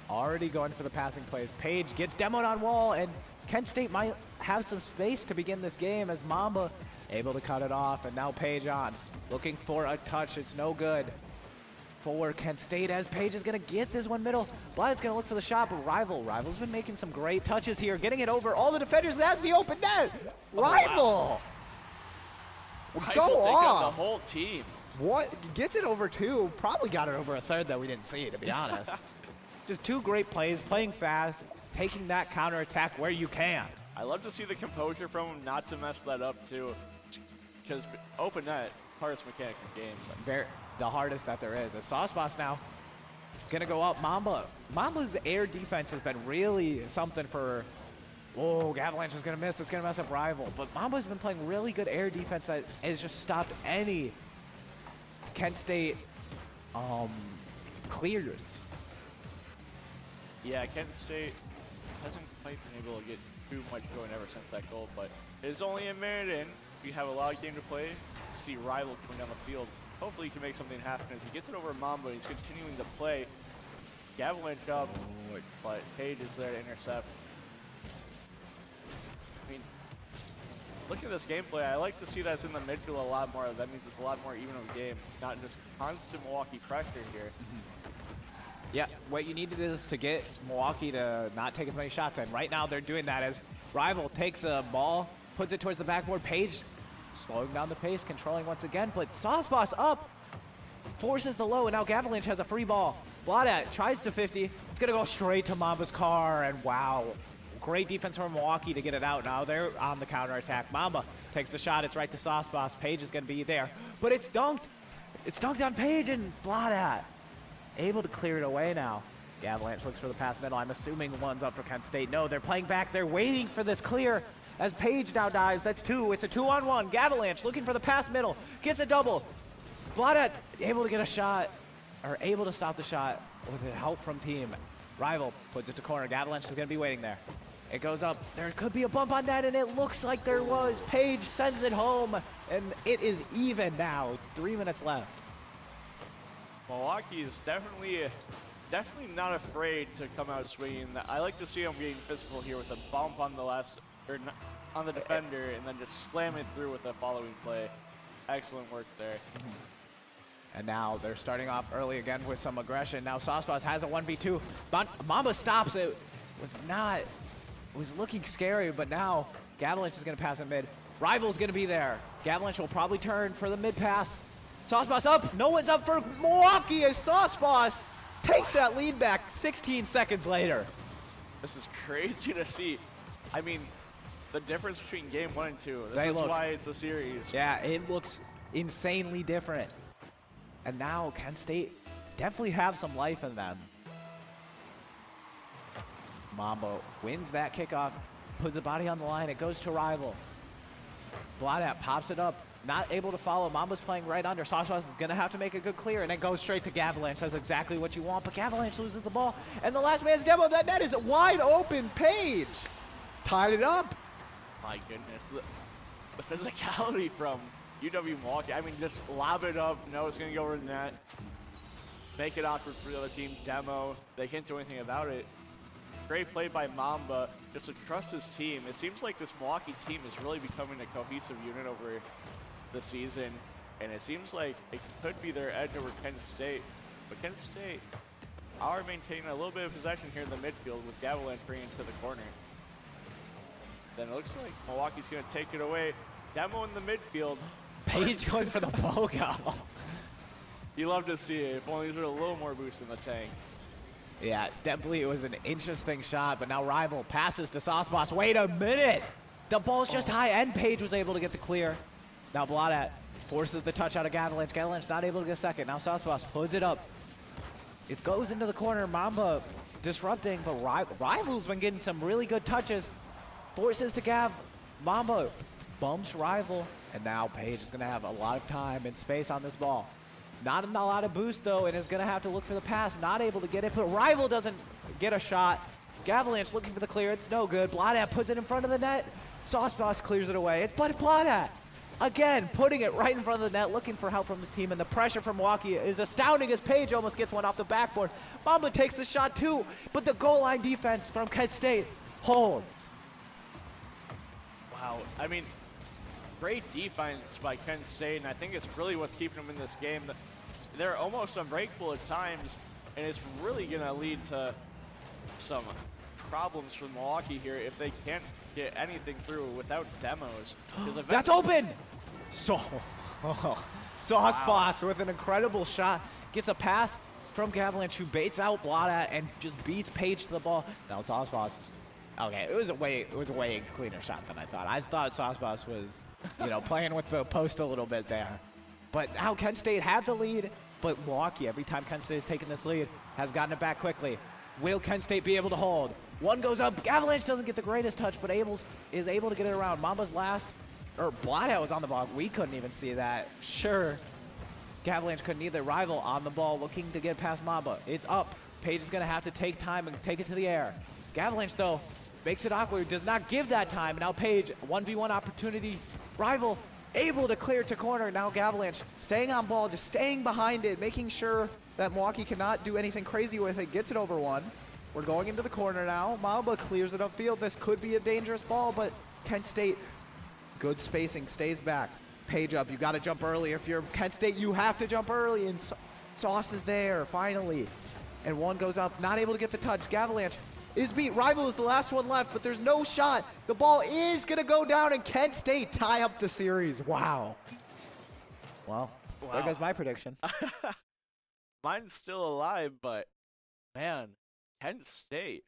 Already going for the passing plays. Page gets demoed on wall, and Kent State might have some space to begin this game as Mamba able to cut it off, and now Page on. Looking for a touch. It's no good for Kent State as Page is going to get this one middle. Bladdett's going to look for the shot, but Rival's been making some great touches here, getting it over all the defenders. That's the open net. Rival! Rival Go takes out off. the whole team. What? Gets it over 2. Probably got it over a third that we didn't see, to be honest. Just 2 great plays, playing fast, taking that counterattack where you can. I love to see the composure from him not to mess that up, too. Because open net, hardest mechanic in the game. The hardest that there is. As Sauceboss now gonna go up. Mamba's air defense has been really something for. Oh, Gavalanche is gonna miss. It's gonna mess up Rival. But Mamba's been playing really good air defense that has just stopped any Kent State clears. Yeah, Kent State hasn't quite been able to get too much going ever since that goal, but it's only a minute in. We have a lot of game to play. See Rival coming down the field. Hopefully he can make something happen as he gets it over Mamba. He's continuing to play. Gavalanche up, but Page is there to intercept. I mean, looking at this gameplay, I like to see that's in the midfield a lot more. That means it's a lot more even of a game, not just constant Milwaukee pressure here. Yeah, what you needed is to get Milwaukee to not take as many shots, and right now they're doing that as Rival takes a ball, puts it towards the backboard. Page slowing down the pace, controlling once again, but Sauceboss up, forces the low, and now Gavalanche has a free ball. Bladat tries to 50. It's going to go straight to Mamba's car, and wow. Great defense from Milwaukee to get it out. Now they're on the counterattack. Mamba takes the shot. It's right to Sauceboss. Page is going to be there, but it's dunked. It's dunked on Page, and Bladat able to clear it away now. Gavalanche looks for the pass middle. I'm assuming one's up for Kent State. No, they're playing back. They're waiting for this clear. as Paige now dives. That's 2. It's a 2-on-1. Gavalanche looking for the pass middle. Gets a double. Blaudet able to get a shot, or able to stop the shot with the help from team. Rival puts it to corner. Gavalanche is going to be waiting there. It goes up. There could be a bump on net, and it looks like there was. Paige sends it home, and it is even now. 3 minutes left. Milwaukee is definitely not afraid to come out swinging. I like to see them getting physical here with a bump on on the defender, and then just slam it through with the following play. Excellent work there. And now they're starting off early again with some aggression. Now Saucepaws has a 1v2. Mamba stops it. Was looking scary, but now Gavalanche is going to pass it mid. Rival's going to be there. Gavalanche will probably turn for the mid pass. Saucepaws up. No one's up for Milwaukee as Saucepaws takes that lead back 16 seconds later. This is crazy to see. I mean, the difference between game 1 and 2. This is why it's a series. Yeah, it looks insanely different. And now Kent State definitely have some life in them. Mambo wins that kickoff, puts the body on the line. It goes to Rival. Blaudet pops it up, not able to follow. Mambo's playing right under. Saucepaws is going to have to make a good clear, and it goes straight to Gavalanche. That's exactly what you want, but Gavalanche loses the ball. And the last man's demo, that net is wide open. Paige tied it up. My goodness. The physicality from UW Milwaukee. I mean, just lob it up. No, it's going to go over the net. Make it awkward for the other team. Demo. They can't do anything about it. Great play by Mamba, just to trust his team. It seems like this Milwaukee team is really becoming a cohesive unit over the season, and it seems like it could be their edge over Kent State. But Kent State are maintaining a little bit of possession here in the midfield with Gavalanche bringing it to the corner. Then it looks like Milwaukee's going to take it away. Demo in the midfield. Paige going for the BOGO. You love to see it. If only there was a little more boost in the tank. Yeah, definitely it was an interesting shot, but now Rival passes to Saucepaws. Wait a minute! The ball's just high, and Paige was able to get the clear. Now Blaudet forces the touch out of Gavalanche. Gavalanche not able to get a second. Now Saucepaws puts it up. It goes into the corner. Mamba disrupting, but Rival's been getting some really good touches. Forces to Gav. Mamba bumps Rival, and now Paige is going to have a lot of time and space on this ball. Not a lot of boost, though, and is going to have to look for the pass. Not able to get it, but Rival doesn't get a shot. Gavalanche looking for the clear. It's no good. Blaudet puts it in front of the net. Saucepaws clears it away. It's Blaudet. Again, putting it right in front of the net, looking for help from the team, and the pressure from Milwaukee is astounding as Paige almost gets one off the backboard. Mamba takes the shot, too, but the goal line defense from Kent State holds. Wow. I mean, great defense by Kent State, and I think it's really what's keeping them in this game. They're almost unbreakable at times, and it's really going to lead to some problems for Milwaukee here if they can't get anything through without demos. That's open! Saucepaws with an incredible shot. Gets a pass from Gavalanche, who baits out Blaudet and just beats Paige to the ball. Now Saucepaws. Okay, it was a way cleaner shot than I thought. I thought Saucepaws was, playing with the post a little bit there. But now Kent State had the lead, but Milwaukee, every time Kent State has taken this lead, has gotten it back quickly. Will Kent State be able to hold? One goes up. Gavalanche doesn't get the greatest touch, but is able to get it around. Mamba's last, or Blaudet was on the ball. We couldn't even see that. Sure, Gavalanche couldn't either. Rival on the ball, looking to get past Mamba. It's up. Paige is going to have to take time and take it to the air. Gavalanche, though, makes it awkward, does not give that time. Now Paige, 1v1 opportunity. Rival able to clear to corner. Now Gavalanche staying on ball, just staying behind it, making sure that Milwaukee cannot do anything crazy with it. Gets it over one. We're going into the corner now. Mamba clears it upfield. This could be a dangerous ball, but Kent State, good spacing, stays back. Paige up, you got to jump early. If you're Kent State, you have to jump early, and Sauce is there, finally. And one goes up, not able to get the touch. Gavalanche is beat. Rival is the last one left, but there's no shot. The ball is going to go down, and Kent State tie up the series. Wow. Well, there goes my prediction. Mine's still alive, but man, Kent State,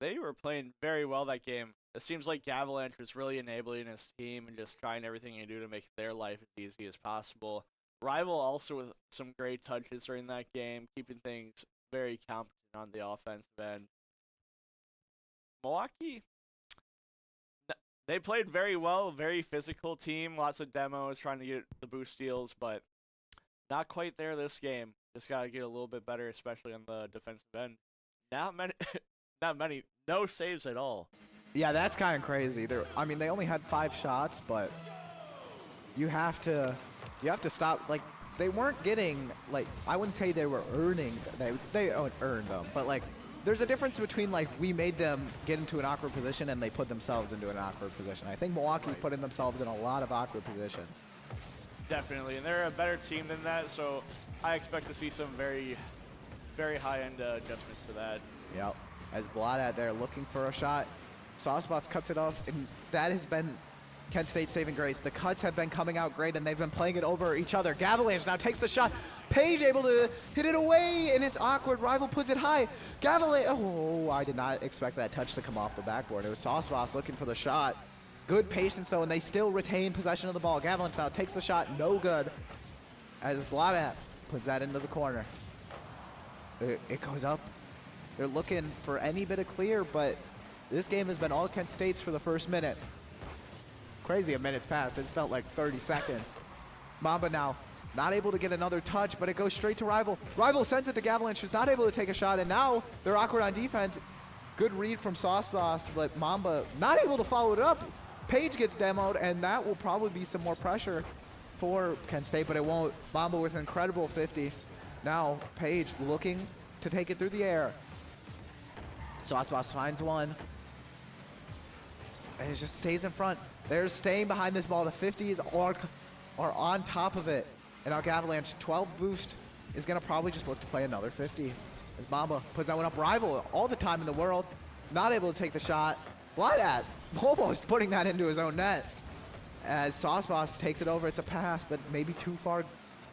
they were playing very well that game. It seems like Gavalanche was really enabling his team and just trying everything to do to make their life as easy as possible. Rival also with some great touches during that game, keeping things very competent on the offensive end. Milwaukee, They played very well, very physical team, lots of demos, trying to get the boost steals, but not quite there this game. Just got to get a little bit better, especially on the defensive end. Not many, no saves at all. Yeah, that's kind of crazy. I mean, they only had 5 shots, but you have to stop. Like, they weren't getting, like, I wouldn't say they were earning. They earned them, but like, there's a difference between like we made them get into an awkward position and they put themselves into an awkward position. I think Milwaukee put in themselves in a lot of awkward positions. Definitely, and they're a better team than that, so I expect to see some very, very high-end adjustments for that. Yep. As Bladat there looking for a shot, Saucebots cuts it off, and that has been Kent State's saving grace. The cuts have been coming out great, and they've been playing it over each other. Gavalanche now takes the shot. Page able to hit it away, and it's awkward. Rival puts it high. Gavalanche, oh, I did not expect that touch to come off the backboard. It was Saucebots looking for the shot. Good patience, though, and they still retain possession of the ball. Gavalanche now takes the shot, no good, as Bladat puts that into the corner. It goes up. They're looking for any bit of clear, but this game has been all Kent State's for the first minute. Crazy a minute's passed. It's felt like 30 seconds. Mamba now not able to get another touch, but it goes straight to Rival. Rival sends it to Gavalanche, who's not able to take a shot, and now they're awkward on defense. Good read from Saucebots, but Mamba not able to follow it up. Page gets demoed, and that will probably be some more pressure for Kent State, but it won't. Mamba with an incredible 50. Now Page looking to take it through the air. Saucebots finds one, and it just stays in front. They're staying behind this ball. The 50s are on top of it. And our Gavalanche 12 boost is going to probably just look to play another 50. As Mamba puts that one up. Rival all the time in the world. Not able to take the shot. Bladat almost putting that into his own net. As Saucebots takes it over. It's a pass, but maybe too far.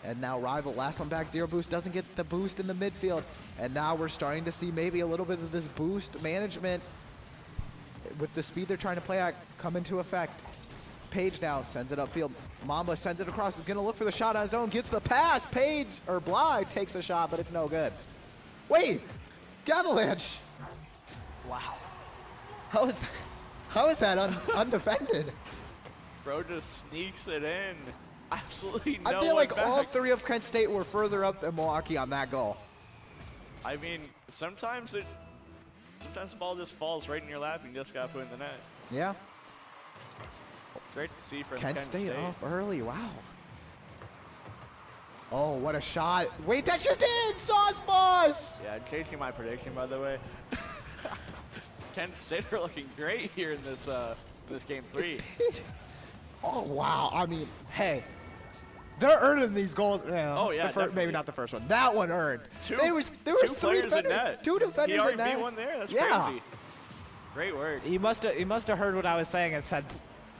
And now Rival, last one back, 0 boost. Doesn't get the boost in the midfield. And now we're starting to see maybe a little bit of this boost management with the speed they're trying to play at come into effect. Page now sends it upfield. Mamba sends it across. Is going to look for the shot on his own. Gets the pass. Page, or Bly, takes a shot, but it's no good. Wait! Gavalanche! Wow. How is that undefended? Bro just sneaks it in. Absolutely no I feel like way all back. 3 of Kent State were further up than Milwaukee on that goal. I mean, sometimes the ball just falls right in your lap and you just got to put it in the net. Yeah. Great to see from Kent State off early. Wow. Oh, what a shot. Wait, that's just in! Saucebots! Yeah, changing my prediction, by the way. Kent State are looking great here in this game 3. Oh, wow. I mean, hey. They're earning these goals. Oh, yeah, maybe not the first one. That one earned. There was two 3 players in net. 2 defenders he already in net. beat one there. That's Yeah. crazy. Great work. He must have heard what I was saying and said,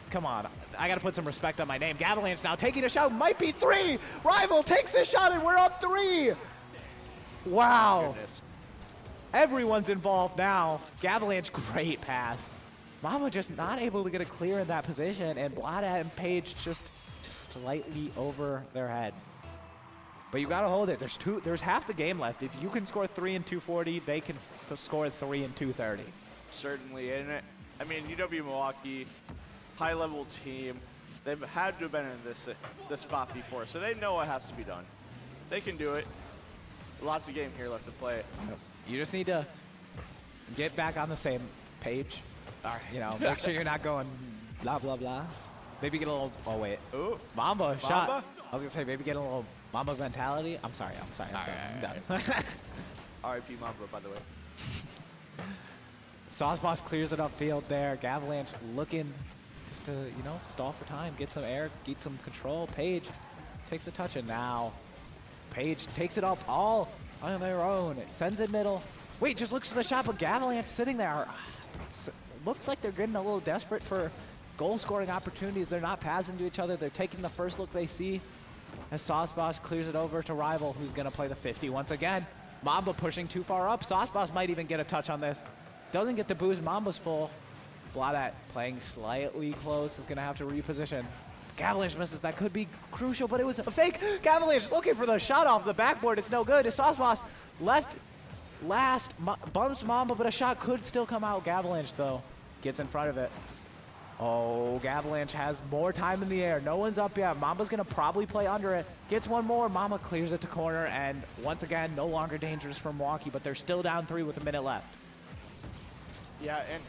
come on, I got to put some respect on my name. Gavalanche now taking a shot. Might be 3. Rival takes a shot, and we're up 3. Wow. Goodness. Everyone's involved now. Gavalanche, great pass. Mama just not able to get a clear in that position, and Bladat and Page just slightly over their head. But you got to hold it. There's half the game left. If you can score 3 in 240, they can score 3 in 230. Certainly, and I mean UW Milwaukee, high-level team. They've had to have been in this spot before, so they know what has to be done. They can do it. Lots of game here left to play. You just need to get back on the same page. You know, make sure you're not going blah blah blah. Maybe get a little. Oh wait. Ooh, Mamba shot. Mamba? I was gonna say maybe get a little Mamba mentality. I'm sorry. I'm done. R.I.P. Mamba, by the way. Saucebots clears it upfield there. Gavalanche looking just to, stall for time, get some air, get some control. Page takes the touch, and now Page takes it up all on their own. It sends it middle. Wait, just looks for the shot, but Gavalanche sitting there. Looks like they're getting a little desperate for goal-scoring opportunities. They're not passing to each other. They're taking the first look they see as Saucebots clears it over to Rival, who's going to play the 50 once again. Mamba pushing too far up. Saucebots might even get a touch on this. Doesn't get the boost. Mamba's full. Bladat playing slightly close. Is going to have to reposition. Gavalanche misses. That could be crucial, but it was a fake. Gavalanche looking for the shot off the backboard. It's no good. It's Saucebots left last. Bumps Mamba, but a shot could still come out. Gavalanche, though, gets in front of it. Oh, Gavalanche has more time in the air. No one's up yet. Mamba's going to probably play under it. Gets one more. Mamba clears it to corner. And once again, no longer dangerous for Milwaukee, but they're still down 3 with a minute left. Yeah, and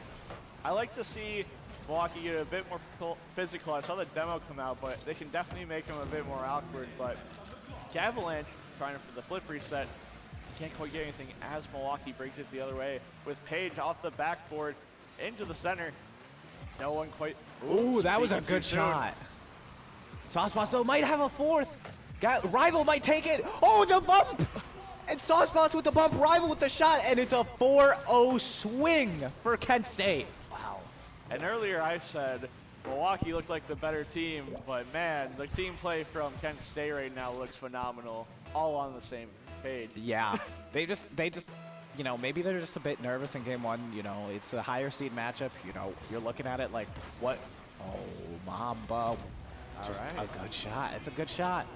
I like to see Milwaukee get a bit more physical. I saw the demo come out, but they can definitely make them a bit more awkward. But Gavalanche, trying for the flip reset, can't quite get anything as Milwaukee brings it the other way with Page off the backboard into the center. No one quite. Ooh, that was a good shot. Saucepots, though, might have a fourth. Rival might take it. Oh, the bump! And Saucepots with the bump, Rival with the shot, and it's a 4-0 swing for Kent State. Wow. And earlier I said Milwaukee looked like the better team, but man, the team play from Kent State right now looks phenomenal. All on the same page. Yeah, they just, you know, maybe they're just a bit nervous in game 1. You know, it's a higher seed matchup. You know, you're looking at it like, what? Oh, Mamba. Just a good shot. It's a good shot.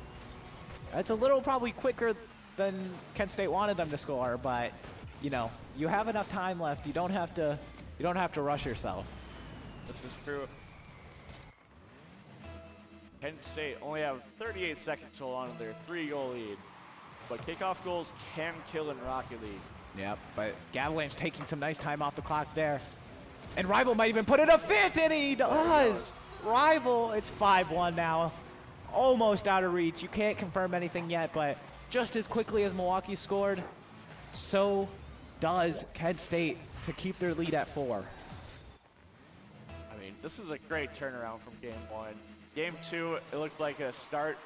It's a little probably quicker than Kent State wanted them to score, but you know, you have enough time left. You don't have to rush yourself. This is true. Kent State only have 38 seconds to hold on to their 3-goal lead, but kickoff goals can kill in Rocket League. Yep, but Gavalanche taking some nice time off the clock there. And Rival might even put in a 5th, and he does! Rival, it's 5-1 now. Almost out of reach. You can't confirm anything yet, but just as quickly as Milwaukee scored, so does Kent State to keep their lead at 4. I mean, this is a great turnaround from game 1. Game 2, it looked like a start,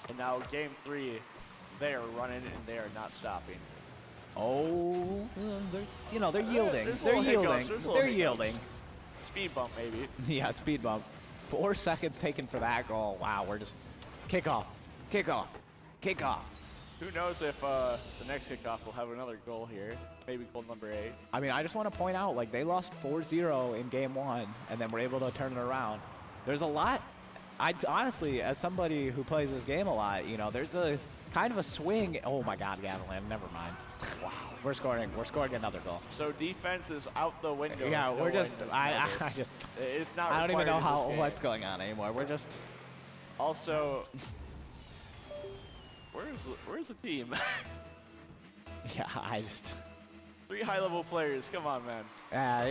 and now game 3, they are running and they are not stopping. Oh, they're yielding. There's They're little yielding. hiccups, there's little They're hiccups. yielding. Speed bump, maybe. Yeah, speed bump. 4 seconds taken for that goal. Wow, we're just kickoff, kickoff, kickoff. Who knows if the next kickoff will have another goal here. Maybe goal number 8. I mean, I just want to point out, like, they lost 4-0 in game 1, and then were able to turn it around. There's a lot. I honestly, as somebody who plays this game a lot, you know, there's a kind of a swing. Oh my God, Gavalanche, never mind. Wow, we're scoring another goal. So defense is out the window. Yeah, No we're just, one does I notice. just, It's not. I don't even know required in this game. what's going on anymore. We're just. Also, where's the team? Yeah, I just. 3 high-level players. Come on, man.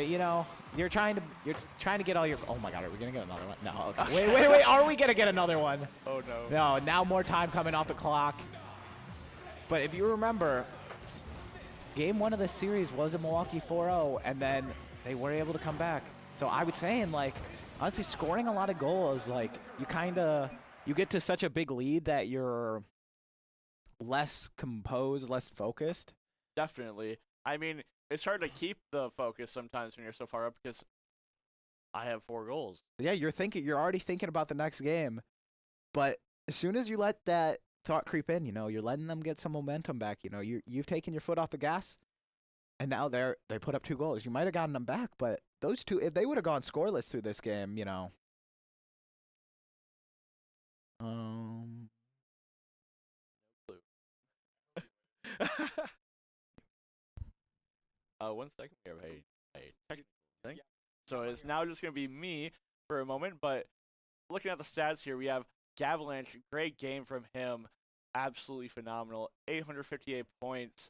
You know, you're trying to get all your. Oh my God, are we gonna get another one? No. Okay. Wait. Are we gonna get another one? Oh no. No. Now more time coming off the clock. But if you remember, game 1 of the series was a Milwaukee 4-0, and then they were able to come back. So I would say, like, honestly, scoring a lot of goals, like, you get to such a big lead that you're less composed, less focused. Definitely. I mean, it's hard to keep the focus sometimes when you're so far up because I have 4 goals. Yeah, you're already thinking about the next game. But as soon as you let that thought creep in, you know, you're letting them get some momentum back. You know, you've taken your foot off the gas, and now they put up 2 goals. You might have gotten them back, but those 2, if they would have gone scoreless through this game, you know. 1 second here. Hey, technical thing. So it's now just going to be me for a moment, but looking at the stats here, we have Gavalanche, great game from him, absolutely phenomenal, 858 points.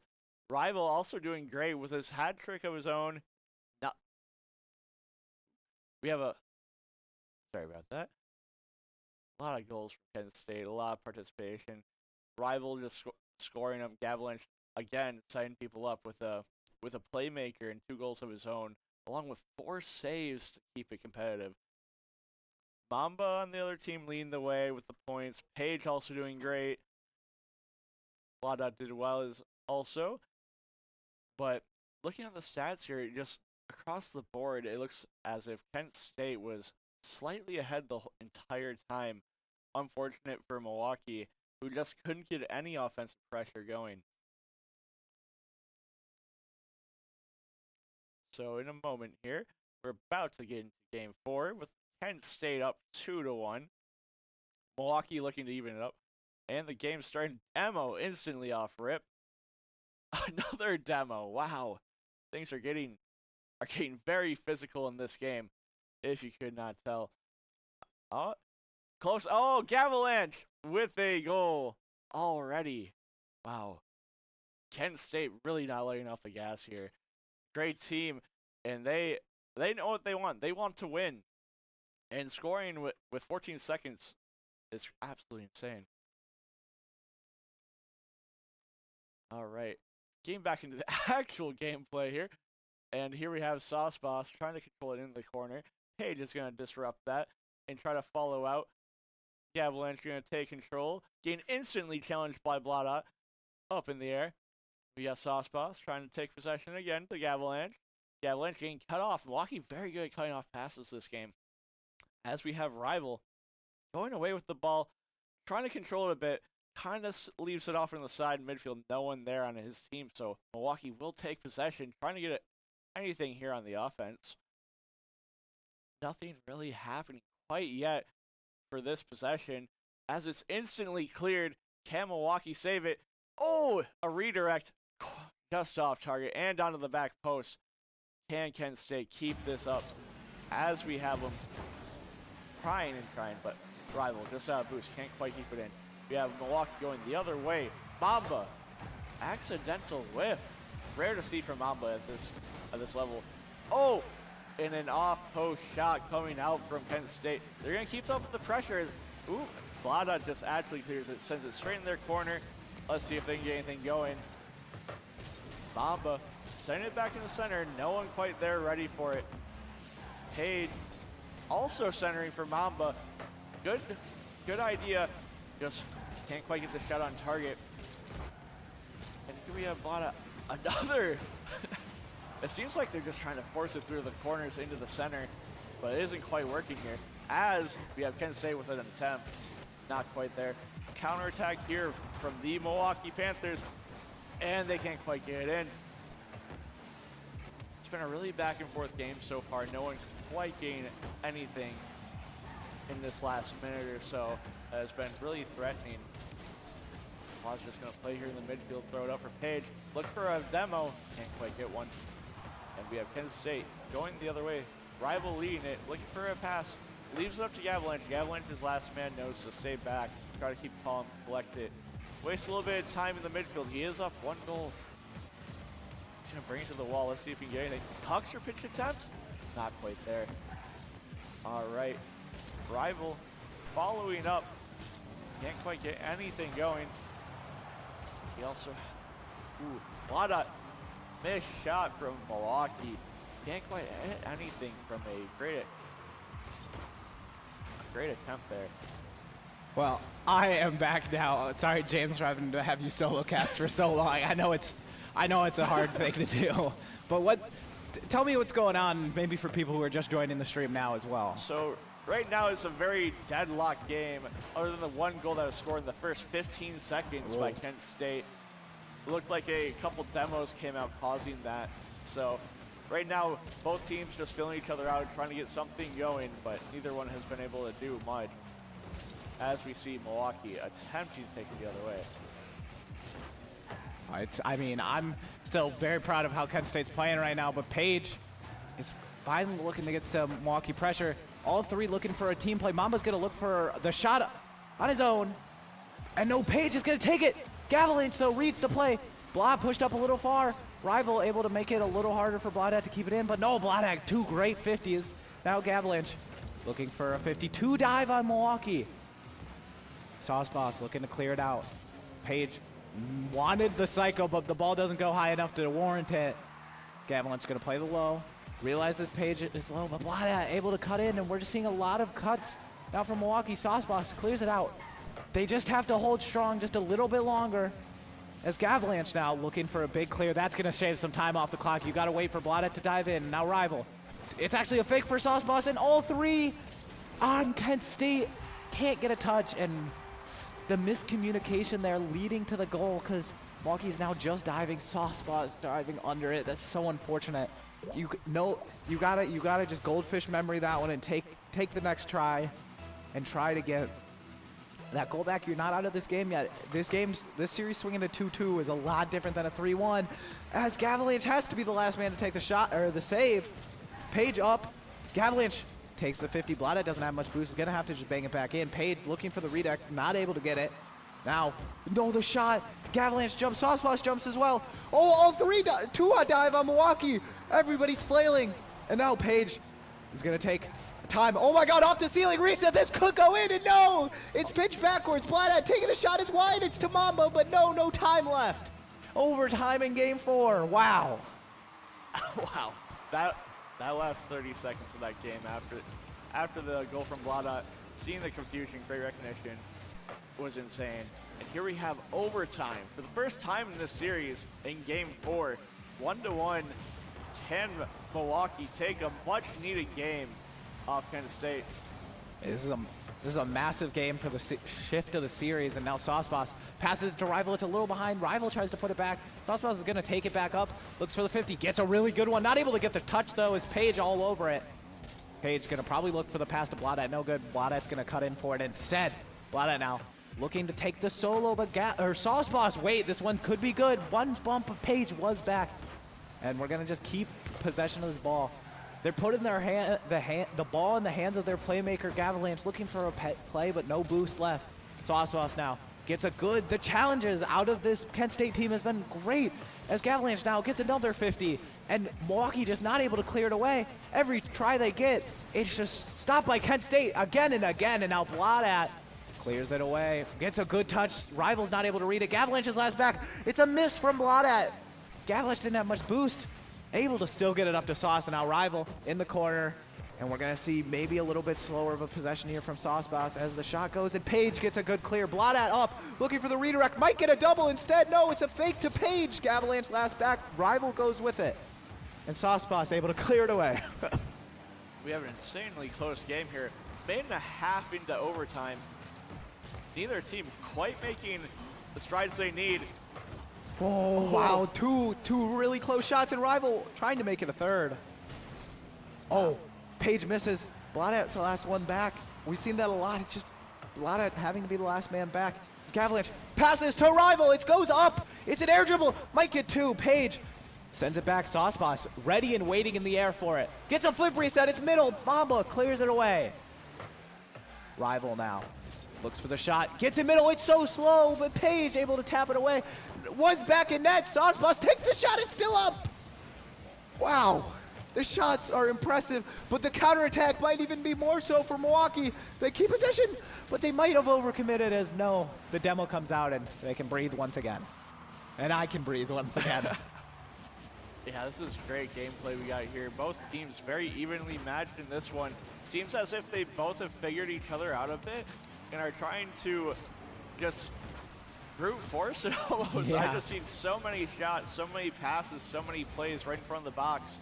Rival also doing great with his hat trick of his own. Now, we have sorry about that. A lot of goals from Kent State, a lot of participation. Rival just scoring them. Gavalanche again setting people up with a playmaker and 2 goals of his own, along with 4 saves to keep it competitive. Mamba on the other team leading the way with the points. Page also doing great. Lada did well as also. But looking at the stats here, just across the board, it looks as if Kent State was slightly ahead the entire time. Unfortunate for Milwaukee, who just couldn't get any offensive pressure going. So in a moment here, we're about to get into game 4 with Kent State up 2-1. Milwaukee looking to even it up. And the game starting. Demo instantly off rip. Another demo. Wow. Things are getting very physical in this game. if you could not tell. Oh, close. Oh, Gavalanche with a goal already. Wow. Kent State really not letting off the gas here. Great team, and they know what they want. They want to win. And scoring with 14 seconds is absolutely insane. All right. Getting back into the actual gameplay here. And here we have Sauce Boss trying to control it into the corner. Paige is going to disrupt that and try to follow out. Gavalanche going to take control. Getting instantly challenged by Blada. Up in the air. We got Sauce Boss trying to take possession again to Gavalanche. Gavalanche getting cut off. Milwaukee very good at cutting off passes this game. As we have Rival going away with the ball, trying to control it a bit. Kind of leaves it off in the side midfield. No one there on his team, so Milwaukee will take possession, trying to get anything here on the offense. Nothing really happening quite yet for this possession, as it's instantly cleared. Can Milwaukee save it? Oh, a redirect just off target and onto the back post. Can Kent State keep this up as we have them trying, but Rival just out of boost, can't quite keep it in. We have Milwaukee going the other way. Mamba, accidental whiff. Rare to see from Mamba at this level. Oh, and an off-post shot coming out from Kent State. They're going to keep up with the pressure. Ooh, Blada just actually clears it, sends it straight in their corner. Let's see if they can get anything going. Mamba sending it back in the center. No one quite there ready for it. Paige also centering for Mamba. Good idea. Just can't quite get the shot on target. And here we have Blada. Another. It seems like they're just trying to force it through the corners into the center, but it isn't quite working here. As we have Kent State with an attempt. Not quite there. Counterattack here from the Milwaukee Panthers, and they can't quite get it in. It's been a really back and forth game so far. No one quite getting anything in this last minute or so. Has been really threatening. Blada's just going to play here in the midfield, throw it up for Paige. Look for a demo, can't quite get one. And we have Kent State going the other way. Rival leading it, looking for a pass. Leaves it up to Gavalanche. Gavalanche's last man knows to stay back, try to keep calm, collect it. Wastes a little bit of time in the midfield. He is up 1 goal. He's going to bring it to the wall. Let's see if he can get anything. Cox or pitch attempt? Not quite there. All right. Rival following up. Can't quite get anything going. He also, Blada, missed shot from Milwaukee. Can't quite hit anything from a great attempt there. Well, I am back now. Sorry, James, for having to have you solo cast for so long. I know it's a hard thing to do. But tell me what's going on, maybe for people who are just joining the stream now as well. So right now it's a very deadlocked game, other than the 1 goal that was scored in the first 15 seconds by Kent State. It looked like a couple demos came out causing that. So right now, both teams just filling each other out, trying to get something going, but neither one has been able to do much. As we see Milwaukee attempting to take it the other way. I'm still very proud of how Kent State's playing right now, but Paige is finally looking to get some Milwaukee pressure. All three looking for a team play. Mamba's going to look for the shot on his own. And no, Paige is going to take it. Gavalanche, though, reads the play. Blada pushed up a little far. Rival able to make it a little harder for Blada to keep it in, but no, Blada, 2 great 50s. Now Gavalanche looking for a 52 dive on Milwaukee. Sauce Boss looking to clear it out. Paige wanted the cycle, but the ball doesn't go high enough to warrant it. Gavalanche going to play the low. Realizes Paige is low, but Blada able to cut in, and we're just seeing a lot of cuts now from Milwaukee. Sauce Boss clears it out. They just have to hold strong just a little bit longer. As Gavalanche now looking for a big clear. That's going to shave some time off the clock. You got to wait for Blada to dive in. Now Rival. It's actually a fake for Sauce Boss, and all three on Kent State can't get a touch, and the miscommunication there leading to the goal because Milwaukee's now just diving. Sauce Boss diving under it. That's so unfortunate. You gotta just goldfish memory that one and take the next try and try to get that goal back. You're not out of this game yet. This series swinging to 2-2 is a lot different than a 3-1, as Gavalanche has to be the last man to take the shot or the save. Paige up. Gavalanche Takes the 50. Blada doesn't have much boost. Is going to have to just bang it back in. Page looking for the redeck. Not able to get it. Now, no, the shot. Gavalanche jumps. Sauce jumps as well. Oh, all three. Two dive on Milwaukee. Everybody's flailing. And now Page is going to take time. Oh my God, off the ceiling. Reset. This could go in. And no, it's pitched backwards. Blada taking a shot. It's wide. It's to Mamba. But no time left. Overtime in game 4. Wow. Wow. That last 30 seconds of that game after the goal from Blada, seeing the confusion, great recognition, was insane. And here we have overtime. For the first time in this series, in game 4, 1-1, can Milwaukee take a much-needed game off Kent State? This is a massive game for the shift of the series, and now Sauceboss passes to Rival. It's a little behind. Rival tries to put it back. Sauceboss is going to take it back up. Looks for the 50. Gets a really good one. Not able to get the touch, though, is Page all over it. Page going to probably look for the pass to Blada. No good. Blada's going to cut in for it instead. Blada now looking to take the solo, but Sauceboss, wait, this one could be good. One bump of Page was back. And we're going to just keep possession of this ball. They're putting the ball in the hands of their playmaker, Gavalanche, looking for a play, but no boost left. Sauceboss now gets the challenges out of this Kent State team has been great, as Gavalanche now gets another 50, and Milwaukee just not able to clear it away. Every try they get, it's just stopped by Kent State again and again, and now Blada clears it away, gets a good touch. Rival's not able to read it. Gavalanche's last back. It's a miss from Blada. Gavalanche didn't have much boost. Able to still get it up to Sauce, and now Rival in the corner. And we're going to see maybe a little bit slower of a possession here from Sauceboss as the shot goes, and Page gets a good clear. Blada up, looking for the redirect. Might get a double instead. No, it's a fake to Page. Gavalanche last back. Rival goes with it. And Sauceboss able to clear it away. We have an insanely close game here. Minute and a half into overtime. Neither team quite making the strides they need. Oh, wow. Two really close shots, and Rival trying to make it a third. Oh, Page misses. Blada the last one back. We've seen that a lot. It's just Blada having to be the last man back. Gavalanche passes to Rival. It goes up. It's an air dribble. Might get two. Page sends it back. Sauceboss ready and waiting in the air for it. Gets a flip reset. It's middle. Mamba clears it away. Rival now looks for the shot. Gets in middle. It's so slow, but Page able to tap it away. One's back in net. Sauceboss takes the shot. It's still up. Wow. The shots are impressive, but the counterattack might even be more so for Milwaukee. They keep possession, but they might have overcommitted as no. The demo comes out and they can breathe once again. And I can breathe once again. Yeah, this is great gameplay we got here. Both teams very evenly matched in this one. Seems as if they both have figured each other out a bit and are trying to just brute force it almost. Yeah. I've just seen so many shots, so many passes, so many plays right in front of the box.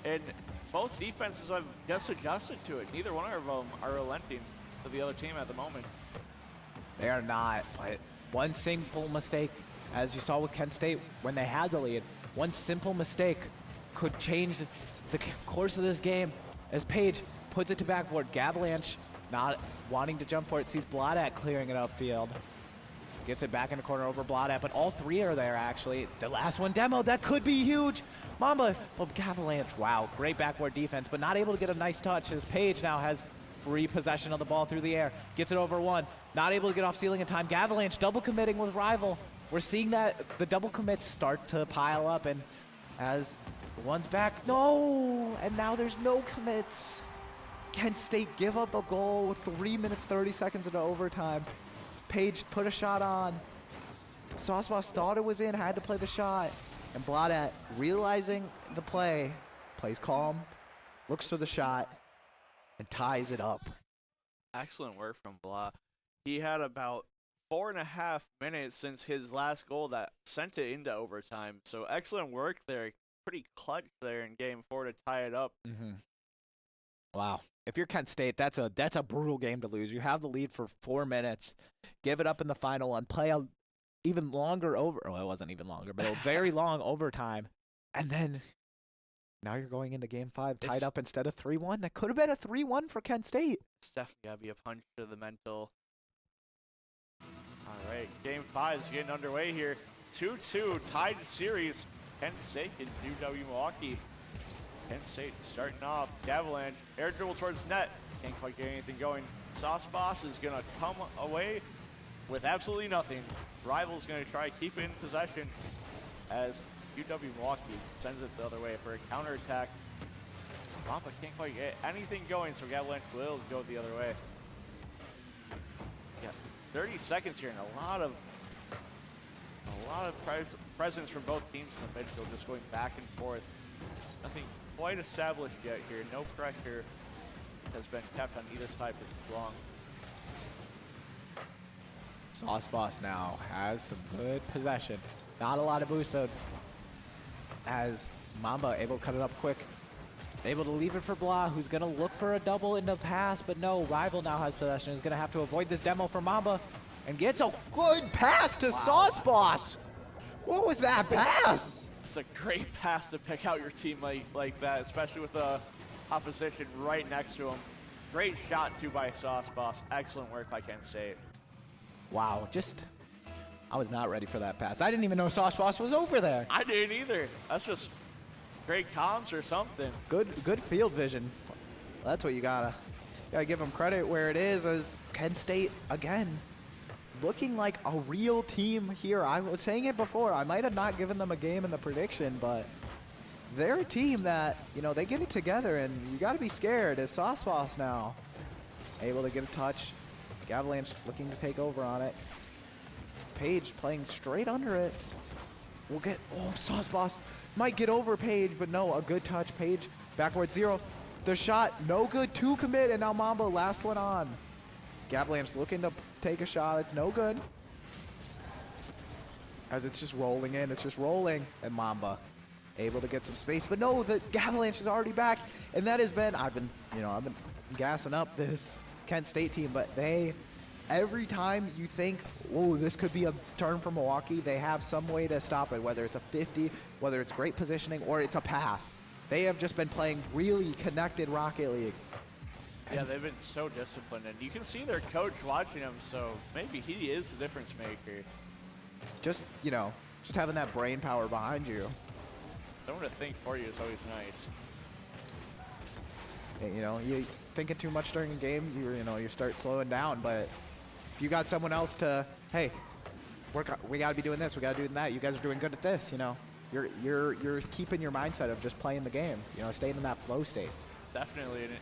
And both defenses have just adjusted to it. Neither one of them are relenting to the other team at the moment. They are not, but one simple mistake, as you saw with Kent State when they had the lead, one simple mistake could change the course of this game. As Page puts it to backboard, Gavalanche not wanting to jump for it, sees Blada clearing it upfield. Gets it back in the corner over Blada, but all three are there actually. The last one demo, that could be huge. Mamba, well, Gavalanche, wow, great backboard defense, but not able to get a nice touch as Page now has free possession of the ball through the air. Gets it over one, not able to get off ceiling in time. Gavalanche double committing with Rival. We're seeing that the double commits start to pile up, and as one's back, no, and now there's no commits. Kent State give up a goal with 3 minutes, 30 seconds into overtime. Page put a shot on. Sauceboss thought it was in, had to play the shot. And Blada, realizing the play, plays calm, looks for the shot, and ties it up. Excellent work from Blah. He had about 4.5 minutes since his last goal that sent it into overtime. So excellent work there. Pretty clutch there in game 4 to tie it up. Mm-hmm. Wow. If you're Kent State, that's a brutal game to lose. You have the lead for 4 minutes, give it up in the final one, play a even longer well, it wasn't even longer, but a very long overtime, and then now you're going into game 5 tied up instead of 3-1. That could have been a 3-1 for Kent State. It's definitely got to be a punch to the mental. All right, game 5 is getting underway here. 2-2 tied series. Kent State and UW Milwaukee. Penn State starting off. Avalanche, air dribble towards net. Can't quite get anything going. Sauce Boss is going to come away with absolutely nothing. Rival's going to try keeping possession as UW Milwaukee sends it the other way for a counterattack. Mamba can't quite get anything going, so Avalanche will go the other way. Yeah, 30 seconds here and a lot of presence from both teams in the midfield, just going back and forth. Nothing quite established yet here. No pressure has been kept on either side for too long. Sauce Boss now has some good possession. Not a lot of boost though. As Mamba able to cut it up quick. Able to leave it for Blah, who's going to look for a double in the pass, but no, Rival now has possession. Is going to have to avoid this demo for Mamba and gets a good pass to Sauce Boss. What was that pass? It's a great pass to pick out your teammate like that, especially with the opposition right next to him. Great shot too by Sauce Boss. Excellent work by Kent State. Wow, I was not ready for that pass. I didn't even know Sauce Boss was over there. I didn't either. That's just great comms or something. Good field vision. That's what you gotta give them credit where it is, as Kent State again looking like a real team here. I was saying it before. I might have not given them a game in the prediction, but they're a team that, they get it together, and you got to be scared. As Sauce Boss now able to get a touch. Avalanche looking to take over on it. Page playing straight under it. We'll get, Sauce Boss might get over Page, but no, a good touch. Page backward 0. The shot, no good, 2 commit, and now Mamba last one on. Avalanche looking to take a shot, it's no good. As it's just rolling in, it's just rolling, and Mamba able to get some space, but no, the Avalanche is already back, and that has been, I've been gassing up this Kent State team, but every time you think, this could be a turn for Milwaukee, they have some way to stop it, whether it's a 50, whether it's great positioning, or it's a pass. They have just been playing really connected Rocket League. Yeah, they've been so disciplined, and you can see their coach watching them, so maybe he is the difference maker. Just having that brain power behind you. Someone to think for you is always nice. You thinking too much during a game, you start slowing down, but if you got someone else to, hey, we got to be doing this, we got to do that, you guys are doing good at this, you're keeping your mindset of just playing the game, staying in that flow state. Definitely, and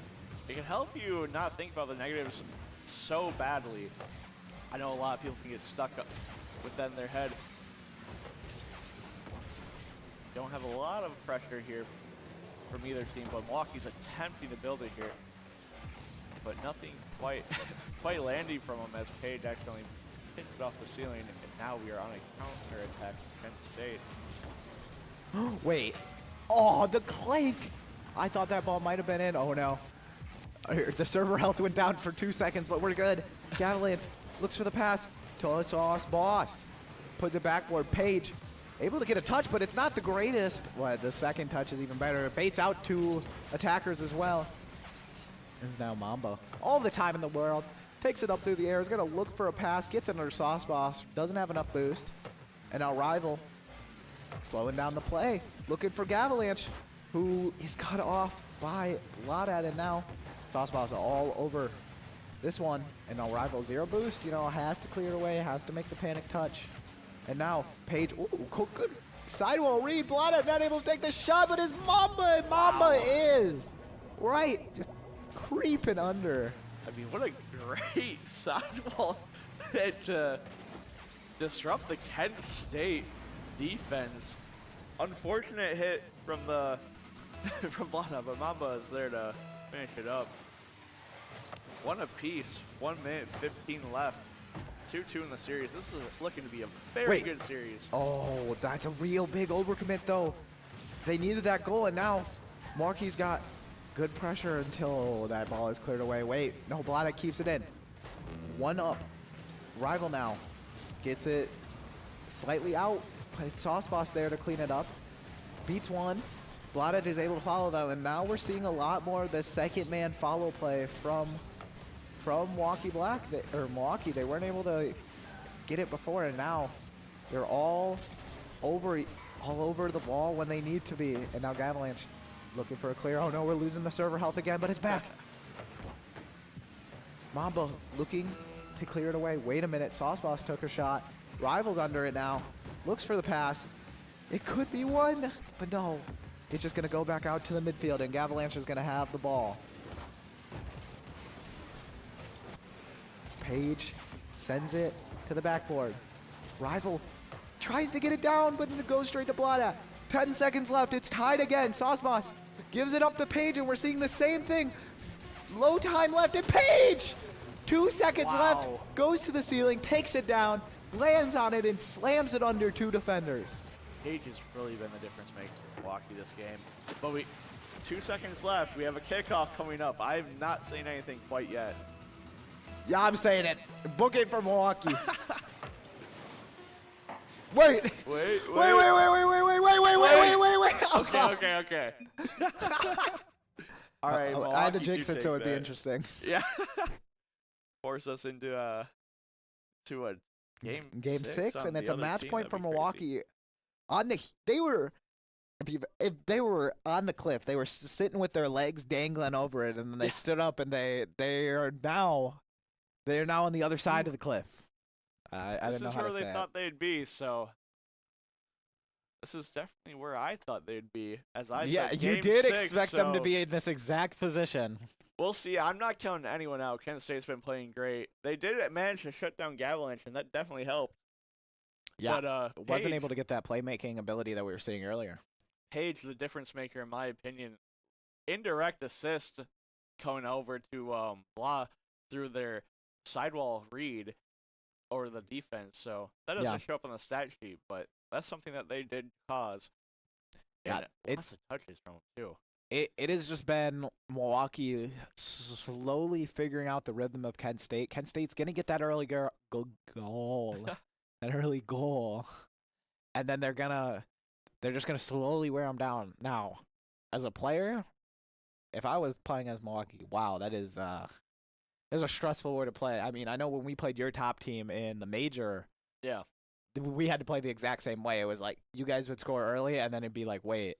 it can help you not think about the negatives so badly. I know a lot of people can get stuck up with that in their head. Don't have a lot of pressure here from either team, but Milwaukee's attempting to build it here. But nothing quite landing from him, as Page accidentally hits it off the ceiling, and now we are on a counter attack against State. Wait. The clank! I thought that ball might have been in. Oh no. The server health went down for 2 seconds, but we're good. Avalanche looks for the pass. To Sauce Boss. Puts it backboard. Page able to get a touch, but it's not the greatest. The second touch is even better. It baits out 2 attackers as well. It's now Mamba. All the time in the world. Takes it up through the air. Is going to look for a pass. Gets it under Sauce Boss. Doesn't have enough boost. And now Rival slowing down the play. Looking for Avalanche, who is cut off by Blodad. And now Sauce Boss all over this one. And now Rival 0 boost. Has to clear it away. Has to make the panic touch. And now Page, good sidewall read. Blodad not able to take the shot, but it's Mamba. And Mamba is right. Just creeping under. I mean, what a great sidewall to disrupt the Kent State defense. Unfortunate hit from from Blodad, but Mamba is there to finish it up. One apiece, 1 minute, 15 left. 2-2 in the series. This is looking to be a very good series. Oh, that's a real big overcommit, though. They needed that goal, and now Milwaukee's got good pressure until that ball is cleared away. Wait, no, Blodad keeps it in. 1 up. Rival now gets it slightly out, but it's Sauce Boss there to clean it up. Beats 1. Blodad is able to follow that, and now we're seeing a lot more of the second man follow play from Milwaukee Black, Milwaukee. They weren't able to get it before, and now they're all over the ball when they need to be. And now Avalanche looking for a clear. Oh no, we're losing the server health again, but it's back. Mamba looking to clear it away. Wait a minute, Sauce Boss took a shot. Rival's under it now. Looks for the pass. It could be one, but no. It's just gonna go back out to the midfield, and Gavalanche is gonna have the ball. Page sends it to the backboard. Rival tries to get it down, but it goes straight to Blada. 10 seconds left. It's tied again. Sauce Boss gives it up to Page, and we're seeing the same thing. Low time left, and Page! 2 seconds left. Goes to the ceiling, takes it down, lands on it, and slams it under 2 defenders. Page has really been the difference maker for Milwaukee this game. But 2 seconds left. We have a kickoff coming up. I'm not saying anything quite yet. Yeah, I'm saying it. Book it for Milwaukee. Wait. Wait. Okay. All right, I had to jinx it so it'd be interesting. Yeah. Force us into a game 6, and it's a match point for That'd be Milwaukee. If they were on the cliff, they were sitting with their legs dangling over it, and then they stood up, and they are now on the other side of the cliff. I This didn't know is how where to they say thought they'd be, so this is definitely where I thought they'd be. As I yeah, said, you game did 6, expect them to so be in this exact position. We'll see. I'm not counting anyone out. Kent State's been playing great. They did manage to shut down Gavalanche, and that definitely helped. Yeah, But wasn't Paige- able to get that playmaking ability that we were seeing earlier. Page, the difference maker, in my opinion. Indirect assist coming over to Blah through their sidewall read or the defense. So that doesn't show up on the stat sheet, but that's something that they did cause. Yeah, And it's lots of touches from them, too. It has just been Milwaukee slowly figuring out the rhythm of Kent State. Kent State's gonna get that early goal, that early goal, and then they're just gonna slowly wear them down. Now, as a player, if I was playing as Milwaukee, wow, that is a stressful way to play. I mean, I know when we played your top team in the major, Yeah. we had to play the exact same way. It was like you guys would score early, and then it'd be like, wait.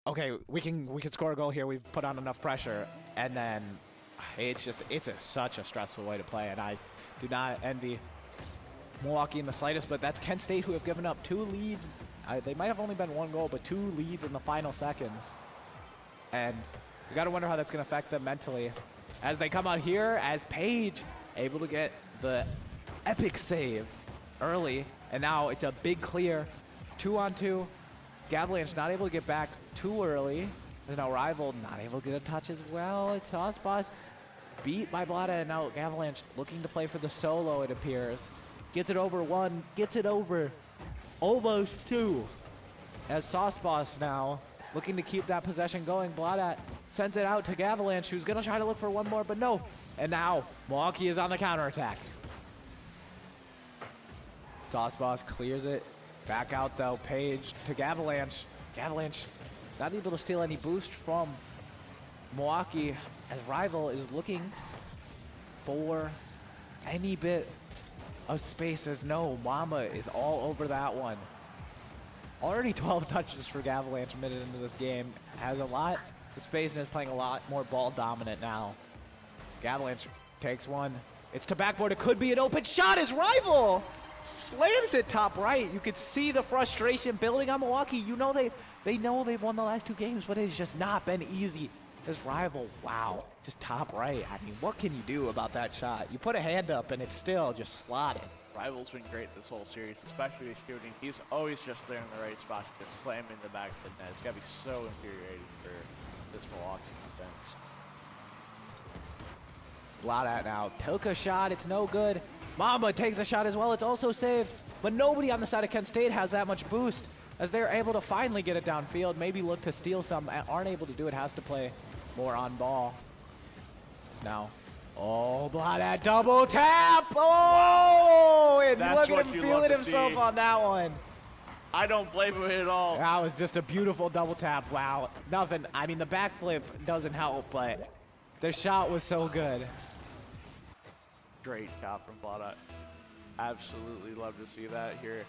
Okay, we can score a goal here. We've put on enough pressure, and then it's such a stressful way to play. And I do not envy Milwaukee in the slightest. But that's Kent State, who have given up 2 leads. They might have only been 1 goal, but 2 leads in the final seconds. And you got to wonder how that's going to affect them mentally as they come out here. As Page able to get the epic save early, and now it's a big clear, 2-on-2. Gavalanche not able to get back too early. There's now Rival not able to get a touch as well. It's Sauce Boss beat by Blada, and now Gavalanche looking to play for the solo, it appears. Gets it over 1, gets it over almost 2. As Sauce Boss now looking to keep that possession going. Blada sends it out to Gavalanche, who's going to try to look for one more, but no. And now Milwaukee is on the counterattack. Sauce Boss clears it. Back out, though, Page to Gavalanche. Gavalanche not able to steal any boost from Milwaukee, as Rival is looking for any bit of space, as no, Mama is all over that one. Already 12 touches for Gavalanche a minute into this game. Has a lot of space and is playing a lot more ball dominant now. Gavalanche takes one. It's to backboard. It could be an open shot as Rival slams it top right. You could see the frustration building on Milwaukee. You know they know they've won the last 2 games, but it's just not been easy. This Rival, wow, just top right. I mean, what can you do about that shot? You put a hand up and it's still just slotted. Rival's been great this whole series, especially with shooting. He's always just there in the right spot to just slam in the back of the net. It's got to be so infuriating for this Milwaukee defense. Blada now took a shot. It's no good. Mamba takes a shot as well. It's also saved. But nobody on the side of Kent State has that much boost as they're able to finally get it downfield. Maybe look to steal some. Aren't able to do it. Has to play more on ball. It's now. Oh, Blada double tap. Oh, and That's look at what him you feeling love to himself see. on that one. I don't blame him at all. That was just a beautiful double tap. Wow. Nothing. I mean, the backflip doesn't help, but the shot was so good. Great shot from Blada. Absolutely love to see that here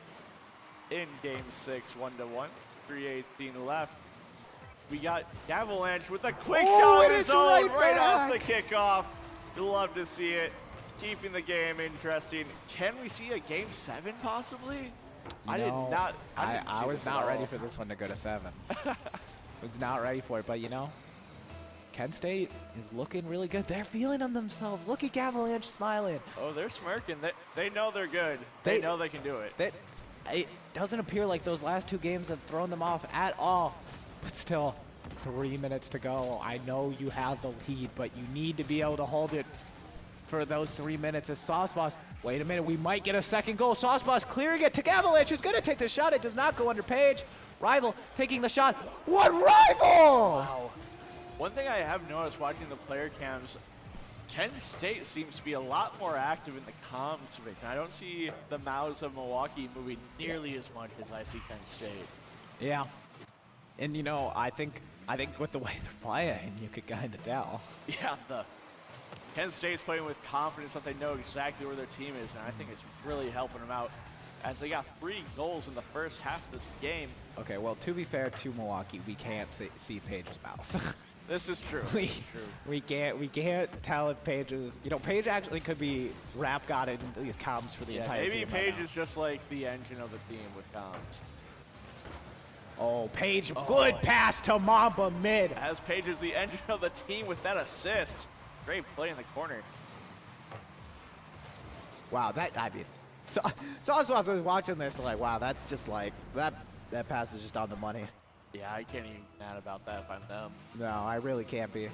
in Game 6, 1-1. 3:18 left. we got Avalanche with a quick Oh, shot and of his it's own right off the back. kickoff. You'll love to see it. Keeping the game interesting. Can we see a game 7 possibly? I didn't I see was this at not ready all. for this one to go to 7. Was not ready for it, but you know, Kent State is looking really good. They're feeling on themselves. Look at Avalanche smiling. Oh, they're smirking. They know they're good. They know they can do it. It doesn't appear like those last 2 games have thrown them off at all. But still, 3 minutes to go. I know you have the lead, but you need to be able to hold it for those 3 minutes. As Sauceboss, wait a minute, we might get a second goal. Sauceboss clearing it to Avalanche, who's going to take the shot. It does not go under Page. Rival taking the shot. What Rival? Wow. One thing I have noticed watching the player cams, Kent State seems to be a lot more active in the comms division. I don't see the mouths of Milwaukee moving nearly as much as I see Kent State. Yeah. And you know, I think with the way they're playing, you could kind of tell. Yeah, the Kent State's playing with confidence that they know exactly where their team is, and I think it's really helping them out as they got 3 goals in the first half of this game. Okay, well, to be fair to Milwaukee, we can't see Page's mouth. This is true. we, This is true. we can't tell if Page is, you know, Page actually could be rap god in these comms for the Yeah, entire maybe team. Page right now. is just like the engine of the team with comms. Oh, Page, good pass to Mamba mid. As Page is the engine of the team with that assist. Great play in the corner. Wow, I mean, so I was watching this like, wow, that's just like, that pass is just on the money. Yeah, I can't even be mad about that if I'm them. No, I really can't be.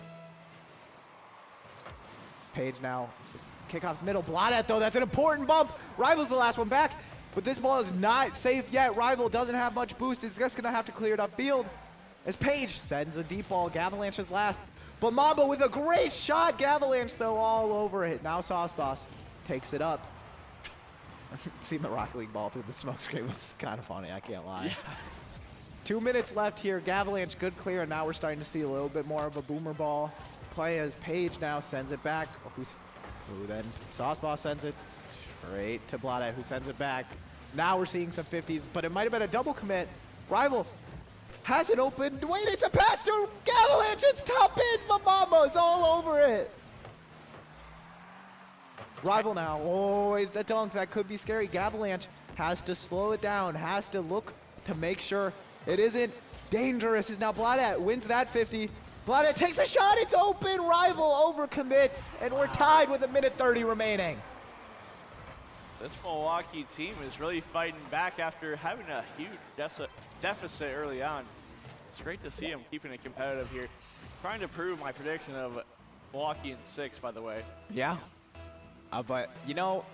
Page now. This kickoff's middle. Blodette, though, that's an important bump. Rival's the last one back, but this ball is not safe yet. Rival doesn't have much boost. He's just going to have to clear it upfield. As Page sends a deep ball. Gavalanche is last. But Mamba with a great shot. Gavalanche, though, all over it. Now Sauceboss takes it up. Seeing the Rocket League ball through the smoke screen was kind of funny, I can't lie. Yeah. 2 minutes left here. Gavalanche, good clear, and now we're starting to see a little bit more of a boomer ball play as Page now sends it back. Who then Sauceboss sends it straight to Blodette, who sends it back. Now we're seeing some 50s, but it might have been a double commit. Rival has it open. Wait, it's a pass to Gavalanche. It's top in, but Mamba's all over it. Rival now. Oh, it's the dunk. That could be scary. Gavalanche has to slow it down, has to look to make sure it isn't dangerous. Is now Blodette wins that 50. Blodette takes a shot. It's open. Rival overcommits, and we're tied with 1:30 remaining. This Milwaukee team is really fighting back after having a huge deficit early on. It's great to see them keeping it competitive here. Trying to prove my prediction of Milwaukee in 6, by the way. Yeah. But, you know,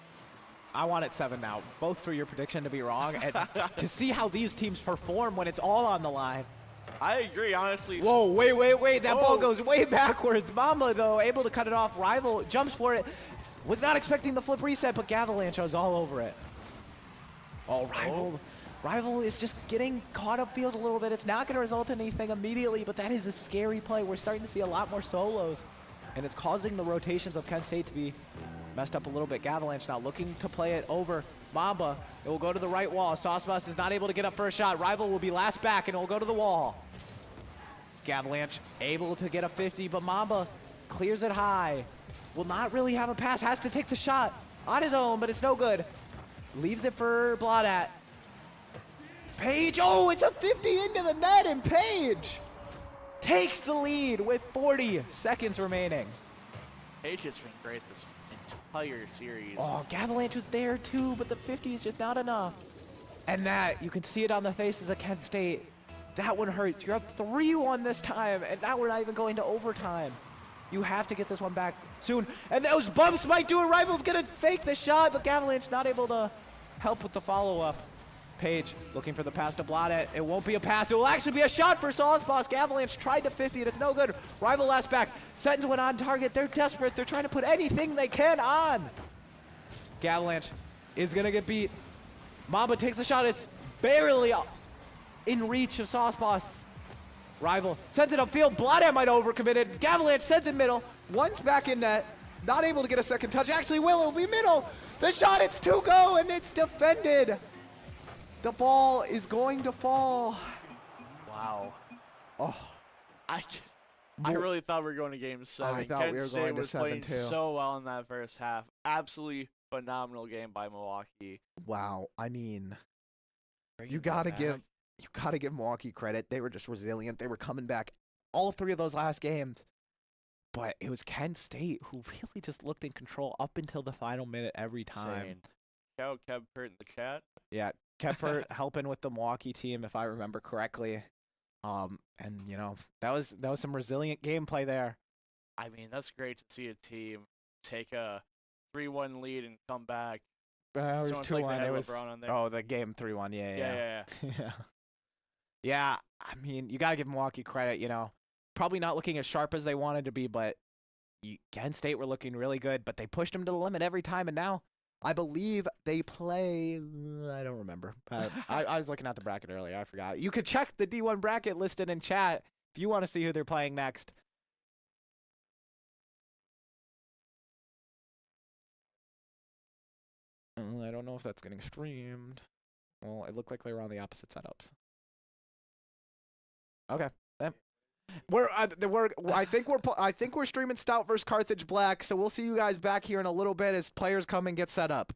I want it 7 now, both for your prediction to be wrong and to see how these teams perform when it's all on the line. I agree, honestly. Whoa, wait. That ball goes way backwards. Mamba, though, able to cut it off. Rival jumps for it. Was not expecting the flip reset, but Gavalanche was all over it. Oh, Rival is just getting caught upfield a little bit. It's not going to result in anything immediately, but that is a scary play. We're starting to see a lot more solos, and it's causing the rotations of Kent State to be messed up a little bit. Gavalanche now looking to play it over Mamba. It will go to the right wall. Sauceboss is not able to get up for a shot. Rival will be last back, and it will go to the wall. Gavalanche able to get a 50, but Mamba clears it high. Will not really have a pass. Has to take the shot on his own, but it's no good. Leaves it for Blodette. Page, oh, it's a 50 into the net, and Page takes the lead with 40 seconds remaining. Page has been great this entire series. Oh, Gavalanche was there too, but the 50 is just not enough. And that, you can see it on the faces of Kent State. That one hurts. You're up 3-1 this time, and now we're not even going to overtime. You have to get this one back soon. And those bumps might do it. Rival's gonna fake the shot, but Gavalanche not able to help with the follow-up. Page looking for the pass to Blodette. It won't be a pass. It will actually be a shot for Sauceboss. Gavalanche tried to 50 and it's no good. Rival last back. Sentence went on target. They're desperate. They're trying to put anything they can on. Gavalanche is gonna get beat. Mamba takes the shot. It's barely in reach of Sauceboss. Rival sends it upfield. Blodette might overcommitted. Gavalanche sends it middle. One's back in net. Not able to get a second touch. Actually, it'll be middle. The shot, it's 2 go, and it's defended. The ball is going to fall. Wow. Oh, I really thought we were going to Game 7. I thought Kent we were State going to was 7 playing too. so well in that first half. Absolutely phenomenal game by Milwaukee. Wow. I mean, you gotta give Milwaukee credit. They were just resilient. They were coming back all 3 of those last games. But it was Kent State who really just looked in control up until the final minute every time. Insane. Shout out Kevpert in the chat. Yeah, Kepler helping with the Milwaukee team, if I remember correctly. And you know that was some resilient gameplay there. I mean, that's great to see a team take a 3-1 lead and come back. It was It's almost like they 2-1. had It was LeBron on there. the game 3-1. Yeah. Yeah. Yeah. I mean, you gotta give Milwaukee credit. You know, probably not looking as sharp as they wanted to be, but Kent State were looking really good. But they pushed them to the limit every time, and now I believe they play. I don't remember. I was looking at the bracket earlier. I forgot. You could check the D1 bracket listed in chat if you want to see who they're playing next. I don't know if that's getting streamed. Well, it looked like they were on the opposite setups. Okay. I think we're streaming Stout versus Carthage Black, so we'll see you guys back here in a little bit as players come and get set up.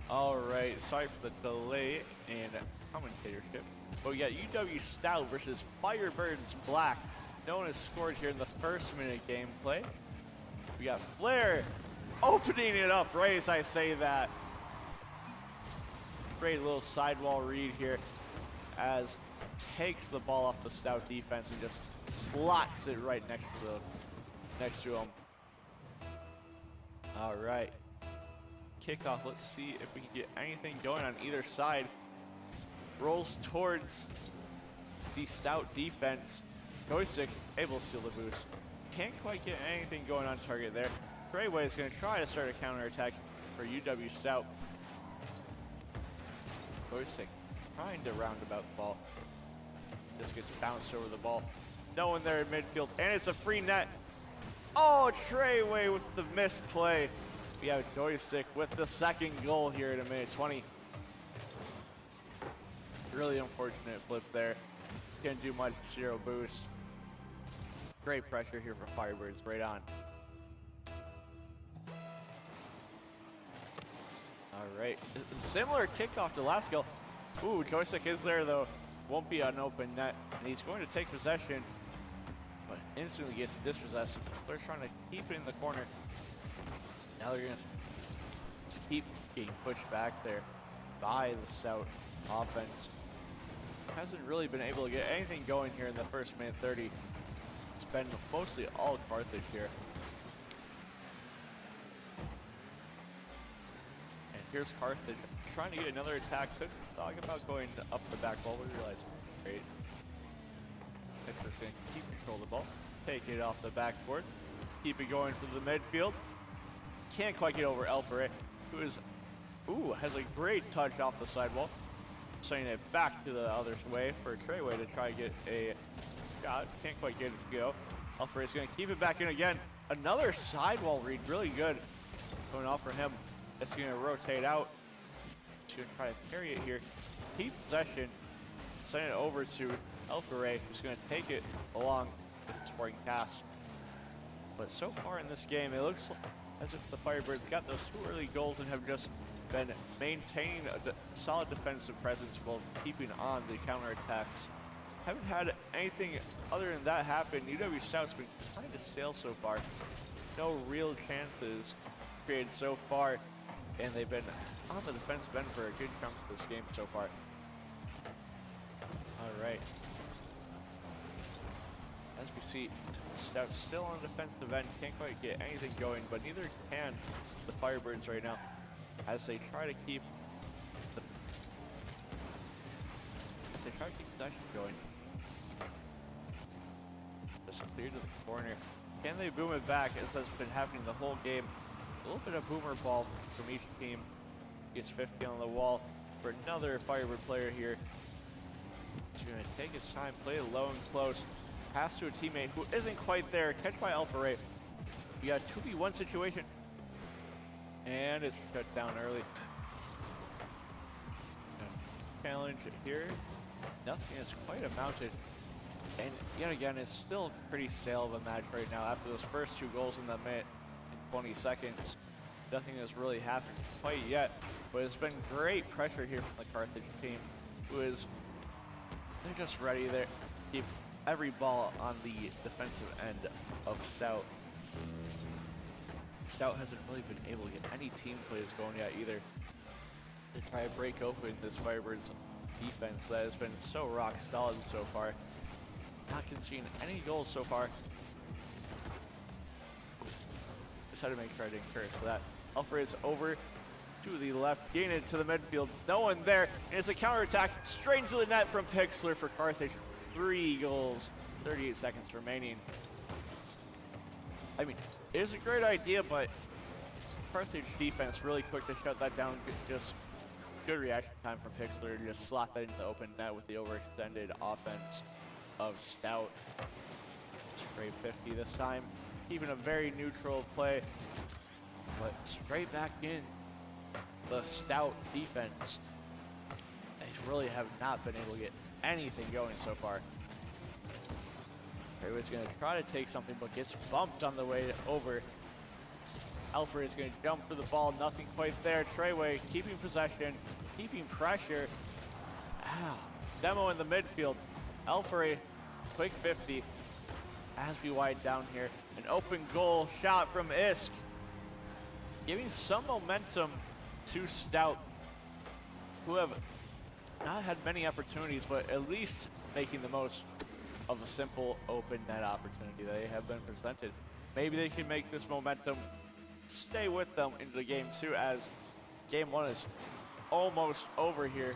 All right, sorry for the delay in commentatorship. But we got UW Stout versus Firebirds Black. No one has scored here in the first minute gameplay. We got Flair opening it up right as I say that. Great little sidewall read here as takes the ball off the Stout defense and just slots it right next to him. All right. Kickoff, let's see if we can get anything going on either side. Rolls towards the Stout defense. Joystick able to steal the boost. Can't quite get anything going on target there. Treyway is going to try to start a counterattack for UW Stout. Joystick trying to roundabout the ball. Just gets bounced over the ball. No one there in midfield, and it's a free net. Oh, Treyway with the misplay. We have Joystick with the second goal here in a minute 20. Really unfortunate flip there. Can't do much, 0 boost. Great pressure here for Firebirds, right on. All right, similar kickoff to last goal. Ooh, Joystick is there though. Won't be an open net, and he's going to take possession, but instantly gets dispossessed. They're trying to keep it in the corner. Now they're going to just keep getting pushed back there by the Stout offense. Hasn't really been able to get anything going here in the first minute 30. It's been mostly all Carthage here. And here's Carthage trying to get another attack. Took some thought about going up the back wall. We realize, great. Hector's going to keep control of the ball. Take it off the backboard. Keep it going for the midfield. Can't quite get over Elfere, who is, has a great touch off the sidewall. Sending it back to the other way for Treyway to try to get a shot. Can't quite get it to go. Elfere is going to keep it back in again. Another sidewall read, really good. Going off for him. It's going to rotate out. He's going to try to carry it here. Keep possession. Send it over to Elfere, who's going to take it along with the sporting cast. But so far in this game, it looks as if the Firebirds got those 2 early goals and have just been maintaining a solid defensive presence while keeping on the counterattacks. Haven't had anything other than that happen. UW Stout's been kind of stale so far. No real chances created so far, and they've been on the defensive end for a good chunk of this game so far. All right. As we see, Stout still on the defensive end, can't quite get anything going, but neither can the Firebirds right now as they try to keep possession going. Just clear to the corner. Can they boom it back, as has been happening the whole game? A little bit of boomer ball from each team. Gets 50 on the wall for another Firebird player here. He's going to take his time, play it low and close. Pass to a teammate who isn't quite there. Catch by Elfere. We got a 2v1 situation. And it's shut down early. Challenge here. Nothing has quite amounted. And yet again, it's still pretty stale of a match right now. After those first 2 goals in the minute and 20 seconds, nothing has really happened quite yet. But it's been great pressure here from the Carthage team, they're just ready there. Keep every ball on the defensive end of Stout. Stout hasn't really been able to get any team plays going yet either. They try to break open this Firebirds defense that has been so rock solid so far. Not conceding any goals so far. Just had to make sure I didn't curse for that. Elfere is over to the left, getting it to the midfield. No one there, and it's a counterattack straight into the net from Pixlr for Carthage. 3 goals, 38 seconds remaining. I mean, it is a great idea, but Carthage defense really quick to shut that down. Just good reaction time from Pixlr to just slot that into the open net with the overextended offense of Stout. Straight 50 this time. Even a very neutral play, but straight back in the Stout defense. They really have not been able to get anything going so far. Treyway's going to try to take something, but gets bumped on the way over. Alfred is going to jump for the ball. Nothing quite there. Treyway keeping possession, keeping pressure. Ow. Demo in the midfield. Alfred, quick 50. As we wind down here, an open goal shot from Isk, giving some momentum to Stout, who have not had many opportunities, but at least making the most of a simple open net opportunity they have been presented. Maybe they can make this momentum stay with them into game 2, as game 1 is almost over here.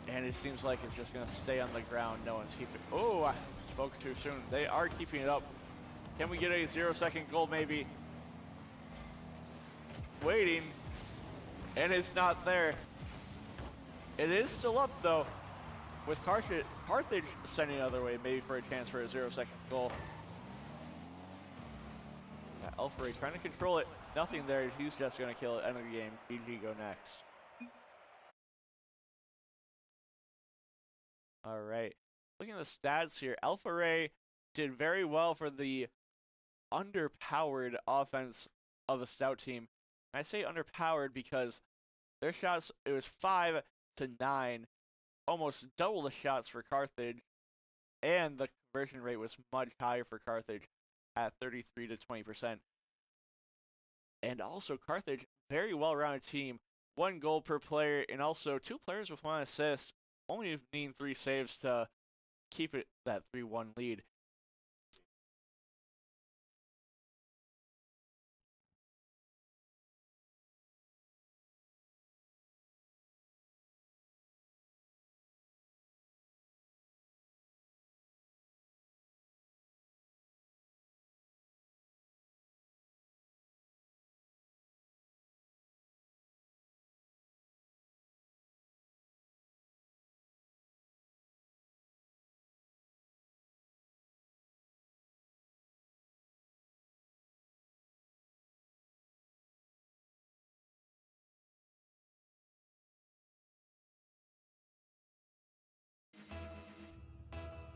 And it seems like it's just going to stay on the ground. No one's keeping. Oh, I spoke too soon. They are keeping it up. Can we get a 0-second goal maybe? Waiting. And it's not there. It is still up though, with Carthage sending the other way, maybe for a chance for a 0-second goal. Alfred trying to control it. Nothing there. He's just going to kill it. End of the game. GG go next. All right. Looking at the stats here, Alpha Ray did very well for the underpowered offense of the Stout team. And I say underpowered because their shots, it was 5 to 9, almost double the shots for Carthage, and the conversion rate was much higher for Carthage at 33 to 20%. And also Carthage, very well-rounded team, 1 goal per player, and also 2 players with 1 assist, only needing 3 saves to keep it that 3-1 lead.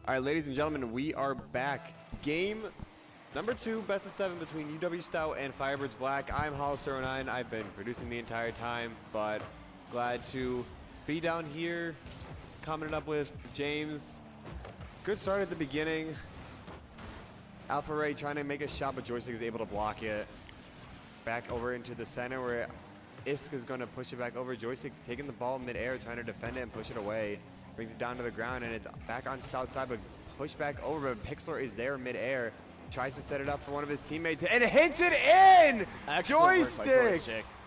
All right, ladies and gentlemen, we are back. Game number 2, best of 7 between UW Stout and Firebirds Black. I'm Hollister09. I've been producing the entire time, but glad to be down here, commenting up with James. Good start at the beginning. Alpha Ray trying to make a shot, but Joystick is able to block it. Back over into the center where Isk is going to push it back over. Joystick taking the ball midair, trying to defend it and push it away. Brings it down to the ground, and it's back on Stout side, but it's pushed back over. But Pixlr is there midair. Tries to set it up for one of his teammates, and hits it in! Joysticks!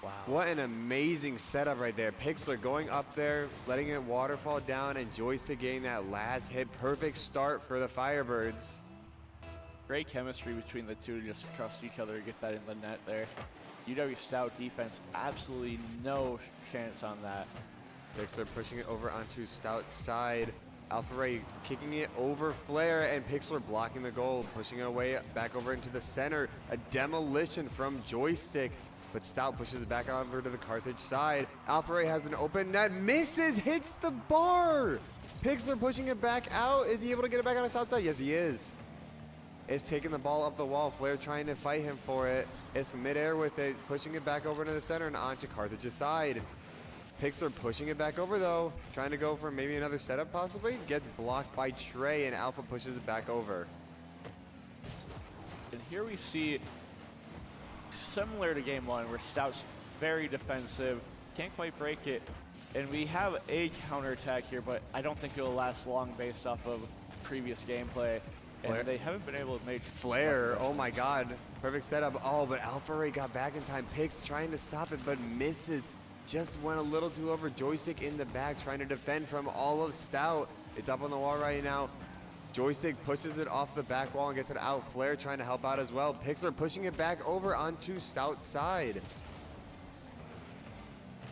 Wow. What an amazing setup right there. Pixlr going up there, letting it waterfall down, and Joystick getting that last hit. Perfect start for the Firebirds. Great chemistry between the two to just trust each other to get that in the net there. UW Stout defense, absolutely no chance on that. Pixlr pushing it over onto Stout side. Alpha Ray kicking it over Flare, and Pixlr blocking the goal, pushing it away back over into the center. A demolition from Joystick, but Stout pushes it back over to the Carthage side. Alpha Ray has an open net, misses, hits the bar. Pixlr pushing it back out. Is he able to get it back on the Stout side? Yes, he is. Is taking the ball up the wall. Flare trying to fight him for it. It's midair with it, pushing it back over to the center and onto Carthage's side. Pixlr pushing it back over though, trying to go for maybe another setup possibly. Gets blocked by Trey, and Alpha pushes it back over. And here we see, similar to game 1, where Stout's very defensive, can't quite break it. And we have a counterattack here, but I don't think it'll last long based off of previous gameplay. And they haven't been able to make Flare, oh my god, perfect setup. Oh, but Alpha Ray got back in time. Pix trying to stop it, but misses. Just went a little too over. Joystick in the back, trying to defend from all of Stout. It's up on the wall right now. Joystick pushes it off the back wall and gets it out. Flare trying to help out as well. Pixlr pushing it back over onto Stout side.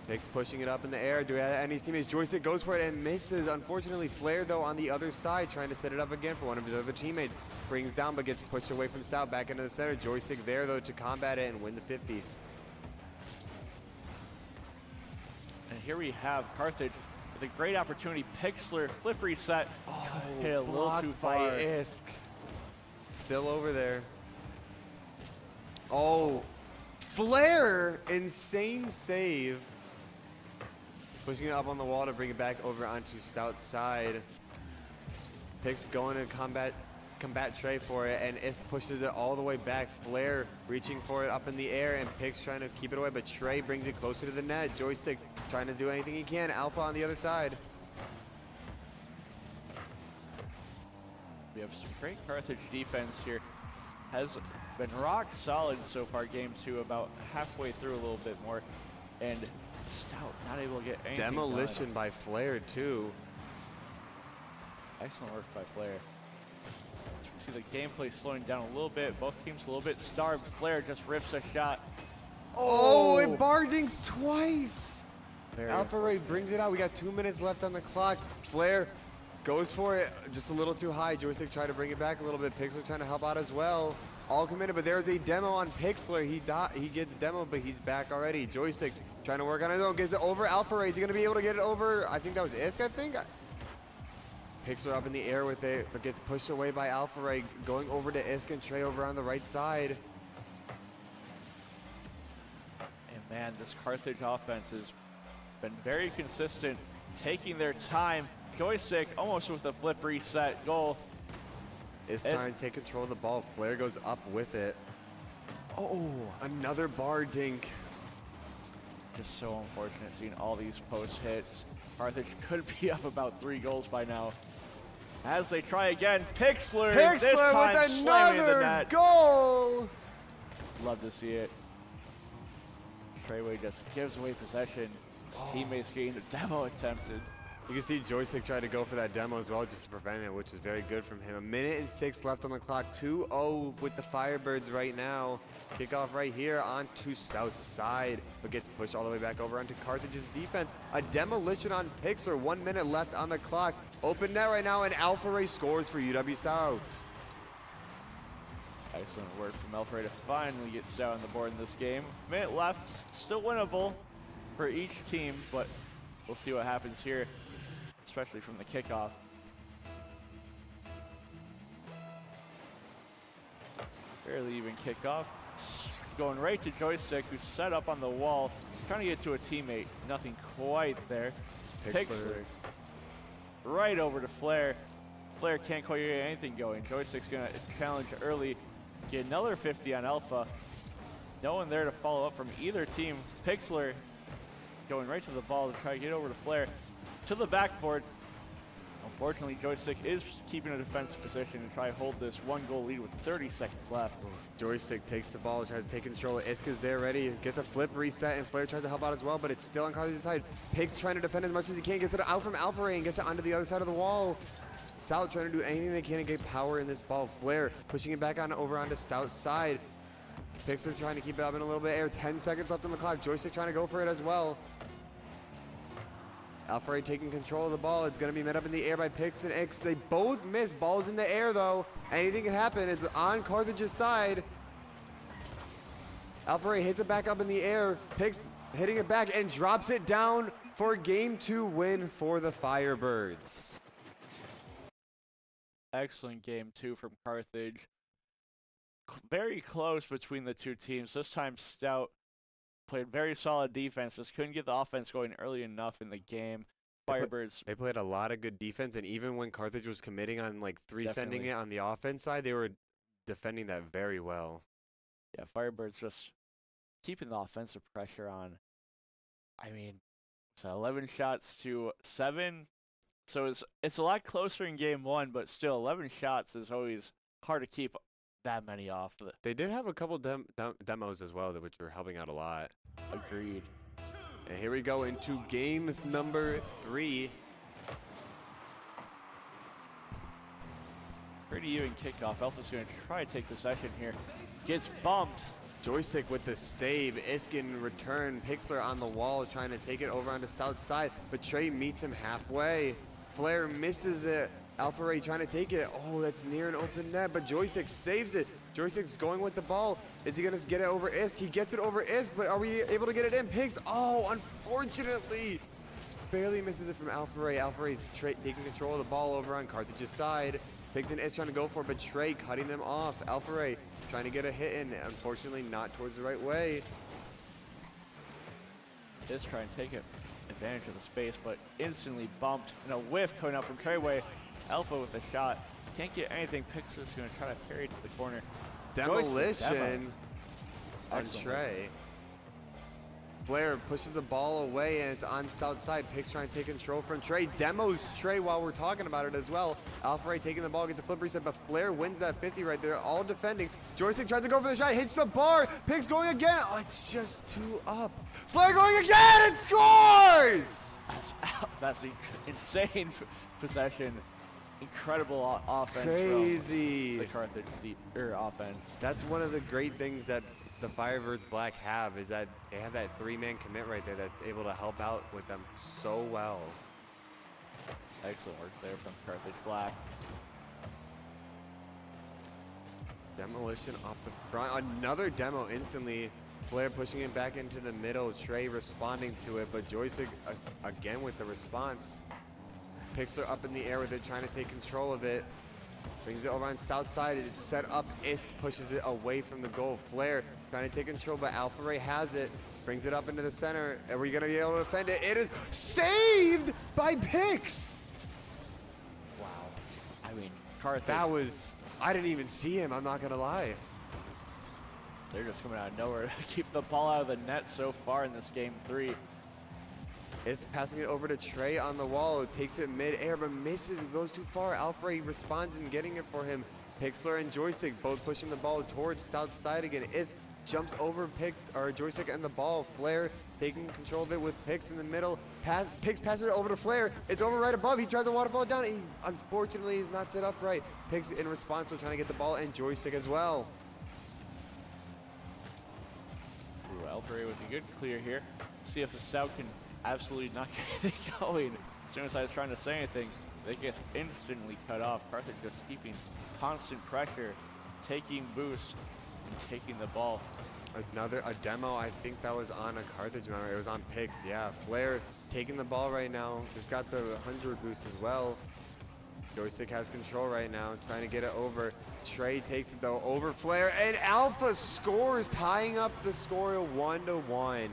Pix pushing it up in the air. Do we have any teammates? Joystick goes for it and misses. Unfortunately, Flare, though, on the other side, trying to set it up again for one of his other teammates. Brings down, but gets pushed away from Stout back into the center. Joystick there, though, to combat it and win the 50. And here we have Carthage with a great opportunity. Pixlr, flip reset. Oh, hit a little too blocked by far. Isk. Still over there. Oh, Flair, insane save. Pushing it up on the wall to bring it back over onto Stout's side. Pix going to combat Trey for it, and Isk pushes it all the way back. Flair reaching for it up in the air, and Pix trying to keep it away, but Trey brings it closer to the net. Joystick trying to do anything he can. Alpha on the other side. We have some great Carthage defense here. Has been rock solid so far. Game 2, about halfway through a little bit more, and Stout not able to get anything Demolition done. by Flair too. Excellent work by Flair. See the gameplay slowing down a little bit. Both teams a little bit starved. Flair just rips a shot. Oh, it bar dinks twice. Very Alpha Ray brings it out. We got 2 minutes left on the clock. Flair goes for it just a little too high. Joystick trying to bring it back a little bit. Pixler trying to help out as well. All committed, but there's a demo on Pixler. He gets demo, but he's back already. Joystick trying to work on his own. Gets it over Alpha Ray. Is he going to be able to get it over? I think that was Isk, I think. Pixler up in the air with it, but gets pushed away by Alpha Ray. Going over to Isk and Trey over on the right side. And man, this Carthage offense has been very consistent, taking their time. Joystick almost with a flip reset goal. It's trying to take control of the ball. Flair goes up with it. Oh, another bar dink. Just so unfortunate seeing all these post hits. Carthage could be up about 3 goals by now. As they try again, Pixler this time with slamming the another net. goal. Love to see it. Treyway just gives away possession. His teammates getting the demo attempted. You can see Joystick try to go for that demo as well just to prevent it, which is very good from him. 1:06 left on the clock. 2-0 with the Firebirds right now. Kickoff right here onto Stout's side, but gets pushed all the way back over onto Carthage's defense. A demolition on Pixler. 1 minute left on the clock. Open net right now, and Alpha Ray scores for UW Stout. Excellent work from Alpha Ray to finally get Stout on the board in this game. Minute left, still winnable for each team, but we'll see what happens here, especially from the kickoff. Barely even kickoff. Going right to Joystick, who's set up on the wall, trying to get to a teammate. Nothing quite there. Pixler right over to Flair. Flair can't quite get anything going. Joystick's gonna challenge early, get another 50 on Alpha. No one there to follow up from either team. Pixler going right to the ball to try to get over to Flair. To the backboard. Unfortunately, Joystick is keeping a defensive position and try to hold this 1-goal lead with 30 seconds left. Joystick takes the ball, tries to take control. Iska's there ready, gets a flip reset, and Flair tries to help out as well, but it's still on Carthage's side. Pig's trying to defend as much as he can, gets it out from Alpha Ray and gets it onto the other side of the wall. Stout trying to do anything they can to get power in this ball. Flair pushing it back on over onto Stout's side. Pixler trying to keep it up in a little bit of air. 10 seconds left on the clock. Joystick trying to go for it as well. Alpha Ray taking control of the ball. It's going to be met up in the air by Pix and X. They both miss. Ball's in the air, though. Anything can happen. It's on Carthage's side. Alpha Ray hits it back up in the air. Pix hitting it back and drops it down for Game 2 win for the Firebirds. Excellent Game 2 from Carthage. Very close between the two teams. This time Stout played very solid defense. Just couldn't get the offense going early enough in the game. Firebirds. They played a lot of good defense, and even when Carthage was committing on like sending it on the offense side, they were defending that very well. Yeah, Firebirds just keeping the offensive pressure on. I mean, it's 11 shots to 7. So it's a lot closer in Game 1, but still 11 shots is always hard to keep that many off. They did have a couple demos as well, which were helping out a lot. Agreed. And here we go into game number 3. Pretty even kickoff. Alpha's going to try to take possession here. Gets bumped. Joystick with the save. Iskin return. Pixler on the wall trying to take it over onto Stout's side, but Trey meets him halfway. Flair misses it. Alpha Ray trying to take it. Oh, that's near an open net, but Joystick saves it. Joystick's going with the ball. Is he going to get it over Isk? He gets it over Isk, but are we able to get it in? Pigs. Oh, unfortunately. Barely misses it from Alpha Ray. Alpha Ray's taking control of the ball over on Carthage's side. Pigs and Isk trying to go for it, but Trey cutting them off. Alpha Ray trying to get a hit in. Unfortunately, not towards the right way. Is trying to take advantage of the space, but instantly bumped. And a whiff coming out from Treyway. Alpha with a shot. Can't get anything. Pixel's going to try to parry to the corner. Demolition on Excellent. Trey. Flair pushes the ball away, and it's on Stout side. Pix trying to take control from Trey. Demos Trey while we're talking about it as well. Alpha Ray taking the ball, gets a flip reset, but Flair wins that 50 right there. All defending. Joystick tries to go for the shot, hits the bar. Pix going again. Oh, it's just 2 up. Flair going again and scores! That's insane possession. Incredible offense. Crazy. From the Carthage offense. That's one of the great things that the Firebirds Black have, is that they have that 3-man commit right there that's able to help out with them so well. Excellent work there from Carthage Black. Demolition off the front. Another demo instantly. Flair pushing it back into the middle. Trey responding to it, but Joystick again with the response. Pixar up in the air with it, trying to take control of it. Brings it over on Stout side. It's set up. Isk pushes it away from the goal. Flair trying to take control, but Alpha Ray has it. Brings it up into the center. Are we going to be able to defend it? It is saved by Pix. Wow. I mean, Carthage. That was, I didn't even see him. I'm not going to lie. They're just coming out of nowhere to keep the ball out of the net so far in this game 3. It's passing it over to Trey on the wall. Takes it mid-air, but misses. Goes too far. Alpha Ray responds and getting it for him. Pixlr and Joystick both pushing the ball towards Stout side again. Isk jumps over Joystick and the ball. Flair taking control of it with Pix in the middle. Pix passes it over to Flair. It's over right above. He tries to waterfall it down. He unfortunately is not set up right. Pix in response, so trying to get the ball, and Joystick as well. Ooh, Alpha Ray with a good clear here. See if the Stout can absolutely not get it going. As soon as I was trying to say anything, they get instantly cut off. Carthage just keeping constant pressure, taking boost, and taking the ball. A demo, I think that was on a Carthage member. It was on Pix, yeah. Flair taking the ball right now. Just got the 100 boost as well. Joystick has control right now, trying to get it over. Trey takes it though, over Flair, and Alpha scores, tying up the score 1-1.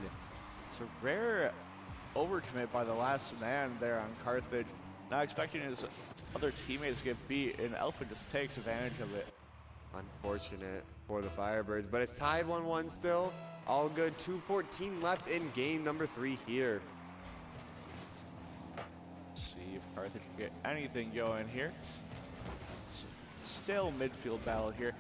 It's a rare overcommit by the last man there on Carthage. Not expecting his other teammates to get beat, and Alpha just takes advantage of it. Unfortunate for the Firebirds, but it's tied 1-1 still. All good, 2:14 left in game number 3 here. Let's see if Carthage can get anything going here. It's still midfield battle here,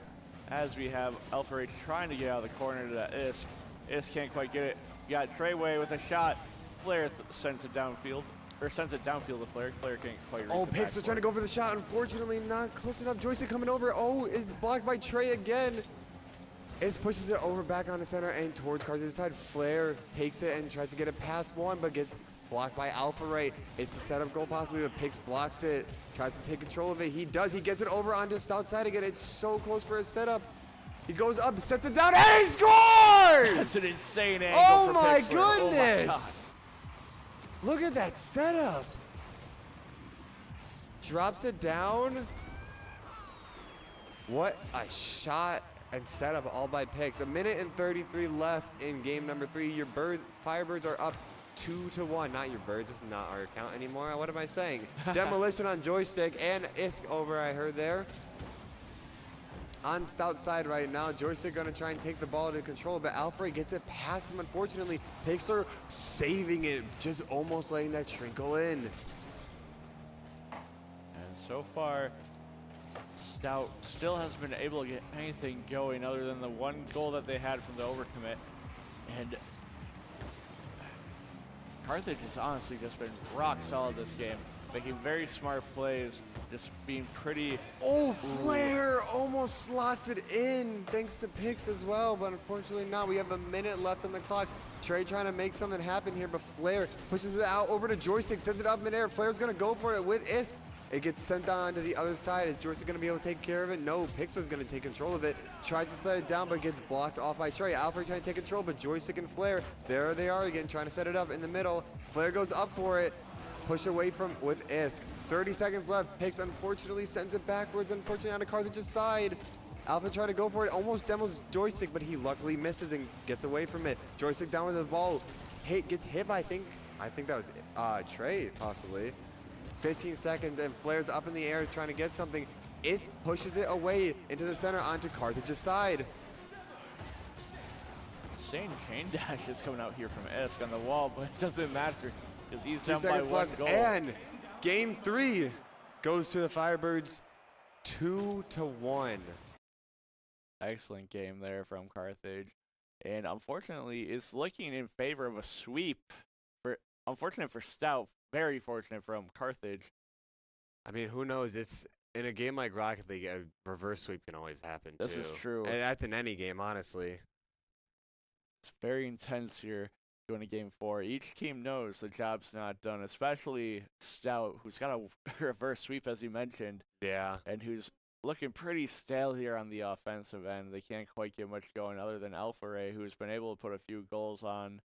as we have Alpha Ray trying to get out of the corner to Isk. Isk can't quite get it. You got Treyway with a shot. Flair sends it downfield, or sends it downfield to Flair. Flair can't quite reach. Oh, Pix are trying to go for the shot. Unfortunately, not close enough. Joystick coming over. Oh, it's blocked by Trey again. It pushes it over back on the center and towards Carthage side. Flair takes it and tries to get it past one, but gets blocked by Alpha Ray. It's a setup goal possibly, but Pix blocks it. Tries to take control of it. He does. He gets it over onto Stout side again. It's so close for a setup. He goes up, sets it down, and he scores! That's an insane angle Oh for my Pixlr. goodness! Look at that setup. Drops it down. What a shot and setup all by Pix. 1:33 left in game number 3. Your Firebirds are up 2-1. Not your birds. This is not our account anymore. What am I saying? Demolition on Joystick and Isk over, I heard there. On Stout side right now, Joystick gonna try and take the ball to control, but Alfred gets it past him, unfortunately. Pixlr saving it, just almost letting that trickle in. And so far, Stout still hasn't been able to get anything going other than the one goal that they had from the overcommit. And Carthage has honestly just been rock solid this game, making very smart plays, just being pretty... Oh, Flair almost slots it in, thanks to Pix as well, but unfortunately not. We have a minute left on the clock. Trey trying to make something happen here, but Flair pushes it out over to Joystick, sends it up midair. Flair's gonna go for it with Isk. It gets sent down to the other side. Is Joystick gonna be able to take care of it? No, Pixar's gonna take control of it. Tries to set it down, but gets blocked off by Trey. Alfred trying to take control, but Joystick and Flair, there they are again, trying to set it up in the middle. Flair goes up for it. Push away from with Isk. 30 seconds left. Pix unfortunately sends it backwards, unfortunately on the Carthage's side. Alpha trying to go for it, almost demos Joystick, but he luckily misses and gets away from it. Joystick down with the ball, gets hit by, I think that was Trey, possibly. 15 seconds, and Flair's up in the air trying to get something. Isk pushes it away into the center onto Carthage's side. Insane chain dash is coming out here from Isk on the wall, but it doesn't matter because he's 2 down by seconds one left, goal. and game 3 goes to the Firebirds 2-1. Excellent game there from Carthage. And unfortunately, it's looking in favor of a sweep. Unfortunate for Stout, very fortunate from Carthage. I mean, who knows? It's in a game like Rocket League, a reverse sweep can always happen, This too. is true. And that's in any game, honestly. It's very intense here going to game 4. Each team knows the job's not done, especially Stout, who's got a reverse sweep, as you mentioned. Yeah. And who's looking pretty stale here on the offensive end. They can't quite get much going other than Alpha Ray, who's been able to put a few goals on.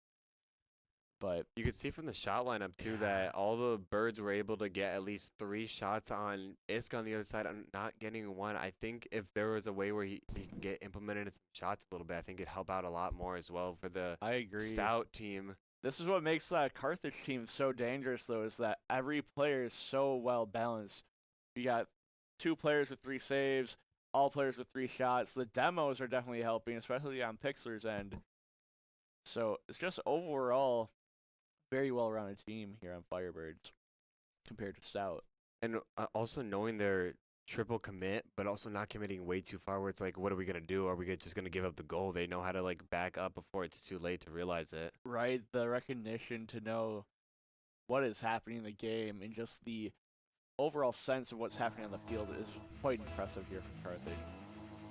But you could see from the shot lineup, too, that all the Birds were able to get at least 3 shots on Isk on the other side. I'm not getting one. I think if there was a way where he can get implemented in some shots a little bit, I think it'd help out a lot more as well for the Stout team. This is what makes that Carthage team so dangerous, though, is that every player is so well balanced. You got 2 players with 3 saves, all players with 3 shots. The demos are definitely helping, especially on Pixler's end. So it's just overall very well-rounded team here on Firebirds compared to Stout. And also knowing their triple commit, but also not committing way too far where it's like, what are we going to do? Are we just going to give up the goal? They know how to like back up before it's too late to realize it. Right, the recognition to know what is happening in the game and just the overall sense of what's happening on the field is quite impressive here from Carthage.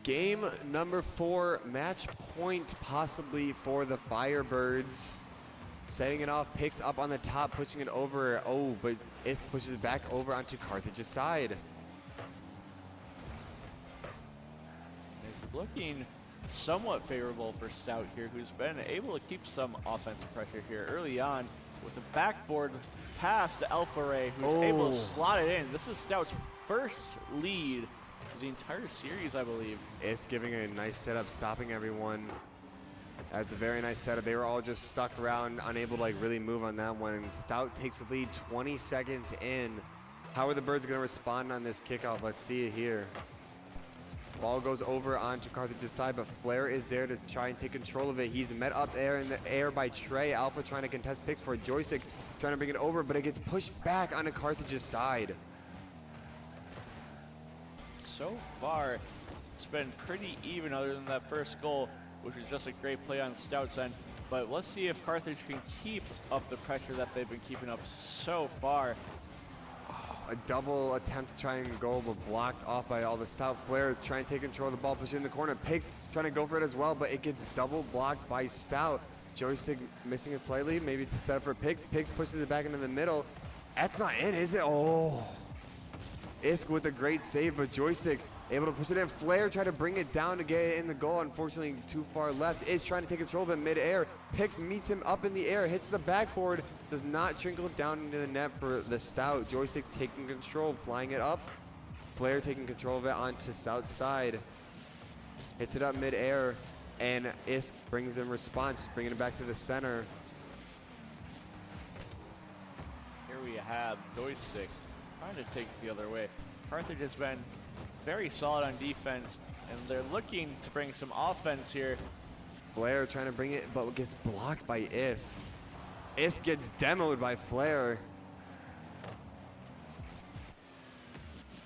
Game number 4, match point possibly for the Firebirds. Setting it off, picks up on the top, pushing it over. Oh, but Isk pushes it back over onto Carthage's side. It's looking somewhat favorable for Stout here, who's been able to keep some offensive pressure here early on with a backboard pass to Alpha Ray, who's able to slot it in. This is Stout's first lead of the entire series, I believe. Isk giving a nice setup, stopping everyone. That's a very nice setup. They were all just stuck around, unable to like really move on that one. And Stout takes the lead 20 seconds in. How are the Birds going to respond on this kickoff? Let's see it here. Ball goes over onto Carthage's side, but Flair is there to try and take control of it. He's met up there in the air by Trey. Alpha trying to contest picks for a Joystick, trying to bring it over, but it gets pushed back onto Carthage's side. So far, it's been pretty even other than that first goal, which was just a great play on Stout's end. But let's see if Carthage can keep up the pressure that they've been keeping up so far. A double attempt to try and go, but blocked off by all the Stout. Flair trying to take control of the ball, push it in the corner. Pigs trying to go for it as well, but it gets double blocked by Stout. Joystick missing it slightly, maybe to set up for Pigs. Pigs pushes it back into the middle. That's not in, is it? Oh. Isk with a great save, but Joystick able to push it in. Flair tried to bring it down to get it in the goal. Unfortunately, too far left. Is trying to take control of it mid-air. Pix meets him up in the air, hits the backboard, does not trickle down into the net for the Stout. Joystick taking control, flying it up. Flair taking control of it onto Stout's side. Hits it up mid-air, and Isk brings in response, bringing it back to the center. Here we have Joystick trying to take it the other way. Carthage has been very solid on defense, and they're looking to bring some offense here. Flair trying to bring it, but gets blocked by Isk. Isk gets demoed by Flair.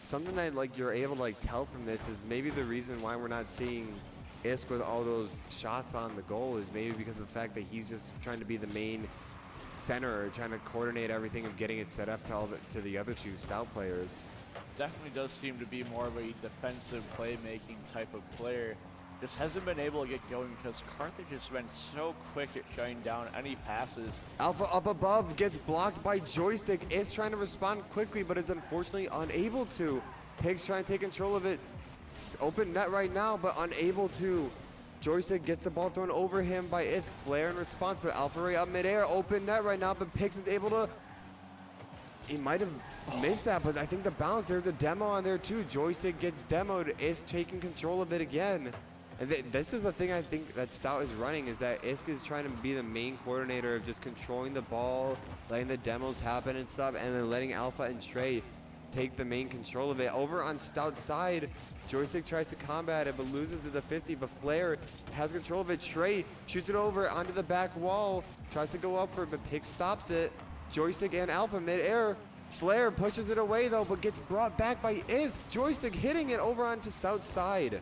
Something that like you're able to like tell from this is maybe the reason why we're not seeing Isk with all those shots on the goal is maybe because of the fact that he's just trying to be the main center, trying to coordinate everything of getting it set up to the other 2 Stout players. Definitely does seem to be more of a defensive playmaking type of player. Just hasn't been able to get going because Carthage has been so quick at shutting down any passes. Alpha up above gets blocked by Joystick. Is trying to respond quickly, but is unfortunately unable to. Pigs trying to take control of it. It's open net right now, but unable to. Joystick gets the ball thrown over him by Isk. Flair in response, but Alpha Ray up midair. Open net right now, but Pigs is able to He might have missed that, but I think the bounce, there's a demo on there too. Joystick gets demoed. Isk taking control of it again. And this is the thing I think that Stout is running, is that Isk is trying to be the main coordinator of just controlling the ball, letting the demos happen and stuff, and then letting Alpha and Trey take the main control of it. Over on Stout's side, Joystick tries to combat it, but loses to the 50, but Flair has control of it. Trey shoots it over onto the back wall, tries to go upward, but Pick stops it. Joystick and Alpha mid-air. Flair pushes it away though, but gets brought back by Isk. Joystick hitting it over onto Stout's side.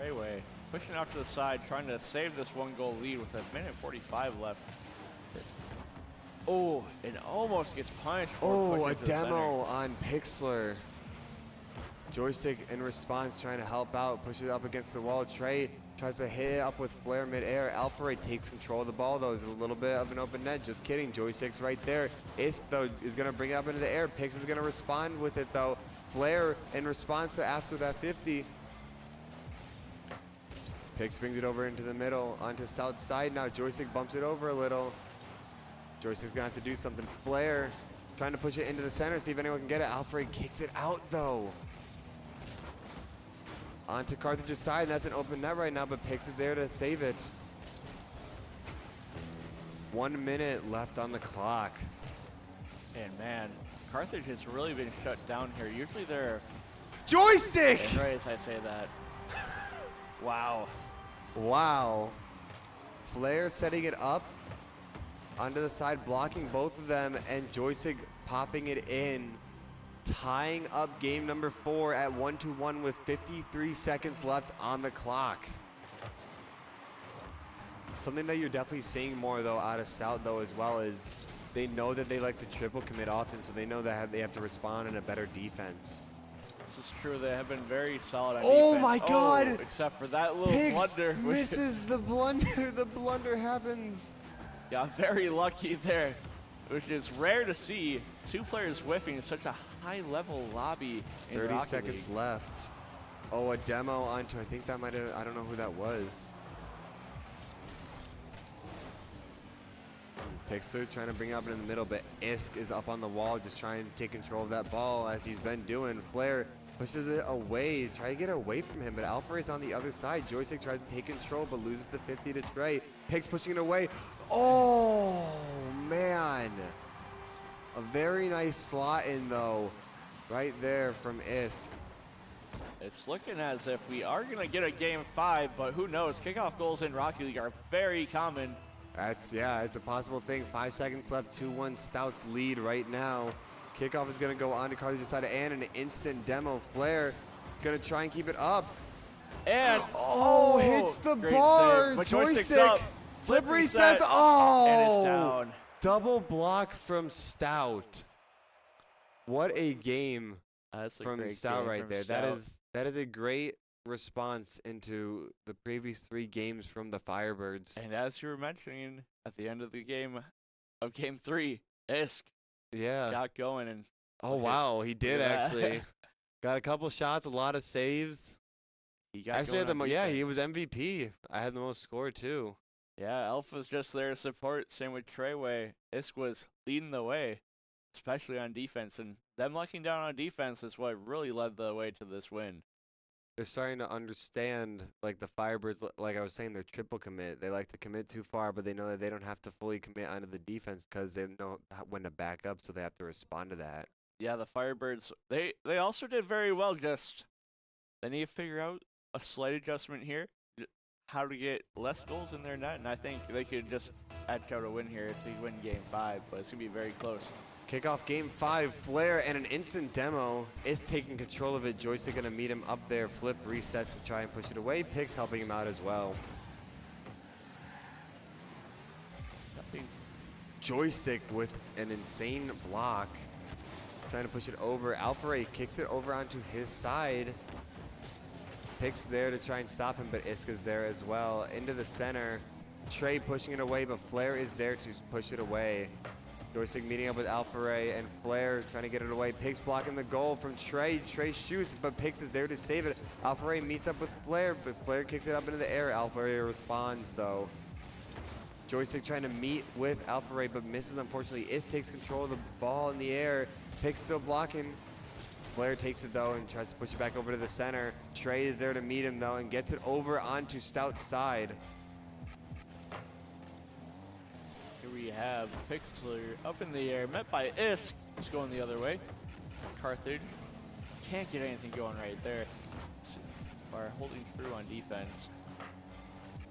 Treyway pushing out to the side, trying to save this 1-goal lead with 1:45 left. Oh, and almost gets punished for Oh, a pushing to the demo on Pixlr. Joystick in response trying to help out, pushes it up against the wall. Trey tries to hit it up with Flair mid-air. Alpha Ray takes control of the ball though. There's a little bit of an open net. Just kidding. Joystick's right there. Isk though is going to bring it up into the air. Pix is going to respond with it though. Flair in response to after that 50. Pix brings it over into the middle onto South side now. Joystick bumps it over a little. Joystick's going to have to do something. Flair trying to push it into the center, see if anyone can get it. Alpha Ray kicks it out though. Onto Carthage's side, and that's an open net right now, but Pix is there to save it. 1 minute left on the clock. And man, Carthage has really been shut down here. Usually they're Joystick! and right as I say that. Wow. Wow. Flair setting it up onto the side, blocking both of them, and Joystick popping it in, tying up game number 4 at 1-1 with 53 seconds left on the clock. Something that you're definitely seeing more though out of Stout though as well is they know that they like to triple commit often, so they know that they have to respond in a better defense. This is true. They have been very solid on Oh defense. my God! Oh, except for that little Pigs blunder. which- misses the blunder. The blunder happens. Got very lucky there, which is rare to see. 2 players whiffing in such a high-level lobby in 30 Rocket seconds League. left. Oh, a demo onto, I think that might have, I don't know who that was. Pixlr trying to bring it up in the middle, but Isk is up on the wall just trying to take control of that ball as he's been doing. Flair pushes it away, try to get away from him, but Alpha is on the other side. Joystick tries to take control, but loses the 50 to Trey. Pix pushing it away. Oh, man. A very nice slot in, though, right there from Isk. It's looking as if we are going to get a game 5, but who knows? Kickoff goals in Rocket League are very common. Yeah, it's a possible thing. 5 seconds left, 2-1 Stout lead right now. Kickoff is going to go on to Carthage's side, and an instant demo. Flair going to try and keep it up. And oh, hits the great bar. save. But Joystick's Joystick. up. Flip reset. Oh, and it's down. Double block from Stout. What a game That's a from great Stout game right from there. Stout. That is a great response into the previous 3 games from the Firebirds. And as you were mentioning, at the end of the game, of game 3, Isk Yeah. got going and Oh wow, he did Yeah. actually. Got a couple shots, a lot of saves. he got Actually, going had the on yeah, he was defense. MVP. I had the most score too. Yeah, Alpha's just there to support. Same with Treyway. Isk was leading the way, especially on defense, and them locking down on defense is what really led the way to this win. They're starting to understand, like the Firebirds, like I was saying, they're triple commit. They like to commit too far, but they know that they don't have to fully commit onto the defense because they know when to back up, so they have to respond to that. Yeah, the Firebirds, they also did very well. Just they need to figure out a slight adjustment here, how to get less goals in their net, and I think they could just edge out a win here if they win game 5, but it's going to be very close. Kickoff game 5, Flair and an instant demo is taking control of it. Joystick gonna meet him up there. Flip resets to try and push it away. Pix helping him out as well. Joystick with an insane block. Trying to push it over. Alpha Ray kicks it over onto his side. Pix there to try and stop him, but Iska's there as well. Into the center. Trey pushing it away, but Flair is there to push it away. Joystick meeting up with Alpha Ray and Flair trying to get it away. Pix blocking the goal from Trey. Trey shoots, but Pix is there to save it. Alpha Ray meets up with Flair, but Flair kicks it up into the air. Alpha Ray responds, though. Joystick trying to meet with Alpha Ray, but misses, unfortunately. Is takes control of the ball in the air. Pick's still blocking. Flair takes it, though, and tries to push it back over to the center. Trey is there to meet him, though, and gets it over onto Stout's side. Here we have Pixler up in the air, met by Isk. Just going the other way. Carthage can't get anything going right there. Are holding through on defense.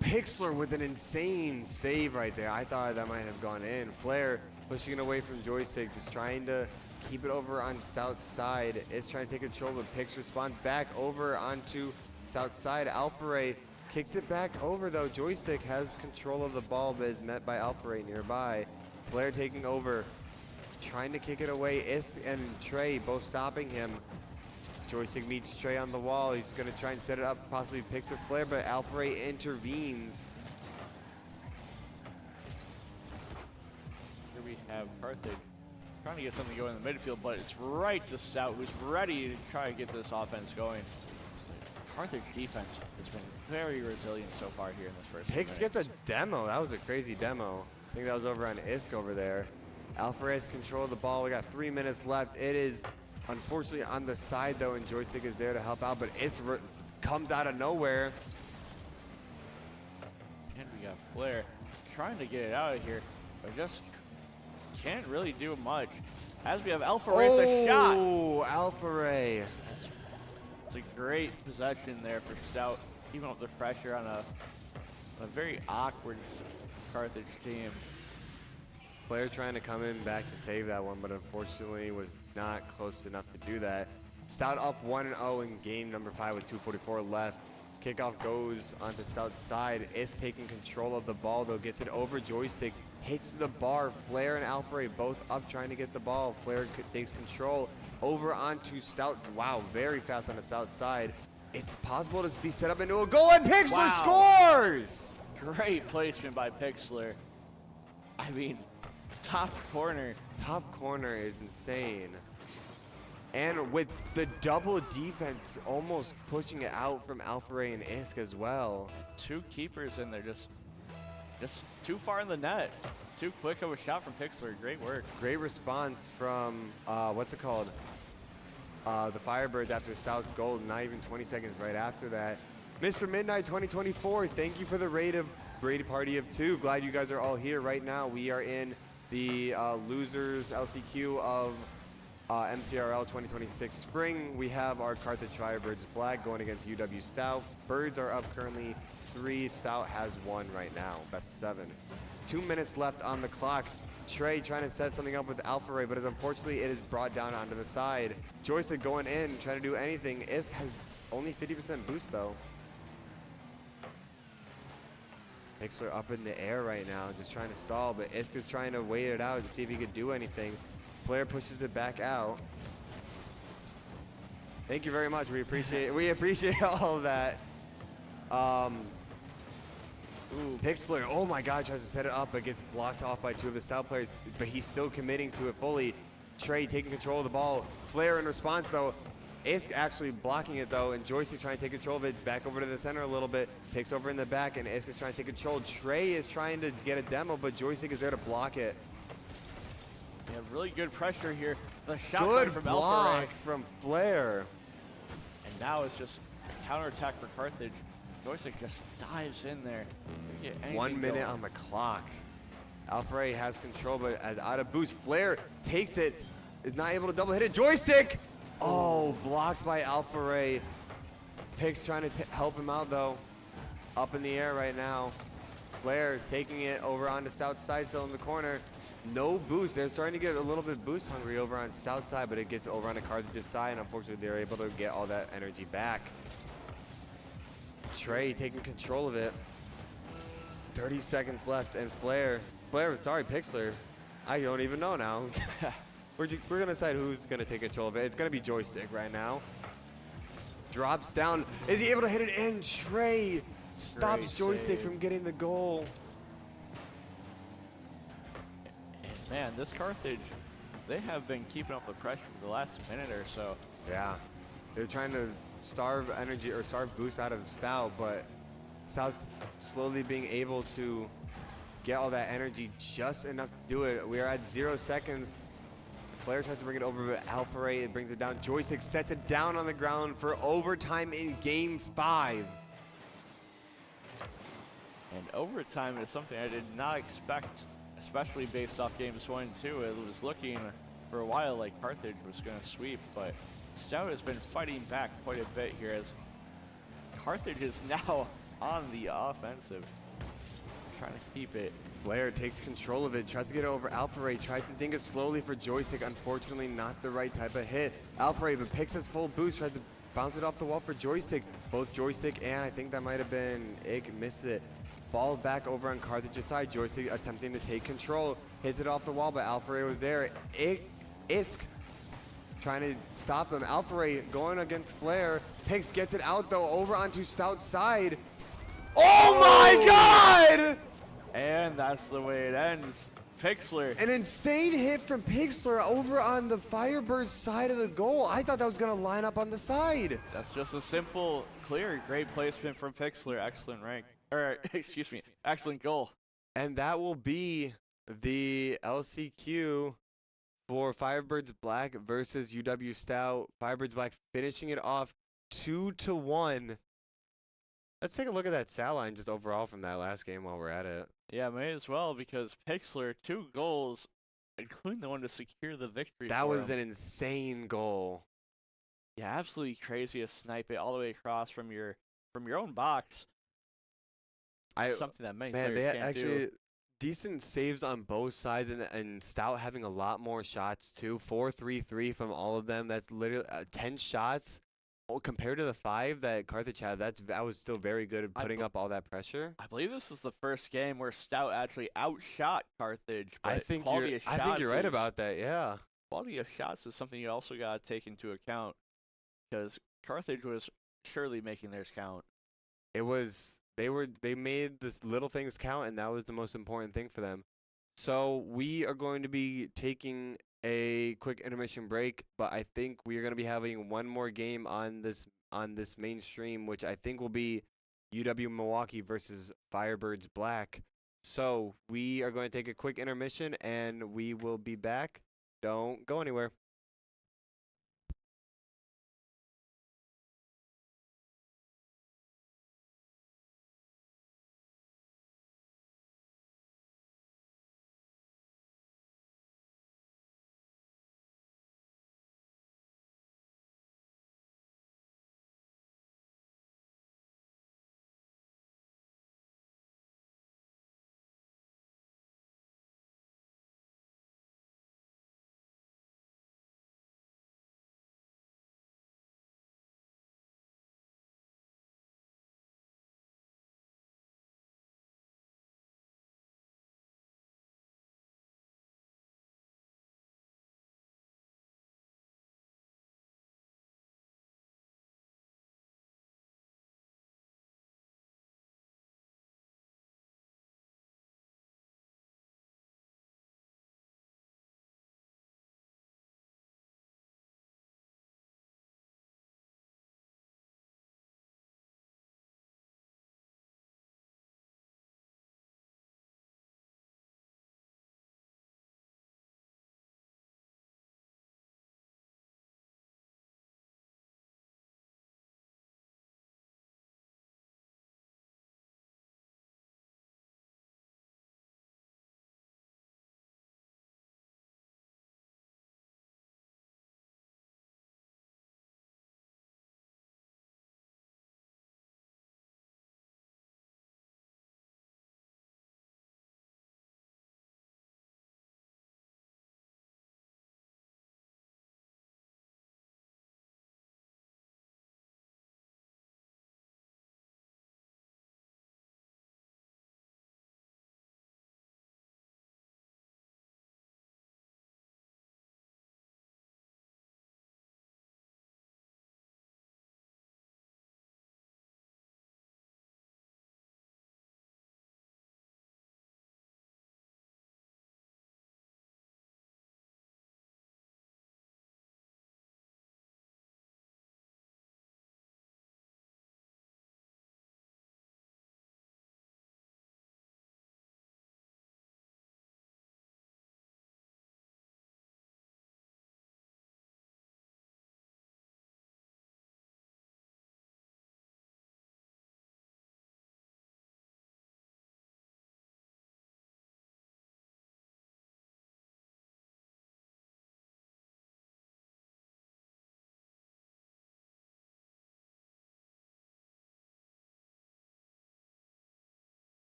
Pixler with an insane save right there. I thought that might have gone in. Flair pushing it away from Joystick, just trying to keep it over on Stout's side. Is trying to take control, but Pix responds back over onto Stout's side. Alpha Ray kicks it back over, though. Joystick has control of the ball, but is met by Alpha Ray nearby. Flair taking over, trying to kick it away. Is and Trey both stopping him. Joystick meets Trey on the wall. He's going to try and set it up, possibly picks with Flair, but Alpha Ray intervenes. Here we have Carthage trying to get something going in the midfield, but it's right to Stout, who's ready to try and get this offense going. Carthage defense has been very resilient so far here in this first Pix minutes. gets a demo. That was a crazy demo. I think that was over on Isk over there. Alpha Ray has control of the ball. We got 3 minutes left. It is unfortunately on the side, though, and Joystick is there to help out, but Isk comes out of nowhere. And we got Flair trying to get it out of here, but just can't really do much. As we have Alpha Ray with the shot. Oh, Alpha Ray. It's a great possession there for Stout, keeping up the pressure on a very awkward Carthage team. Flair trying to come in back to save that one, but unfortunately was not close enough to do that. Stout up 1-0 in game number 5 with 2:44 left. Kickoff goes onto Stout's side. Is taking control of the ball, though. Gets it over Joystick. Hits the bar. Flair and Alpha Ray both up trying to get the ball. Flair takes control over onto Stout's. Wow, very fast on the Stout side. It's possible to be set up into a goal, and Pixler scores! Great placement by Pixler. I mean, top corner. Top corner is insane. And with the double defense almost pushing it out from Alpha Ray and Isk as well. Two keepers in there, just too far in the net. Too quick of a shot from Pixler. Great work. Great response from, what's it called? The Firebirds after Stout's goal, not even 20 seconds right after that. Mr. Midnight 2024, thank you for the raid party of 2. Glad you guys are all here right now. We are in the losers LCQ of MCRL 2026 Spring. We have our Carthage Firebirds Black going against UW Stout. Birds are up currently 3. Stout has 1 right now, best of 7. 2 minutes left on the clock. Trey trying to set something up with Alpha Ray, but unfortunately it is brought down onto the side. Joystick going in, trying to do anything. Isk has only 50% boost, though. Pixler up in the air right now, just trying to stall, but Isk is trying to wait it out to see if he could do anything. Flair pushes it back out. Thank you very much. We appreciate all of that. Pixler, oh my God, tries to set it up, but gets blocked off by 2 of the Stout players, but he's still committing to it fully. Trey taking control of the ball. Flair in response, though. Isk actually blocking it, though, and Joystick trying to take control of it. It's back over to the center a little bit. Picks over in the back, and Isk is trying to take control. Trey is trying to get a demo, but Joystick is there to block it. Yeah, really good pressure here. The shot Good from block Alpha Ray. from Flair. And now it's just a counterattack for Carthage. Joystick just dives in there. 1 minute on the clock. Alpha Ray has control, but as out of boost, Flair takes it, is not able to double hit it. Joystick! Oh, blocked by Alpha Ray. Pix trying to help him out, though. Up in the air right now. Flair taking it over onto Stout's side, still in the corner. No boost. They're starting to get a little bit boost hungry over on Stout's side, but it gets over onto Carthage's side, and unfortunately they're able to get all that energy back. Trey taking control of it. 30 seconds left, and Flair, sorry, Pixler. I don't even know now. We're going to decide who's going to take control of it. It's going to be Joystick right now. Drops down. Is he able to hit it in? Trey stops Joystick from getting the goal. And man, this Carthage, they have been keeping up the pressure for the last minute or so. Yeah. They're trying to starve energy or starve boost out of Stout, but Stout's slowly being able to get all that energy just enough to do it. We are at 0 seconds. Flair tries to bring it over, but Alpha Ray, it brings it down. Joystick sets it down on the ground for overtime in Game 5. And overtime is something I did not expect, especially based off games 1 and 2. It was looking for a while like Carthage was going to sweep, but Stout has been fighting back quite a bit here as Carthage is now on the offensive, trying to keep it. Flair takes control of it, tries to get it over Alpha Ray, tries to dink it slowly for Joystick. Unfortunately, not the right type of hit. Alpha Ray even picks his full boost, tries to bounce it off the wall for Joystick. Both Joystick and I think that might have been Ig misses it. Ball back over on Carthage's side. Joystick attempting to take control, hits it off the wall, but Alpha Ray was there. Isk trying to stop them. Alpha Ray going against Flair. Pix gets it out though, over onto Stout's side. Oh my God! And that's the way it ends. Pixlr. An insane hit from Pixlr over on the Firebird's side of the goal. I thought that was going to line up on the side. That's just a simple, clear, great placement from Pixlr. Excellent rank. Or, excuse me, excellent goal. And that will be the LCQ for Firebirds Black versus UW Stout. Firebirds Black finishing it off 2-1. Let's take a look at that stat line just overall from that last game while we're at it. Yeah, may as well, because Pixlr, 2 goals, including the one to secure the victory. That was an insane goal. Yeah, absolutely crazy to snipe it all the way across from your own box. Something that many players they can't actually do. decent saves on both sides, and Stout having a lot more shots too. 4-3-3 from all of them. That's literally 10 shots. Compared to the 5 that Carthage had, that was still very good at putting up all that pressure. I believe this is the first game where Stout actually outshot Carthage. But I think you're right about that. Yeah. Quality of shots is something you also got to take into account, because Carthage was surely making theirs count. It was they made this little things count, and that was the most important thing for them. So we are going to be taking a quick intermission break, but I think we are going to be having one more game on this main stream, which I think will be UW Milwaukee versus Firebirds Black. So we are going to take a quick intermission, and we will be back. Don't go anywhere.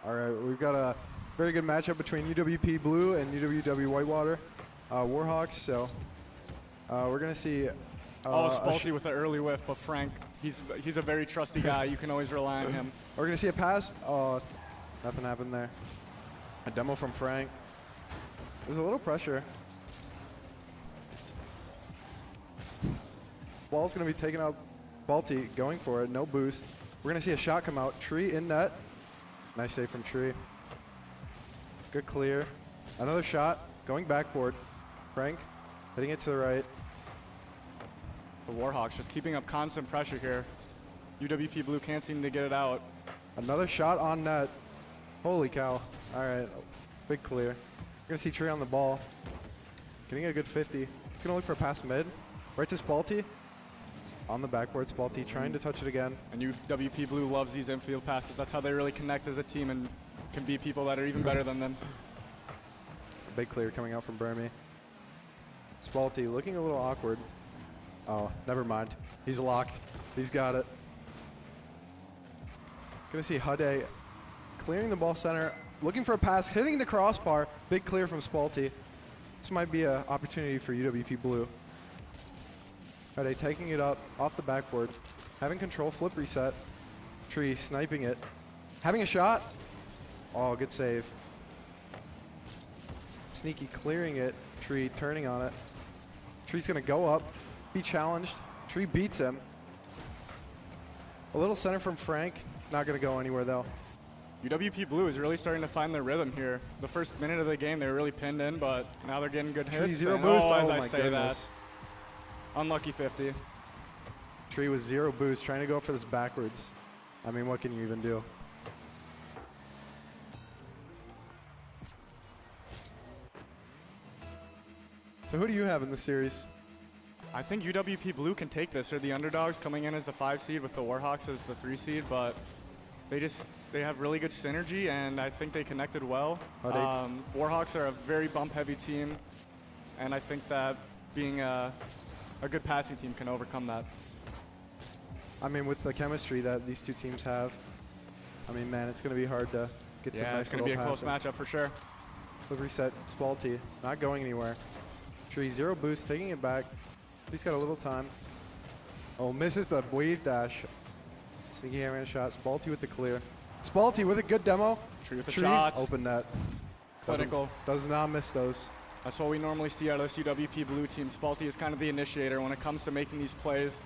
All right, we've got a very good matchup between UWP Blue and UWW Whitewater Warhawks. So we're gonna see. Spalty with an early whiff, but Frank, he's a very trusty guy. You can always rely on him. We're gonna see a pass. Oh, nothing happened there. A demo from Frank. There's a little pressure. Ball's gonna be taken out. Balti going for it, no boost. We're gonna see a shot come out. Tree in net. Nice save from Tree. Good clear. Another shot going backboard. Frank hitting it to the right. The Warhawks just keeping up constant pressure here. UWP Blue can't seem to get it out. Another shot on net. Holy cow. All right, big clear. We're gonna see Tree on the ball. Getting a good 50. He's gonna look for a pass mid. Right to Spalty. On the backboard, Spalty trying to touch it again. And UWP Blue loves these infield passes. That's how they really connect as a team and can beat people that are even better than them. Big clear coming out from Burmy. Spalty looking a little awkward. Oh, never mind. He's locked. He's got it. Gonna see Hade clearing the ball center, looking for a pass, hitting the crossbar. Big clear from Spalty. This might be an opportunity for UWP Blue. Hade taking it up off the backboard, having control, flip reset. Tree sniping it, having a shot. Oh, good save. Sneaky clearing it. Tree turning on it. Tree's gonna go up, be challenged. Tree beats him. A little center from Frank. Not gonna go anywhere though. UWP Blue is really starting to find their rhythm here. The first minute of the game, they were really pinned in, but now they're getting good hits. Tree zero and boost. as Oh I my say goodness. that, unlucky 50. Tree with zero boost, trying to go for this backwards. I mean, what can you even do? So who do you have in this series? I think UWP Blue can take this. They're the underdogs coming in as the 5 seed with the Warhawks as the 3 seed, but they have really good synergy, and I think they connected well. Warhawks are a very bump-heavy team, and I think that being a good passing team can overcome that. I mean, with the chemistry that these two teams have, I mean, man, it's going to be hard to get some nice it's going to be a close passing. matchup for sure. The reset, Spalty, not going anywhere. Tree, zero boost, taking it back. He's got a little time. Oh, misses the wave dash. Sneaky hammer shot. Spalty with the clear. Spalty with a good demo. Tree with the shots. Open net. Clinical. Does not miss those. That's what we normally see out of this UWP Blue team. Spalty is kind of the initiator when it comes to making these plays.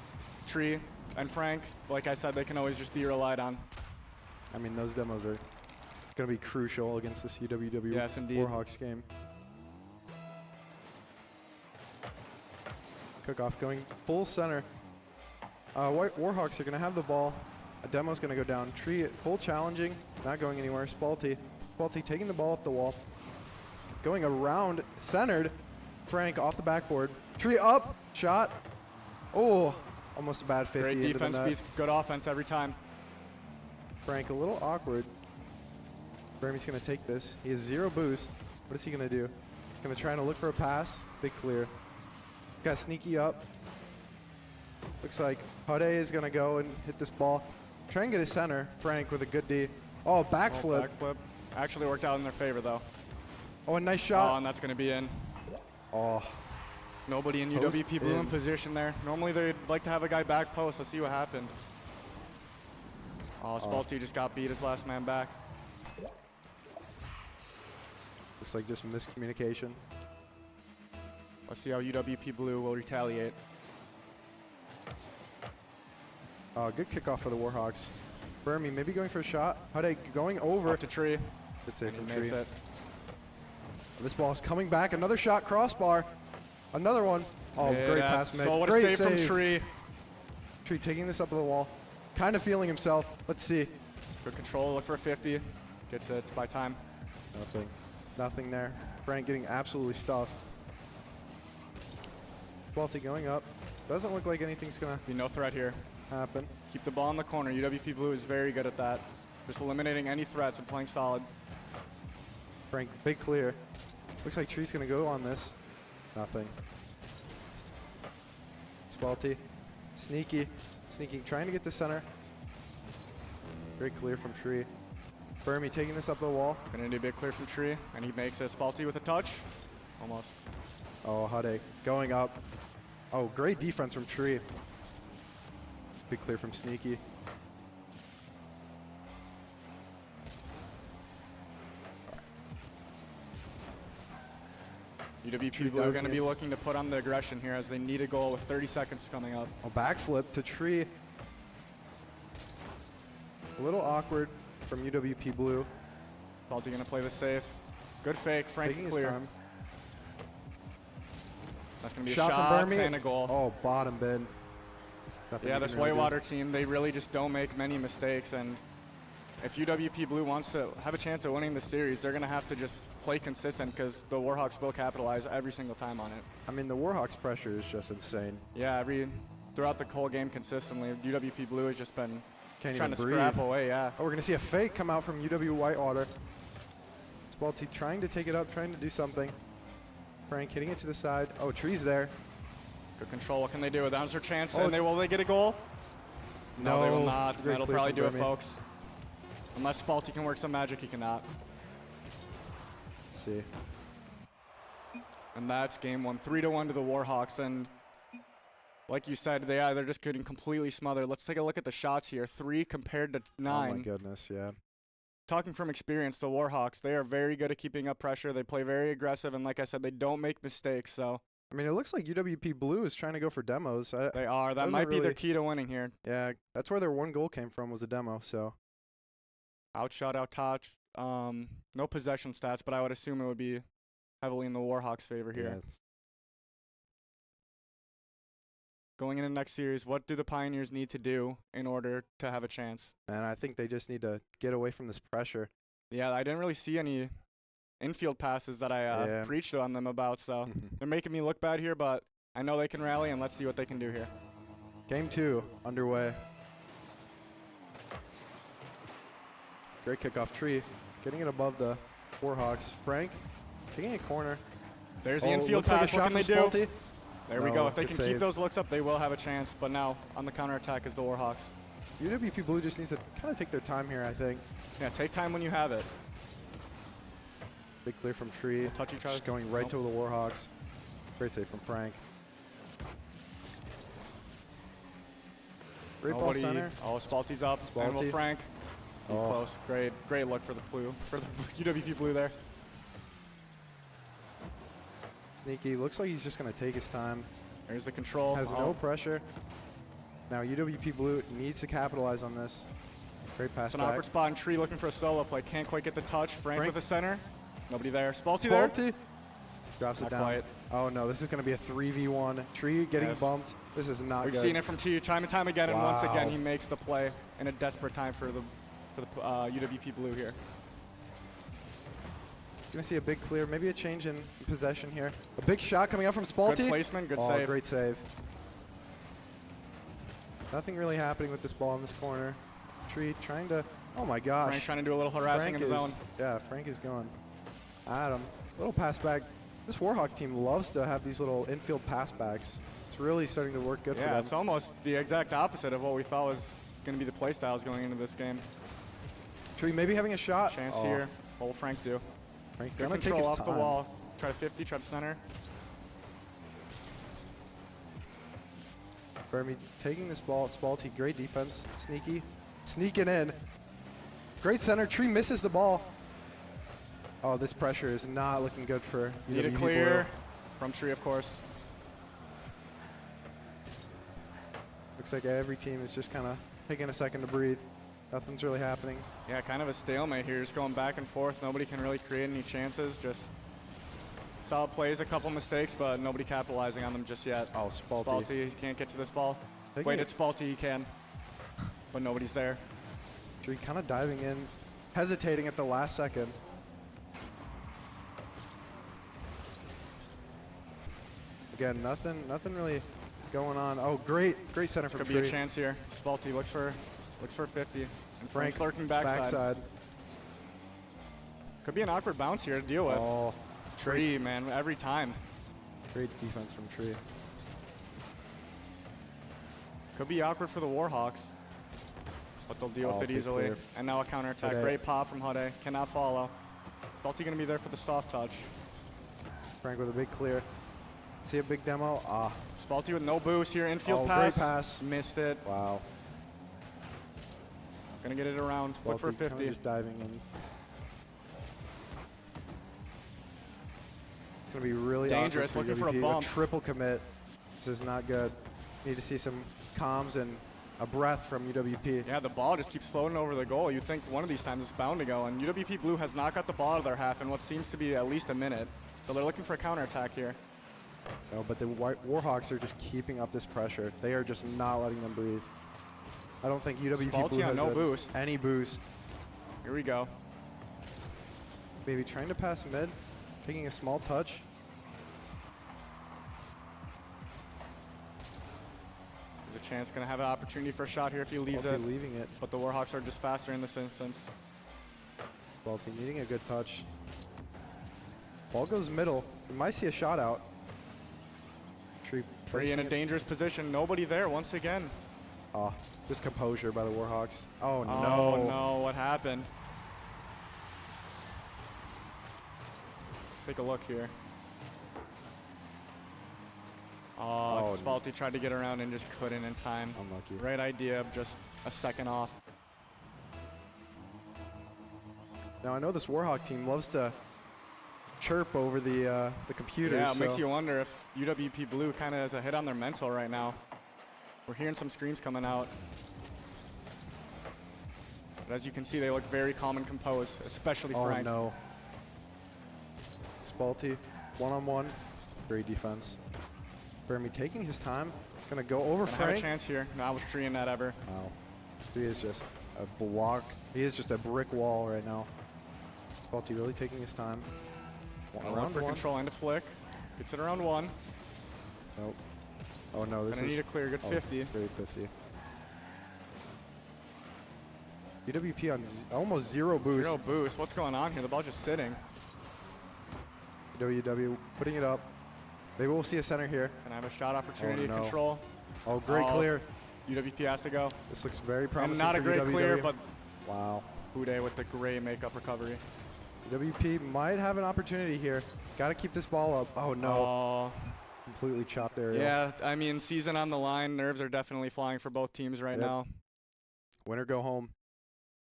Tree and Frank, like I said, they can always just be relied on. I mean, those demos are going to be crucial against this UWW Warhawks game. Cook-off going full center. Warhawks are going to have the ball. A demo's going to go down. Tree full challenging, not going anywhere. Spalty taking the ball up the wall. Going around, centered. Frank off the backboard. Tree up, shot. Oh, almost a bad 50. Great defense beats good offense every time. Frank a little awkward. Burmy's going to take this. He has zero boost. What is he going to do? Going to try and look for a pass. Big clear. Got sneaky up. Looks like Hade is going to go and hit this ball. Try and get his center. Frank with a good D. Oh, backflip. Backflip. Actually worked out in their favor, though. Oh, a nice shot. Oh, and that's going to be in. Oh. Nobody in Post UWP Blue in in. position there. Normally they'd like to have a guy back post. Let's see what happened. Oh, Spalty just got beat his last man back. Looks like just miscommunication. Let's see how UWP Blue will retaliate. Good kickoff for the Warhawks. Burmy maybe going for a shot. Hade going over. Up to Tree. Good save from Makes Tree. it. This ball is coming back. Another shot, crossbar. Another one. Oh, Yeah, great pass, mid. So what a Great save from Tree. Tree taking this up to the wall. Kind of feeling himself. Let's see. Good control, look for a 50. Gets it by time. Nothing. Nothing there. Frank getting absolutely stuffed. Balti going up. Doesn't look like anything's going to be no threat here. Happen. Keep the ball in the corner. UWP Blue is very good at that. Just eliminating any threats and playing solid. Frank, big clear. Looks like Tree's going to go on this. Nothing. Spalty. Sneaky. Sneaking. Trying to get the center. Great clear from Tree. Burmy taking this up the wall. Gonna do a big clear from Tree, and he makes a Spalty with a touch. Almost. Oh, Hade going up. Oh, great defense from Tree. Big clear from Sneaky. UWP Blue going to be looking to put on the aggression here as they need a goal with 30 seconds coming up. A backflip to Tree. A little awkward from UWP Blue. Spalty going to play this safe. Good fake. Frank Taking his clear. time. That's going to be Shot a from shot Burmy. and a goal. Oh, bottom bin. Nothing Yeah, you this can really do. Whitewater team, they really just don't make many mistakes. And if UWP Blue wants to have a chance at winning the series, they're going to have to just play consistent because the Warhawks will capitalize every single time on it. I mean, the Warhawks pressure is just insane. Yeah, throughout the whole game consistently, UWP Blue has just been Can't trying even to breathe. scrap away, yeah. Oh, we're going to see a fake come out from UW Whitewater. Spalty trying to take it up, trying to do something. Frank hitting it to the side. Oh, Tree's there. Good control. What can they do? That's their chance. Oh. And will they get a goal? No, they will No. not. Great That'll clear probably from do it, Burmy. folks. Unless Spalty can work some magic, he cannot. Let's see. And that's game one. 3-1 to the Warhawks. And like you said, they're just getting completely smothered. Let's take a look at the shots here. 3 compared to 9. Oh, my goodness, yeah. Talking from experience, the Warhawks, they are very good at keeping up pressure. They play very aggressive. And like I said, they don't make mistakes. So I mean, it looks like UWP Blue is trying to go for demos. they are. That doesn't might be their really- key to winning here. Yeah, that's where their one goal came from, was a demo, so. Outshot, out-touch. No possession stats, but I would assume it would be heavily in the Warhawks' favor here. Yeah, it's- Going into next series, what do the Pioneers need to do in order to have a chance? and I think they just need to get away from this pressure. Yeah, I didn't really see any infield passes that I Yeah. preached on them about, so they're making me look bad here, but I know they can rally, and let's see what they can do here. Game 2 underway. Great kickoff. Tree getting it above the Warhawks. Frank taking a corner. There's the Oh, infield looks like a pass. What shot can they do? from Spalty. There we No, go. If they good can save. keep those looks up, they will have a chance, but now on the counterattack is the Warhawks. UWP Blue just needs to kind of take their time here, I think. Yeah, take time when you have it. Big clear from Tree. Touchy try. Just going right Nope. to the Warhawks. Great save from Frank. Great ball Nobody. center. Oh, Spalty's up. And will Spalty. Frank. Be Oh. close. Great look for the Blue, for the UWP Blue there. Sneaky. Looks like he's just going to take his time. There's the control. Has Oh, no pressure. Now UWP Blue needs to capitalize on this. Great pass It's an back. awkward spot, and Tree looking for a solo play. Can't quite get the touch. Frank with the center. Nobody there. Spalty there. Spalty drops Not it down. quite. Oh no, this is going to be a 3v1. Tree getting Yes. bumped. This is not We've good. seen it from T time and time again, and once Wow. again he makes the play in a desperate time for the UWP Blue here. Gonna see a big clear, maybe a change in possession here. A big shot coming out from Spalty. Good placement, good Oh, save. great save. Nothing really happening with this ball in this corner. Tree trying to, oh my gosh. Frank trying to do a little harassing Frank in the is- zone. Yeah, Frank is going at him. Little pass back. This Warhawk team loves to have these little infield pass backs. It's really starting to work good for Yeah, them. it's almost the exact opposite of what we thought was going to be the play styles going into this game. Tree maybe having a shot. Chance Oh, here. What will Frank do? Frank Good gonna take control his off the time. wall. Try to 50, try to center. Burmy taking this ball. Spalty, great defense. Sneaky. Sneaking in. Great center. Tree misses the ball. Oh, this pressure is not looking good for Need a UWP clear Blue. from Tree, of course. Looks like every team is just kind of taking a second to breathe. Nothing's really happening. Yeah, kind of a stalemate here, just going back and forth. Nobody can really create any chances. Just solid plays, a couple mistakes, but nobody capitalizing on them just yet. Oh, Spalty. Spalty, he can't get to this ball. Taking Wait, it- it's Spalty, he can. But nobody's there. Tree kind of diving in, hesitating at the last second. Again, nothing really going on. Oh, great center from Could Tree. be a chance here. Spalty looks for 50. And Frank Frank's lurking backside. Could be an awkward bounce here to deal with. Oh, Tree, man, every time. great defense from Tree. Could be awkward for the Warhawks. but they'll deal with it big easily. clear. And now a counterattack. Hode. Great pop from Hode. Cannot follow. Spalty going to be there for the soft touch. Frank with a big clear. See a big demo. Ah. Spalty with no boost here. Infield Great pass. pass. Missed it. Wow. Going to get it around. Look for Spalty kinda 50. just diving in. It's going to be really Dangerous, awkward looking for a UWP. bump. Triple commit. This is not good. Need to see some comms and a breath from UWP. Yeah, the ball just keeps floating over the goal. You'd think one of these times it's bound to go, and UWP Blue has not got the ball out of their half in what seems to be at least a minute. So they're looking for a counterattack here. No, but the Warhawks are just keeping up this pressure. They are just not letting them breathe. I don't think UWP Spalty Blue on has no boost. any boost. Here we go. Maybe trying to pass mid, taking a small touch. There's a chance, going to have an opportunity for a shot here if he leaves Spalty it. leaving it. But the Warhawks are just faster in this instance. Spalty needing a good touch. Ball goes middle. We might see a shot out. Tree in placing a it. dangerous position. Nobody there once again. Oh, just composure by the Warhawks. Oh, Oh no. no, what happened? Let's take a look here. Oh, Spalty tried to get around and just couldn't in time. Unlucky. Right idea, just a second off. Now, I know this Warhawk team loves to chirp over the computers. Yeah, it makes so- you wonder if UWP Blue kind of has a hit on their mental right now. We're hearing some screams coming out. But as you can see, they look very calm and composed, especially Frank. Oh, no. Spalty, one-on-one. Great defense. Bermy taking his time. Gonna go over Gonna have a Frank. chance here. Not with Tree in that ever. Wow. He is just a block. He is just a brick wall right now. Spalty really taking his time. Run Around for one. control and a flick. Gets it around one. Nope. Oh no, this Gonna is need a clear, good 50. Great 50. UWP on almost zero boost. Zero boost. What's going on here? The ball's just sitting. WW putting it up. Maybe we'll see a center here. Gonna have a shot opportunity to no. control. Oh, great clear. UWP has to go. This looks very And promising not a for great UWW. clear, but Wow. Hode with the great makeup recovery. UWP might have an opportunity here. Got to keep this ball up. Oh no. Oh. Completely chopped there. Yeah, I mean, season on the line. Nerves are definitely flying for both teams right Yep. now. Winner go home.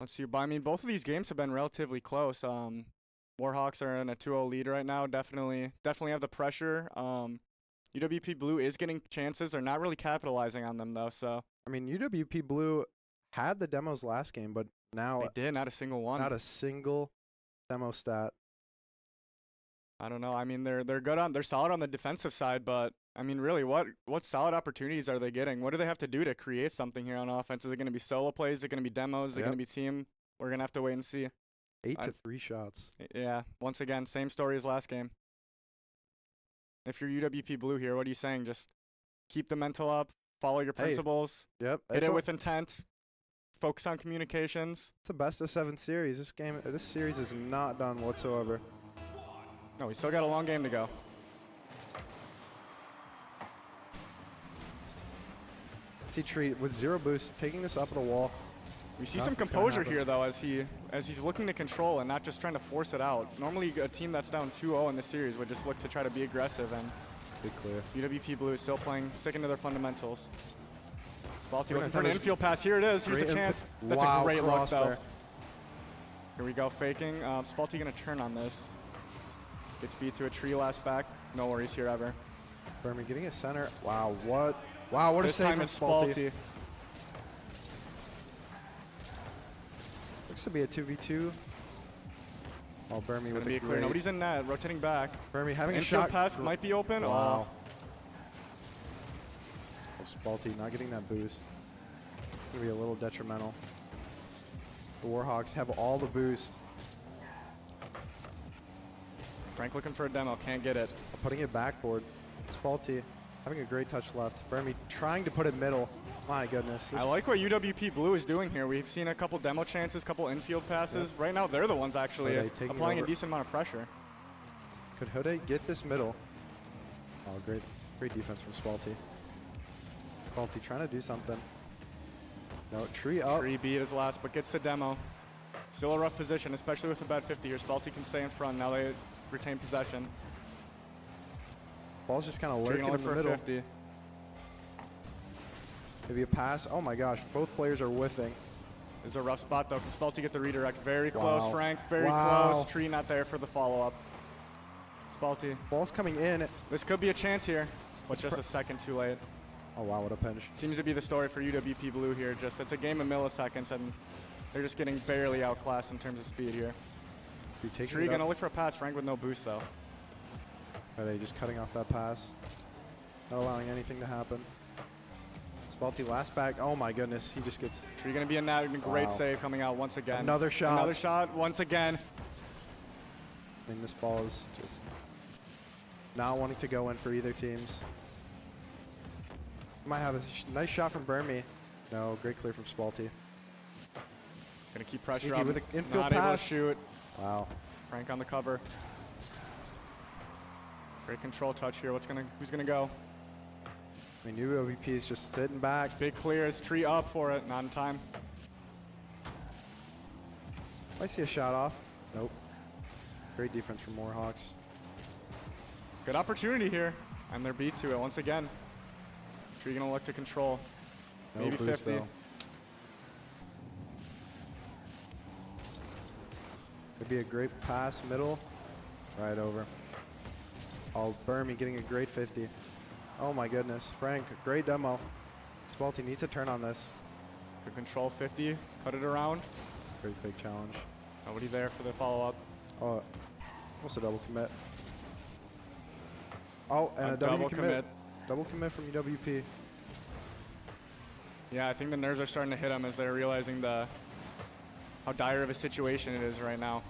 Let's see. But I mean, both of these games have been relatively close. Warhawks are in a 2-0 lead right now. Definitely have the pressure. UWP Blue is getting chances. They're not really capitalizing on them though. So I mean, UWP Blue had the demos last game, but now they did not a single one. not a single demo stat. I don't know. I mean, they're solid on the defensive side, but I mean, really, what solid opportunities are they getting? What do they have to do to create something here on offense? Is it going to be solo plays? Is it going to be demos? Is it going to be team? We're going to have to wait and see. 8 to 3 shots. Yeah. Once again, same story as last game. If you're UWP Blue here, what are you saying? Just keep the mental up, follow your principles, Yep. hit it with intent, focus on communications. It's a best of 7 series. This series is not done whatsoever. No, we still got a long game to go. See Tree with 0 boost, taking this up the wall. We see some composure here, though, as he's looking to control and not just trying to force it out. Normally, a team that's down 2-0 in this series would just look to try to be aggressive, and big clear. UWP Blue is still sticking to their fundamentals. Spalty We're looking gonna for an have a infield pass. Here it is. Here's great a chance. That's wow, a great look, crossbar. though. Here we go, faking. Spalty going to turn on this. Gets beat to a tree last back. No worries here ever. Bermy getting a center. Wow, what? Wow, what a This save time from it's Spalty. Looks to be a 2v2. Oh, Bermy Gonna with be a a clear. great. Nobody's in net. Rotating back. Bermy having a Infield shot. pass might be open. Wow. Oh, Spalty not getting that boost. Gonna be a little detrimental. The Warhawks have all the boost. Frank looking for a demo. Can't get it. Putting it backboard. Spalty having a great touch left. Bermy trying to put it middle. My goodness. I like what UWP Blue is doing here. We've seen a couple demo chances, couple infield passes. Yep. Right now, they're the ones actually applying a over. decent amount of pressure. Could Hode get this middle? Oh, great defense from Spalty. Spalty trying to do something. No, tree up. Tree beat his last, but gets the demo. Still a rough position, especially with a bad 50 here. Spalti can stay in front. Now they retain possession. Ball's just kind of Tree lurking gonna in look the for a middle. 50. Maybe a pass. Oh my gosh, both players are whiffing. This is a rough spot though. Can Spalti get the redirect? Very close, Wow. Frank. Very Wow. close. Tree not there for the follow-up. Spalti. Ball's coming in. This could be a chance here, but just a second too late. Oh wow, what a pinch. Seems to be the story for UWP Blue here. Just it's a game of milliseconds, and they're just getting barely outclassed in terms of speed here. Tree gonna look for a pass. Frank with no boost though. Are they just cutting off that pass? Not allowing anything to happen. Spalti last back. Oh my goodness, he just gets. Tree gonna be in that. Great Wow. save coming out once again. Another shot. Another shot once again. I mean, this ball is just not wanting to go in for either teams. Might have a nice shot from Burmy. No, great clear from Spalti. Gonna keep pressure Sneaky up. with an infield Not able to pass. shoot. Wow. Frank on the cover. Great control touch here. Who's gonna go? I mean, UWP is just sitting back. Big clear is Tree up for it. Not in time. I see a shot off. Nope. Great defense from Warhawks. Good opportunity here. And they're beat to it once again. Tree gonna look to control. No Maybe boost 50. though. Could be a great pass, middle, right over. Oh, Burmy getting a great 50. Oh my goodness, Frank, great demo. Spalti needs to turn on this. Good control 50. Cut it around. Great fake challenge. Nobody there for the follow-up. Oh, almost a double commit. Oh, and a double double commit. Double commit from UWP. Yeah, I think the nerves are starting to hit them as they're realizing how dire of a situation it is right now.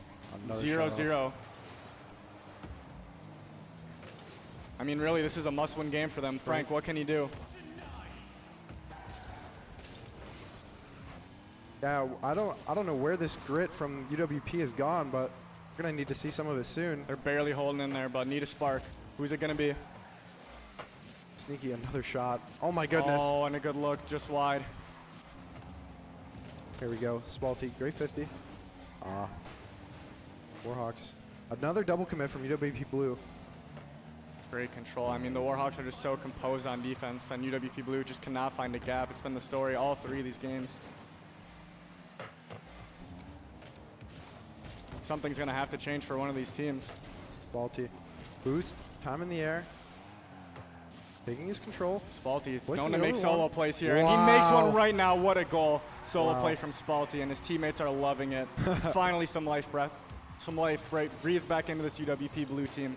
Another 0-0. I mean, really, this is a must-win game for them. Frank, what can he do? Yeah, I don't know where this grit from UWP has gone, but we're gonna need to see some of it soon. They're barely holding in there, but need a spark. Who's it gonna be? Sneaky, another shot. Oh my goodness. Oh, and a good look, just wide. Here we go. Spalti, great 50. Warhawks. Another double commit from UWP Blue. Great control. I mean, the Warhawks are just so composed on defense, and UWP Blue just cannot find a gap. It's been the story all three of these games. Something's going to have to change for one of these teams. Spalti. Boost. Time in the air. Taking his control. Spalti Blinking known to the make over solo one. plays here, and he makes Wow. one right now. What a goal. Solo Wow. play from Spalti, and his teammates are loving it. Finally, some life breathed back into this UWP Blue team.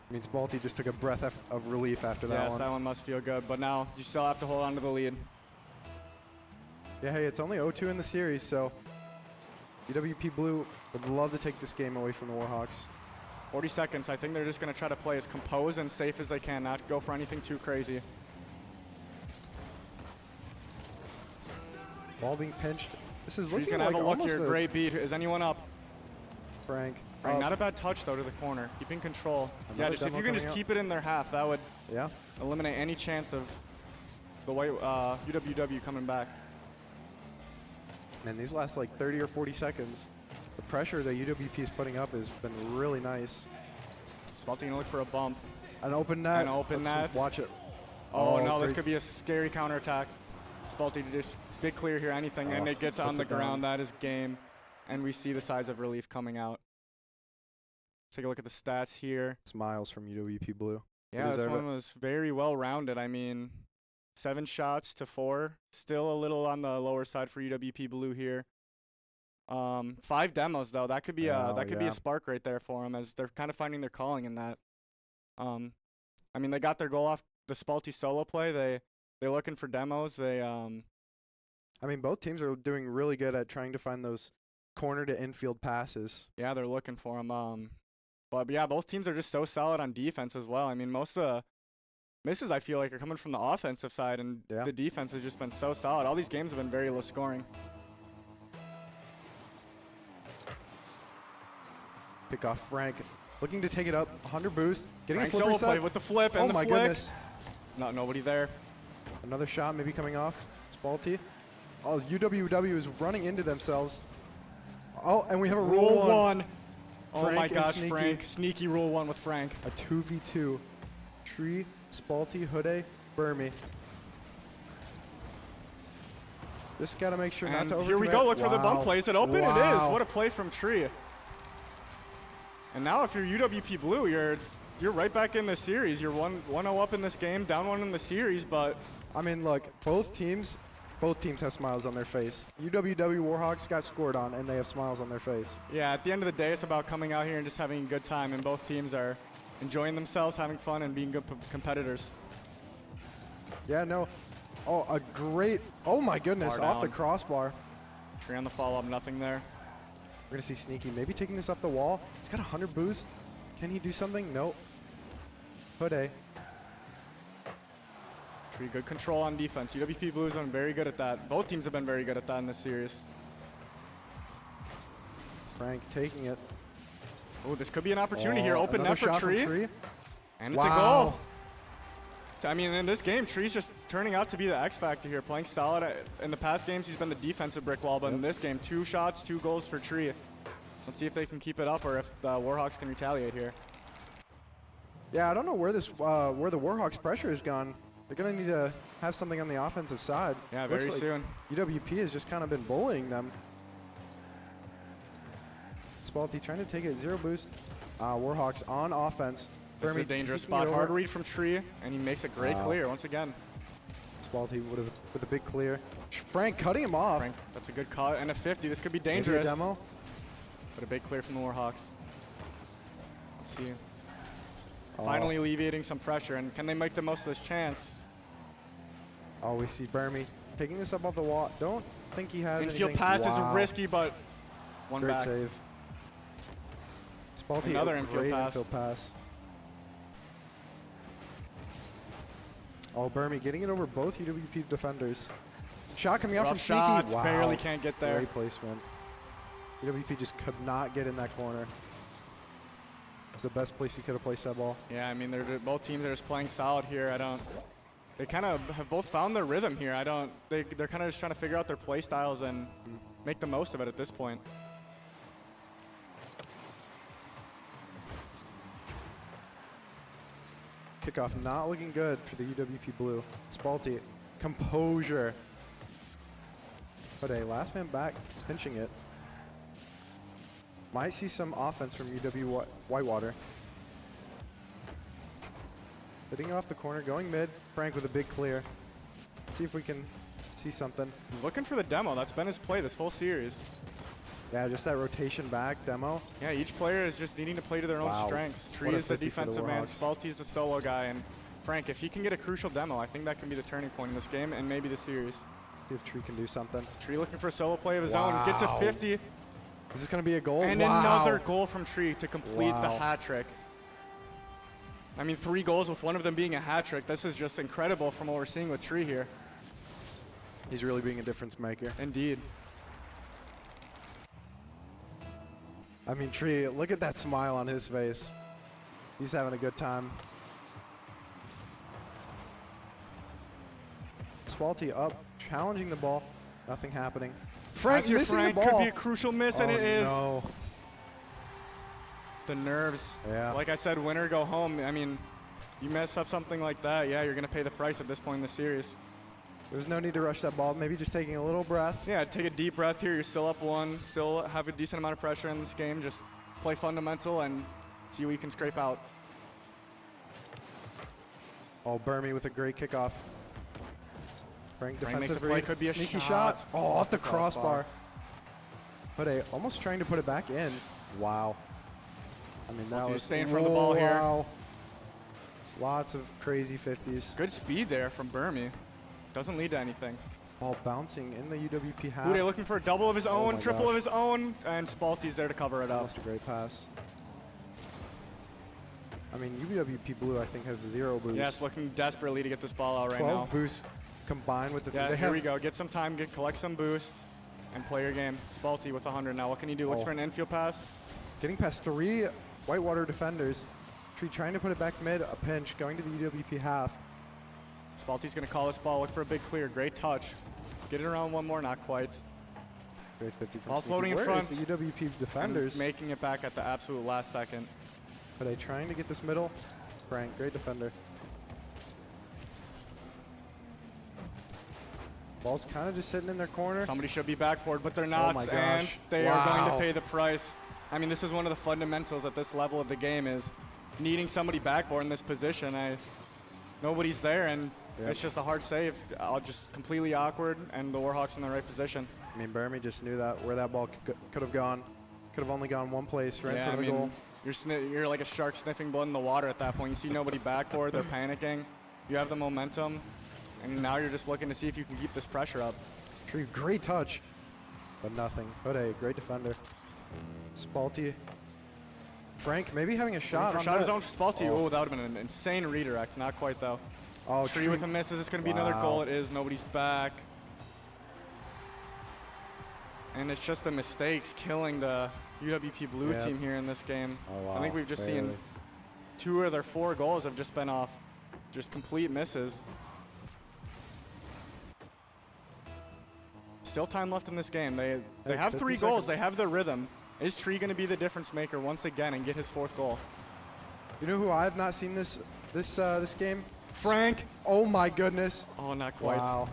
I mean, Spalti just took a breath of relief after that Yes, one. that one must feel good, but now you still have to hold on to the lead. Yeah, hey, it's only 0-2 in the series, so UWP Blue would love to take this game away from the Warhawks. 40 seconds. I think they're just going to try to play as composed and safe as they can, not go for anything too crazy. Ball being pinched. This is He's looking going to like have a look almost here. Great beat. Is anyone up? Frank. Frank, not a bad touch, though, to the corner. Keeping control. Yeah, Another just if demo you can just coming keep it in their half, that would Yeah. eliminate any chance of the white UWW coming back. Man, these last like 30 or 40 seconds, the pressure that UWP is putting up has been really nice. Spalti going to look for a bump. An open net. An open Let's net. watch it. Oh, no, this great. could be a scary counterattack. Spalti just big clear here, anything, and it gets on puts the it down. ground. That is game. And we see the size of relief coming out. Take a look at the stats here. Smiles from UWP Blue. They Yeah, this deserve one it. was very well rounded. I mean, 7 shots to 4. Still a little on the lower side for UWP Blue here. 5 demos though. That could be Yeah. a spark right there for them, as they're kind of finding their calling in that. I mean, they got their goal off the Spalti solo play. They're looking for demos. I mean, both teams are doing really good at trying to find those corner to infield passes. Yeah, they're looking for them. But yeah, both teams are just so solid on defense as well. I mean, most of the misses I feel like are coming from the offensive side, and the defense has just been so solid. All these games have been very low scoring. Pick off Frank. Looking to take it up. 100 boost. Getting Frank a flip solo reset. play with the flip and oh the my flick. goodness. Nobody there. Another shot maybe coming off. Spalti. UWW is running into themselves. Oh, and we have a Rule rule one. Oh Frank my and gosh, Sneaky. Frank. Sneaky rule one with Frank. A 2v2. Tree, Spalty, Hoode, Burmy. Just got to make sure not to overcommit. Here we go. Look for the bump play. Is it open? It is. Wow. What a play from Tree. And now if you're UWP Blue, you're right back in the series. You're 1-0 up in this game, down 1 in the series, but I mean, look, both teams have smiles on their face. UWW Warhawks got scored on, and they have smiles on their face. yeah, at the end of the day, it's about coming out here and just having a good time, and both teams are enjoying themselves, having fun, and being good competitors. Yeah, no. Oh, a great, oh my goodness, Bar off the down. crossbar. Tree on the follow-up, nothing there. We're going to see Sneaky maybe taking this off the wall. He's got 100 boost. Can he do something? Nope. Hoode. Tree, good control on defense. UWP Blue has been very good at that. Both teams have been very good at that in this series. Frank taking it. Oh, this could be an opportunity here. Open Another net for shot from Tree. Tree. And it's a Wow. goal. I mean, in this game, Tree's just turning out to be the X factor here, playing solid. In the past games, he's been the defensive brick wall, but in this game, 2 shots, 2 goals for Tree. Let's see if they can keep it up or if the Warhawks can retaliate here. Yeah, I don't know where this where the Warhawks pressure has gone. They're going to need to have something on the offensive side. Yeah, Looks very like soon. UWP has just kind of been bullying them. Spalty trying to take it 0 boost. Warhawks on offense. This is a Burmy dangerous taking it spot. over. Hard read from Tree, and he makes a great Wow. clear once again. Spalty with a big clear. Frank cutting him off. Frank, that's a good cut. And a 50. This could be Maybe a dangerous. demo. But a big clear from the Warhawks. Let's see. Oh. Finally alleviating some pressure. And can they make the most of this chance? Oh, we see Burmy picking this up off the wall. Don't think he has Infield anything. pass Wow. is risky, but one Great back. save. Spalty, Another a infield great pass. infield pass. Oh, Burmy getting it over both UWP defenders. Shot coming out Rough from Sneaky. shots, Wow. barely can't get there. Great placement. UWP just could not get in that corner. It's the best place he could have placed that ball. Yeah, I mean, both teams are just playing solid here. They kind of have both found their rhythm here. They're kind of just trying to figure out their play styles and make the most of it at this point. Kickoff not looking good for the UWP Blue. Spalty, composure. But a last man back, pinching it. Might see some offense from UW Whitewater. Hitting it off the corner, going mid. Frank with a big clear. See if we can see something. He's looking for the demo. That's been his play this whole series. Yeah, just that rotation back demo. Yeah, each player is just needing to play to their own Wow. strengths. Tree What a is the 50 for the defensive man. Warhawks. Spalty's the solo guy. And Frank, if he can get a crucial demo, I think that can be the turning point in this game and maybe the series. See if Tree can do something. Tree looking for a solo play of his own. Gets a Wow. 50. Is this going to be a goal? And Wow. another goal from Tree to complete the Wow. hat trick. I mean, 3 goals with one of them being a hat trick. This is just incredible from what we're seeing with Tree here. He's really being a difference maker. Indeed. I mean, Tree, look at that smile on his face. He's having a good time. Spalty up, challenging the ball. Nothing happening. Frank Pass here, missing Frank. the ball. Could be a crucial miss, and Oh, it is. No. The nerves. Yeah. Like I said, win or go home. I mean, you mess up something like that, yeah, you're going to pay the price at this point in the series. There's no need to rush that ball. Maybe just taking a little breath. Yeah, take a deep breath here. You're still up 1, still have a decent amount of pressure in this game. Just play fundamental and see what you can scrape out. Oh, Burmy with a great kickoff. Frank Frank makes defensive a play, read. could be a Sneaky shot. shot. Oh, off the crossbar. Hoode almost trying to put it back in. Wow. I mean, that He's was staying from the ball here. Wow. Lots of crazy 50s. Good speed there from Burmy. Doesn't lead to anything. Ball bouncing in the UWP half. Uday looking for a double of his Oh own, my triple gosh. of his own, and Spalty's there to cover it up. That's a great pass. I mean, UWP Blue, I think, has 0 boost. Yes, looking desperately to get this ball out right 12 now. boost combined with the Yeah, they here have we go. Get some time, collect some boost, and play your game. Spalty with 100 now. What can he do? Looks Oh. for an infield pass. Getting past 3 Whitewater defenders. Tree trying to put it back mid, a pinch, going to the UWP half. Spalty's going to call this ball. Look for a big clear. Great touch. Get it around one more, not quite. Great 50 from Ball Sneaky. floating in Where front. is the UWP defenders? And making it back at the absolute last second. Are they trying to get this middle? Frank, great defender. Ball's kind of just sitting in their corner. Somebody should be backboard, but they're not, my and gosh. they are going to Wow. pay the price. I mean, this is one of the fundamentals at this level of the game is needing somebody backboard in this position. Nobody's there, and it's just a hard save. Just completely awkward, and the Warhawks in the right position. I mean, Burmy just knew that where that ball could have gone. Could have only gone one place, right in Yeah, front of the goal. You're like a shark sniffing blood in the water at that point. You see nobody backboard, they're panicking. You have the momentum, and now you're just looking to see if you can keep this pressure up. Tree, great touch, but nothing. Hode, great defender. Spalti. Frank maybe having a shot. For on shot that. his own for Spalti. Oh, that would have been an insane redirect. Not quite, though. Oh, Tree with a miss. Is this going to be another goal? It is. Nobody's back. And it's just the mistakes killing the UWP blue team here in this game. Oh, wow. I think we've just seen 2 of their 4 goals have just been off just complete misses. Still time left in this game. They have 3 goals. They have the rhythm. Is Tree going to be the difference maker once again and get his 4th goal? You know who I have not seen this game? Frank. Oh my goodness. Oh, not quite. Wow.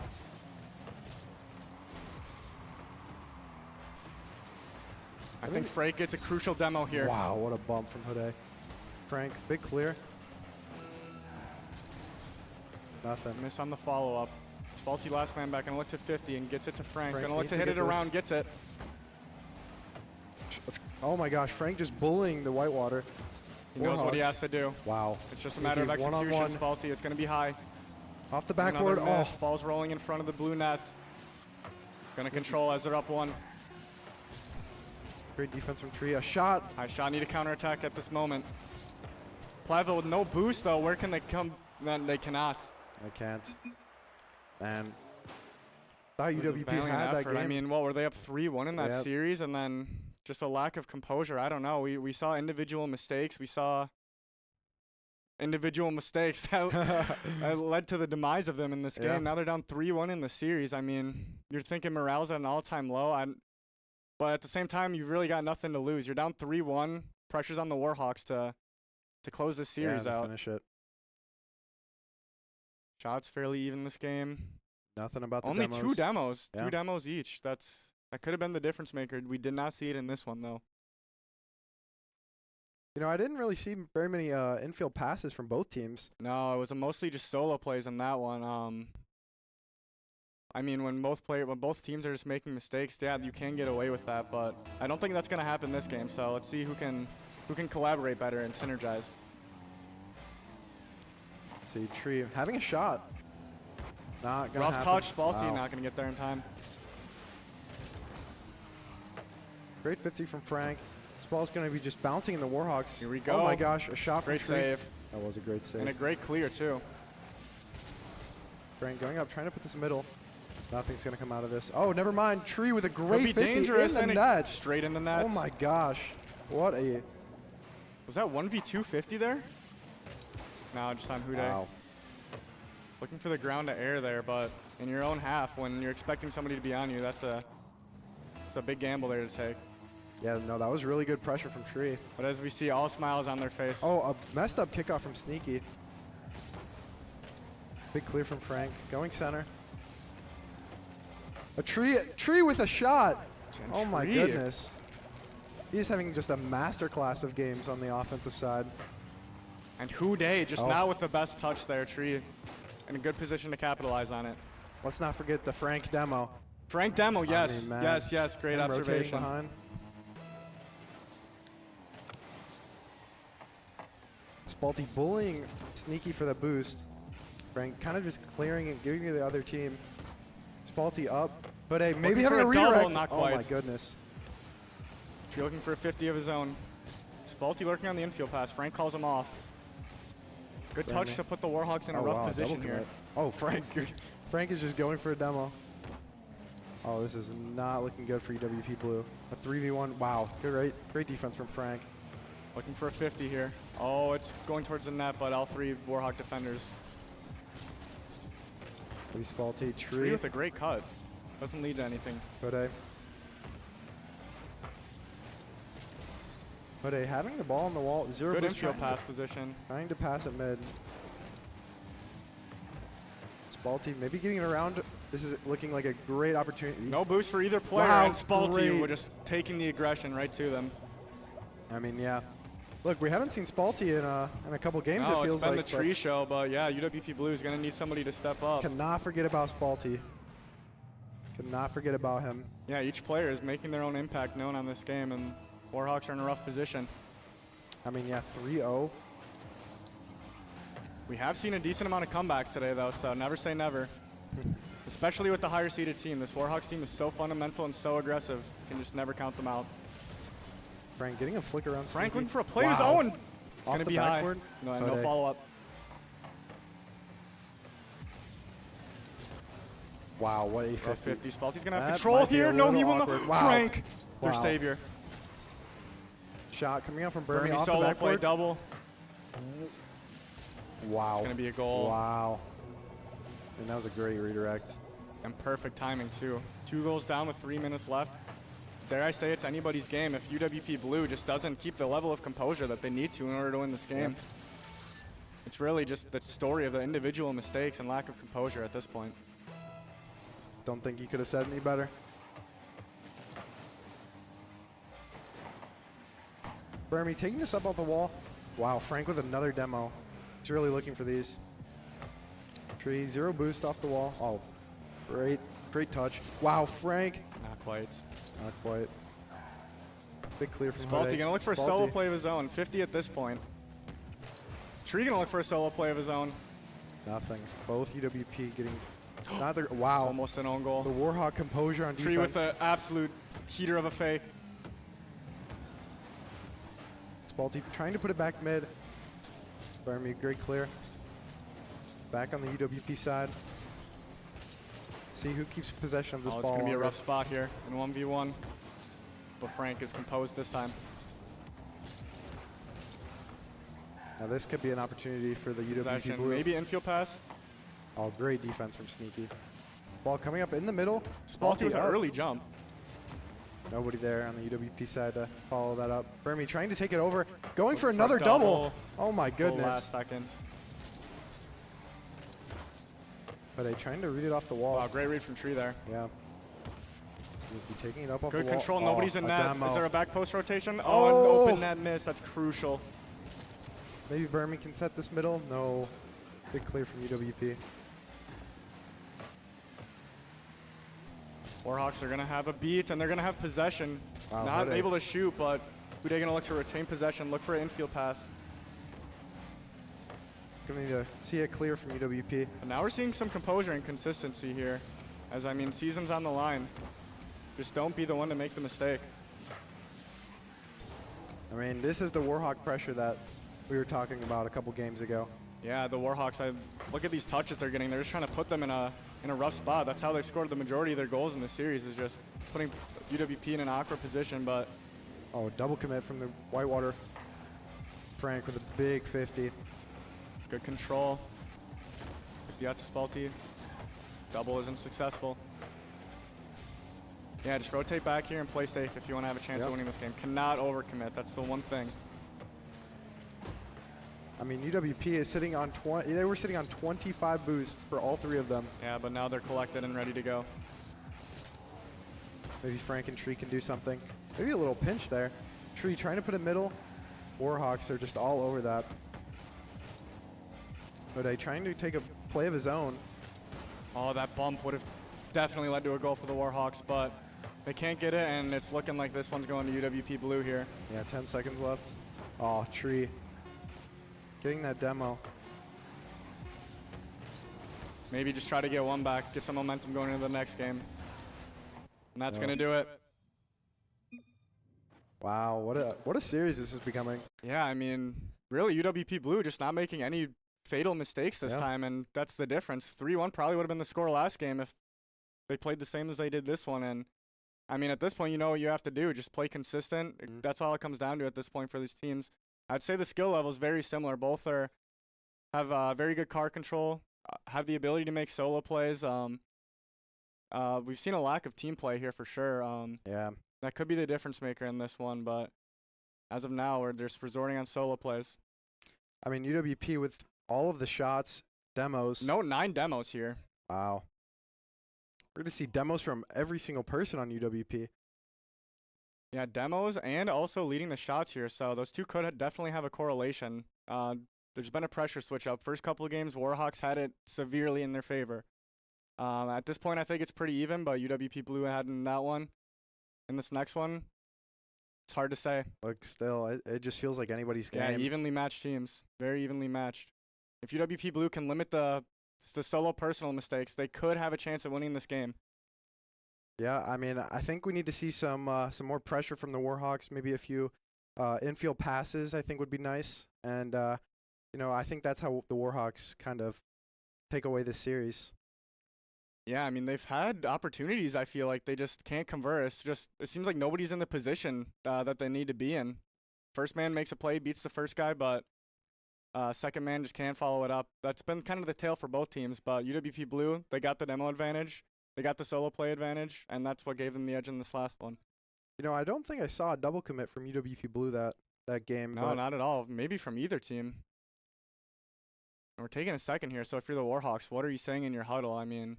I think Frank gets a crucial demo here. Wow, what a bump from Hode. Frank, big clear. Nothing. Miss on the follow-up. Spalti last man back, gonna look to 50 and gets it to Frank. Frank Gonna look needs to to hit get it around, this. gets it. Oh my gosh, Frank just bullying the Whitewater. He knows what he has to do. Wow. It's just a matter of Sneaky execution, one-on-one. Spalti. It's gonna be high. Off the backboard. Another miss. Oh, Ball's rolling in front of the blue net. Gonna control as they're up 1. great defense from Tree. A shot. High shot, need a counterattack at this moment. Platteville with no boost though. Where can they come? They cannot. I can't. And thought It was a UWP valiant had that effort. game. I mean, what were they up 3-1 in that Yep. series, and then just a lack of composure. I don't know. We saw individual mistakes. We saw individual mistakes that led to the demise of them in this game. Yeah. Now they're down 3-1 in the series. I mean, you're thinking morale's at an all-time low. But at the same time, you've really got nothing to lose. You're down 3-1. Pressure's on the Warhawks to close this series out. Finish it. Shots fairly even this game. Nothing about the Only demos. 2 demos. Yeah. 2 demos each. That could have been the difference maker. We did not see it in this one, though. You know, I didn't really see very many infield passes from both teams. No, it was mostly just solo plays in that one. I mean, when both teams are just making mistakes, yeah, you can get away with that, but I don't think that's going to happen this game. So let's see who can collaborate better and synergize. Let's see, Tree having a shot. Not gonna Rough happen. touch, Spalti Wow. not going to get there in time. Great 50 from Frank. This ball's going to be just bouncing in the Warhawks. Here we go. Oh my gosh, a shot Great from Tree. save. That was a great save. And a great clear, too. Frank going up, trying to put this middle. Nothing's going to come out of this. Oh, never mind. Tree with a Could great be 50 dangerous in the and net. straight in the net. Oh my gosh. What a... Was that 1v2 50 there? No, just on Houday. Wow. Looking for the ground to air there, but in your own half, when you're expecting somebody to be on you, it's a big gamble there to take. Yeah, no, that was really good pressure from Tree. But as we see, all smiles on their face. Oh, a messed up kickoff from Sneaky. Big clear from Frank. Going center. A Tree with a shot. Oh my Tree. goodness. He's having just a masterclass of games on the offensive side. And Houday just now with the best touch there, Tree. In a good position to capitalize on it. Let's not forget the Frank demo. Frank demo, yes. I mean, man, yes, great him rotating observation. behind. Spalti bullying Sneaky for the boost. Frank kind of just clearing and giving you the other team. Spalti up, but hey, maybe Looking having for a a double, redirect. not Oh my quite. goodness. Tree looking for a 50 of his own. Spalti lurking on the infield pass. Frank calls him off. Good touch Brandon. to put the Warhawks in a Oh, rough wow, position double here. commit. Oh, Frank. Frank is just going for a demo. Oh, this is not looking good for UWP Blue. A 3v1. Wow. Great defense from Frank. Looking for a 50 here. Oh, it's going towards the net, but all 3 Warhawk defenders. Maybe Spalti. Tree Tree. with a great cut. Doesn't lead to anything. Hode having the ball on the wall. Zero Good boost infield trying pass position. Trying to pass it mid. Spalti maybe getting it around. This is looking like a great opportunity. No boost for either player, Wow, and Spalti great. were just taking the aggression right to them. I mean, yeah. Look, we haven't seen Spalti in a couple games, No, it feels it's been like. the tree show, but yeah, UWP Blue is going to need somebody to step up. Cannot forget about Spalti. Cannot forget about him. Yeah, each player is making their own impact known on this game, and Warhawks are in a rough position. I mean, yeah, 3-0. We have seen a decent amount of comebacks today, though, so never say never. Especially with the higher seeded team. This Warhawks team is so fundamental and so aggressive. Can just never count them out. Frank getting a flick around. Frank Sneaky. looking for a play of his Wow. own. It's Off going to the be backboard. high. No Hode. follow-up. Wow, what a Rough 50. 50. Spalti's going to have That control might be a here. No, he little will not. awkward. Wow. Frank, their Wow. savior. Shot coming out from Burmy Burmy off the solo play backboard. double. Wow. It's going to be a goal. Wow. And that was a great redirect. And perfect timing, too. 2 goals down with 3 minutes left. Dare I say it's anybody's game if UWP Blue just doesn't keep the level of composure that they need to in order to win this game. Yep. It's really just the story of the individual mistakes and lack of composure at this point. Don't think you could have said any better. Burmy taking this up off the wall. Wow, Frank with another demo. He's really looking for these. Tree, 0 boost off the wall. Oh, great touch. Wow, Frank. Not quite. Not quite. Big clear from Spalti Hode. gonna look for a solo play of his own. 50 at this point. Tree gonna look for a solo play of his own. Nothing. Both UWP getting neither. Wow. Almost an own goal. The Warhawk composure on defense. Tree with the absolute heater of a fake. Spalti trying to put it back mid. Burmy, great clear. Back on the UWP side. See who keeps possession of this ball. It's going to be a longer. rough spot here in 1v1. But Frank is composed this time. Now this could be an opportunity for the UWP Possession, Blue. maybe infield pass. Oh, great defense from Sneaky. Ball coming up in the middle. Spalti with an up. early jump. Nobody there on the UWP side to follow that up. Burmy trying to take it over. Going for Looking another a double. Oh my Full goodness. last second. But they trying to read it off the wall. Wow, great read from Tree there. Yeah. Sneaky taking it up off Good the wall. control. Oh, Nobody's in a net. demo. Is there a back post rotation? Oh! An open net miss. That's crucial. Maybe Burmy can set this middle. No. Big clear from UWP. Warhawks are going to have a beat, and they're going to have possession. Wow, Not Hode. able to shoot, but Hode going to look to retain possession, look for an infield pass. Gonna need to see it clear from UWP. But now we're seeing some composure and consistency here. As I mean, season's on the line. Just don't be the one to make the mistake. I mean, this is the Warhawk pressure that we were talking about a couple games ago. Yeah, the Warhawks, look at these touches they're getting. They're just trying to put them in a rough spot. That's how they've scored the majority of their goals in the series, is just putting UWP in an awkward position. But Oh, double commit from the Whitewater. Frank with a big 50. good control. Got to Spalti. Double isn't successful. Yeah, just rotate back here and play safe if you want to have a chance Yep. of winning this game. Cannot overcommit. That's the one thing. I mean, UWP is sitting on 20. They were sitting on 25 boosts for all 3 of them. Yeah, but now they're collected and ready to go. Maybe Frank and Tree can do something. Maybe a little pinch there. Tree trying to put it middle. Warhawks are just all over that. Hode trying to take a play of his own. Oh, that bump would have definitely led to a goal for the Warhawks, but they can't get it, and it's looking like this one's going to UWP Blue here. Yeah, 10 seconds left. Oh, Tree. Getting that demo. Maybe just try to get one back, get some momentum going into the next game. And that's Yeah. going to do it. Wow, what a series this is becoming. Yeah, I mean, really, UWP Blue just not making any fatal mistakes this Yeah. time, and that's the difference. 3-1 probably would have been the score last game if they played the same as they did this one. And, I mean, at this point, you know what you have to do. Just play consistent. Mhm. That's all it comes down to at this point for these teams. I'd say the skill level is very similar. Both have very good car control, have the ability to make solo plays. We've seen a lack of team play here for sure. Yeah. That could be the difference maker in this one, but as of now, we're just resorting on solo plays. I mean, UWP with all of the shots, demos. No, 9 demos here. Wow. We're going to see demos from every single person on UWP. Yeah, demos and also leading the shots here, so those two could definitely have a correlation. There's been a pressure switch up. First couple of games, Warhawks had it severely in their favor. At this point, I think it's pretty even, but UWP Blue had in that one. In this next one, it's hard to say. Look, still, it just feels like anybody's game. Yeah, evenly matched teams. Very evenly matched. If UWP Blue can limit the solo personal mistakes, they could have a chance at winning this game. Yeah, I mean, I think we need to see some more pressure from the Warhawks. Maybe a few infield passes I think would be nice. And, I think that's how the Warhawks kind of take away this series. Yeah, I mean, they've had opportunities, I feel like. They just can't convert. It seems like nobody's in the position that they need to be in. First man makes a play, beats the first guy, but second man just can't follow it up. That's been kind of the tale for both teams, but UWP Blue, they got the demo advantage, they got the solo play advantage, and that's what gave them the edge in this last one. I don't think I saw a double commit from UWP Blue that game. No, not at all. Maybe from either team. And we're taking a second here, so if you're the Warhawks, what are you saying in your huddle? I mean,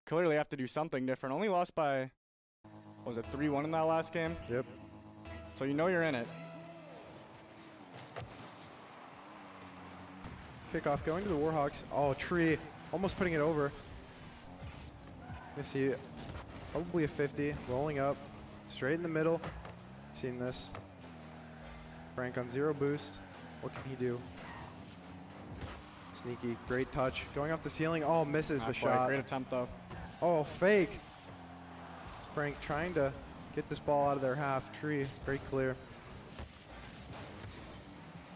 clearly have to do something different. Only lost by, what was it, 3-1 in that last game? Yep. So you know you're in it. Kickoff going to the Warhawks. Oh, Tree almost putting it over. You see probably a 50, rolling up, straight in the middle. Seen this. Frank on 0 boost. What can he do? Sneaky, great touch. Going off the ceiling. Oh, misses the shot. Great attempt, though. Oh, fake. Frank trying to get this ball out of their half. Tree, very clear.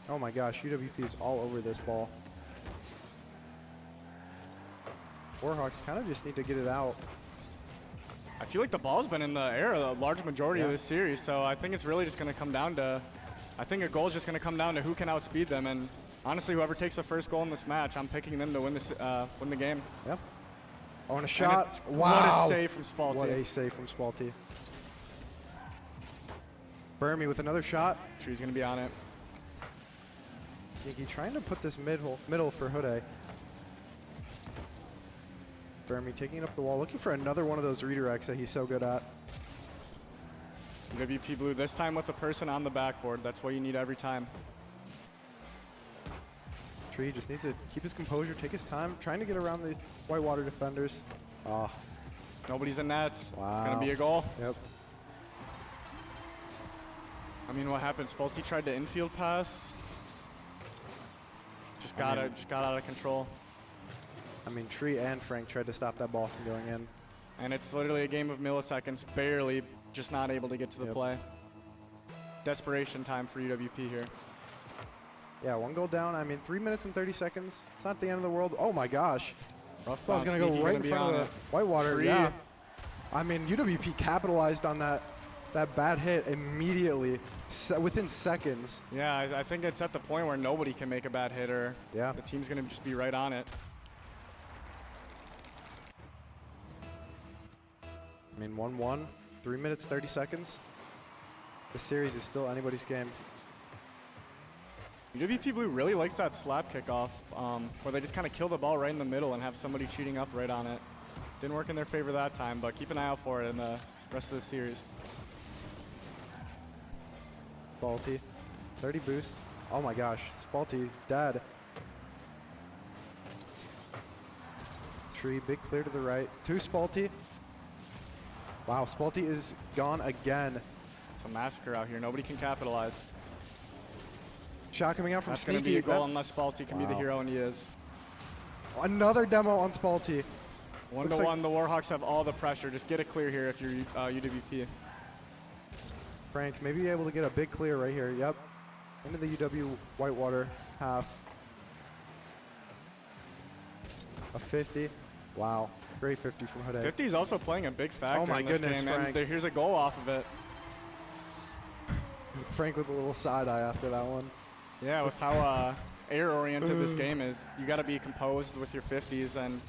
Oh my gosh, UWP is all over this ball. Warhawks kind of just need to get it out. I feel like the ball's been in the air a large majority of this series, so I think it's really just going to come down to, I think a goal is just going to come down to who can outspeed them, and honestly, whoever takes the first goal in this match, I'm picking them to win the game. Yep. Oh, and a shot. Wow. What a save from Spalti. What a save from Spalti. Burmy with another shot. Tree's going to be on it. Sneaky trying to put this middle for Hude. Burmy taking it up the wall, looking for another one of those redirects that he's so good at. UWP Blue this time with a person on the backboard. That's what you need every time. Tree just needs to keep his composure, take his time, trying to get around the Whitewater defenders. Oh. Nobody's in nets. Wow. It's going to be a goal. Yep. I mean, what happened? Spalti tried to infield pass. Just got out of control. I mean, Tree and Frank tried to stop that ball from going in. And it's literally a game of milliseconds, barely just not able to get to the play. Desperation time for UWP here. Yeah, 1 goal down. I mean, 3 minutes and 30 seconds. It's not the end of the world. Oh my gosh. Rough ball's going to go right in front of the Whitewater. Tree. Yeah. I mean, UWP capitalized on that bad hit immediately, within seconds. Yeah, I think it's at the point where nobody can make a bad hit, or the team's going to just be right on it. I mean, 1-1, 3 minutes, 30 seconds. This series is still anybody's game. UWP Blue really likes that slap kickoff, where they just kind of kill the ball right in the middle and have somebody cheating up right on it. Didn't work in their favor that time, but keep an eye out for it in the rest of the series. Spalti, 30 boost. Oh my gosh, Spalti dead. Tree, big clear to the right. To Spalti. Wow, Spalti is gone again. It's a massacre out here. Nobody can capitalize. Shot coming out from That's Sneaky. That's going to be a goal unless Spalti can be the hero, and he is. Another demo on Spalti. 1-1, the Warhawks have all the pressure. Just get it clear here if you're UWP. Frank, maybe able to get a big clear right here. Yep. Into the UW Whitewater half. A 50. Wow. Great 50 from Hude. 50 is also playing a big factor in this game, Frank. and here's a goal off of it. Frank with a little side eye after that one. Yeah, with how air-oriented this game is, you got to be composed with your 50s, and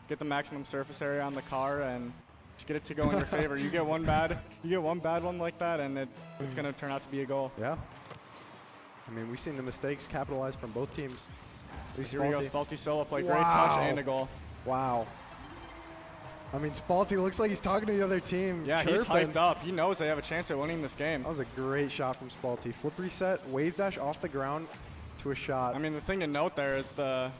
get the maximum surface area on the car, and just get it to go in your favor. You get one bad one like that, and it's going to turn out to be a goal. Yeah. I mean, we've seen the mistakes capitalized from both teams. Here we go, Spalti solo play. Wow. Great touch and a goal. Wow. I mean, Spalti looks like he's talking to the other team. Yeah, chirping. he's hyped up. He knows they have a chance at winning this game. That was a great shot from Spalti. Flip reset, wave dash off the ground to a shot. I mean, the thing to note there is the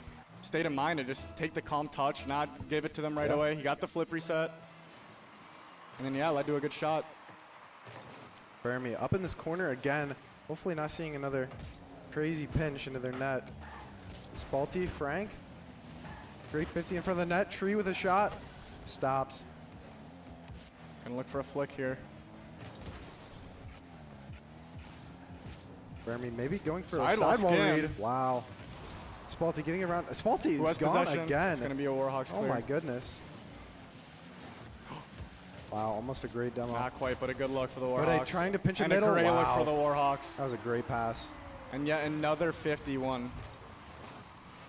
state of mind to just take the calm touch, not give it to them right away. He got the flip reset. And then, yeah, led to a good shot. Jeremy up in this corner again. Hopefully not seeing another crazy pinch into their net. Spalti, Frank. Great 50 in front of the net. Tree with a shot. Stops. Gonna look for a flick here. Jeremy maybe going for Sidewall a sidewall scam. read. Wow. Spalti getting around. Spalti Who is has gone possession? again. It's gonna be a Warhawks Oh clear. my goodness. Wow, almost a great demo. Not quite, but a good look for the Warhawks. But trying to pinch a and middle. a great Wow. look for the Warhawks. That was a great pass. And yet another 51.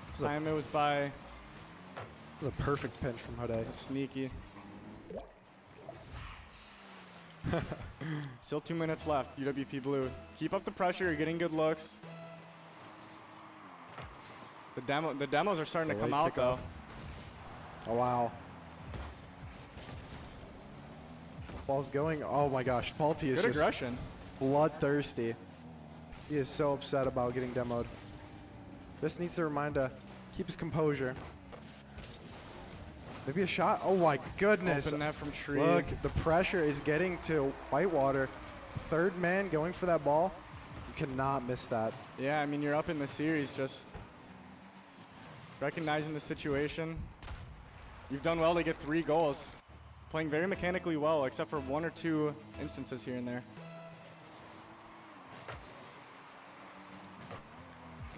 This time it was by It was a perfect pinch from Hode. Sneaky. Still 2 minutes left, UWP Blue. Keep up the pressure, you're getting good looks. The demos are starting to come out though. Oh wow. Ball's going. Oh my gosh, Spalti is Good just aggression. bloodthirsty. He is so upset about getting demoed. Just needs to remind to keep his composure. Maybe a shot. Oh my goodness. Open net from Tree. Look, the pressure is getting to Whitewater. Third man going for that ball. You cannot miss that. Yeah, I mean, you're up in the series, just recognizing the situation. You've done well to get 3 goals. Playing very mechanically well, except for 1 or 2 instances here and there.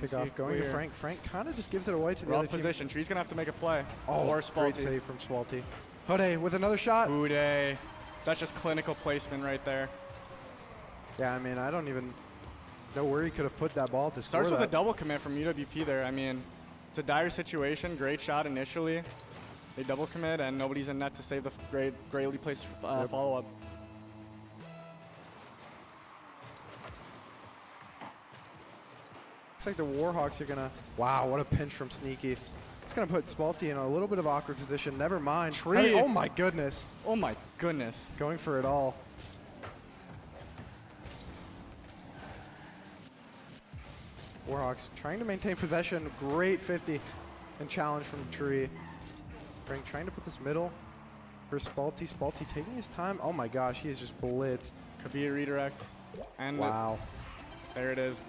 Kickoff going to Frank. Frank kind of just gives it away to the Rough other team. position. Tree's going to have to make a play. Oh, or great Spalti. save from Spalti. Hode with another shot. Hode. That's just clinical placement right there. Yeah, I mean, I don't even know where he could have put that ball to Starts score with that. a double commit from UWP there. I mean, it's a dire situation. Great shot initially. They double commit, and nobody's in net to save the greatly placed follow-up. Looks like the Warhawks are gonna. Wow, what a pinch from Sneaky. It's gonna put Spalti in a little bit of awkward position. Never mind. Tree. Oh my goodness. Oh my goodness. Going for it all. Warhawks trying to maintain possession. Great 50 and challenge from Tree. Frank trying to put this middle for Spalti. Spalti taking his time. Oh my gosh, he is just blitzed. Could be a redirect. And wow. There it is.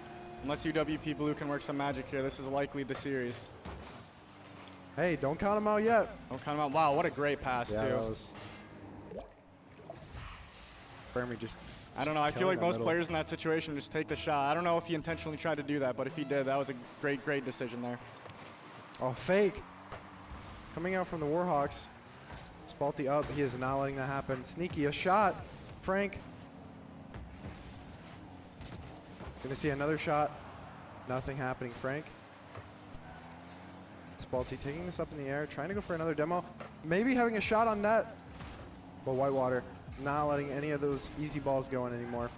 Unless UWP Blue can work some magic here, this is likely the series. Hey, don't count him out yet. Don't count him out. Wow, what a great pass, Yeah, too. that was. Fermi just. I don't know. I feel killing like that most middle. players in that situation just take the shot. I don't know if he intentionally tried to do that, but if he did, that was a great, great decision there. Oh, fake. Coming out from the Warhawks. Spalti up. He is not letting that happen. Sneaky, a shot. Frank. Gonna see another shot. Nothing happening. Frank. Spalti taking this up in the air, trying to go for another demo. Maybe having a shot on net. But Whitewater is not letting any of those easy balls go in anymore.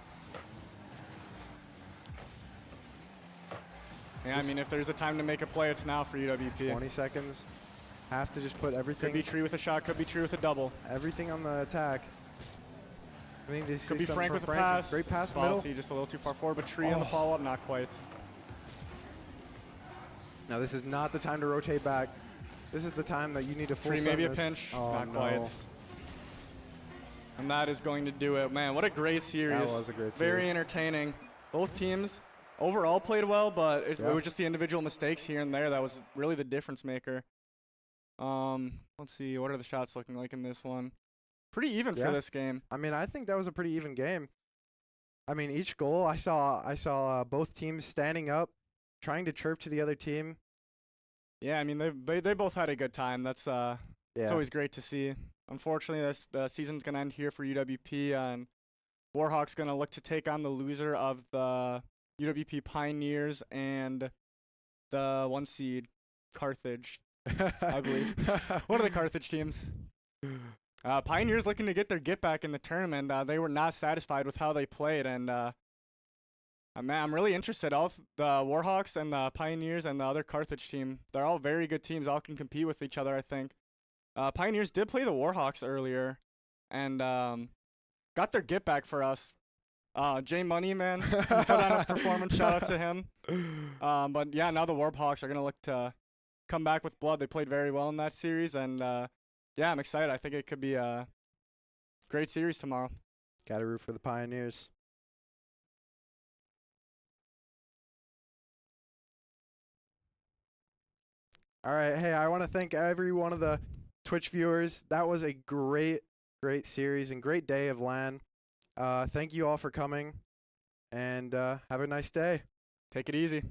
Yeah, I mean, if there's a time to make a play, it's now for UWP. 20 seconds. Have to just put everything. Could be Tree with a shot, could be Tree with a double. Everything on the attack. We need to see Could be something Frank from with a pass. Great pass Spalti middle. just a little too far forward, but Tree on the follow-up, not quite. Now this is not the time to rotate back. This is the time that you need to full Tree maybe a this. pinch, Oh, not no. quite. And that is going to do it. Man, what a great series. That was a great Very series. entertaining. Both teams overall played well, but it Yeah. was just the individual mistakes here and there that was really the difference maker. Let's see, what are the shots looking like in this one? Pretty even for this game. I mean, I think that was a pretty even game. I mean, each goal I saw both teams standing up, trying to chirp to the other team. Yeah, I mean they both had a good time. That's Yeah. it's always great to see. Unfortunately, the season's gonna end here for UWP, and Warhawks gonna look to take on the loser of the UWP Pioneers and the 1 seed Carthage I believe. One of the Carthage teams. Pioneers looking to get their get back in the tournament. They were not satisfied with how they played, and man, I'm really interested. All the Warhawks and the Pioneers and the other Carthage team, they're all very good teams. All can compete with each other, I think. Pioneers did play the Warhawks earlier, and got their get back for us. J Money, man, put on a performance. Shout out to him. But yeah, now the Warhawks are gonna look to come back with blood. They played very well in that series, and yeah, I'm excited. I think it could be a great series tomorrow. Got to root for the Pioneers. All right, hey, I want to thank every one of the Twitch viewers. That was a great series and great day of LAN. Thank you all for coming, and have a nice day. Take it easy.